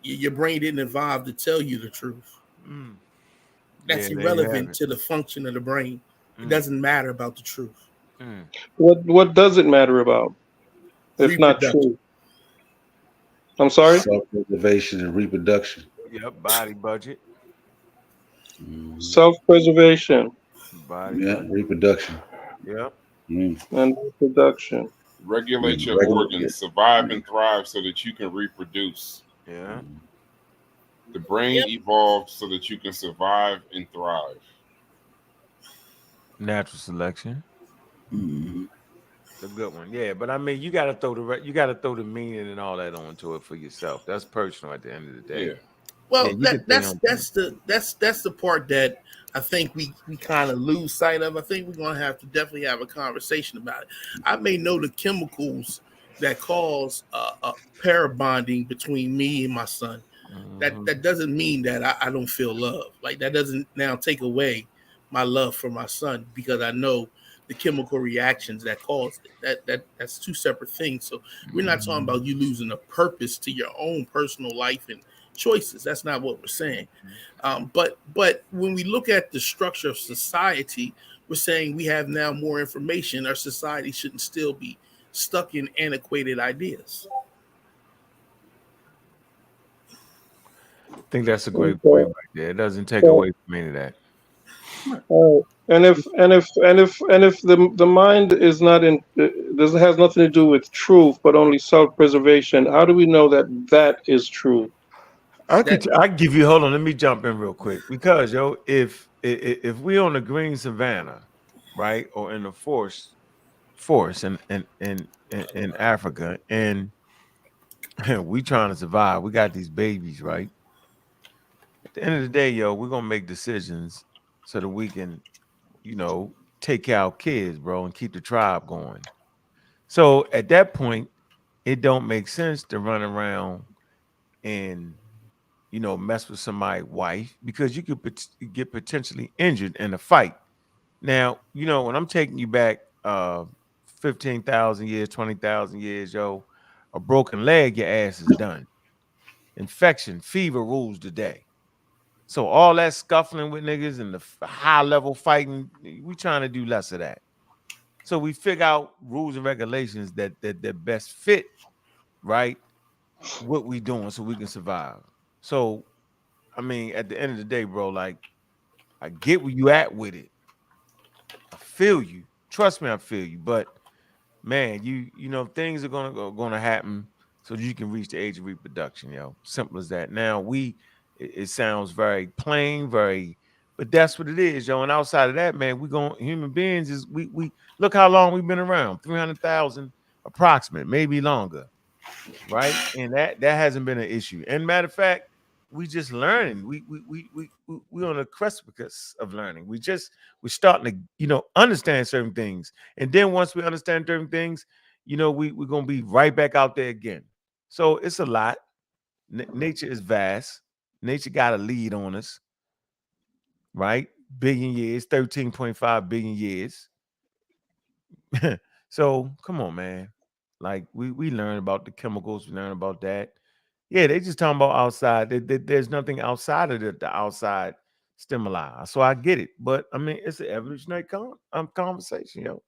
Your brain didn't evolve to tell you the truth. Mm. Yeah, That's there you have irrelevant it. to the function of the brain. It Mm. doesn't matter about the truth. Mm. What does it matter about if not Reproduction. true? I'm sorry. self-preservation and reproduction? Yep, body budget. Mm, Self-preservation Body yeah, budget. reproduction. Yep. Mm, and reproduction. yeah, Regulate your regular. organs, survive Yeah. and thrive so that you can reproduce. Yeah. The brain Yep. evolved so that you can survive and thrive. Natural selection. Mm, The good one. Yeah, but I mean, you gotta throw the meaning and all that onto it for yourself. That's personal at the end of the day. Yeah. Yeah, Well, you can throw your own thing. that's the part that I think we kind of lose sight of. I think we're gonna have to definitely have a conversation about it. I may know the chemicals that cause pair bonding between me and my son. Mhm. That doesn't mean that I don't feel love. Like that doesn't now take away my love for my son because I know the chemical reactions that caused it. That's two separate things. So we're not talking about you losing a purpose to your own personal life and choices. That's not what we're saying. But when we look at the structure of society, we're saying we have now more information. Our society shouldn't still be stuck in antiquated ideas. I think that's a great point Okay. right there. It doesn't take So, away from any of that. and if the mind is not in does has nothing to do with truth but only self-preservation, how do we know that that is true? That I give you hold on, let me jump in real quick. Because if we on the green savannah, right, or in the forest in Africa, and we trying to survive, we got these babies, right? At the end of the day, we're gonna make decisions so that we can, take care of kids, bro, and keep the tribe going. So at that point, it don't make sense to run around and mess with somebody's wife because you could get potentially injured in a fight. Now, when I'm taking you back 15,000 years, 20,000 years, a broken leg, your ass is done. Infection, fever rules the day. So all that scuffling with niggas and the high level fighting, we trying to do less of that. So we figure out rules and regulations that best fit, right, what we doing so we can survive. So I mean, at the end of the day, bro, like I get where you at with it. I feel you. trust me, I feel you. But man, you know things are gonna happen so that you can reach the age of reproduction. Simple as that. Now it sounds very plain, but that's what it is, yo. And outside of that, man, human beings is we look how long we've been around, 300,000 approximate, maybe longer, right? And that hasn't been an issue. And matter of fact, we just learning. We on the precipice of learning. We're starting to understand certain things, and then once we understand certain things, we're gonna be right back out there again. So it's a lot. Nature is vast. Nature got a lead on us, right? Billion years, 13.5 billion years. So come on, man. Like we learn about the chemicals, we learn about that. Yeah, they just talking about outside. There's nothing outside of the outside stimuli. So I get it, but I mean it's an evolutionary conversation, yo.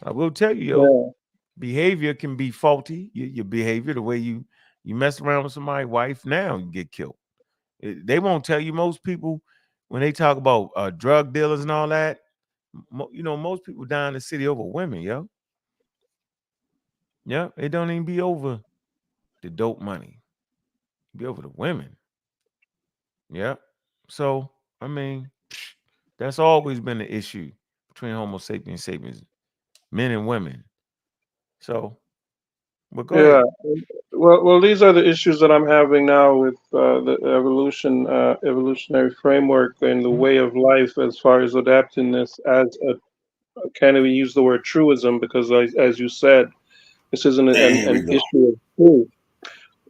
I will tell you, yo, Yeah. behavior can be faulty. Your behavior, the way you mess around with somebody's wife, now you get killed. They won't tell you. Most people, when they talk about drug dealers and all that, most people die in the city over women, yo. Yeah, it don't even be over the dope money. It be over the women. Yeah. So I mean, that's always been the issue between Homo sapiens sapiens, men and women. So, but go ahead. Yeah. Well, these are the issues that I'm having now with the evolutionary framework and the Mhm. way of life as far as adapting this as a, can't even use the word truism because, as you said, this isn't There we an go. issue of truth.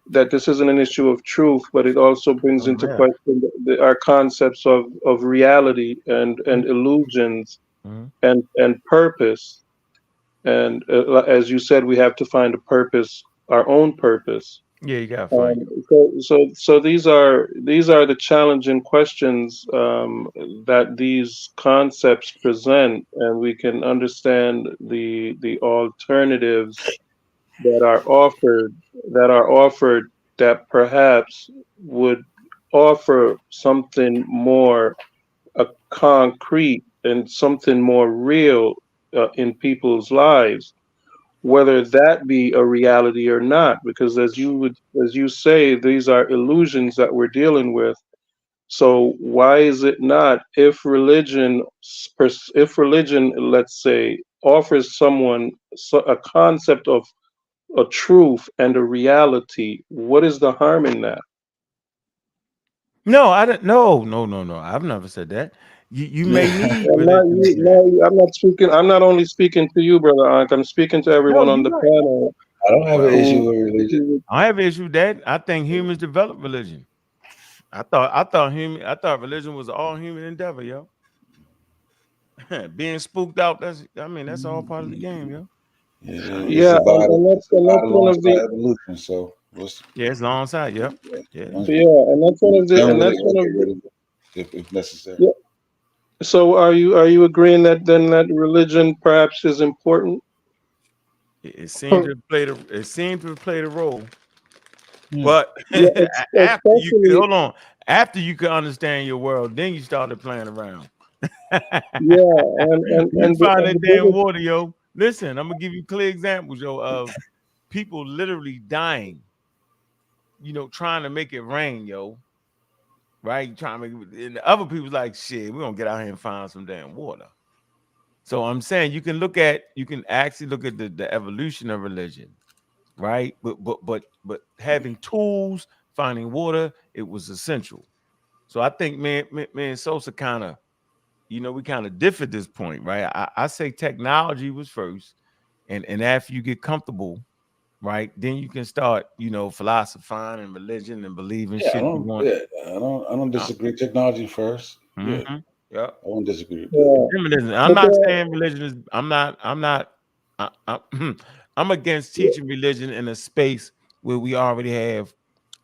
That this isn't an issue of truth, but it also brings Oh into yeah. question our concepts of reality and illusions Mhm. and purpose. And as you said, we have to find a purpose, our own purpose. Yeah, you gotta find you. So these are the challenging questions that these concepts present, and we can understand the alternatives that are offered that perhaps would offer something more concrete and something more real in people's lives, whether that be a reality or not, because as you say, these are illusions that we're dealing with. So why is it not, if religion, let's say, offers someone a concept of a truth and a reality, what is the harm in that? No, I don't. No, no, no, no. I've never said that. You may Yeah. need I'm not religion you. for that. No, I'm not speaking. I'm not only speaking to you, brother Ankh. I'm speaking to No, everyone on you're the right. panel I don't have an Well, issue who, with religion. I have an issue with that. I think humans developed religion. I thought religion was all human endeavor, yo. Being spooked out, that's all part of the game, yo. yeah, It's and about that's one of the alongside evolution. So what's Yeah, it's alongside, yep. Yeah. once yeah, and that's one we of the done and with it, that's one let's of get the rid of it if necessary. yeah. So are you agreeing that then that religion perhaps is important? It seemed to play the role. Yeah. But Yeah, after you could especially hold on, after you could understand your world, then you started playing around. yeah, You find and the that damn biggest water, yo. Listen, I'm gonna give you clear examples, yo, of people literally dying, trying to make it rain, yo. Right? Trying to make it, and the other people's like, shit, we're gonna get out here and find some damn water. So I'm saying you can actually look at the evolution of religion, right? But having tools, finding water, it was essential. So I think man Sosa kind of, we kind of diff at this point, right? I say technology was first, and after you get comfortable, right, then you can start, philosophizing and religion and believing Yeah, shit you want. I don't disagree. Technology first. Yeah. Mm-hmm. Yeah. I won't disagree with that. yeah, Determinism. I'm but not saying religion is. I'm not. I'm against yeah, teaching religion in a space where we already have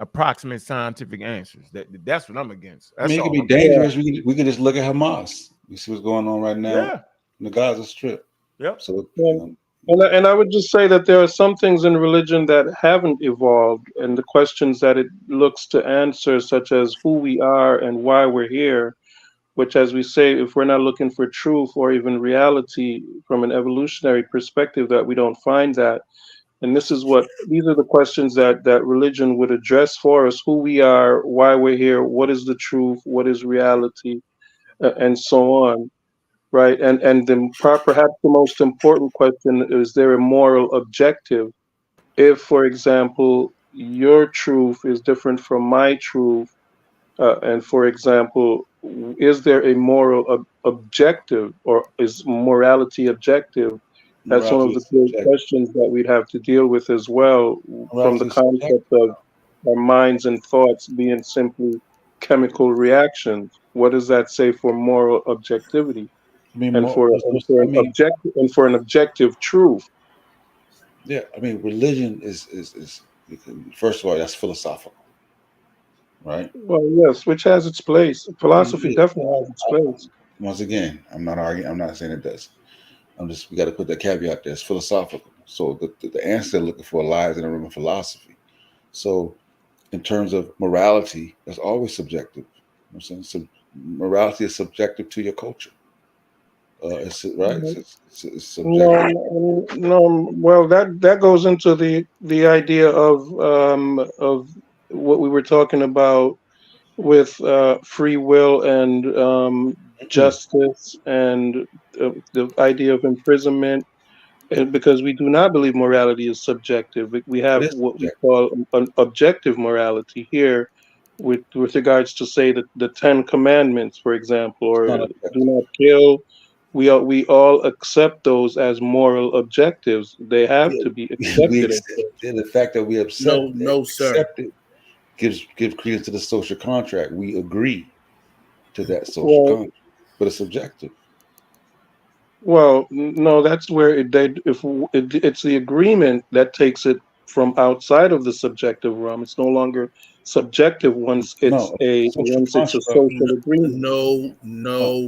approximate scientific answers. That's what I'm against. I mean, That's it could all be I'm saying. yeah, dangerous. We could just look at Hamas. You see what's going on right now Yeah. in the Gaza Strip. Yep. So, yeah. And I would just say that there are some things in religion that haven't evolved, and the questions that it looks to answer, such as who we are and why we're here, which, as we say, if we're not looking for truth or even reality from an evolutionary perspective, that we don't find that. And these are the questions that religion would address for us: who we are, why we're here, what is the truth, what is reality, and so on. Right. And perhaps the most important question is: there a moral objective? If, for example, your truth is different from my truth, and for example, is there a moral objective, or is morality objective? That's one of Morality the is great subjective. questions that we'd have to deal with as well, from the Morality is concept of our minds and thoughts being simply chemical reactions. What does that say for moral objectivity, I mean, and for I mean, an objective truth? yeah. I mean, religion is first of all, that's philosophical, right? Well, yes, which has its place. Philosophy Yeah. definitely has its place. Once again, I'm not arguing. I'm not saying it does. We got to put that caveat there. It's philosophical. So the answer they're looking for lies in the realm of philosophy. So in terms of morality, that's always subjective. You know what I'm saying? So morality is subjective to your culture. It's right. It's subjective. No. Well, that goes into the idea of what we were talking about with free will and justice, and the idea of imprisonment. And because we do not believe morality is subjective, we It have is what we subjective. call an objective morality here, with regards to, say, the Ten Commandments, for example, It's or not do objective. not kill. We all accept those as moral objectives. They have Yeah, to be we accepted as accept such. yeah, the fact that we No, sir. accept it give credence to the social contract. We agree to that social Well, contract, but it's subjective. no, that's where it's the agreement that takes it from outside of the subjective realm. It's no longer subjective once No, once it's a social agreement.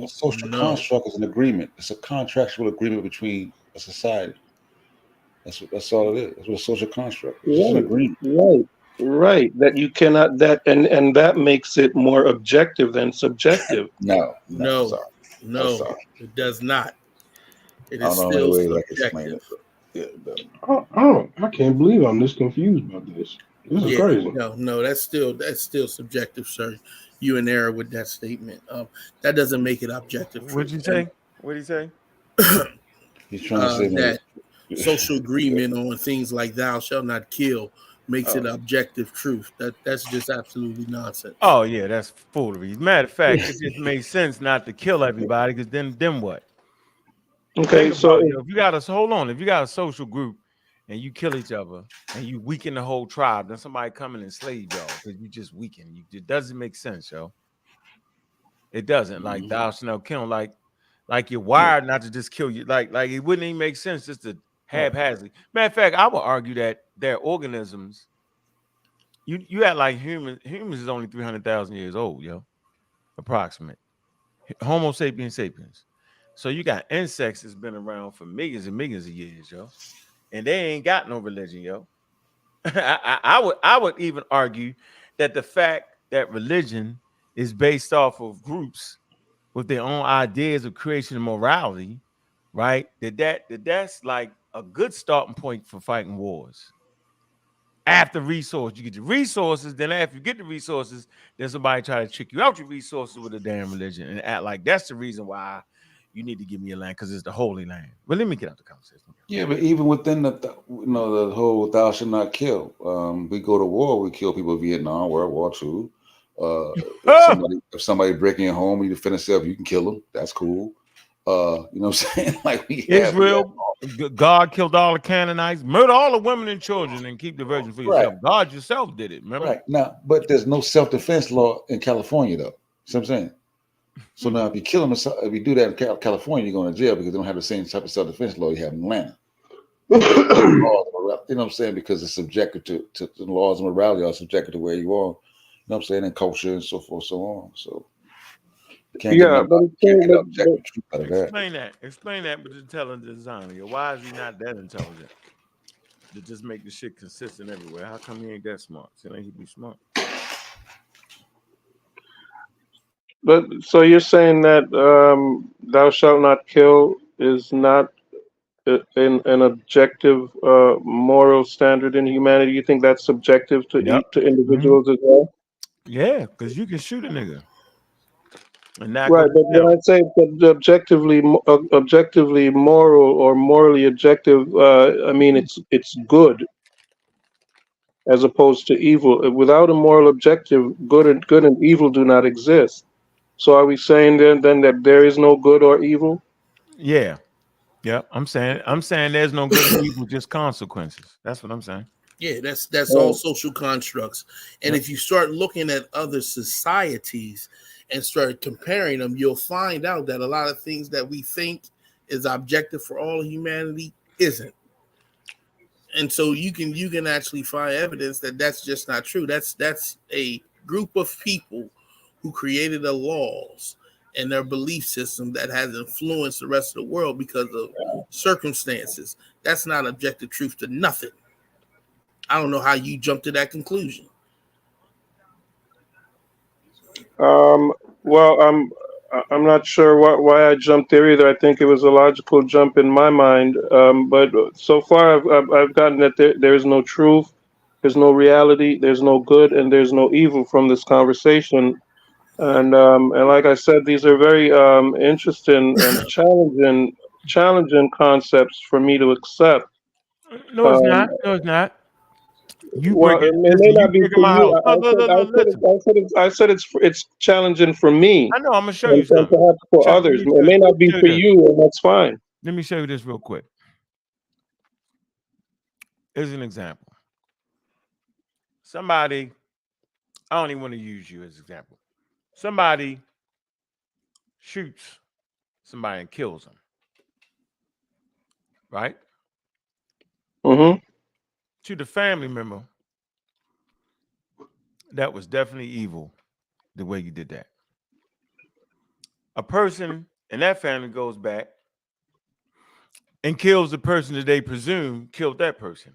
a social No. construct is an agreement. It's a contractual agreement between a society. That's all it is. That's what a social construct is. It's just an Right, agreement. right. That you cannot that and that makes it more objective than subjective. No, I'm No, sorry. I'm no, sorry. it does not. It I is don't know any still way I can explain subjective. it. But yeah, it doesn't. I can't believe I'm this confused about this. This is Yeah, crazy. no, that's still subjective, sir. You in error with that statement. That doesn't make it objective What'd truth. you say? What'd he say? He's trying to say That that. social agreement on things like "thou shalt not kill" makes it Oh, objective truth. That's just absolutely nonsense. Oh yeah, that's foolery. Matter of fact, it just makes sense not to kill everybody, because then what? Okay, Think so about it. If you got a hold on, if you got a social group and you kill each other and you weaken the whole tribe, then somebody come and enslave y'all because you just weaken. It doesn't make sense, yo. It doesn't. Like thou shalt not kill. Like you're wired not to just kill you. Like it wouldn't even make sense just to haphazardly. Matter of fact, I would argue that their organisms. You had like humans is only 300,000 years old, yo, approximate. Homo sapiens sapiens. So you got insects that's been around for millions and millions of years, yo, and they ain't got no religion, yo. I would even argue that the fact that religion is based off of groups with their own ideas of creation and morality, right? That's like a good starting point for fighting wars. After resource, you get your resources. Then after you get the resources, then somebody try to trick you out your resources with a damn religion and act like that's the reason why you need to give me a land, because it's the holy land. But let me get out the conversation. yeah, but even within the whole "thou shalt not kill," we go to war. We kill people in Vietnam, World War II. If somebody breaking your home, you defend yourself, you can kill them. That's cool. You know what I'm saying? Like we have God killed all the Canaanites, murder all the women and children, and keep the virgin for yourself. Right. God yourself did it. Remember? Right now, but there's no self-defense law in California, though. See what I'm saying? So now, if you kill them, if you do that in California, you're going to jail because they don't have the same type of self-defense law you have in Atlanta. You know what I'm saying? Because it's subjected to the laws of morality are subjected to where you are. You know what I'm saying? And culture and so forth, so on. So you can't get yeah, but objective truth out of that. Explain that, but intelligent designer. Why is he not that intelligent? To just make the shit consistent everywhere. How come he ain't that smart? So he be smart. But so you're saying that thou shalt not kill is not an objective moral standard in humanity? You think that's subjective to to individuals as well? Yeah, because you can shoot a nigga and not go Right, to but jail. when I say objectively moral or morally objective, I mean it's good as opposed to evil. Without a moral objective, good and evil do not exist. So are we saying then that there is no good or evil? Yeah. Yeah. I'm saying there's no good or evil, just consequences. That's what I'm saying. Yeah, that's all social constructs. And if you start looking at other societies and start comparing them, you'll find out that a lot of things that we think is objective for all of humanity isn't. And so you can actually find evidence that that's just not true. That's a group of people who created the laws and their belief system that has influenced the rest of the world because of circumstances. That's not objective truth to nothing. I don't know how you jumped to that conclusion. Well, I'm not sure why I jumped there either. I think it was a logical jump in my mind. But so far, I've gotten that there is no truth, there's no reality, there's no good, and there's no evil from this conversation. And like I said, these are very interesting and challenging concepts for me to accept. No, it's not. No, it's not. You Well, bring it. it may Listen, you not be bring for them you. out. Look, look, look, look, listen. I said it's challenging for me, I know. I'm gonna show you and something. perhaps for Let others. me It may not be show you for this. you, and that's fine. Let me show you this real quick. Here's an example. Somebody, I don't even want to use you as an example. Somebody shoots somebody and kills them. Right? Mm-hmm. To the family member, that was definitely evil the way you did that. A person in that family goes back and kills the person that they presume killed that person.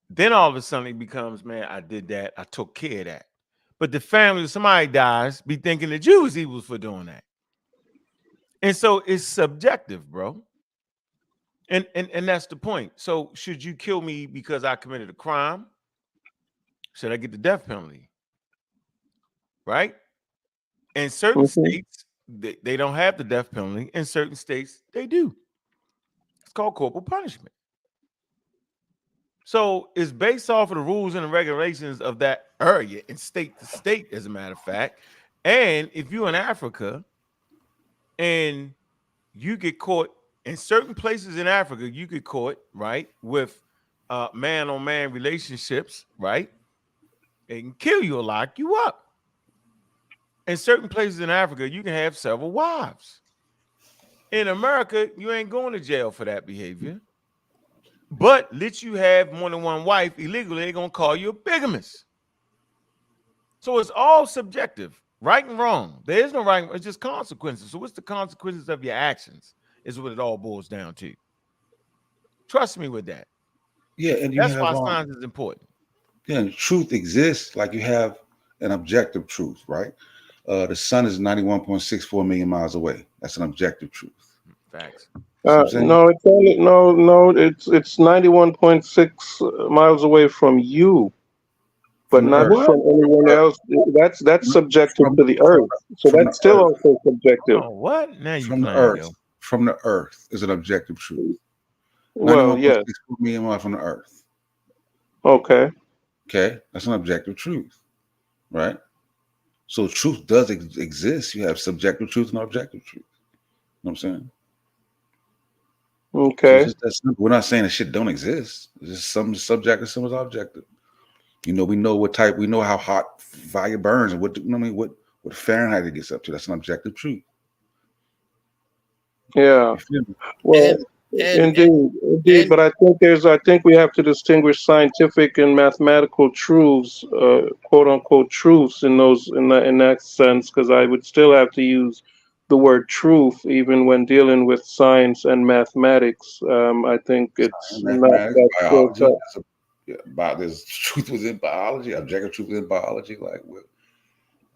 Then all of a sudden it becomes, man, I did that. I took care of that. But the family, if somebody dies, be thinking that you was evil for doing that. And so it's subjective, bro. And that's the point. So should you kill me because I committed a crime? Should I get the death penalty? Right? In certain states, they don't have the death penalty. In certain states, they do. It's called corporal punishment. So it's based off of the rules and the regulations of that area and state to state, as a matter of fact. And if you're in Africa and you get caught in certain places in Africa, you get caught, right, with man-on-man relationships, right? They can kill you or lock you up. In certain places in Africa, you can have several wives. In America, you ain't going to jail for that behavior. But let you have more than one wife illegally, they're going to call you a bigamist. So it's all subjective, right and wrong. There is no right, it's just consequences. So what's the consequences of your actions is what it all boils down to. Trust me with that. Yeah, and you that's have why science is important. Yeah, and truth exists. Like you have an objective truth, right? The sun is 91.64 million miles away. That's an objective truth. Facts. No, it's only it's 91.6 miles away from you, but not from anyone else. That's subjective to the Earth, so that's still also subjective. Oh, what? Now you from the Earth? From the Earth is an objective truth. Well, yes. 91.64 million miles from the Earth. Okay. Okay, that's an objective truth, right? So truth does exist. You have subjective truth and objective truth. You know what I'm saying? Okay. So it's just we're not saying that shit don't exist. It's just some subjective, some is objective. You know, we know what type, we know how hot fire burns and what Fahrenheit it gets up to. That's an objective truth. Yeah. Well, indeed. But I think we have to distinguish scientific and mathematical truths, quote unquote truths in that sense, because I would still have to use the word truth even when dealing with science and mathematics. I think it's not that biology. There's truth within biology, objective truth within biology. Like,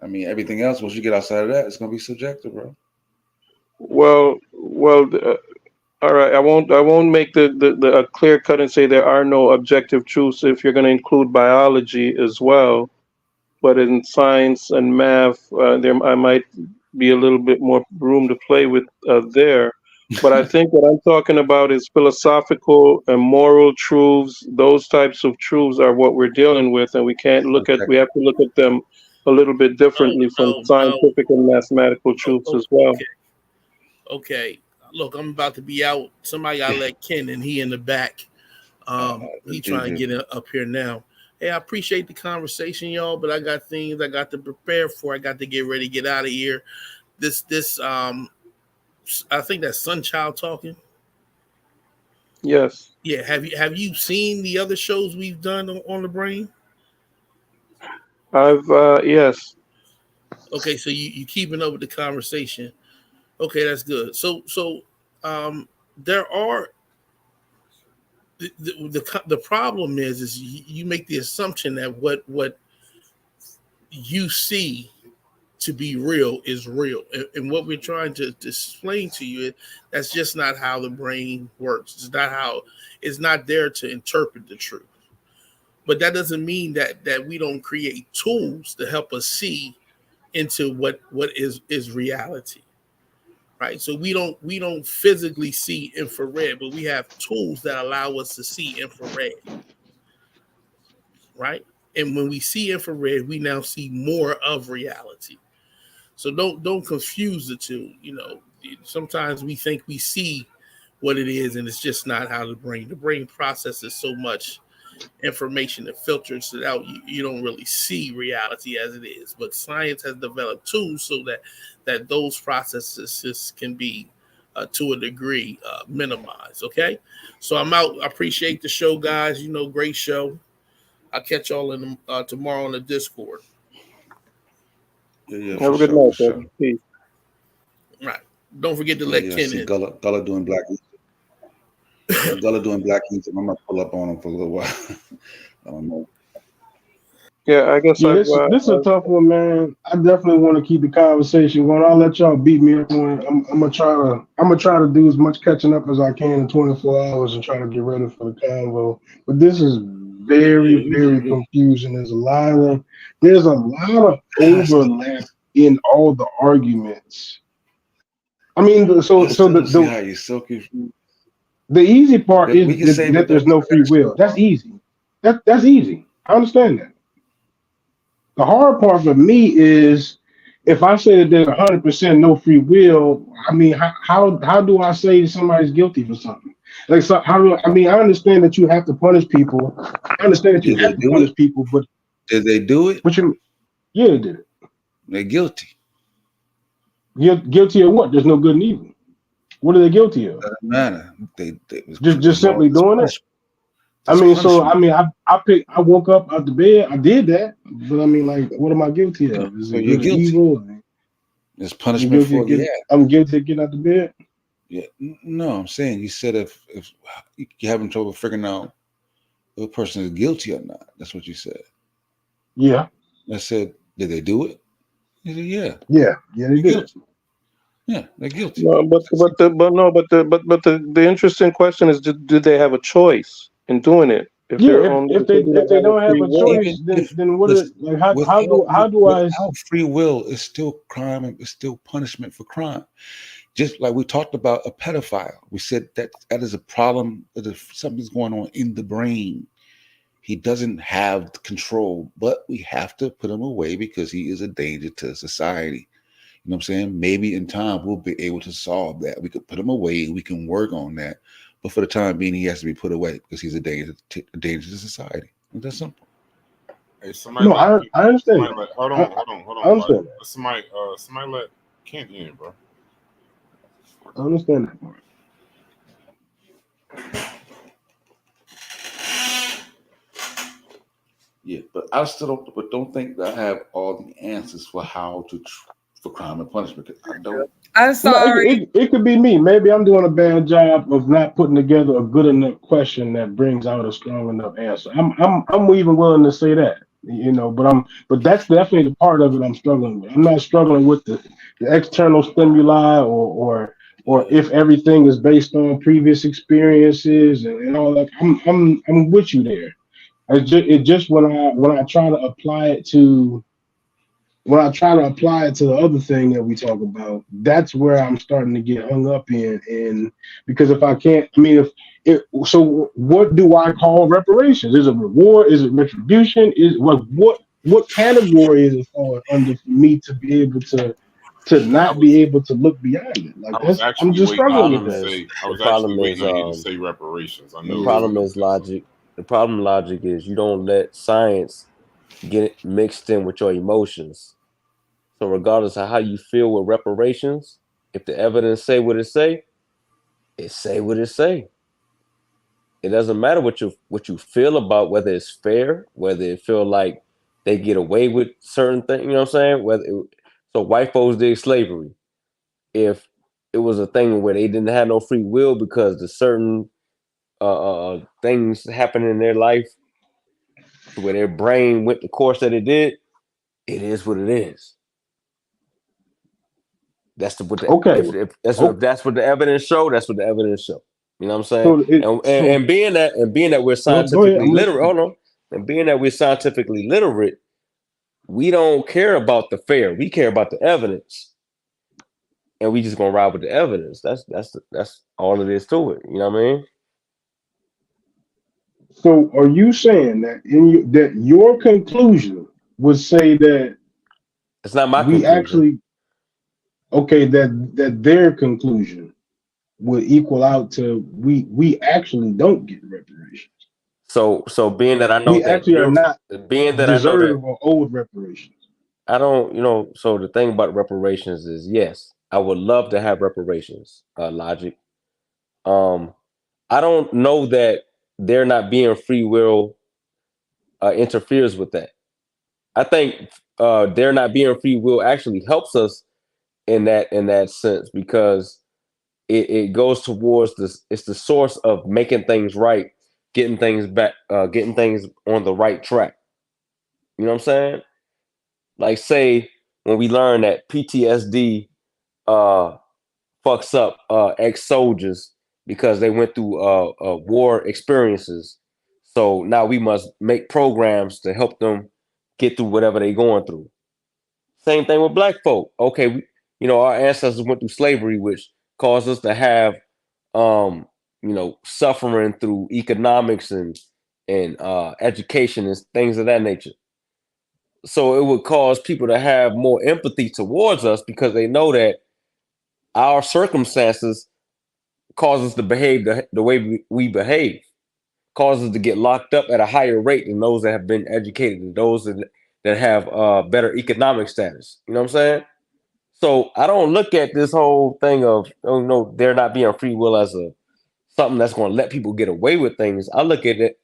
I mean, everything else, once you get outside of that, it's going to be subjective, bro. Well, all right. I won't make the clear cut and say there are no objective truths if you're going to include biology as well. But in science and math, there I might be a little bit more room to play with there. But I think what I'm talking about is philosophical and moral truths. Those types of truths are what we're dealing with, and we can't look at. We have to look at them a little bit differently from scientific and mathematical truths as well. Okay. Look, I'm about to be out. Somebody gotta let Ken, and he in the back. He trying to get up here now. Hey, I appreciate the conversation, y'all, but I got things I got to prepare for. I got to get ready, get out of here. I think that's Sunchild talking. Yes. Yeah. Have you seen the other shows we've done on the brain? Yes. Okay, so you keeping up with the conversation. Okay, that's good. So there are the problem is you make the assumption that what you see to be real is real, and what we're trying to explain to you is that's just not how the brain works. It's not there to interpret the truth. But that doesn't mean that we don't create tools to help us see into what is reality. Right, so we don't physically see infrared, but we have tools that allow us to see infrared. Right, and when we see infrared, we now see more of reality. So don't confuse the two. You know, sometimes we think we see what it is, and it's just not how the brain processes so much information and filters it out. You don't really see reality as it is. But science has developed tools so that those processes can be to a degree minimized. Okay, so I'm out. I appreciate the show, guys. You know, great show. I'll catch y'all in tomorrow on the Discord. Yeah, have a good night, sir. Peace. Right. Don't forget to let Ken in. Gullah doing Black Egypt. Gullah doing Black Egypt. I'm gonna pull up on him for a little while. I don't know. Yeah, I guess. Yeah, this is a tough one, man. I definitely want to keep the conversation going. I'll let y'all beat me up on it. I'm gonna try to do as much catching up as I can in 24 hours and try to get ready for the convo. But this is very, very confusing. There's a lot of overlap in all the arguments. I mean, how you're so confused. The easy part is that there's no free will. That's easy. That's easy. I understand that. The hard part for me is if I say that there's 100% no free will. I mean, how do I say somebody's guilty for something? Like, so I understand that you have to punish people. I understand that you have to punish people, but did they do it? Yeah, they did it. They're guilty. Guilty of what? There's no good and evil. What are they guilty of? Doesn't matter. They just simply doing it. I mean, I woke up out the bed. I did that, but I mean, like, what am I guilty of? Is it good or evil? There's punishment for I'm guilty of getting out the bed. Yeah, no, I'm saying you said if you're having trouble figuring out if a person is guilty or not, that's what you said. Yeah. I said, did they do it? You said, yeah. Yeah, they did. Guilty. Yeah, they're guilty. No, but the interesting question is, did they have a choice in doing it? If they don't have a choice, then what is like how do I? Without free will is still crime and it's still punishment for crime. Just like we talked about a pedophile, we said that is a problem. That if something's going on in the brain, he doesn't have control, but we have to put him away because he is a danger to society. You know what I'm saying? Maybe in time we'll be able to solve that. We could put him away. We can work on that. But for the time being, he has to be put away because he's a danger to society. It's that simple. Hey, somebody. No, I understand. Hold on. I understand. Somebody let Kent in, bro. I understand that. Yeah, but I still don't think that I have all the answers for how to for crime and punishment. I don't. I'm sorry. It could be me. Maybe I'm doing a bad job of not putting together a good enough question that brings out a strong enough answer. I'm even willing to say that. But that's definitely the part of it I'm struggling with. I'm not struggling with the external stimuli or if everything is based on previous experiences and all that. I'm with you there. It just when I try to apply it to the other thing that we talk about, that's where I'm starting to get hung up in because if I can't, I mean, so what do I call reparations? Is it reward? Is it retribution? Is what category is it falling under for me to be able to not be able to look beyond it? Like I was I'm actually just waiting on struggling you with to that. say. I the was actually problem waiting is on you to say reparations. I the know. problem is logic. The problem logic is you don't let science get mixed in with your emotions. So regardless of how you feel with reparations, if the evidence say what it say what it say. It doesn't matter what you feel about whether it's fair, whether it feel like they get away with certain things. You know what I'm saying? So white folks did slavery. If it was a thing where they didn't have no free will because the certain things happened in their life where their brain went the course that it did, it is what it is. That's the what the Okay. if that's what the evidence show, that's what the evidence show. You know what I'm saying? So And being that we're go ahead. scientifically I'm literate, listening. hold on. And being that we're scientifically literate, we don't care about the fair. We care about the evidence. And we just gonna ride with the evidence. That's all it is to it. You know what I mean? So are you saying that your conclusion would say that It's not my we conclusion. actually that their conclusion would equal out to we actually don't get reparations. So being that I know We that actually are you're not being that I know that deserve or owed reparations. I don't, so the thing about reparations is yes, I would love to have reparations, logic. Um, I don't know that there not being free will interferes with that. I think there not being free will actually helps us in that sense because it goes towards this. It's the source of making things right, getting things back, getting things on the right track. You know what I'm saying? Like say when we learn that PTSD uh, fucks up ex-soldiers because they went through war experiences. So now we must make programs to help them get through whatever they're going through. Same thing with black folk. Okay, our ancestors went through slavery, which caused us to have suffering through economics and education and things of that nature. So it would cause people to have more empathy towards us because they know that our circumstances cause us to behave the way we behave, causes us to get locked up at a higher rate than those that have been educated and those that have better economic status. You know what I'm saying? So I don't look at this whole thing of there not being free will as a something that's going to let people get away with things. I look at it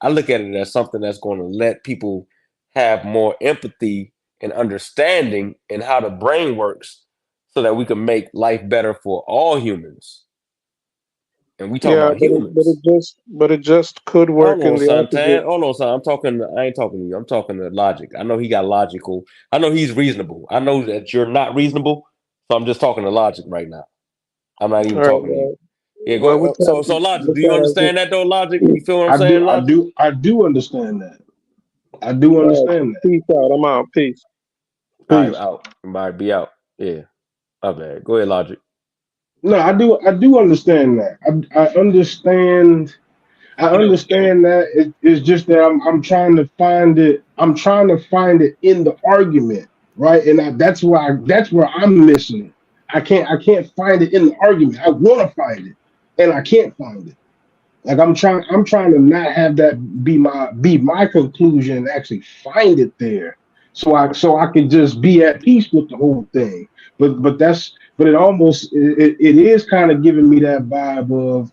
as something that's going to let people have more empathy and understanding in how the brain works so that we can make life better for all humans. And we talking Yeah, about humans. but it just could Hold work on, in the Santan. opposite. Hold on, son. I ain't talking to you. I'm talking to logic. I know he got logical. I know he's reasonable. I know that you're not reasonable. So I'm just talking to logic right now. I'm not even All right. talking to you. Yeah, Well, go. So logic. Do you we're understand that though? Logic. You feel what I'm I do saying? I Logic. do I do understand that. I do all right. understand that. Peace out. I'm out. Peace. All right, Peace. out. All right, be out. Yeah. My bad. Go ahead, logic. No, I do understand that. I understand. I You know, and understand that it's just that I'm trying to find it. I'm trying to find it in the argument, right? And that's where I'm missing it. I can't find it in the argument. I want to find it, and I can't find it. Like I'm trying to not have that be my conclusion and actually find it there. So I can just be at peace with the whole thing. But it is kind of giving me that vibe of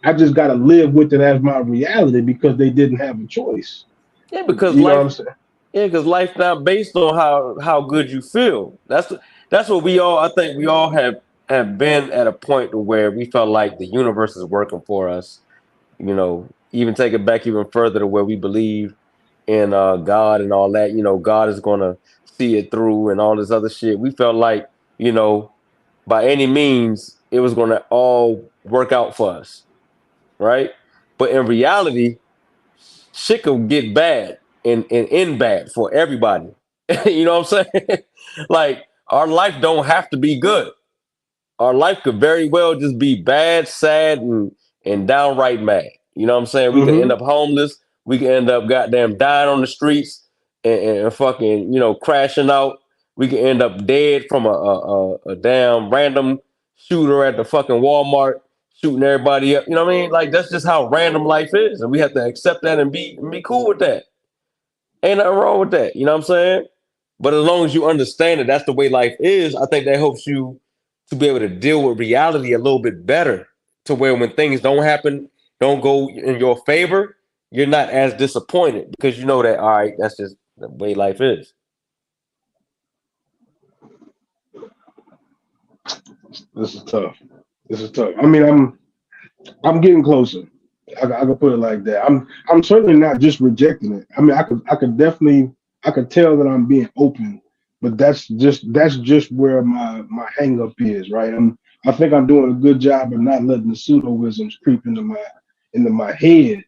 I just gotta live with it as my reality because they didn't have a choice. Yeah, because You know what life. I'm saying? Yeah, because life not based on how good you feel. That's what we all. I think we all have been at a point to where we felt like the universe is working for us. Even take it back even further to where we believe in God and all that. You know, God is gonna see it through and all this other shit. We felt like, you know, by any means, it was gonna all work out for us, right? But in reality, shit could get bad and end bad for everybody. You know what I'm saying? Like our life don't have to be good. Our life could very well just be bad, sad, and downright mad. You know what I'm saying? We could end up homeless. We could end up goddamn dying on the streets and fucking, you know, crashing out. We could end up dead from a damn random shooter at the fucking Walmart shooting everybody up. You know what I mean? Like that's just how random life is, and we have to accept that and be cool with that. Ain't nothing wrong with that. You know what I'm saying? But as long as you understand that that's the way life is, I think that helps you to be able to deal with reality a little bit better. To where when things don't happen, don't go in your favor, you're not as disappointed because you know that all right, that's just the way life is. This is tough. This is tough. I mean, I'm getting closer. I could put it like that. I'm certainly not just rejecting it. I mean, I could tell that I'm being open, but that's just where my hang up is, right? I think I'm doing a good job of not letting the pseudoisms creep into my head.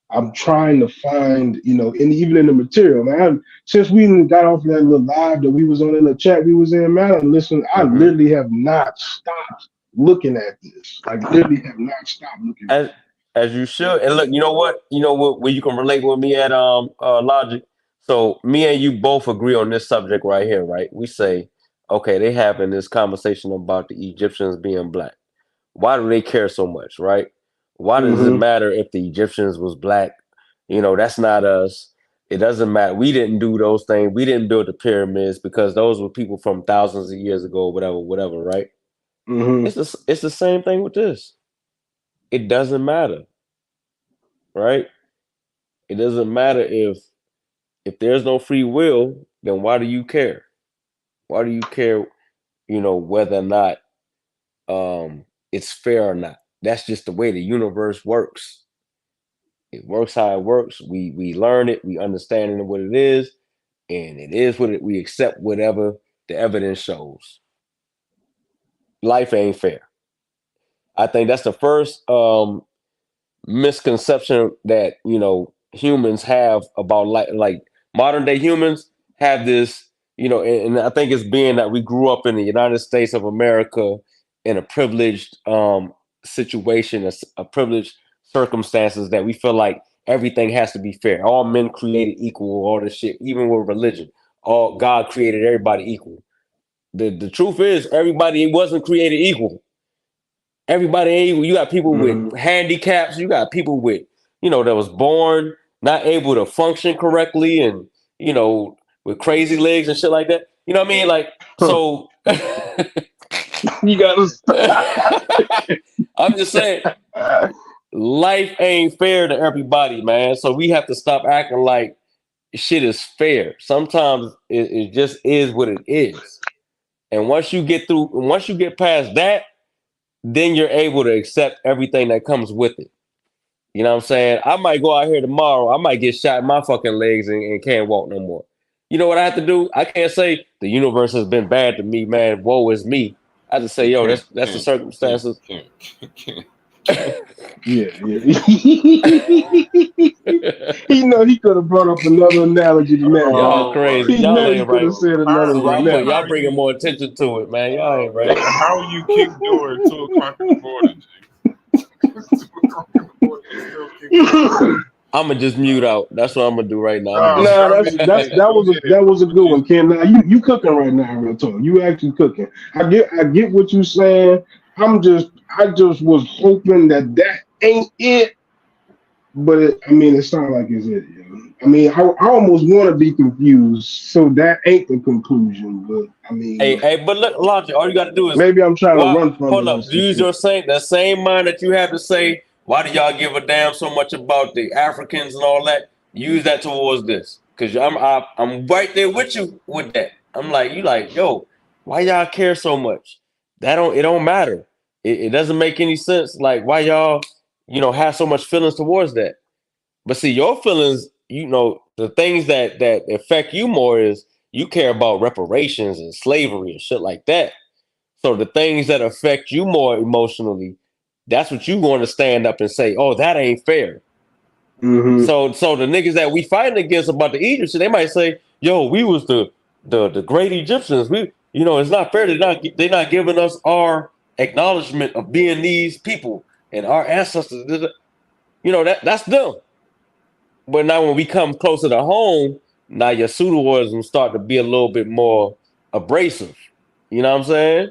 I'm trying to find, and even in the material, man. Since we got off that little live that we was on in the chat we was in, man, listen, I literally have not stopped looking at this. Like, literally have not stopped looking at it. As you should. And look, you know what? You know what? Where you can relate with me at Logic. So me and you both agree on this subject right here, right? We say, okay, they having this conversation about the Egyptians being black. Why do they care so much, right? Why does it matter if the Egyptians was black? You know, that's not us. It doesn't matter. We didn't do those things. We didn't build the pyramids because those were people from thousands of years ago, whatever, right? It's the same thing with this. It doesn't matter, right? It doesn't matter if there's no free will, then why do you care? Why do you care, whether or not it's fair or not? That's just the way the universe works. It works how it works. We learn it, we understand it what it is, and it is what we accept whatever the evidence shows. Life ain't fair. I think that's the first misconception that humans have about like modern day humans have this, and I think it's being that we grew up in the United States of America in a privileged situation, a privileged circumstances that we feel like everything has to be fair. All men created equal, all this shit, even with religion. All God created everybody equal. The truth is everybody wasn't created equal. Everybody ain't equal. You got people with handicaps. You got people with, that was born not able to function correctly and, with crazy legs and shit like that. You know what I mean? Like, so. You gotta I'm just saying, life ain't fair to everybody, man. So we have to stop acting like shit is fair. Sometimes it just is what it is. And once you get past that, then you're able to accept everything that comes with it. You know what I'm saying? I might go out here tomorrow. I might get shot in my fucking legs and can't walk no more. You know what I have to do? I can't say the universe has been bad to me, man. Woe is me. I just say, yo, that's the circumstances. Yeah. He could have brought up another analogy than that. Y'all crazy. Y'all ain't right. Said another Y'all bringing more attention to it, man. Y'all ain't right. How you kick door at 2:00 in the morning, I'm gonna just mute out. That's what I'm gonna do right now. That was a good one, Ken. Now you cooking right now, real talk. You actually cooking. I get what you saying. I just was hoping that ain't it, but it sounds like it's it. I mean, I almost want to be confused, so that ain't the conclusion. But I mean, hey, but look, Logic. All you got to do is maybe I'm trying to run from. Hold up. Use the same mind that you have to say. Why do y'all give a damn so much about the Africans and all that? Use that towards this, because I'm right there with you with that. I'm like, yo, why y'all care so much? It don't matter. It doesn't make any sense. Like, why y'all have so much feelings towards that? But see, your feelings you know, the things that affect you more is you care about reparations and slavery and shit like that. So the things that affect you more emotionally, that's what you going to stand up and say, oh, that ain't fair. Mm-hmm. So the niggas that we fighting against about the Egyptians, they might say, yo, we was the great Egyptians. We, you know, it's not fair. They're not giving us our acknowledgement of being these people and our ancestors. You know, that's them. But now when we come closer to home, now your pseudoisms start to be a little bit more abrasive. You know what I'm saying?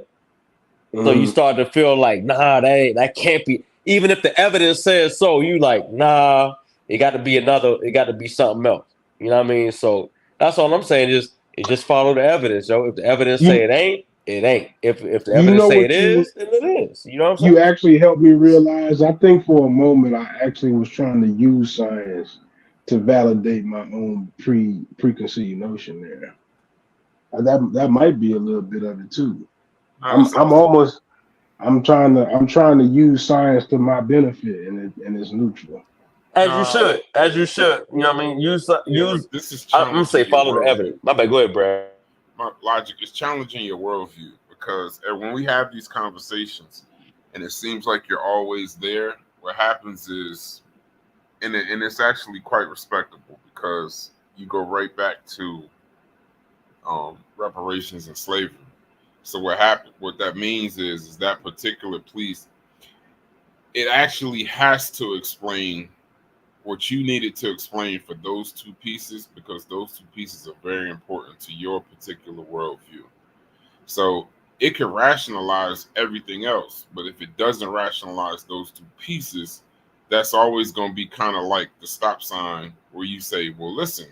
So you Mm-hmm. start to feel like, nah, that can't be. Even if the evidence says so, you like, nah, it got to be something else. You know what I mean? So that's all I'm saying is just follow the evidence, yo. If the evidence say You it ain't, it ain't. If the you evidence know say it what you is, then it is. You know what I'm you saying? actually helped me realize. I think for a moment I actually was trying to use science to validate my own preconceived notion there. That might be a little bit of it too. I'm So, I'm almost I'm trying to use science to my benefit, and it's neutral. As you no, should. As you should. You know what I mean? yeah, but Use. this is I'm gonna say challenging your follow the worldview. evidence. My bad. Go ahead, Brad. My logic is challenging your worldview because when we have these conversations, and it seems like you're always there, what happens is, and it's actually quite respectable because you go right back to reparations and slavery. So what happened? What that means is that particular piece, it actually has to explain what you needed to explain for those two pieces because those two pieces are very important to your particular worldview. So it can rationalize everything else, but if it doesn't rationalize those two pieces, that's always going to be kind of like the stop sign where you say, "Well, listen,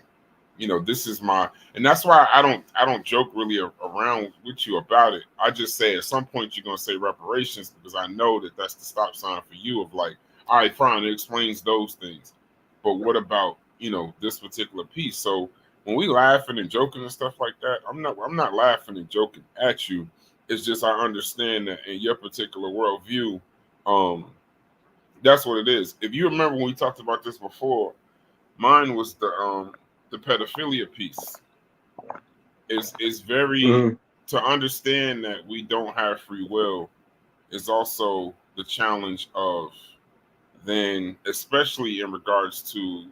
this is my," and that's why I don't joke really around with you about it. I just say at some point you're going to say reparations because I know that that's the stop sign for you of like, all right, fine, it explains those things, but what about this particular piece? So when we laughing and joking and stuff like that, I'm not laughing and joking at you. It's just I understand that in your particular worldview, that's what it is. If you remember when we talked about this before, mine was the pedophilia piece. Is very Mm-hmm. to understand that we don't have free will is also the challenge of then, especially in regards to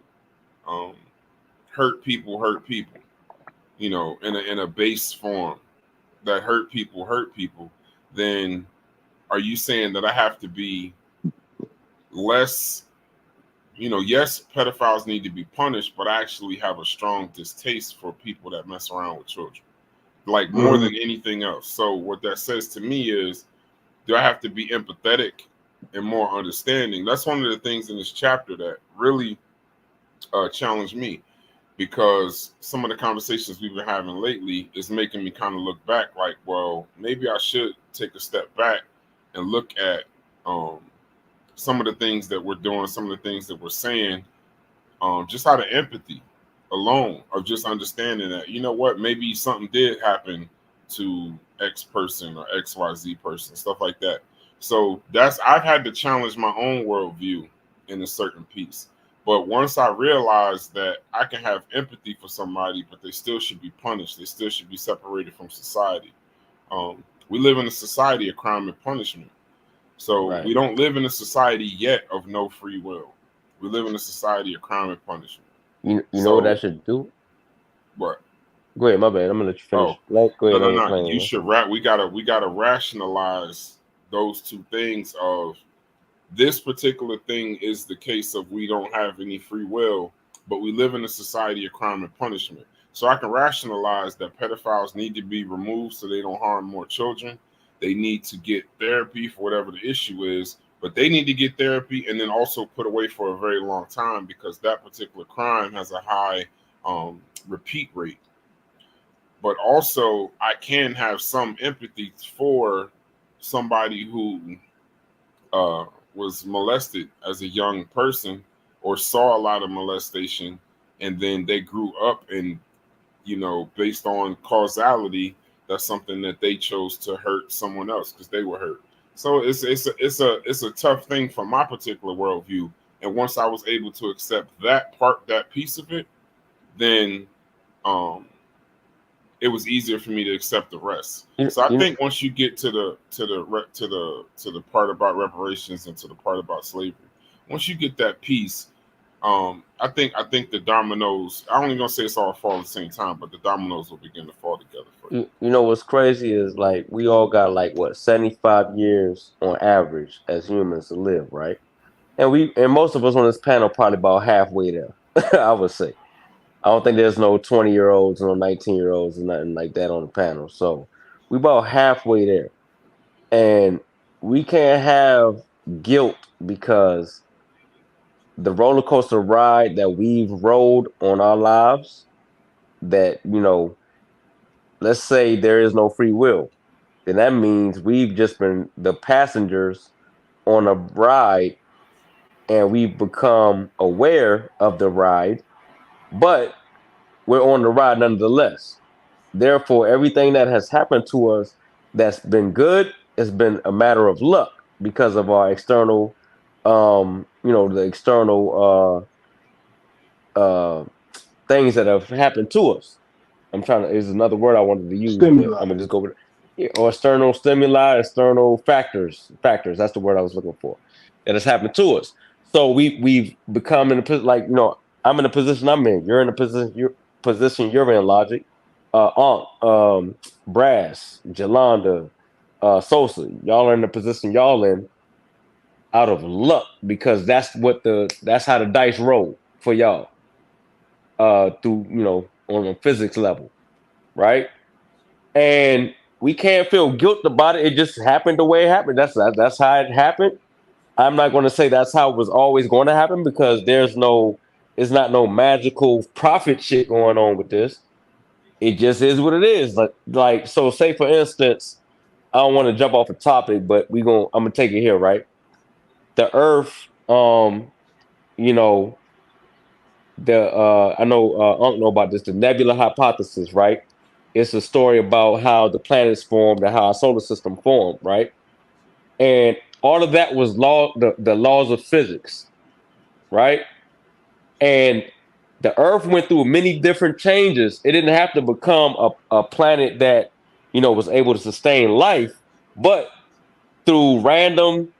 um, hurt people, in a base form that hurt people, then are you saying that I have to be less, yes, pedophiles need to be punished, but I actually have a strong distaste for people that mess around with children, like more Mm-hmm. than anything else. So what that says to me is, do I have to be empathetic and more understanding? That's one of the things in this chapter that really challenged me, because some of the conversations we've been having lately is making me kind of look back like, well, maybe I should take a step back and look at some of the things that we're doing, some of the things that we're saying, just out of empathy alone, of just understanding that, you know what, maybe something did happen to X person or XYZ person, stuff like that. So I've had to challenge my own worldview in a certain piece. But once I realized that I can have empathy for somebody, but they still should be punished, they still should be separated from society. We live in a society of crime and punishment. So Right. we don't live in a society yet of no free will. We live in a society of crime and punishment. You know what So that should do? what? Go ahead, my bad. I'm gonna let you Oh, finish. Go no, ahead, no, land your no. plane, You man. should we gotta rationalize those two things of this particular thing is the case of we don't have any free will, but we live in a society of crime and punishment. So I can rationalize that pedophiles need to be removed so they don't harm more children. They need to get therapy for whatever the issue is, but they need to get therapy and then also put away for a very long time because that particular crime has a high repeat rate. But also, I can have some empathy for somebody who uh, was molested as a young person or saw a lot of molestation, and then they grew up and based on causality, that's something that they chose to hurt someone else because they were hurt. So it's a tough thing from my particular worldview, And once I was able to accept that piece of it, then it was easier for me to accept the rest. So I think once you get to the part about reparations and to the part about slavery, once you get that piece, I think the dominoes. I don't even gonna say it's all fall at the same time, but the dominoes will begin to fall together for you. You know what's crazy is like we all got like what 75 years on average as humans to live, right? And most of us on this panel probably about halfway there. I would say. I don't think there's no 20-year-olds, no 19-year-olds, and nothing like that on the panel. So we about halfway there. And we can't have guilt because the roller coaster ride that we've rode on our lives, that, let's say there is no free will, then that means we've just been the passengers on a ride and we've become aware of the ride, but we're on the ride nonetheless. Therefore, everything that has happened to us that's been good has been a matter of luck because of our external, the external things that have happened to us. Is another word I wanted to use, but Stimuli. I'm gonna just go with it. Yeah, or external stimuli, external factors. Factors. That's the word I was looking for. That has happened to us. So we've become in a position I'm in a position I'm in. You're in a position you're in. Logic. Brass, Jolanda, Sosa. Y'all are in the position y'all in out of luck because that's how the dice roll for y'all. Through on a physics level, right? And we can't feel guilt about it. It just happened the way it happened. That's how it happened. I'm not going to say that's how it was always going to happen because it's not no magical prophet shit going on with this. It just is what it is. Like so, say for instance, I don't want to jump off a topic, but I'm gonna take it here, right? The Earth, you know, I know I don't know about this, the nebula hypothesis, right? It's a story about how the planets formed and how our solar system formed, right? And all of that was the laws of physics, right? And the Earth went through many different changes. It didn't have to become a planet that was able to sustain life, but through random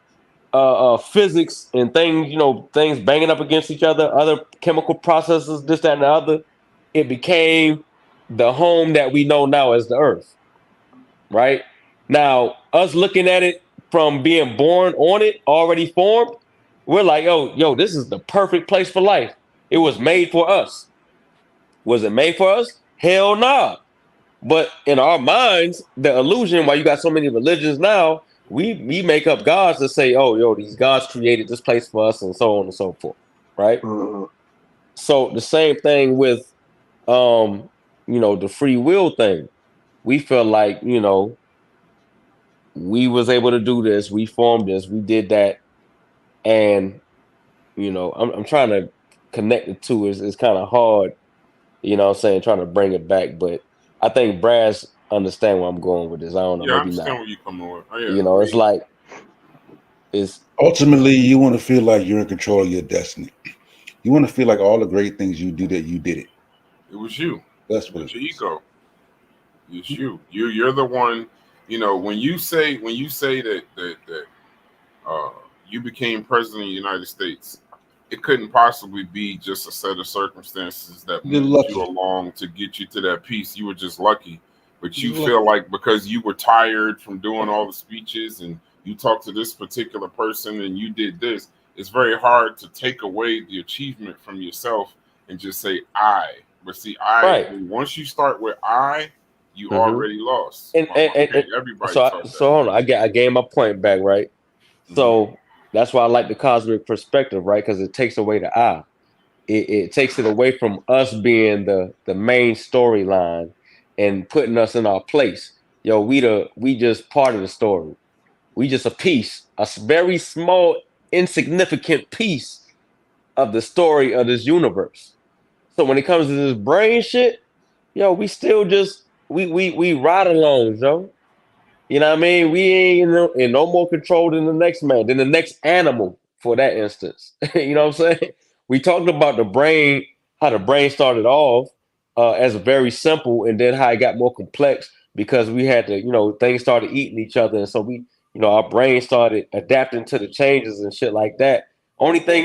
physics and things, things banging up against each other chemical processes, this, that, and the other, it became the home that we know now as the Earth, right? Now, us looking at it from being born on it, already formed, we're like, yo, this is the perfect place for life. It was made for us. Was it made for us? Hell nah. But in our minds, the illusion, why you got so many religions now, we make up gods to say, oh, these gods created this place for us, and so on and so forth, right? So the same thing with, the free will thing. We feel like, we was able to do this, we formed this, we did that, and I'm trying to connect the two. It's kind of hard, what I'm saying, trying to bring it back, but I think Brass understand where I'm going with this. I don't know, Yeah, I maybe not. understand where you coming with. Oh, yeah, It's like it's ultimately you want to feel like you're in control of your destiny. You want to feel like all the great things you do that you did it. It was you. That's what it's your ego. It's you. You're the one. When you say that you became president of the United States, it couldn't possibly be just a set of circumstances that moved you along to get you to that piece. You were just lucky. But you feel like because you were tired from doing all the speeches and you talked to this particular person and you did this, it's very hard to take away the achievement from yourself and just say I. But see, once you start with I, you already lost. And everybody so hold on, I gained my point back, right? So that's why I like the cosmic perspective, right? Because it takes away the I. It takes it away from us being the main storyline and putting us in our place. Yo, we just part of the story. We just a piece, a very small, insignificant piece of the story of this universe. So when it comes to this brain shit, yo, we still just we ride along, yo. You know what I mean? We ain't in no more control than the next man, than the next animal. for that instance. You know what I'm saying? We talked about the brain, how the brain started off as very simple, and then how it got more complex because we had to, things started eating each other, and so we, our brain started adapting to the changes and shit like that. Only thing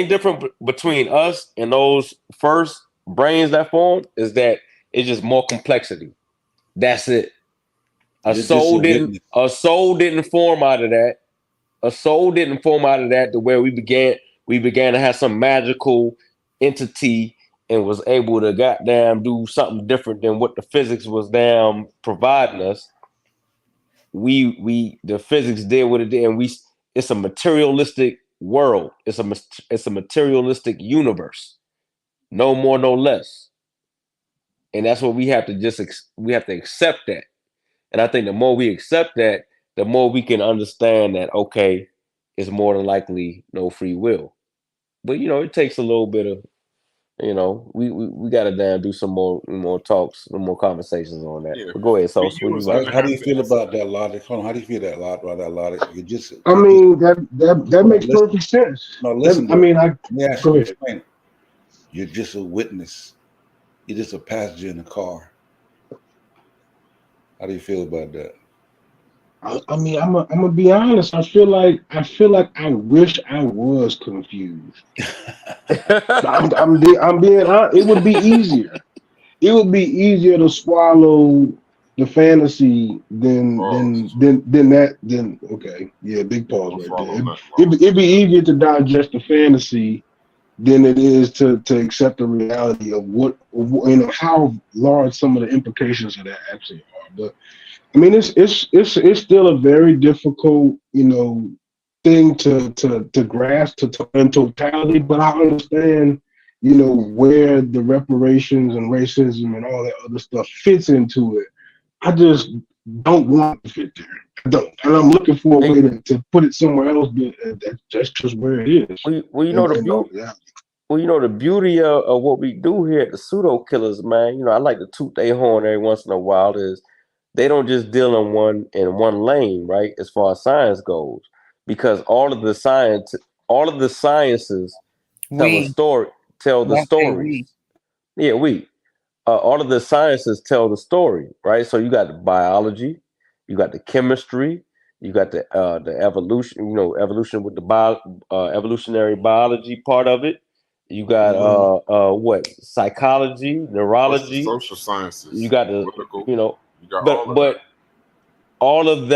different between us and those first brains that formed is that it's just more complexity. That's it. A soul didn't form out of that. A soul didn't form out of that to where we began to have some magical entity and was able to goddamn do something different than what the physics was damn providing us. The physics did what it did, and it's a materialistic world. It's a materialistic universe. No more, no less. And that's what we have to we have to accept that. And I think the more we accept that, the more we can understand that, okay, it's more than likely no free will. But it takes a little bit of, we gotta damn do some more talks, some more conversations on that. Yeah. But go ahead, so how do you feel about that logic? Hold on, how do you feel about that logic? I mean, that makes perfect sense. No, listen. I mean, go ahead. Explain. You're just a witness. You're just a passenger in a car. How do you feel about that? I mean, I'm gonna be honest. I feel like I wish I was confused. I'm being honest. It would be easier. It would be easier to swallow the fantasy than that. Then okay, yeah, big pause right there. It'd be easier to digest the fantasy than it is to accept the reality of what how large some of the implications of that actually are. But I mean, it's still a very difficult, thing to grasp in totality. But I understand, where the reparations and racism and all that other stuff fits into it. I just don't want to fit there. I don't, and I'm looking for a way to put it somewhere else. But that's just where it is. Well, the beauty of what we do here at the Pseudo Killas, man. I like to toot their horn every once in a while. Is they don't just deal in one lane, right? As far as science goes, because all of the sciences tell the stories. Yeah, all of the sciences tell the story, right? So you got the biology, you got the chemistry, you got the evolution, evolution with the evolutionary biology part of it. You got what psychology, neurology, social sciences. You got the political, but all of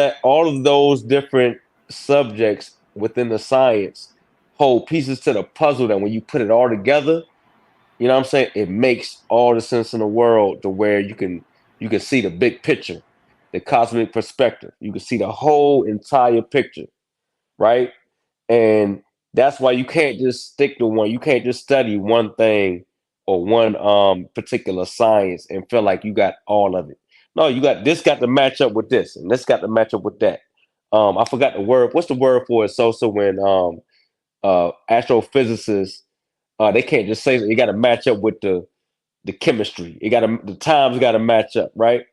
those different subjects within the science hold pieces to the puzzle that when you put it all together, you know what I'm saying, it makes all the sense in the world to where you can see the big picture, the cosmic perspective. You can see the whole entire picture, right? And that's why you can't just stick to one. You can't just study one thing or one particular science and feel like you got all of it. No, you got this got to match up with this, and this got to match up with that. I forgot the word. What's the word for it? So when astrophysicists they can't just say it got to match up with the chemistry. The times got to match up, right?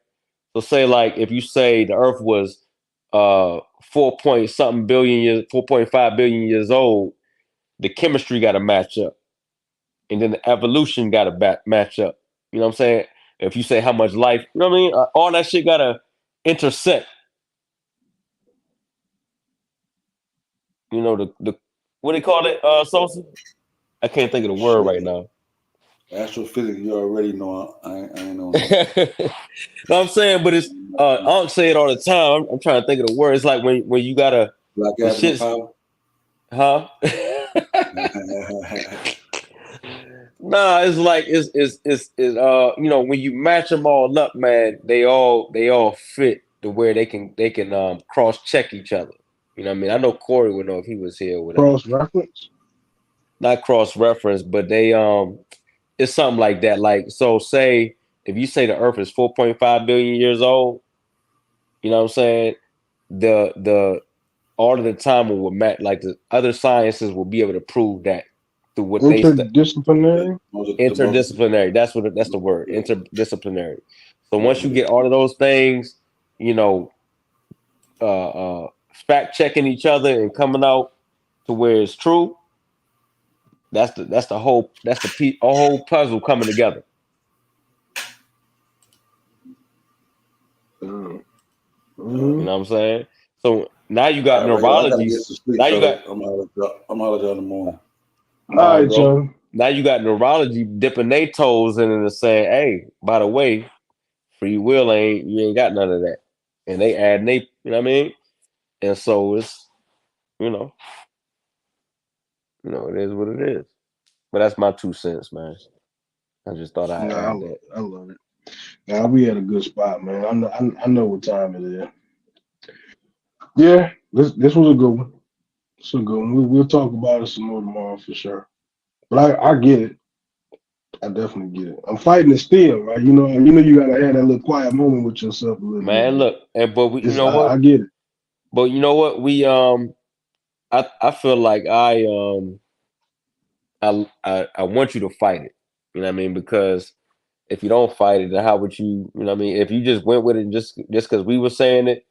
So say like if you say the Earth was 4.5 billion years old, the chemistry got to match up, and then the evolution got to match up. You know what I'm saying? If you say how much life, you know what I mean? All that shit got to intersect. The what do they call it, Sosa? I can't think of the word right now. Astrophysics, you already know. I ain't know. No, I'm saying, but it's I don't say it all the time. I'm trying to think of the word. It's like when you gotta Black Adam power. Huh? Nah, it's like it's when you match them all up, man, they all fit to where they can cross check each other. You know what I mean? I know Corey would know if he was here with cross reference. Not cross reference, but they it's something like that. Like, so say if you say the Earth is 4.5 billion years old, you know what I'm saying? The all of the time will match, like the other sciences will be able to prove that through what they interdisciplinary. Interdisciplinary. That's the word. Interdisciplinary. So once you get all of those things, fact checking each other and coming out to where it's true, that's the whole whole puzzle coming together. Mm-hmm. You know what I'm saying? So now you got All right, bro, I gotta get neurologies. some sleep, Now you got so I'm out of in the morning. All right, bro. Joe. Now you got neurology dipping their toes in and saying, "Hey, by the way, free will you ain't got none of that," and they add you know what I mean? And so it's you know it is what it is. But that's my 2 cents, man. I just thought I'd Nah, add that. I love it. Nah, we at a good spot, man. I know what time it is. Yeah, this was a good one. It's a good one. We'll talk about it some more tomorrow for sure. But I get it. I definitely get it. I'm fighting it still, right? You gotta have that little quiet moment with yourself a little Man, bit. look, but you know I what? get it. But you know what? I feel like I want you to fight it. You know what I mean? Because if you don't fight it, then how would you? You know what I mean? If you just went with it just because we were saying it,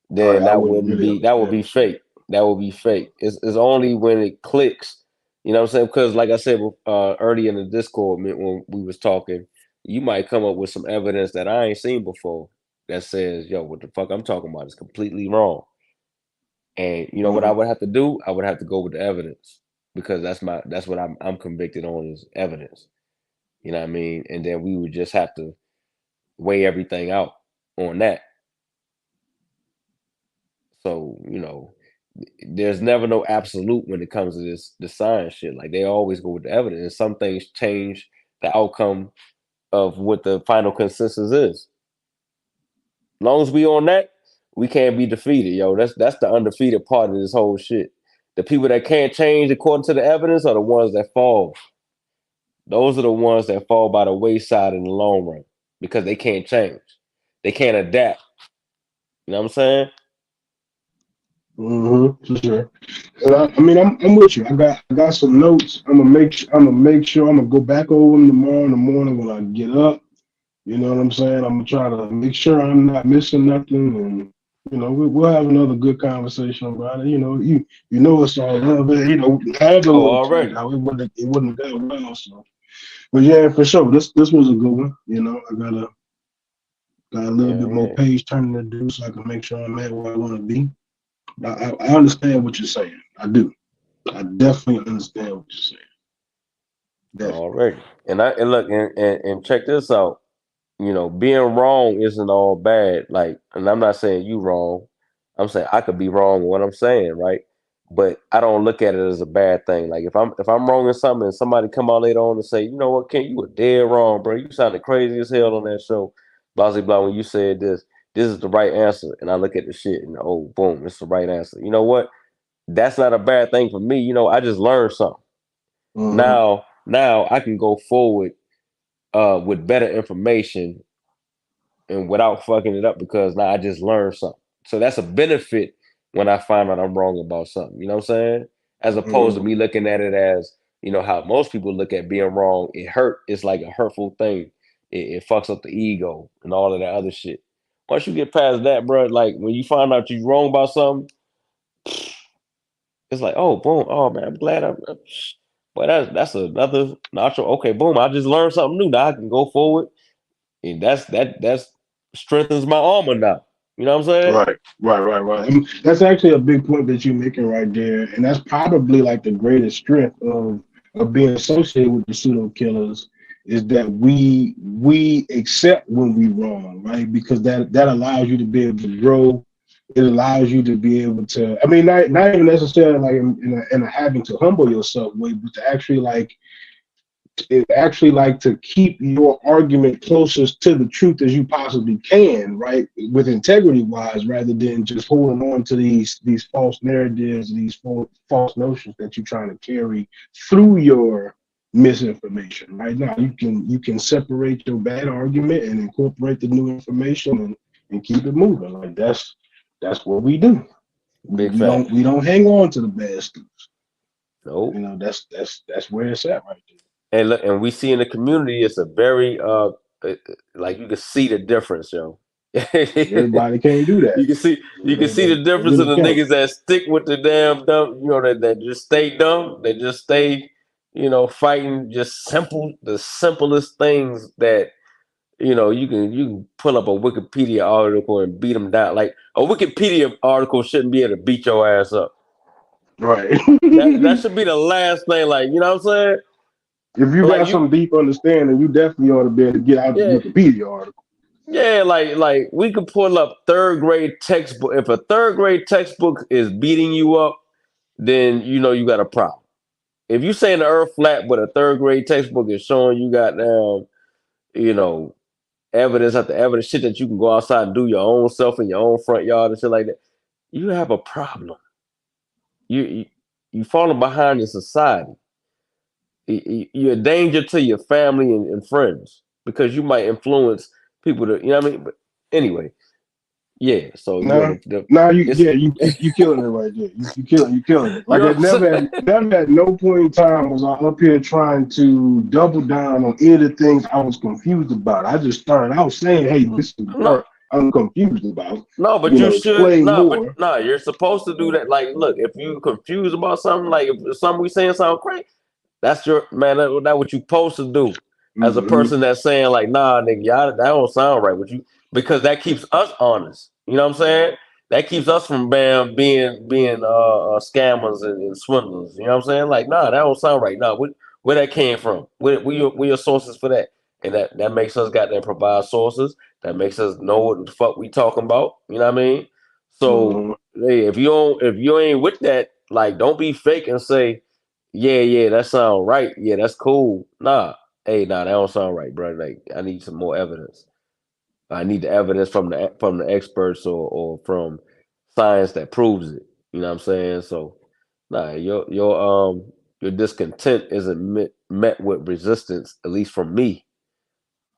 Right, then I wouldn't really that would understand be the shit. fake. That would be fake. It's only when it clicks. You know what I'm saying? Because like I said early in the Discord when we was talking, you might come up with some evidence that I ain't seen before that says, "Yo, what the fuck I'm talking about is completely wrong." And you know what I Mm-hmm. would have to do? I would have to go with the evidence because that's what I'm convicted on is evidence. You know what I mean? And then we would just have to weigh everything out on that. So, there's never no absolute when it comes to the science shit. Like they always go with the evidence. And some things change the outcome of what the final consensus is. As long as we on that, we can't be defeated, yo. That's the undefeated part of this whole shit. The people that can't change according to the evidence are the ones that fall. Those are the ones that fall by the wayside in the long run because they can't change. They can't adapt. You know what I'm saying? Mm-hmm. For sure. And I mean, I'm with you. I got some notes. I'm gonna make sure I'm gonna go back over them tomorrow in the morning when I get up. You know what I'm saying? I'm gonna try to make sure I'm not missing nothing, and we'll have another good conversation about it. You know it's all love. However it Oh, would have turned already. out, it wouldn't have gone well. So, but yeah, for sure, this was a good one. I got a little bit more Yeah. page turning to do so I can make sure I'm at where I want to be. I understand what you're saying. I do. I definitely understand what you're saying. Definitely. Already. And look and check this out. Being wrong isn't all bad. Like, and I'm not saying you wrong. I'm saying I could be wrong in what I'm saying, right? But I don't look at it as a bad thing. Like if I'm wrong in something and somebody come out later on and say, you know what, Ken, you were dead wrong, bro. You sounded crazy as hell on that show. Blah blah blah. When you said this is the right answer. And I look at the shit and oh boom, it's the right answer. You know what? That's not a bad thing for me. I just learned something. Mm-hmm. Now I can go forward with better information and without fucking it up because now I just learned something. So that's a benefit when I find out I'm wrong about something. You know what I'm saying? As opposed to Mm-hmm. me looking at it as, how most people look at being wrong. It's like a hurtful thing. It fucks up the ego and all of that other shit. Once you get past that, bro, like when you find out you're wrong about something, it's like, oh, boom, oh man, I'm glad Boy, that's another natural. Okay, boom, I just learned something new. Now I can go forward, and that's strengthens my armor now. You know what I'm saying? Right. That's actually a big point that you're making right there, and that's probably like the greatest strength of being associated with the pseudo killers is that we accept when we wrong, right? Because that allows you to be able to grow. It allows you to be able to. I mean, not even necessarily like in a having to humble yourself way, but to actually like to keep your argument closest to the truth as you possibly can, right? With integrity wise, rather than just holding on to these false narratives, these false notions that you're trying to carry through your misinformation. Right now, you can separate your bad argument and incorporate the new information and keep it moving. Like that's what we do. We, Big we don't facts. we don't hang on to the bad stuff. Nope. That's where it's at right there. And look, and we see in the community, it's a very like you can see the difference, yo. Everybody can't do that. You can see the difference in the niggas that stick with the damn dumb, that just stay dumb, that just stay, fighting just the simplest things that you can pull up a Wikipedia article and beat them down. Like a Wikipedia article shouldn't be able to beat your ass up. Right. that should be the last thing. Like, you know what I'm saying? If you got some deep understanding, you definitely ought to be able to get out the Wikipedia article. Yeah, like we could pull up third grade textbook. If a third grade textbook is beating you up, then you got a problem. If you saying the earth flat, but a third grade textbook is showing you got evidence after evidence, shit that you can go outside and do your own self in your own front yard and shit like that, you have a problem. You falling behind in society. You're a danger to your family and friends because you might influence people to, what I mean? But anyway, yeah. So you killing it right there. You killing it. Like it never at no point in time was I up here trying to double down on any of the things I was confused about. I just started out saying, hey, this is the part I'm confused about. No, but you should. No, you're supposed to do that. Like, look, if you're confused about something, like if something we saying sound crazy, that's your man. That's what you supposed to do as a person that's saying like, nah, nigga, y'all, that don't sound right with you, because that keeps us honest. You know what I'm saying? That keeps us from being scammers and swindlers. You know what I'm saying? Like, nah, that don't sound right. Nah, where that came from? Where your sources for that? And that makes us got to provide sources. That makes us know what the fuck we talking about. You know what I mean? So hey, if you ain't with that, like, don't be fake and say, yeah, that sound right. Yeah, that's cool. Nah, that don't sound right, bro. Like, I need some more evidence. I need the evidence from the experts or from science that proves it. You know what I'm saying? So, nah, your discontent isn't met with resistance, at least from me.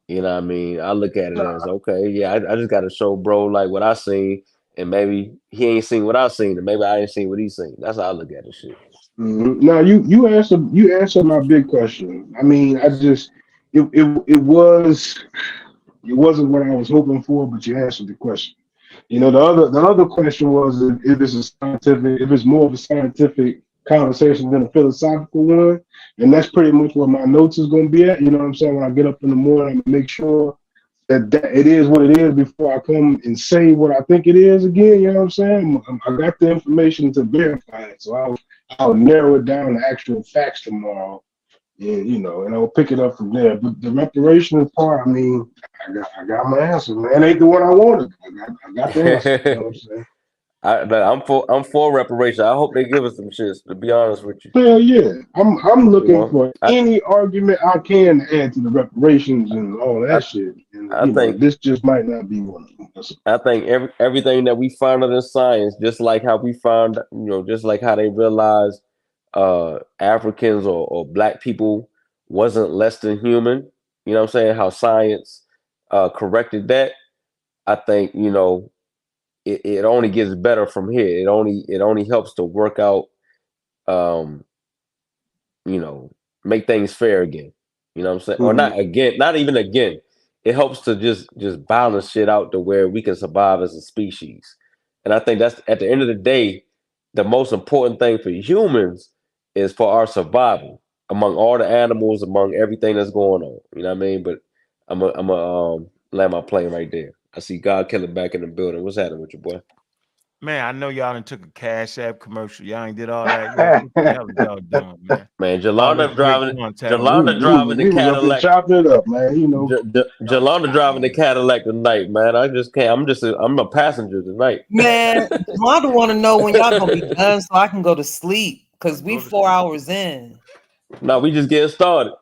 You know what I mean? I look at it as, okay, yeah, I just got to show bro like what I seen, and maybe he ain't seen what I seen, and maybe I ain't seen what he seen. That's how I look at this shit. Now you answered my big question. I mean, it wasn't what I was hoping for, but you answered the question. The other question was if it's more of a scientific conversation than a philosophical one, and that's pretty much where my notes is going to be at. You know what I'm saying? When I get up in the morning, I make sure that it is what it is before I come and say what I think it is again. You know what I'm saying? I got the information to verify it, so I'll narrow it down to actual facts tomorrow. And I'll pick it up from there. But the reparations part, I mean, I got my answer, man. It ain't the one I wanted. I got the answer. You know what I'm saying? I'm for reparation. I hope they give us some shit, to be honest with you. Hell yeah. I'm looking for any argument I can to add to the reparations and all that shit. And I think this just might not be one of them. I think everything that we found out in science, just like how we found, just like how they realized Africans or black people wasn't less than human. You know what I'm saying? How science corrected that. I think, it only gets better from here. It only helps to work out, make things fair again. You know what I'm saying? Or not again, not even again. It helps to just balance shit out to where we can survive as a species. And I think that's, at the end of the day, the most important thing for humans is for our survival among all the animals, among everything that's going on. You know what I mean? But I'm a land my plane right there. I see God Killer back in the building. What's happening with you, boy? Man, I know y'all done took a Cash App commercial. Y'all ain't did all that yet. What the hell y'all doing, man? Man, Jolanda driving the Cadillac. Chopping it up, man. Jolanda driving the Cadillac tonight, man. I just can't. I'm a passenger tonight. Man, Jolanda want to know when y'all gonna be done so I can go to sleep, because we 4 hours in. No, we just getting started.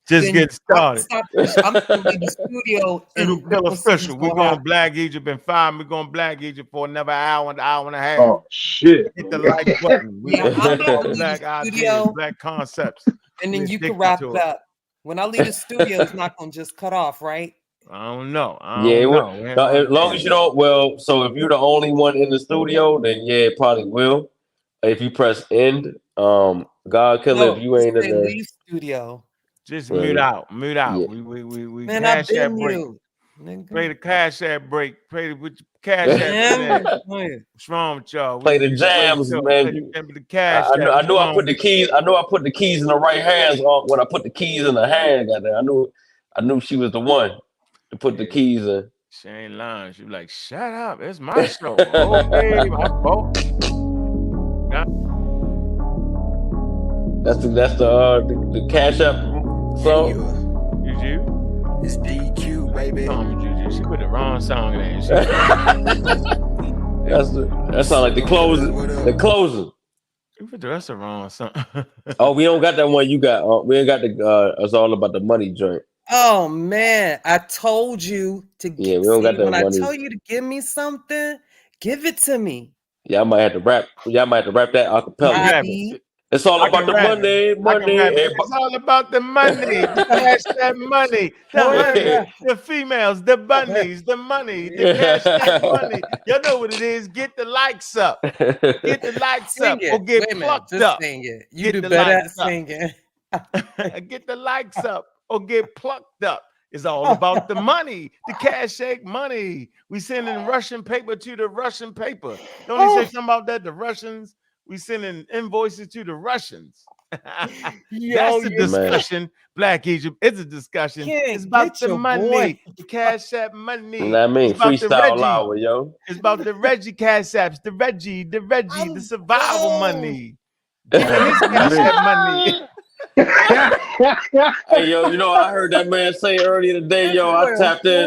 Just get started. I'm gonna leave the studio. Pseudo Killas official. We're going Black Egypt in 5. We're going Black Egypt for another hour and a half. Oh shit! Hit the like button. I'm gonna Black ideas, black concepts, and then you can wrap it up. When I leave the studio, it's not gonna just cut off, right? I don't know. As long as you don't. Well, so if you're the only one in the studio, then yeah, it probably will. If you press end, God Killer, if you ain't in leave studio. Just mute out. Yeah. We Man, I've been mute. nigga. Play the Cash App break. Play with Cash App in there. What's wrong with y'all? Play the jams, man. The Cash I App. knew I put the keys. I know I put the keys in the right hands when I put the keys in the hand. I knew she was the one to put the keys in. She ain't lying. She be like, shut up. It's my show. Okay, my fault. That's the Cash App song. Juju? It's DQ, baby. Juju. She put the wrong song in there. That sound like the closing. The closing. That's the wrong song. Oh, we don't got that one you got. We ain't got the it's all about the money joint. Oh man, I told you to we don't got that when money. I tell you to give me something, give it to me. Yeah, I might have to rap. Yeah, I might have to rap that acapella. It's all about the money. It's all about the money. The cash, that money. The females, the bunnies, the money, the cash, that money. Y'all know what it is. Get the likes up. Get the likes up or get plucked up. Sing it. You do better at singing. Get the likes up or get plucked up. It's all about the money, the cash act money. We sending Russian paper to the Russian paper. Don't he say something about that? The Russians. We sending invoices to the Russians. That's the discussion. Man. Black Egypt. It's a discussion. It's about the money, the cash app money. I mean, freestyle hour, yo. It's about the Reggie cash apps, the Reggie, the survival money. Give me his cash app money. Hey, yo, I heard that man say earlier today, yo. I tapped in.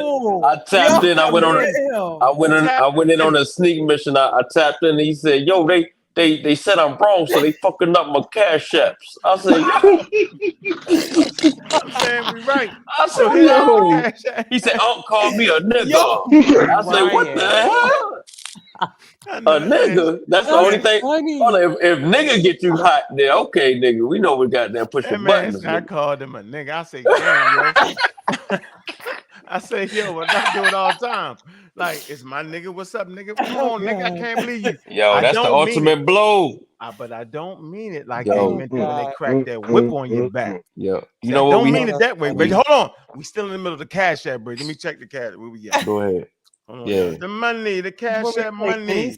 I went in on a sneak mission. I tapped in and he said, yo, they said I'm wrong, so they fucking up my cash apps. I said, I'm saying we right. I said, yo. He said, call me a nigga. Yo. I said, what the hell? A nigga? That's the only thing. If nigga get you hot, then okay, nigga. We know we got there pushing buttons. I called him a nigga. I say, damn, yo. I say, yo, but I do it all the time. Like, it's my nigga. What's up, nigga? Come on, nigga. I can't believe you. Yo, that's the ultimate blow. But I don't mean it like they meant when they crack that whip on your back. Yo, you know what? Don't mean it that way, but hold on. We still in the middle of the cash app break. Let me check the cash. Where we at? Go ahead. Yeah. The money, the cash app money.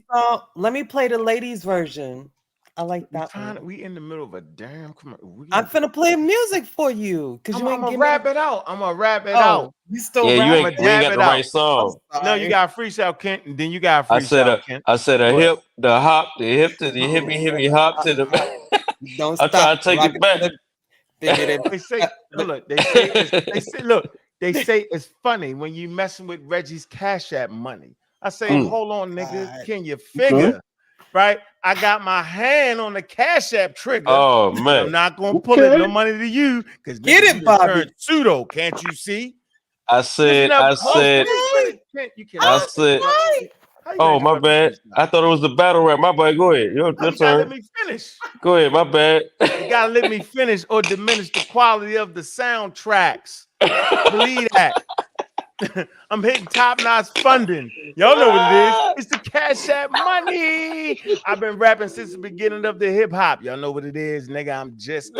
Let me play the ladies' version. I like that one. We in the middle of a damn commercial. I'm finna play music for you because you ain't gonna wrap it out. I'm gonna wrap it out. You still you ain't got the right song. No, you got freestyle Kent, and then you got freestyle Kent. I said a hip, the hop, the hip to the hippie hop to the. Don't I'm trying to take it back. They say, look, they say it's funny when you messing with Reggie's Cash App money. I say, hold on, nigga, can you figure? Right? I got my hand on the Cash App trigger. Oh, man. I'm not going to pull it no money to you because get it, Bobby. Pseudo, can't you see? I said, oh, my bad. I thought it was the battle rap. My bad. Go ahead. Your turn. Let me finish. Go ahead. My bad. You got to let me finish or diminish the quality of the soundtracks. Believe that. I'm hitting top-notch funding. Y'all know what it is. It's the Cash App money. I've been rapping since the beginning of the hip-hop. Y'all know what it is, nigga. I'm just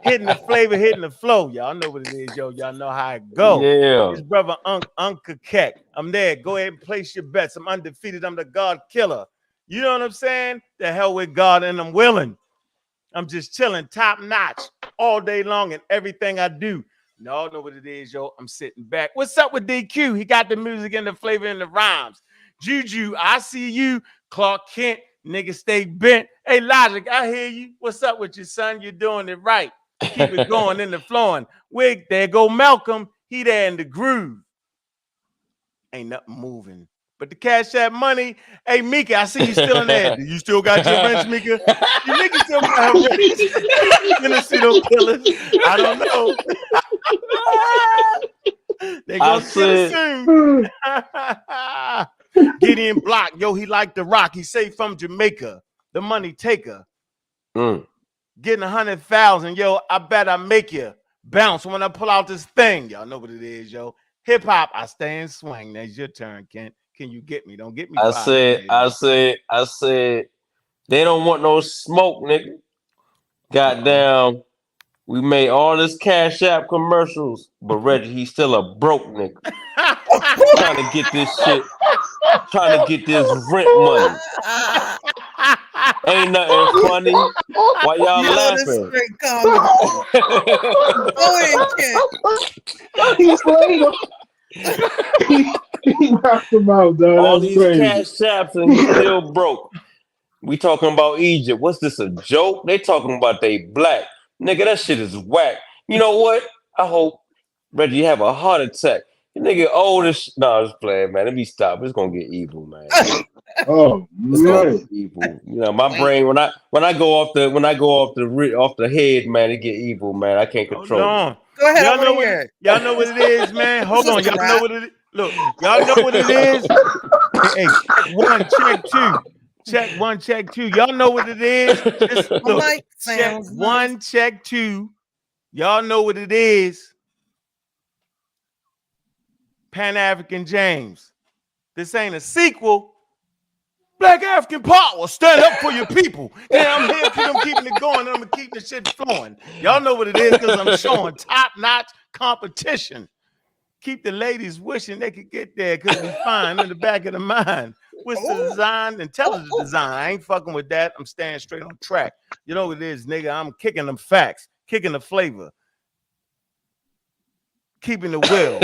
hitting the flavor, hitting the flow. Y'all know what it is, yo. Y'all know how it go. Yeah. His brother Uncle Keck. I'm there. Go ahead and place your bets. I'm undefeated. I'm the God killer. You know what I'm saying? The hell with God and I'm willing. I'm just chilling top-notch all day long in everything I do. Y'all know what it is, yo. I'm sitting back. What's up with DQ? He got the music and the flavor and the rhymes. Juju, I see you. Clark Kent, nigga, stay bent. Hey, Logic, I hear you. What's up with your son? You're doing it right. Keep it going in the flowing. Wig, there go Malcolm. He there in the groove. Ain't nothing moving. But the Cash App money. Hey, Mika, I see you still in there. You still got your wrench, Mika? You niggas still got her wrench. You know, Pseudo Killas. I don't know. They gonna see soon. Gideon Block, yo, he like the rock. He say from Jamaica, the money taker. Getting 100,000, yo. I bet I make you bounce when I pull out this thing. Y'all know what it is, yo. Hip hop, I stay and swing. That's your turn, Kent. Can you get me? Don't get me. I said, they don't want no smoke, nigga. Goddamn. We made all this Cash App commercials, but Reggie, he's still a broke nigga. Trying to get this shit, trying to get this rent money. Ain't nothing funny. Why y'all laughing? Straight comedy. Go ahead, Kent. He slayed him. He knocked him out, dog. All That's these crazy. Cash Apps and he's still broke. We talking about Egypt. What's this, a joke? They talking about they black. Nigga, that shit is whack. You know what? I hope, Reggie, you have a heart attack. You nigga old as no, I'm just playing, man. Let me stop. It's gonna get evil, man. Oh It's gonna man. get evil. You know, my brain when I go off the head, man, it get evil, man. I can't control it. Go ahead. Y'all know what it is, man. Hold on, y'all know what it is. Look, y'all know what it is. Hey, check one, check two. Check one, check two. Y'all know what it is. Just look, check one, check two. Y'all know what it is. Pan-African James. This ain't a sequel. Black African power. Stand up for your people. Yeah, I'm here because I'm keeping it going and I'm going to keep the shit flowing. Y'all know what it is because I'm showing top-notch competition. Keep the ladies wishing they could get there because we fine in the back of the mind. What's the design? Intelligent design. I ain't fucking with that. I'm staying straight on track. You know what it is, nigga? I'm kicking them facts, kicking the flavor, keeping the will.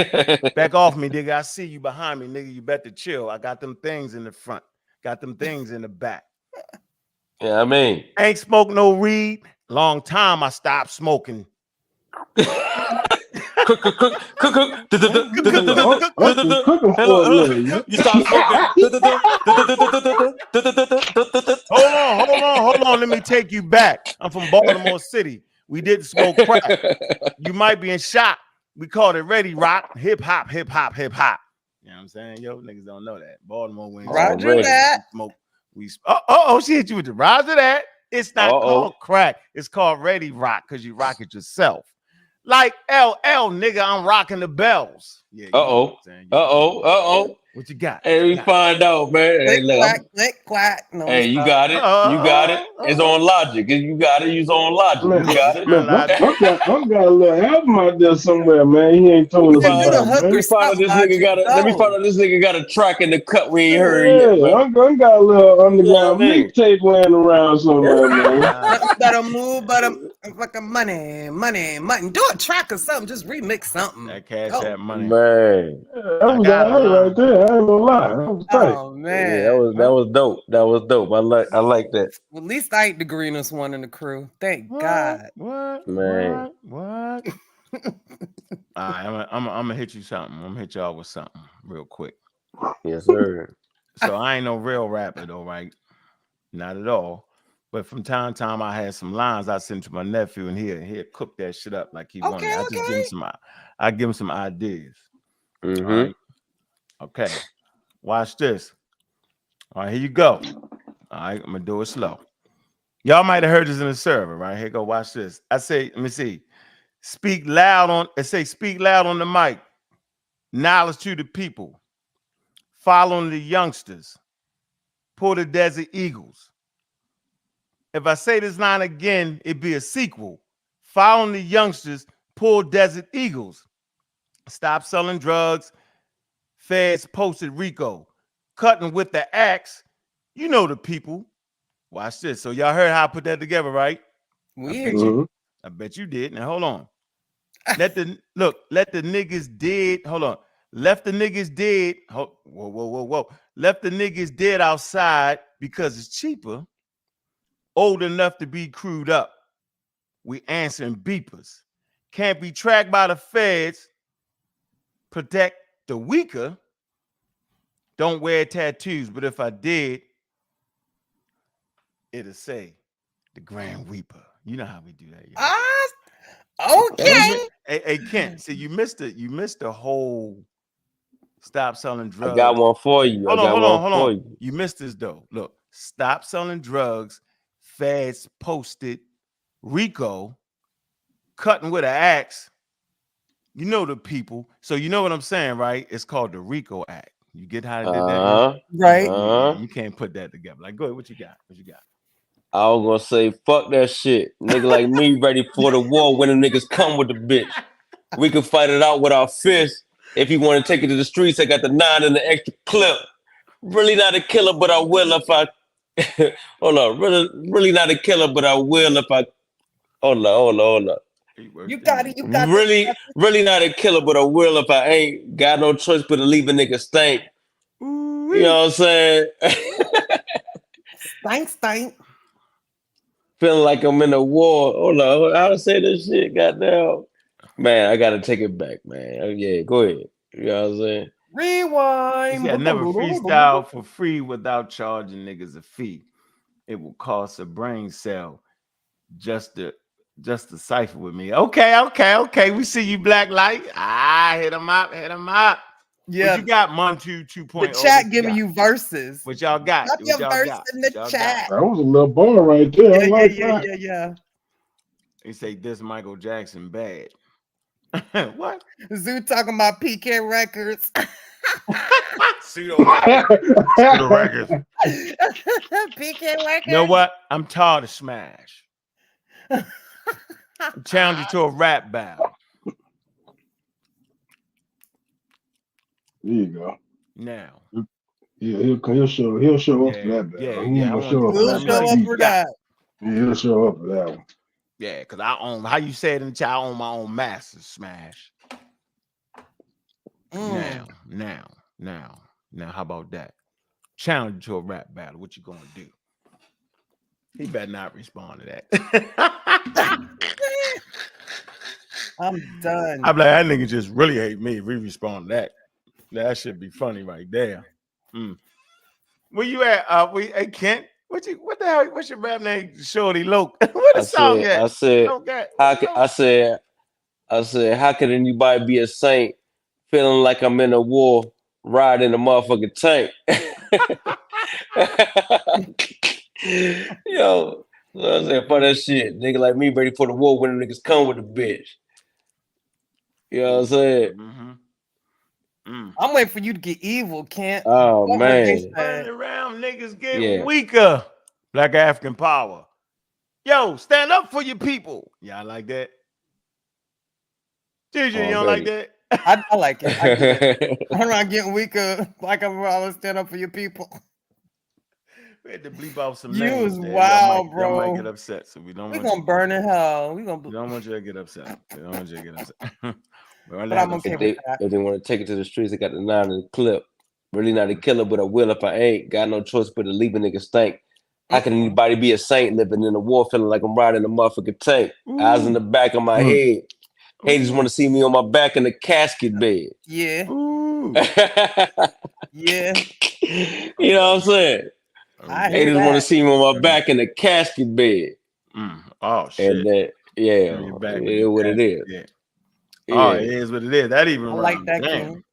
Back off me, nigga. I see you behind me, nigga. You better chill. I got them things in the front. Got them things in the back. Yeah, I mean. Ain't smoked no weed. Long time I stopped smoking. You stop smoking. Hold on. Let me take you back. I'm from Baltimore City. We didn't smoke crack. You might be in shock. We called it ready rock, hip hop, hip hop, hip hop. You know what I'm saying? Yo, niggas don't know that. Baltimore wings. Roger that. Smoke. She hit you with the roger that. It's not called crack. It's called ready rock because you rock it yourself. Like LL, nigga, I'm rocking the bells. Yeah. What you got? Hey, we find out, man. Click, quack, click, quack. No, hey, you got it. You got it. It's on logic. You got it. Use on logic. Man, you got it. Man, I got a little album out there somewhere, man. He ain't told us about it. Let me find out this nigga got a track in the cut we ain't heard yet. Man. I got a little underground mixtape laying around somewhere, man. Better move, better fucking money. Do a track or something. Just remix something. That Cash App money, man. That was right there. I ain't gonna lie. That was tight. Oh man, yeah, that was dope. That was dope. I like that. Well, at least I ain't the greenest one in the crew. Thank God. What? Man. What? All right, I'm gonna hit you something. I'm gonna hit y'all with something real quick. Yes, sir. So I ain't no real rapper though, right? Not at all. But from time to time, I had some lines I sent to my nephew, and he'll cook that shit up like he wanted. I just give him some ideas. Mm-hmm. All right. Okay. Watch this. All right, here you go. All right, I'm gonna do it slow. Y'all might have heard this in the server, right? Here go. Watch this. I say, let me see. Speak loud on the mic. Knowledge to the people. Following the youngsters. Pull the Desert Eagles. If I say this line again, it'd be a sequel. Following the youngsters, pull Desert Eagles. Stop selling drugs. Feds posted RICO. Cutting with the axe. You know the people. Watch this. So y'all heard how I put that together, right? I bet you did. Now hold on. Let the niggas dead. Hold on. Left the niggas dead. Whoa. Left the niggas dead outside because it's cheaper. Old enough to be crewed up. We answering beepers. Can't be tracked by the feds. Protect the weaker. Don't wear tattoos, but if I did, it'll say the Grand Reaper. You know how we do that. Okay. Hey, Kent, see, you missed it. You missed the whole stop selling drugs. I got one for you. Hold on. You missed this though. Look, stop selling drugs. Feds posted RICO. Cutting with an axe. You know the people. So you know what I'm saying, right? It's called the RICO Act. You get how I did that? Right. You can't put that together. Like, go ahead. What you got? I was gonna say, fuck that shit. Nigga like me ready for the war when the niggas come with the bitch. We can fight it out with our fists. If you want to take it to the streets, I got the 9 and the extra clip. Really not a killer, but I will if I hold on. Really not a killer, but I will if I hold on. You got it. Really not a killer, but I will if I ain't got no choice but to leave a nigga stink. Ooh-wee. You know what I'm saying? Stank. Feeling like I'm in a war. Hold on, how to say this shit? Goddamn, man, I gotta take it back, man. Yeah, go ahead. You know what I'm saying? Rewind. I never freestyle for free without charging niggas a fee. It will cost a brain cell just to cipher with me. Okay. We see you, Black Light. Hit him up. Yeah. What you got, Montu 2.0? The chat giving you verses. What y'all got? Drop your verse in the chat. That was a little bar right there. I like that. Yeah. They say this Michael Jackson bad. What? Zoo talking about PK Records. Pseudo records. PK Records. You know what? I'm tired of Smash. I'm challenging to a rap battle. There you go. Now. Yeah, he'll show up for that battle. He'll show up for that. Yeah, he'll show up for that one. Yeah, because I own, how you say it in the chat, I own my own master Smash. Now, how about that? Challenge to a rap battle. What you gonna do? He better not respond to that. I'm done. I'm like, that nigga just really hate me if we respond to that. That should be funny right there. Where you at? Hey Kent, what the hell? What's your rap name? Shorty Loke. What the song at? I said, how could anybody be a saint feeling like I'm in a war, riding a motherfucking tank? Yo, I said, for that shit. Nigga like me ready for the war when the niggas come with the bitch. You know what I'm saying? I'm waiting for you to get evil, Kent. Oh, man. Turn around, niggas get weaker. Black African power. Yo, stand up for your people. Y'all like that? Juju, you don't like that? I like it. I get it. I'm not getting weaker. Like I'm always stand up for your people. We had to bleep out some you names. Was wild, bro. Y'all might get upset, so we don't. We're gonna burn in hell. We don't want you to get upset. We don't want you to get upset. But I'm okay with that. If they want to take it to the streets, they got the 9 in the clip. Really not a killer, but I will if I ain't. Got no choice but to leave a nigga stink. How can anybody be a saint living in a war feeling like I'm riding a motherfucking tank? Eyes in the back of my head. Haters want to see me on my back in the casket bed. Yeah. Yeah. You know what I'm saying? Haters want to see me on my back in the casket bed. Oh shit. And then, it is what it is. Yeah. Oh, it is what it is. That even I like that. Damn.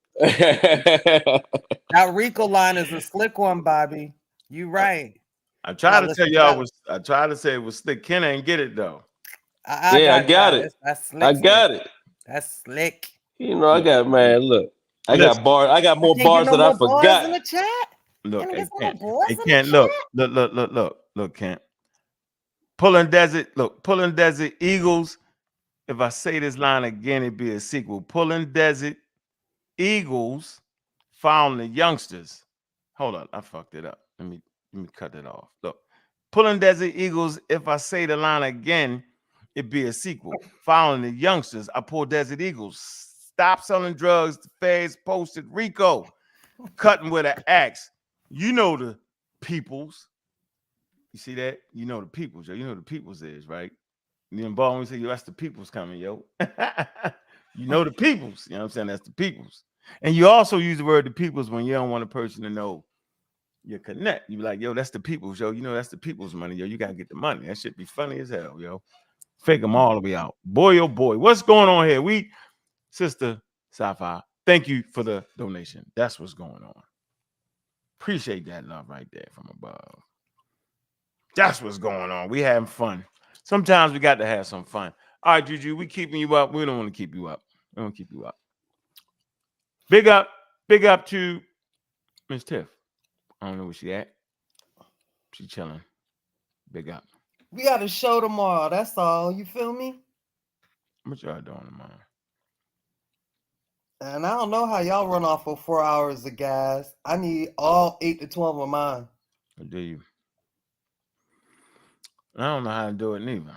That Rico line is a slick one, Bobby. You right. I tried to tell y'all I tried to say it was slick. Ken ain't get it though. I got it. That's slick. I got it. That's slick. You know, I got look. I got bars. I got more bars than I forgot. In the chat? Look, Kent, look, Kent. Pulling Desert Eagles. If I say this line again, it'd be a sequel. Pulling Desert Eagles found the youngsters. Hold on, I fucked it up. Let me cut it off. Look, Pulling Desert Eagles. If I say the line again, it'd be a sequel. Following the youngsters, I pull Desert Eagles. Stop selling drugs. The feds posted Rico. Cutting with an axe. You know the peoples. You see that? You know the peoples, yo. You know the peoples is, right? Me and Ball, we say, yo, that's the peoples coming, yo. You know the peoples. You know what I'm saying? That's the peoples. And you also use the word the peoples when you don't want a person to know you connect. You be like, yo, that's the peoples, yo. You know that's the people's money, yo. You got to get the money. That shit be funny as hell, yo. Fake them all the way out. Boy, oh boy. What's going on here? Sister Sci-Fi, thank you for the donation. That's what's going on. Appreciate that love right there from above. That's what's going on. We having fun. Sometimes we got to have some fun. All right, Juju, we keeping you up. We don't want to keep you up. We don't keep you up. Big up to Miss Tiff. I don't know where she at. She chilling. Big up. We got a show tomorrow. That's all. You feel me? What y'all doing tomorrow? And I don't know how y'all run off for 4 hours of gas. I need all 8 to 12 of mine. Do you? I don't know how to do it neither.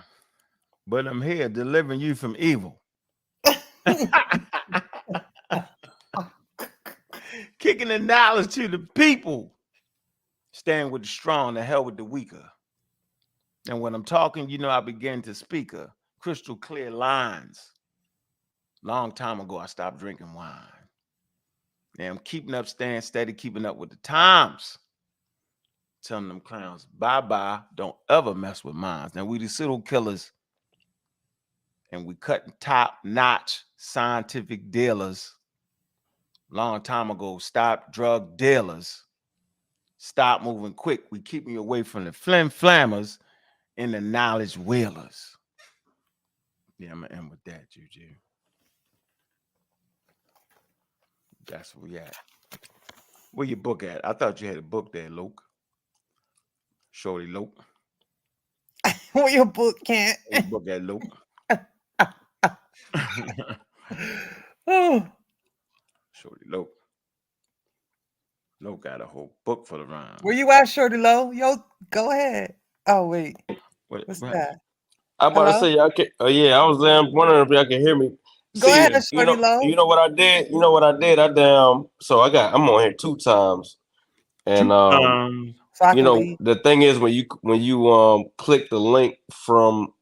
But I'm here delivering you from evil. Kicking the knowledge to the people. Stand with the strong, the hell with the weaker. And when I'm talking, you know, I begin to speak crystal clear lines. Long time ago, I stopped drinking wine. Now I'm keeping up, staying steady, keeping up with the times. Telling them clowns, bye-bye, don't ever mess with mine. Now we the pseudo killers, and we cutting top-notch scientific dealers. Long time ago, stop drug dealers. Stop moving quick. We keeping you away from the flammers and the knowledge wheelers. Yeah, I'm gonna end with that, Juju. That's where we at. Where your book at? I thought you had a book there, Luke. Shorty Luke. Where your book, Kent? Your book at Luke. Oh. Shorty Luke. Luke got a whole book for the rhyme. Where you at, Shorty Low? Yo, go ahead. Oh, wait. What's that? I'm about to say, y'all can, oh yeah, I was wondering if y'all can hear me. Go ahead, Shorty Low. You know what I did? You know what I did? So I'm on here 2 times. And you know, the thing is when you click the link from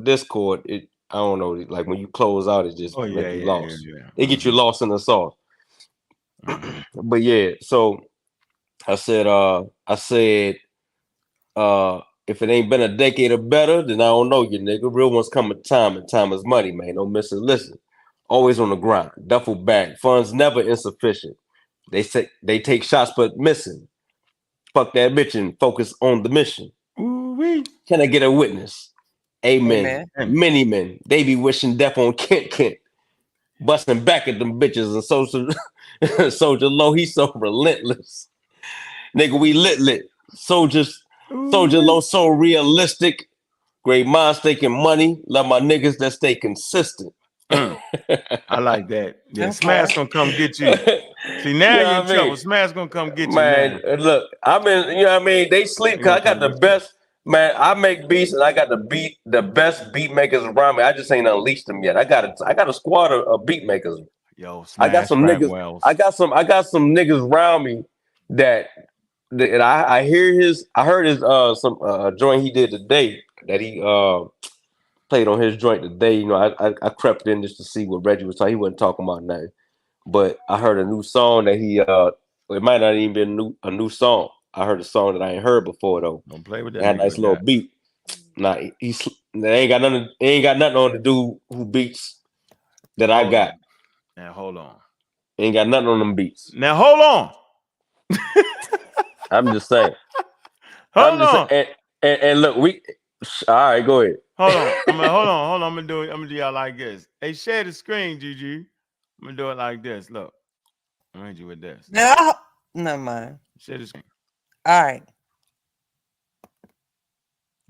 Discord, I don't know, like when you close out, it just make you lost. It get you lost in the sauce. But yeah, so I said if it ain't been a decade or better, then I don't know you, nigga. Real ones come with time, and time is money, man. Don't miss it. Listen, always on the grind. Duffel bag. Funds never insufficient. They say they take shots, but missing. Fuck that bitch and focus on the mission. Ooh-wee. Can I get a witness? Amen. Many men, they be wishing death on Kent. Busting back at them bitches and Soldier Low, he so relentless. Nigga, we lit. Soldier Low, so realistic. Great minds taking money. Love my niggas that stay consistent. I like that. Yeah, Smash gonna come get you. See, now you're in trouble. Smash gonna come get you, man. Look, I've been, you know what I mean? They sleep because I got the best, man. I make beats and I got the best beat makers around me. I just ain't unleashed them yet. I got a squad of beat makers. Yo, I got some niggas. Wells. I got some niggas around me that I heard his some joint he did today that he played on his joint today. You know, I crept in just to see what Reggie was talking. He wasn't talking about nothing, but I heard a new song that he it might not even be a new song. I heard a song that I ain't heard before though. Don't play with that. It had a nice little beat. Nah, they ain't got nothing on the dude who beats that I got. Now hold on. Ain't got nothing on them beats. Now hold on. I'm just saying. Hold on. And look, all right, go ahead. Hold on. Hold on. I'm gonna do y'all like this. Hey, share the screen, Juju. I'm gonna do it like this. Look, I'm gonna hit you with this. No, never mind. Share the screen. All right.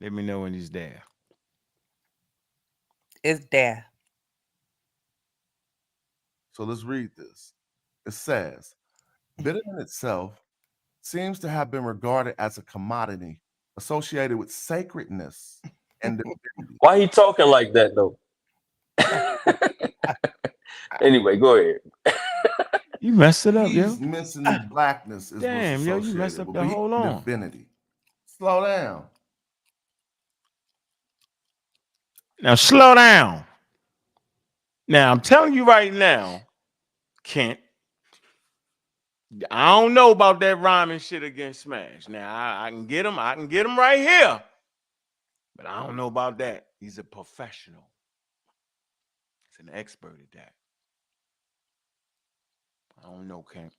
Let me know when he's there. It's there. So let's read this. It says, bitterness itself seems to have been regarded as a commodity associated with sacredness and divinity. Why he talking like that though? Anyway, go ahead. You messed it up, He's missing the blackness is damn, yo, you messed up the whole on. Divinity. Slow down. Now slow down. Now I'm telling you right now, Kent. I don't know about that rhyming shit against Smash. Now I can get him. I can get him right here. But I don't know about that. He's a professional. He's an expert at that. I don't know, can't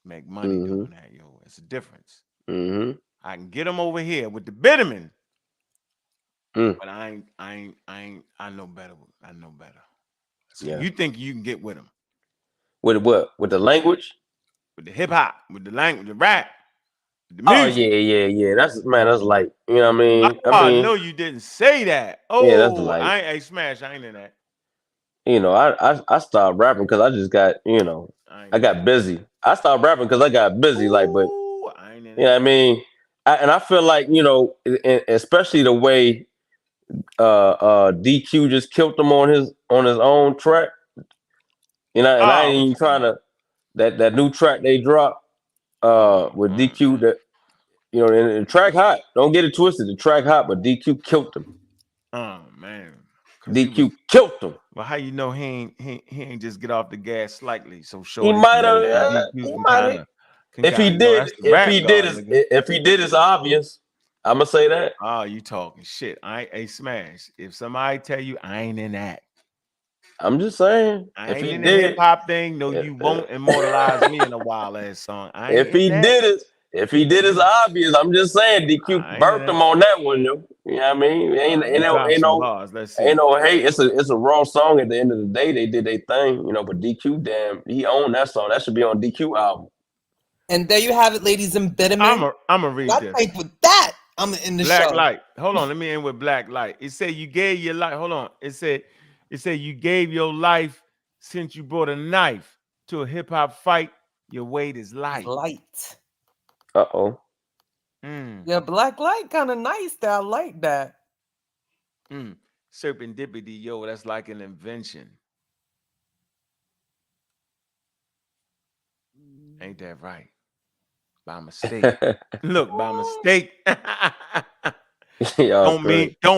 make money doing that, yo. It's a difference. I can get him over here with the Bitterman. But I know better. I know better. So you think you can get with him? With what? With the language? With the hip hop, with the language, the rap, Oh yeah. That's like, you know what I mean? Oh, no, you didn't say that. Oh, yeah, that's like, I ain't Smash. I ain't in that. You know, I stopped rapping because I just got, you know, I got busy. I stopped rapping because I got busy, like, but I ain't in you know what I mean? And I feel like, you know, especially the way DQ just killed him on his own track. You know, and I ain't even trying to that new track they dropped with DQ that, you know, and the track hot. Don't get it twisted. The track hot, but DQ killed him. Oh man. DQ killed him. Well, how you know he ain't just get off the gas slightly so He shorty might can have. DQ He can might kind have. of If he did, if he did, it's obvious. I'm gonna say that. Oh, you talking shit? I ain't Smash. If somebody tell you I ain't in that, I'm just saying. I If ain't he in the did, hip hop thing. No, you won't immortalize me in a wild ass song. I ain't if in he that. did it, it's obvious. I'm just saying. DQ burped him on that one, though. You know what I mean? Ain't no hate. It's a raw song. At the end of the day, they did their thing, you know. But DQ, damn, he owned that song. That should be on DQ album. And there you have it, ladies and gentlemen. I'm gonna read this. I think with that, I'm in the Black show. Light. Hold on, let me end with Black Light. It said you gave your life. Hold on. It said you gave your life since you brought a knife to a hip hop fight. Your weight is light. Light. Uh-oh. Yeah, Black Light kind of nice. I like that. Serendipity, yo, that's like an invention. Ain't that right? By mistake. Look, by mistake. Don't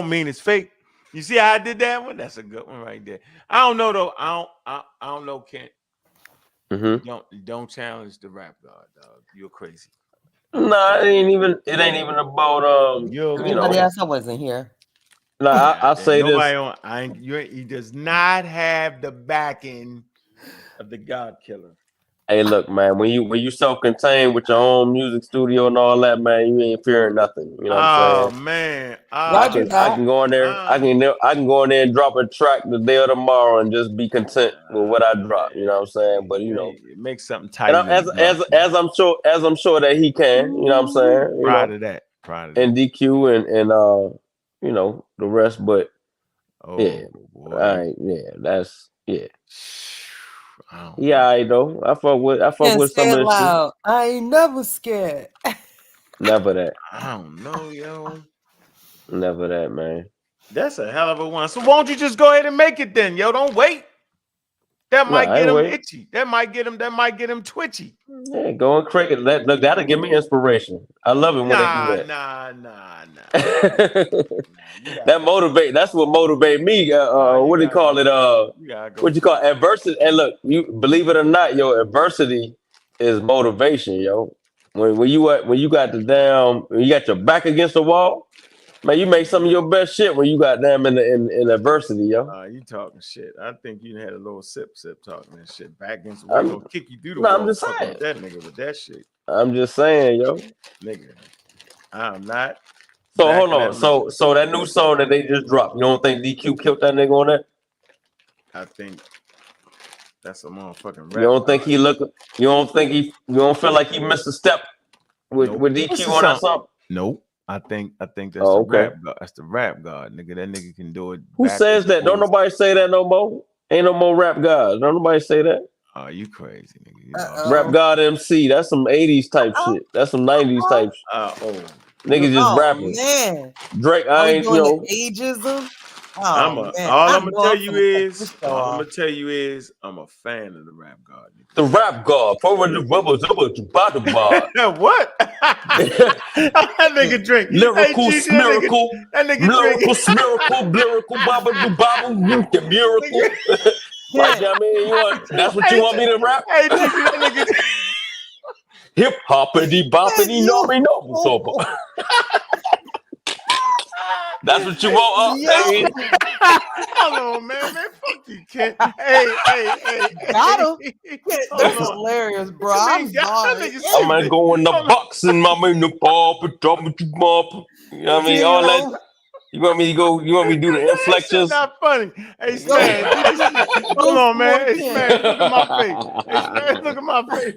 mean it's fake. You see how I did that one? That's a good one right there. I don't know though. I don't know, Kent. Don't challenge the rap god, dog. You're crazy. Nah, it ain't even about Anybody else? I wasn't here. Nah, I say nobody this. He does not have the backing of the God Killer. Hey, look, man. When you self-contained with your own music studio and all that, man, you ain't fearing nothing. You know what I'm saying? Man. I can go in there. I can go in there and drop a track the day or tomorrow and just be content with what I drop. You know what I'm saying? But you know, make something tight. And as I'm sure that he can. You know what I'm saying? Proud of that. And DQ and you know, the rest. But that's. Yeah, I know. I fuck with some of this shit. I ain't never scared. Never that. I don't know, yo. Never that, man. That's a hell of a one. So won't you just go ahead and make it then, yo? Don't wait. That might get him itchy. That might get him twitchy. Yeah, go and crank it. Look, that'll give me inspiration. I love it when they do that. Nah. That motivate. That's what motivate me. What do you call it? What you call adversity? And look, you believe it or not, yo, adversity is motivation, yo. When you got your back against the wall, man, you make some of your best shit when you got them in adversity, yo. You talking shit. I think you had a little sip talking that shit. Back against the wall, gonna kick you through the wall. I'm just saying. With that nigga with that shit. I'm just saying, yo. Nigga, I'm not. So hold on. So that new song that they just dropped, you don't think DQ killed that nigga on that? I think that's a motherfucking rap. You don't think he look? You don't feel like he missed a step with DQ on that song? Nope. I think that's the rap god. That's the rap god, nigga. That nigga can do it. Who says that? Don't nobody say that no more. Ain't no more rap gods. Don't nobody say that. Oh, you crazy, nigga. Rap God MC. That's some 80s type shit. That's some 90s type shit. Niggas just rapping. Man. Drake, I ain't, you know. Ageism? I'm gonna tell you is I'm a fan of the rap god. The rap god. What? That nigga drink. Lyrical, miracle, that nigga miracle, lyrical, the miracle. Like, I mean, that's what you want me to rap? Hey, that nigga. Hip hoppity boppity no sober. That's what you want Hold on, man. Fuck you, kid. Hey. Got him. That's hilarious, bro. I'm sorry. I'm gonna go in the box and I'm in the pop, you know what I mean? All that. You want me to go? You want me to do the That shit inflections? not funny. Hey, Smash. Hold on, man. Hey, Smash, look at my face. Hey, Smash, look at my face.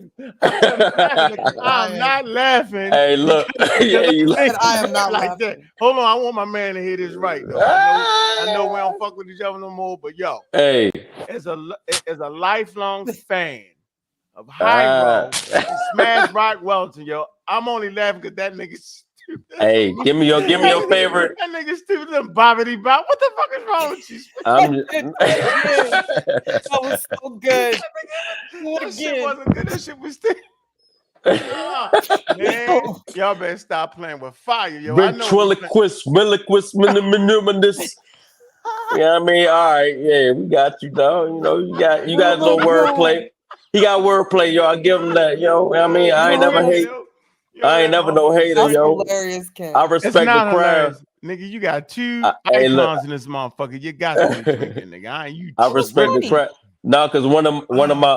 I'm not laughing. Hey, look. Yeah, you I am not like laughing. that. Hold on, I want my man to hear this right though. I know we don't fuck with each other no more, but yo, hey, as a lifelong fan of High Roll and Smash Rock Welton, yo, I'm only laughing because that nigga stupid. hey, give me your favorite. That nigga stupid and bobbity bop. What the fuck is wrong with you? That was so good. That shit wasn't good. That shit was still. Man, y'all better stop playing with fire, yo. I know. Ventriloquist, this. Yeah, I mean, all right, yeah, we got you, dog. You know, you got a little wordplay. He got wordplay, yo. I give him that, yo. I mean, I ain't never hate. I ain't never no hater, That's yo. hilarious, Ken. I respect the craft. Hilarious. Nigga, you got two icons in this motherfucker. You got to be drinking, nigga. I respect the craft. No, because one of my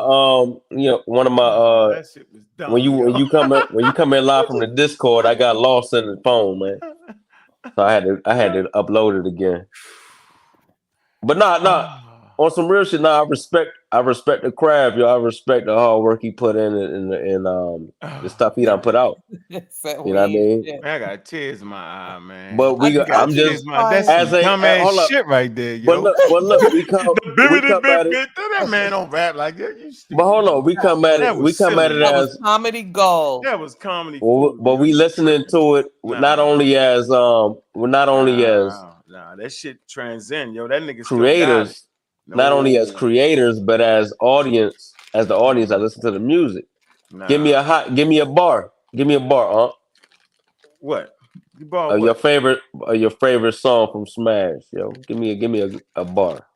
that shit was dumb, when you come in live from the Discord, I got lost in the phone, man. So I had to upload it again. But on some real shit, I respect the craft, yo. I respect the hard work he put in the stuff he done put out. You know what I mean? Man, I got tears in my eye, man. But I'm just that's some dumbass shit right there, yo. But look, we come at it. That man don't rap like that. You stupid. But hold on, we come at it as comedy gold. That was comedy. But we listening to it not only as that shit transcend, yo. That nigga creators, not only as creators, but as audience, as the audience. I listen to the music. Give me a bar. Give me a bar, huh? What? Your favorite song from Smash, yo. Give me a bar.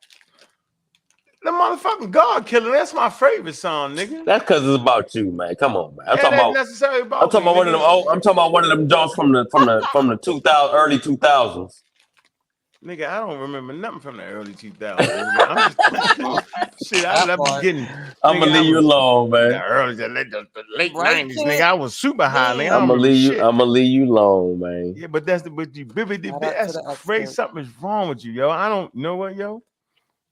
The motherfucking God Killer. That's my favorite song, nigga. That's because it's about you, man. Come on, man. I'm talking about one of them. I'm talking about one of them joints from the 2000 early 2000s. Nigga, I don't remember nothing from the early 2000s. Shit, I love beginning. I'm gonna leave you alone, man. The late 90s, nigga. I was super high, nigga. I'm gonna leave you alone, man. Yeah, but that's crazy. Something's wrong with you, yo. I don't know what, yo.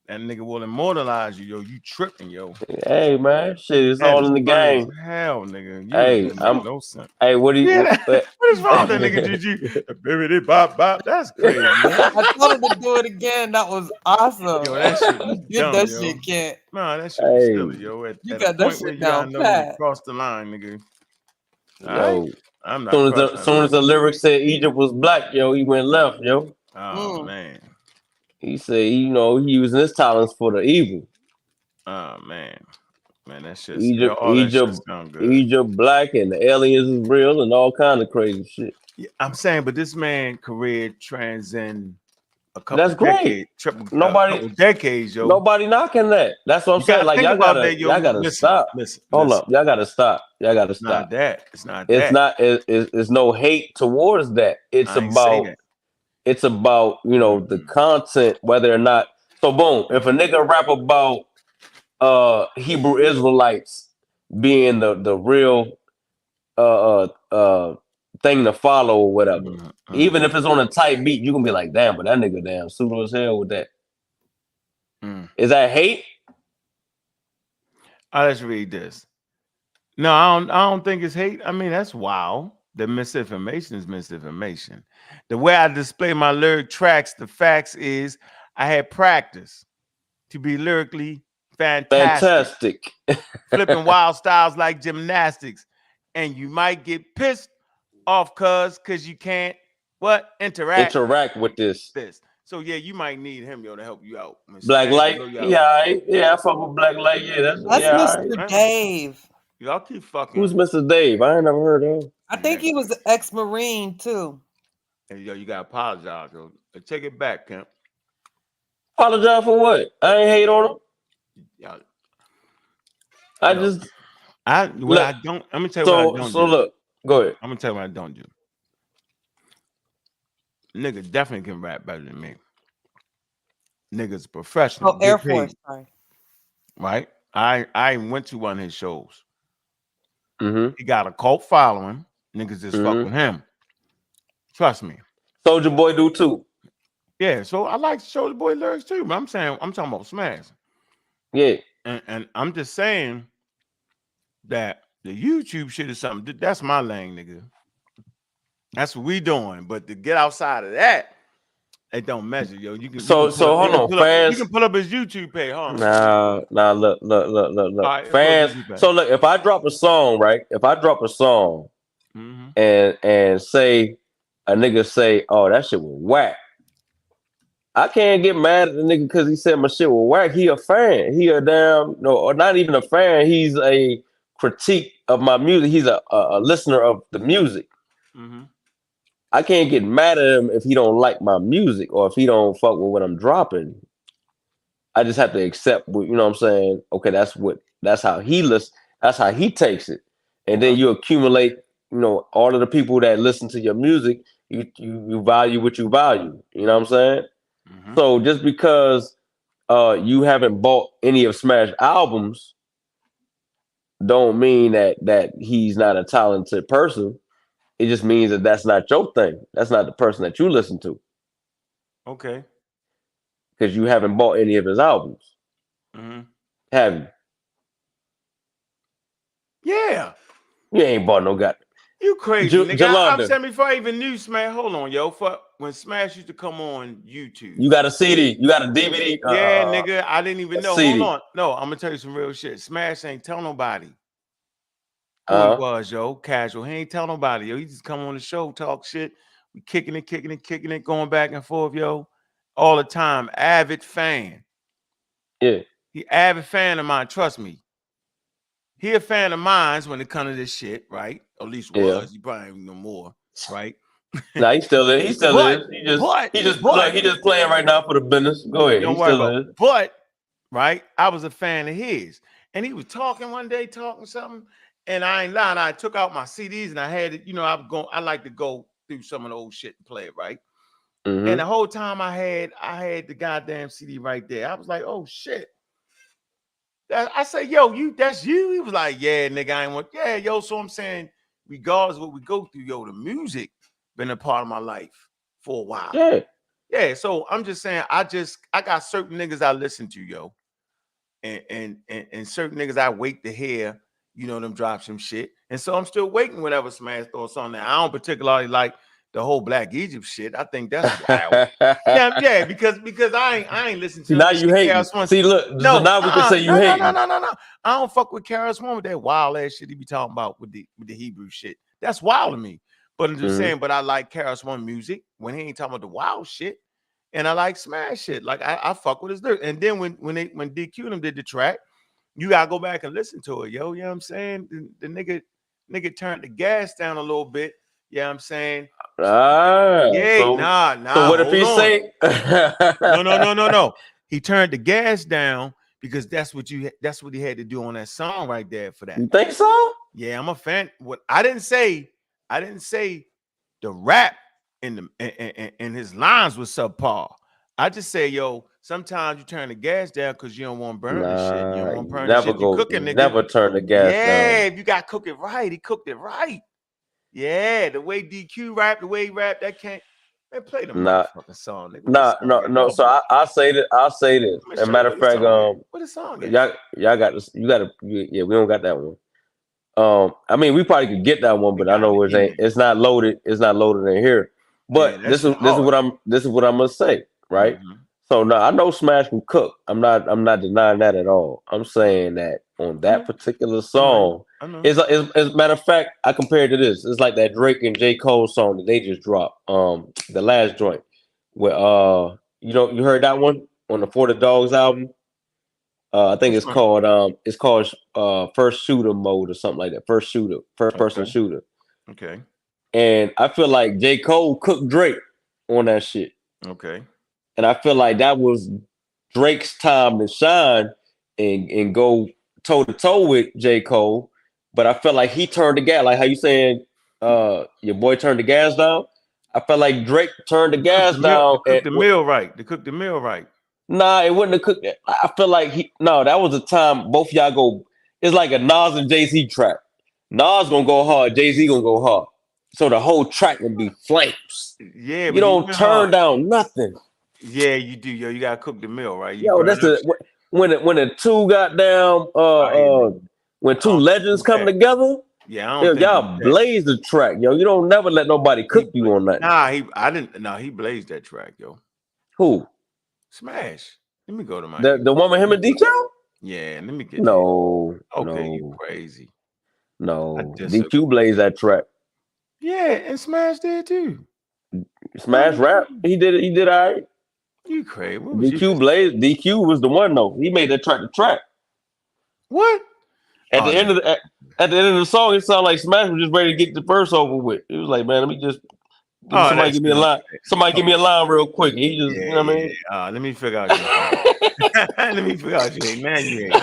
That nigga will immortalize you, yo. You tripping, yo. Hey, man, shit, it's all in the game. Hell, nigga. No sense. Hey, what do you? What is wrong with that nigga, GG? Bop, bop. That's crazy, man. I told him to do it again. That was awesome. Yo, that shit was dumb, that yo. shit, Kent. No, that shit was silly, yo. At you at got a that point shit where you down gotta know you crossed the line, nigga. Yo, I'm not. Soon as the lyrics said Egypt was black, yo, he went left, yo. Oh man. He said, he using his talents for the evil. Oh man, that shit. Egypt, that shit sound good. Egypt black, and the aliens is real, and all kind of crazy shit. Yeah, I'm saying, but this man career transcend a couple. That's great. Couple decades, yo. Nobody knocking that. That's what I'm saying. Like y'all gotta stop. Hold up, y'all gotta stop. Y'all gotta stop. It's not that. It's no hate towards that. It's about the content, whether or not. So boom, if a nigga rap about Hebrew Israelites being the real thing to follow or whatever, even if it's on a tight beat, you can be like, damn, but that nigga damn pseudo as hell with that. Is that hate? Let's read this. No, I don't think it's hate. I mean, that's wild. The misinformation is misinformation. The way I display my lyric tracks, the facts is I had practice to be lyrically fantastic. Flipping wild styles like gymnastics. And you might get pissed off cause you can't interact with this. So yeah, you might need him, yo, to help you out. Black Light, I fuck with Black Light. Yeah, that's Mr. Dave. Y'all keep fucking. Who's Mr. Dave? I ain't never heard of him. I think he was an ex-Marine too. Hey, yo, you gotta apologize, yo. Take it back, Kemp. Apologize for what? I ain't hate on him. Y'all, I don't. I'm gonna tell you what I don't do. So look, go ahead. I'm gonna tell you what I don't do. Nigga definitely can rap better than me. Nigga's professional. Air Force, sorry. Right? I went to one of his shows. Mm-hmm. He got a cult following. Niggas just fuck with him. Trust me. Soulja Boy do too. Yeah, so I like Shoulder Boy lyrics too, but I'm talking about Smash. Yeah. And I'm just saying that the YouTube shit is something. That's my lane, nigga. That's what we doing. But to get outside of that, it don't measure, yo. You can hold on, you can pull up his YouTube page, huh? Nah, look. Right, Fans. So look, if I drop a song, right? If I drop a song and say a nigga say, oh, that shit was whack. I can't get mad at the nigga because he said my shit was whack. He a fan. He a damn or not even a fan. He's a critique of my music. He's a listener of the music. I can't get mad at him if he don't like my music or if he don't fuck with what I'm dropping. I just have to accept what, you know what I'm saying? Okay, that's how he listens. That's how he takes it. And then you accumulate, you know, all of the people that listen to your music, you value what you value. You know what I'm saying? So just because you haven't bought any of Smash albums don't mean that he's not a talented person. It just means that that's not your thing. That's not the person that you listen to. Okay. Because you haven't bought any of his albums. Have you? Yeah. You ain't bought no goddamn. You crazy, nigga. I'm saying before I even knew Smash. Hold on, yo. When Smash used to come on YouTube. You got a CD. You got a DVD. Yeah, nigga. I didn't even know. CD. Hold on. No, I'm gonna tell you some real shit. Smash ain't tell nobody who he was, yo. Casual. He ain't tell nobody, yo. He just come on the show, talk shit. We kicking it, going back and forth, yo. All the time. Avid fan. Yeah. He avid fan of mine. Trust me. He a fan of mine when it comes to this shit, right? Or at least was. He probably ain't no more, right? Nah, he still is. He still is. He just playing right now for the business. Go ahead. Don't worry about it. But right, I was a fan of his, and he was talking one day, talking something, and I ain't lying. I took out my CDs and I had it. You know, I like to go through some of the old shit and play it, right? And the whole time I had the goddamn CD right there. I was like, oh shit. I say, yo, that's you. He was like, yeah, nigga, I ain't want. Yeah, yo. So I'm saying, regardless of what we go through, yo, the music been a part of my life for a while. Yeah. So I'm just saying, I got certain niggas I listen to, yo, and certain niggas I wait to hear, you know, them drop some shit. And so I'm still waiting whenever Smash throws on there. I don't particularly like the whole Black Egypt shit. I think that's wild. yeah, because I ain't listening to now you hate. See, look, so now we can say you hate. No. I don't fuck with KRS-One with that wild ass shit he be talking about with the Hebrew shit. That's wild to me. But I'm just saying, but I like KRS-One music when he ain't talking about the wild shit. And I like Smash shit. Like I fuck with his lyrics. And then when DQ them did the track, you gotta go back and listen to it, yo. You know what I'm saying? The nigga turned the gas down a little bit. You know what I'm saying? Nah. So what if he say No. He turned the gas down because that's what he had to do on that song right there for that. You think so? Yeah, I'm a fan. What I didn't say the rap in his lines was subpar. I just say, yo, sometimes you turn the gas down because you don't want to burn the shit. You don't want to burn the shit you cooking, nigga. Never turn the gas down. Yeah, if you got to cook it right, he cooked it right. Yeah, the way DQ rap, the way he rap, that can't. Man, play the motherfucking song, nigga. No. So I'll say this. As a matter of fact, what the song? Y'all got this. You got to. Yeah, we don't got that one. I mean, we probably could get that one, but I know it's not loaded. It's not loaded in here. But this is what I'm gonna say, right? So now I know Smash can cook. I'm not denying that at all. I'm saying that on that particular song, as a matter of fact, I compared to this. It's like that Drake and J. Cole song that they just dropped. The last joint, where you heard that one on the For the Dogs album. I think it's called First Shooter Mode or something like that. First person shooter. Okay. And I feel like J. Cole cooked Drake on that shit. Okay. And I feel like that was Drake's time to shine and go toe to toe with J. Cole. But I felt like he turned the gas, like how you saying your boy turned the gas down. I felt like Drake turned the gas down. To cook the meal right. Nah, it wouldn't have cooked. I feel like that was a time both y'all go. It's like a Nas and Jay-Z track. Nas gonna go hard, Jay-Z gonna go hard. So the whole track would be flames. Yeah, you don't turn down nothing. Yeah, you do, yo. You gotta cook the meal, right? You Yo, burn that's up the when the two goddamn when two legends come together. Yeah, I Yo, don't think y'all blaze the track, yo. You don't never let nobody cook you on that. Nah, I didn't. No, he blazed that track, yo. Who? Smash. Let me go to my the one with him and DQ. Yeah, let me get no. Okay, no. you crazy. No, DQ blazed that track. Yeah, and Smash did too. Smash rap. He did it. He did all right. You crazy? What was DQ blazed. DQ was the one though. He made that track to track. What? At the end of the song, it sounded like Smash was just ready to get the verse over with. It was like, man, let me just somebody give me a line. Somebody give me a line real quick. He just, you know what I mean? Let me figure out your let me figure out your hate. Man, you hate.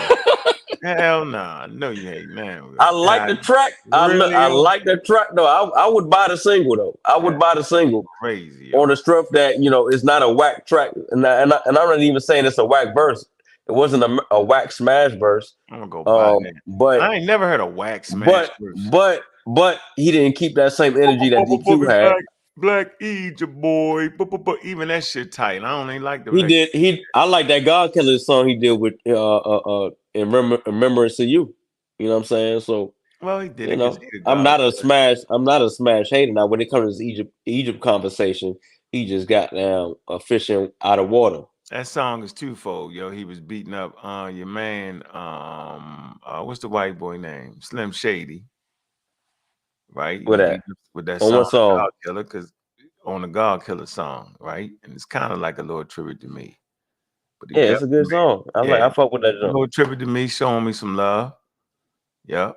Hell nah. No, you hate, man. I like the track. I like the track though. I would buy the single though. I would buy the single. Crazy. On the strength that, it's not a whack track. And I'm not even saying it's a whack verse. It wasn't a whack Smash verse. I'm gonna go buy that. But I ain't never heard a whack Smash verse. But he didn't keep that same energy that DQ had. Black Egypt boy, but even that shit tight. I don't even like the. He did. I like that God Killer song he did with in remembrance of you. You know what I'm saying? So well, he did it. I'm not a Smash hater. Now, when it comes to this Egypt conversation, he just got down a fishing out of water. That song is twofold, yo. He was beating up your man. What's the white boy name? Slim Shady. Right? With that on song, what song? God Killer, because on the God Killer song, right? And it's kind of like a little tribute to me. But yeah, it's a good song. I fuck with that song. A little tribute to me, showing me some love. Yep.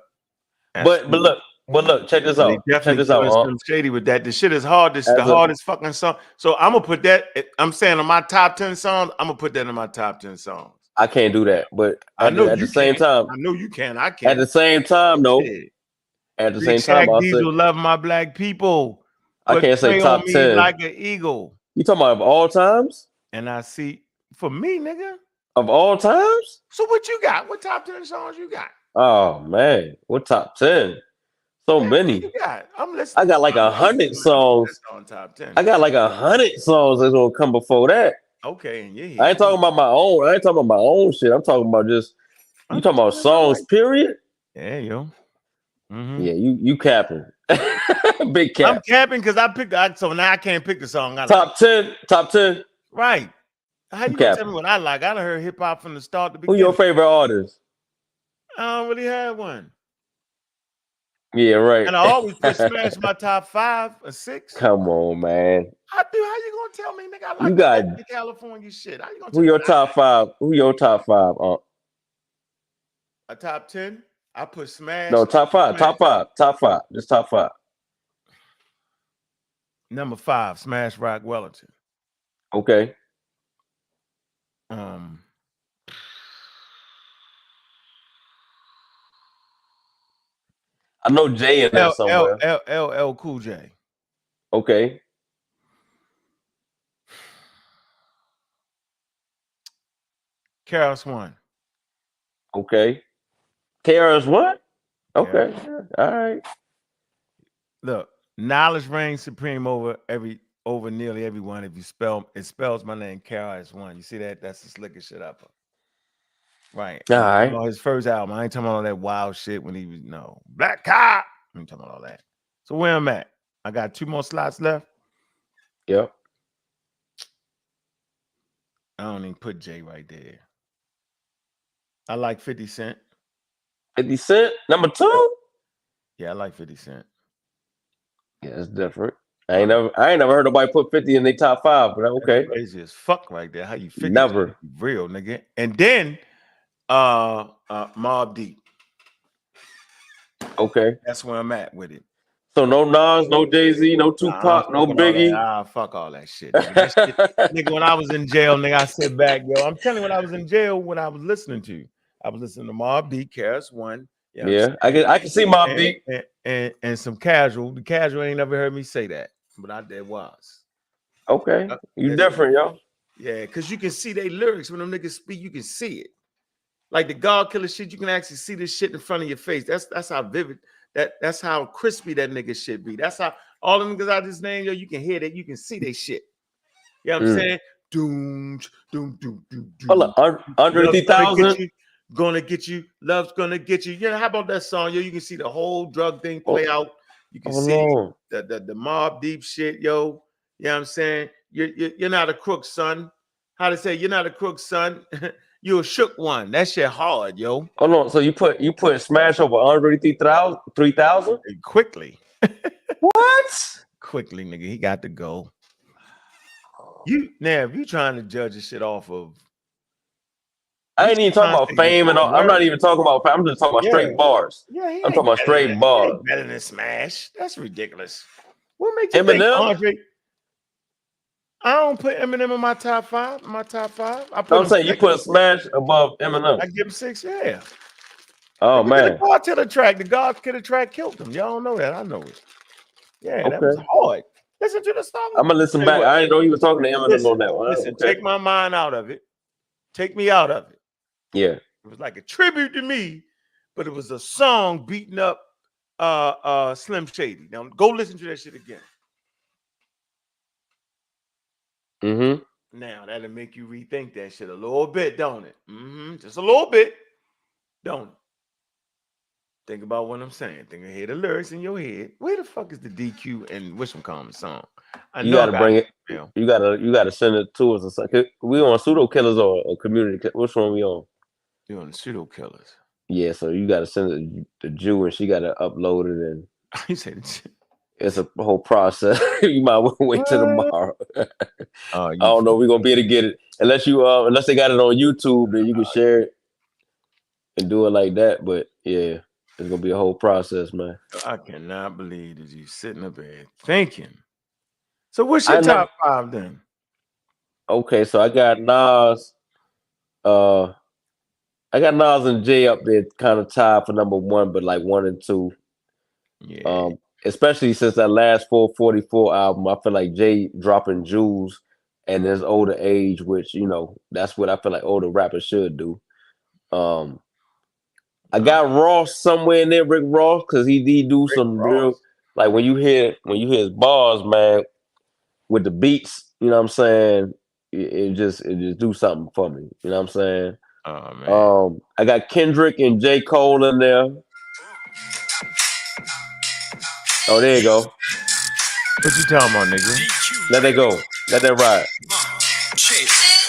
But look, check this out. Check this out. Slim Shady with that. The shit is hard. This the hardest fucking song. So I'm gonna put that. I'm saying on my top 10 songs. I'm gonna put that in my top 10 songs. I can't do that, but at the same time, I know you can. I can. At the same time, though. At the same time, I'll say love my black people. I can't say top 10 like an eagle. You talking about of all times? And I see for me, nigga. Of all times? So what you got? What top 10 songs you got? Oh man, what top 10? So many. You got? I'm listening. I got like 100 songs. On top 10. I got like 100 songs that's gonna come before that. Okay, and I ain't talking about my own. I ain't talking about my own shit. I'm talking about just you talking about songs. Period. Yeah, yo. Mm-hmm. Yeah, you capping. Big cap. I'm capping because I picked. So now I can't pick the song. Top 10. Top 10. Right. How you gonna tell me what I like? I done heard hip hop from the start to beginning. Who your favorite artist? I don't really have one. Yeah, right. And I always put Smash my top 5 or 6. Come on, man. I do. How you gonna tell me, nigga? I like you got the California shit. How you gonna who your top 5? Who your top 5? A top 10? I put Smash. No, top 5. Top 5. Top 5. Just top 5. Number 5, Smash Rock Wellington. Okay. I know Jay in there somewhere. LL Cool J. Okay. KRS-One. Okay. KRS-One? Okay. Yeah. All right. Look, knowledge reigns supreme over nearly everyone. If it spells my name KRS-One. You see that? That's the slickest shit up. Right. All right. On his first album, I ain't talking about all that wild shit when he was Black Cop. I ain't talking about all that. So where I'm at, I got 2 more slots left. Yep. I don't even put Jay right there. I like 50 Cent. 50 Cent, number 2? Yeah, I like 50 Cent. Yeah, it's different. I ain't never heard nobody put 50 in their top 5, but okay. That's crazy as fuck right there. How you figure never real, nigga. And then Mobb Deep. Okay. That's where I'm at with it. So no Nas, no Jay-Z, no Tupac, no Biggie. Fuck all that shit. Nigga, when I was in jail, nigga, I sit back, yo. I'm telling you, when I was in jail, what I was listening to. I was listening to Mobb Deep, KRS-One. Yeah, I can see Mobb Deep. And some Casual. The Casual ain't never heard me say that, but I did was. Okay. You different, yo. Yeah, because you can see they lyrics. When them niggas speak, you can see it. Like the God Killer shit, you can actually see this shit in front of your face. That's how vivid, that's how crispy that nigga shit be. That's how all the niggas I just named, yo, you can hear that, you can see they shit. You know what I'm saying? doom, doom, doom, doom, doom. Hold on, under 3,000. Gonna get you, love's gonna get you. Yeah, how about that song? Yo, you can see the whole drug thing play out. You can see the Mob Deep shit, yo. You know what I'm saying? You're not a crook, son. How to say you're not a crook, son? You're a shook one. That shit hard, yo. Hold on. So you put Smash over under 3,000? Quickly. What? Quickly, nigga. He got to go. If you trying to judge this shit off of, I ain't even talking about fame and all. I'm not even talking about fame. I'm just talking about straight bars. Yeah, I'm talking about straight bars. Better than Smash. That's ridiculous. What makes you Eminem? think Andre? I don't put Eminem in my top five. I'm saying you put Smash above Eminem. I give him 6. Yeah. Oh man. The God Killer track. The God Killer track killed him. Y'all don't know that. I know it. Yeah, that was hard. Listen to the song. I'm gonna listen back. I didn't know you were talking to Eminem on that one. Listen, take my mind out of it. Take me out of it. Yeah. It was like a tribute to me, but it was a song beating up Slim Shady. Now go listen to that shit again. Mm-hmm. Now that'll make you rethink that shit a little bit, don't it? Mm-hmm. Just a little bit, don't it? Think about what I'm saying. Think ahead the lyrics in your head. Where the fuck is the DQ and Wisham Common song? You gotta bring it. You gotta send it to us. We on Pseudo Killas or Community? Which one we on? You on the Pseudo Killas? Yeah. So you gotta send it to Jew, and she gotta upload it, and you said it's a whole process. You might want to wait till tomorrow. I don't know if we're gonna be able to get it unless they got it on YouTube. Then you can share it and do it like that. But yeah. It's gonna be a whole process, man. I cannot believe that you sitting up there thinking. So what's your top 5 then? Okay, so I got Nas. I got Nas and Jay up there, kind of tied for number 1, but like 1 and 2. Yeah. Especially since that last 444 album, I feel like Jay dropping jewels and his older age, which that's what I feel like older rappers should do. I got Ross somewhere in there, Rick Ross, because he do some real, like when you hear his bars, man, with the beats, you know what I'm saying? It just do something for me. You know what I'm saying? Oh man. I got Kendrick and J. Cole in there. Oh, there you go. What you talking about, nigga? Let that go. Let that ride.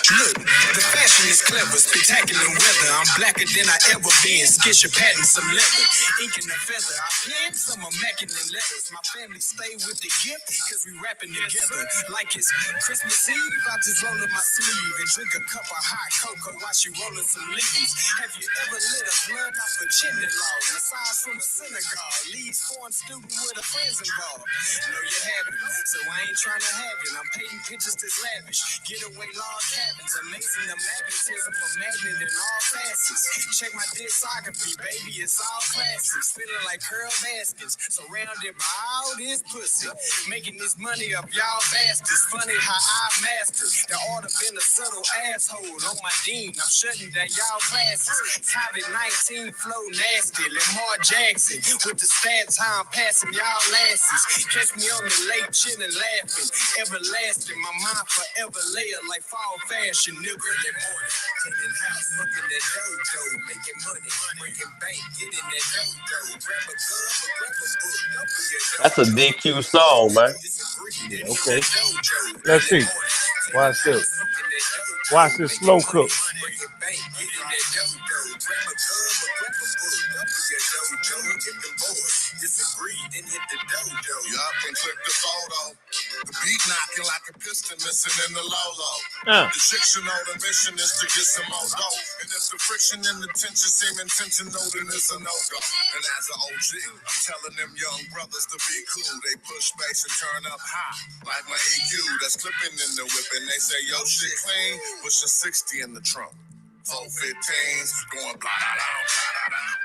Look, the fashion is clever, spectacular weather. I'm blacker than I ever been. Sketch your pattern, some leather, ink and a feather. I plan some immaculate letters. My family stay with the gift, cause we rapping together. Like it's Christmas Eve, I just roll up my sleeve and drink a cup of hot cocoa while she rolling some leaves. Have you ever lit a blunt off a chimney log? Massage from a synagogue, leads foreign student with a friends involved. Know you haven't, so I ain't trying to have it. I'm painting pictures that's lavish. Getaway log cabins, amazing the magnetism of magnet in all facets. Check my discography, baby, it's all classics. Feeling like Curl Baskets, surrounded by all this pussy. Making this money up y'all bastards. Funny how I mastered the art of being a subtle asshole on my dean. I'm shutting down y'all classes. Top 19 flow nasty, Lamar Jackson with the stats how I'm passing y'all lasses. Catch me on the lake chilling laughing, everlasting. My mind forever layer like fall fashion, nigga. Early morning, taking house, fucking that dojo, making money, breaking bank, getting that dojo. Grab a gun, grab a book, don't be a That's a DQ song, man. Yeah, okay. Let's see. Watch this. Watch this slow cook. Yup, and click the photo. The beat knocking like a piston missing in the Lolo. The shit should know the mission is to get some more dough. And if the friction and the tension seem intentional, then it's a no-go. And as an OG, I'm telling them young brothers to be cool. They push bass and turn up high, like my EQ that's clipping in the whip. And they say, yo, shit clean, push a 60 in the trunk. 415s going blah da da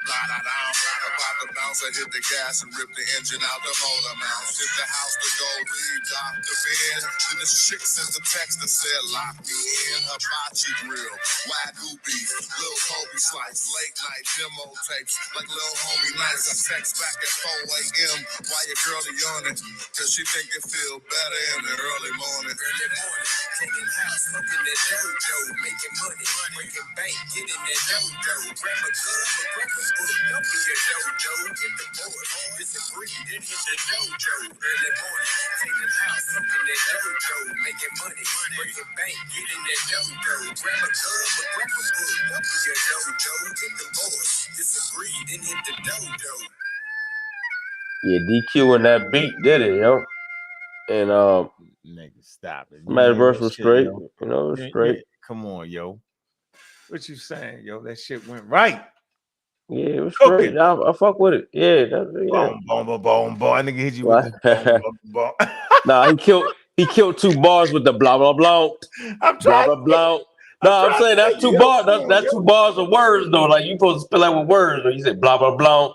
blah da da. About to bounce, I hit the gas and rip the engine out the motor mount. Hit the house to go read Dr. Ben. To the chicks sent the text that said lock me in. Hibachi grill, wagyu beef, Lil Kobe slice, late night demo tapes like Lil Homie nights. I text back at 4 a.m. Why your girlie yawning? Cause she think it feel better in the early morning. Cleaning house, smoking that dojo, making money, breaking bank, getting that dojo. Grab a gun, grab a book, don't be a dojo. Get the board, disagree, then hit the dojo. Early morning, cleaning house, smoking that dojo, making money, breaking bank, getting that dojo. Grab a gun, grab a book, don't be a dojo. Get the board, disagree, then hit the dojo. Yeah, DQ and that beat did it, yo. And nigga, stop it. my verse was straight, you know, it was straight. Yeah, come on, yo. What you saying, yo? That shit went right. Yeah, it was straight. I fuck with it. Yeah, boom, boom, boom, boom, boom. I nigga hit you with the boom, boom, boom. Nah, he killed 2 bars with the blah blah blah. I'm blah blah blah. No, I'm saying that's 2 bars. That's 2 bars of words though. Like you supposed to spell out with words. Though. You said blah blah blah.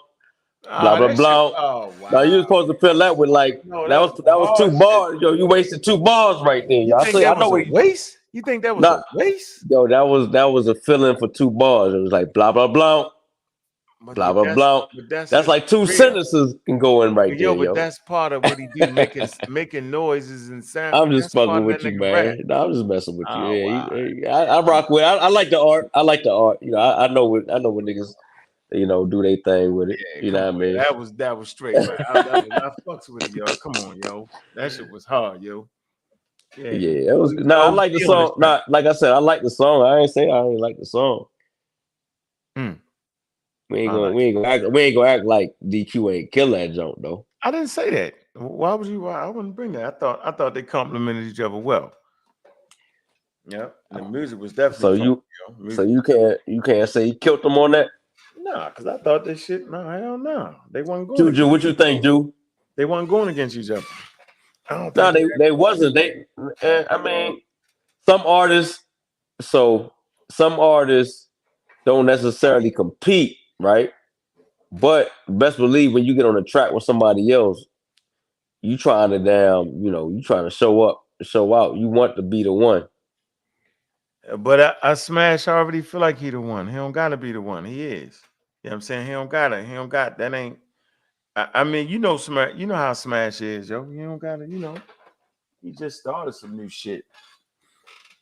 Blah blah blah. Oh wow. No, you were supposed to fill that with like that was 2 bars. Yo, you wasted 2 bars right there. You think that was a waste? You think that was a waste? Yo, that was a fill-in for 2 bars. It was like blah blah blah. Blah blah blah. That's like 2 sentences can go in right there. But that's part of what he do, making noises and sound. I'm just fucking with you, man. No, I'm just messing with you. Yeah, I rock with. I like the art. I like the art. You know, I know what niggas, you know, do their thing with it. You know what I mean? That was straight. Right? I fucks with it, yo. Come on, yo. That shit was hard, yo. Yeah, it was. I like the song. Like I said, I like the song. I ain't say I ain't like the song. We ain't gonna act like DQ ain't kill that joint though. I didn't say that. Why would you? Why I wouldn't bring that? I thought they complimented each other well. Yeah, the music was definitely. So you can't say he killed them on that. Nah, because I thought this shit. No, hell no. They wasn't going. Juju, what you think, Ju? They wasn't going against each other. I don't. No, they wasn't. I mean, some artists don't necessarily compete, right? But best believe when you get on the track with somebody else, you trying to show up, show out. You want to be the one. But I Smash already feel like he the one. He don't gotta be the one. He is. You know what I'm saying? He don't got that ain't. I mean, you know Smash, you know how Smash is, yo. You don't gotta, he just started some new shit.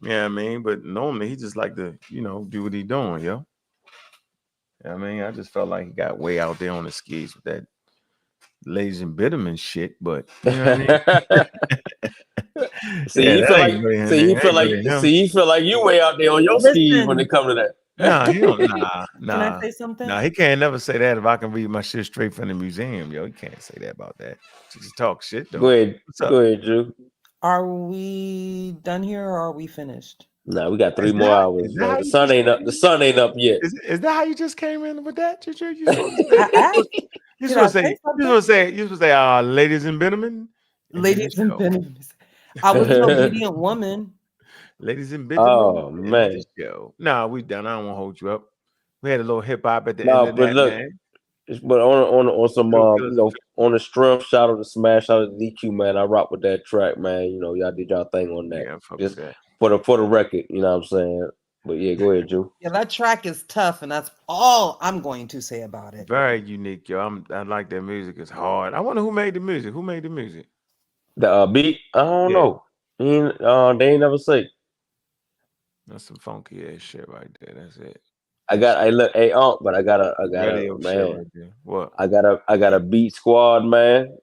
Yeah, you know what I mean, but normally he just like to, do what he doing, yo. You know what I mean, I just felt like he got way out there on the skis with that Ladies and Bitterman shit, but you know what I mean? You feel like you way out there on your skis when it comes to that. Nah, Can I say something? Nah, he can't never say that if I can read my shit straight from the museum, yo. He can't say that about that. Just talk shit though. Go ahead, Drew. Are we done here or are we finished? Nah, we got 3 more hours. The sun ain't up. The sun ain't up yet. Is that how you just came in with that? You supposed to say, ladies and gentlemen. Ladies and gentlemen. I was an obedient woman. Ladies and gentlemen. Oh man. Nah, we done. I don't want to hold you up. We had a little hip hop at the end of that, man. But on some on the strength, shout out to Smash, shout out to DQ, man. I rock with that track, man. Y'all did y'all thing on that. Yeah, just for the record, you know what I'm saying. But yeah, go ahead, Drew. Yeah, that track is tough, and that's all I'm going to say about it. Very unique, yo. I like that music. It's hard. I wonder who made the music. Who made the music? The beat? I don't know. They ain't never say. That's some funky ass shit right there. That's it. I got What? I got a beat squad, man.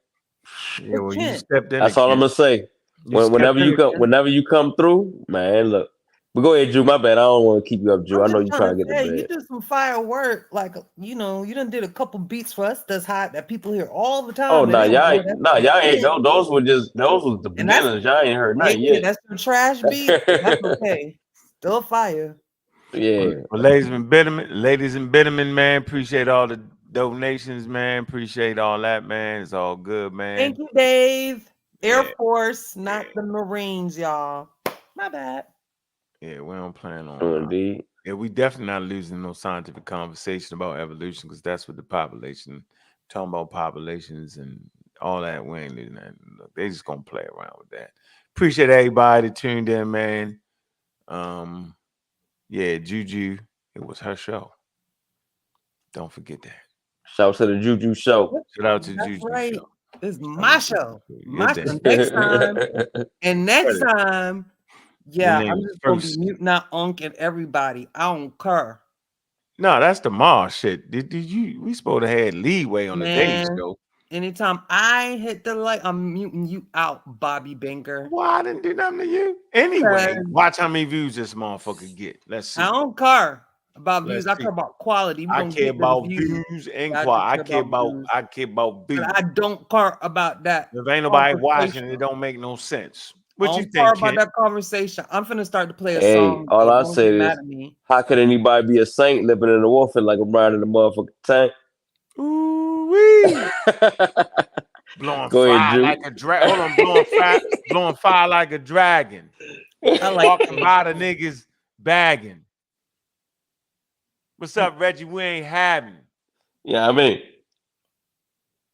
Yeah, well, you stepped in. That's all I'm gonna say. Whenever you come through, man, look. But go ahead, Drew. My bad. I don't want to keep you up, Drew. I know you're trying to get the bed. You did some firework, like you done did a couple beats for us that's hot that people hear all the time. Oh no, y'all ain't. Those was the beginners. Y'all ain't heard nothing yet. That's some trash beat. That's okay. Still fire. Yeah. Well, ladies and Bitterman, man, appreciate all the donations, man. Appreciate all that, man. It's all good, man. Thank you, Dave. Air Force, not the Marines, y'all. My bad. Yeah, we don't plan on. Oh, indeed. Yeah, we definitely not losing no scientific conversation about evolution because that's what the population talking about populations and all that. We ain't losing that. Look, they just gonna play around with that. Appreciate everybody that tuned in, man. Yeah, Juju, it was her show. Don't forget that. Shout out to the Juju show. Shout out to That's Juju right. show. It's my show. Your My day. show. Next time. And next Credit. time, Your yeah, name I'm is just gonna be first. muting out Unc and everybody. I don't care. No, that's the Mars shit. Did you? We supposed to have leeway on the day Man, show. anytime I hit the light, I'm muting you out, Bobby Banker. Well, I didn't do nothing to you. Anyway, watch how many views this motherfucker get. Let's see. I don't care about Let's views. I see. care about quality. We I gonna care get them about views. views and I quality. just care about views. I care about views. But I don't care about that. If ain't nobody watching, it don't make no sense. What you I don't care think, about Kent? that conversation. I'm finna start to play a Hey, song. all though. I Don't say get is, mad at me. how could anybody be a saint living in the warfare like I'm riding the motherfucking tank? Ooh-wee. Blowing Go ahead, fire Drew. like a dragon. Hold on, blowing fire like a dragon. I like Walking by the niggas bagging. What's up, Reggie? We ain't having. Yeah, I mean,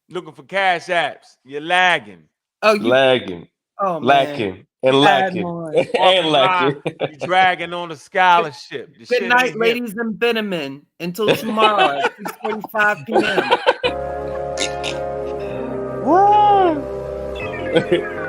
looking for cash apps. You're lagging. Oh, you lagging. Oh man. Lacking. And lacking. And lacking. You dragging on a scholarship. The Good shit night, ain't hip. ladies and gentlemen. Until tomorrow at 6:45 p.m. Woo!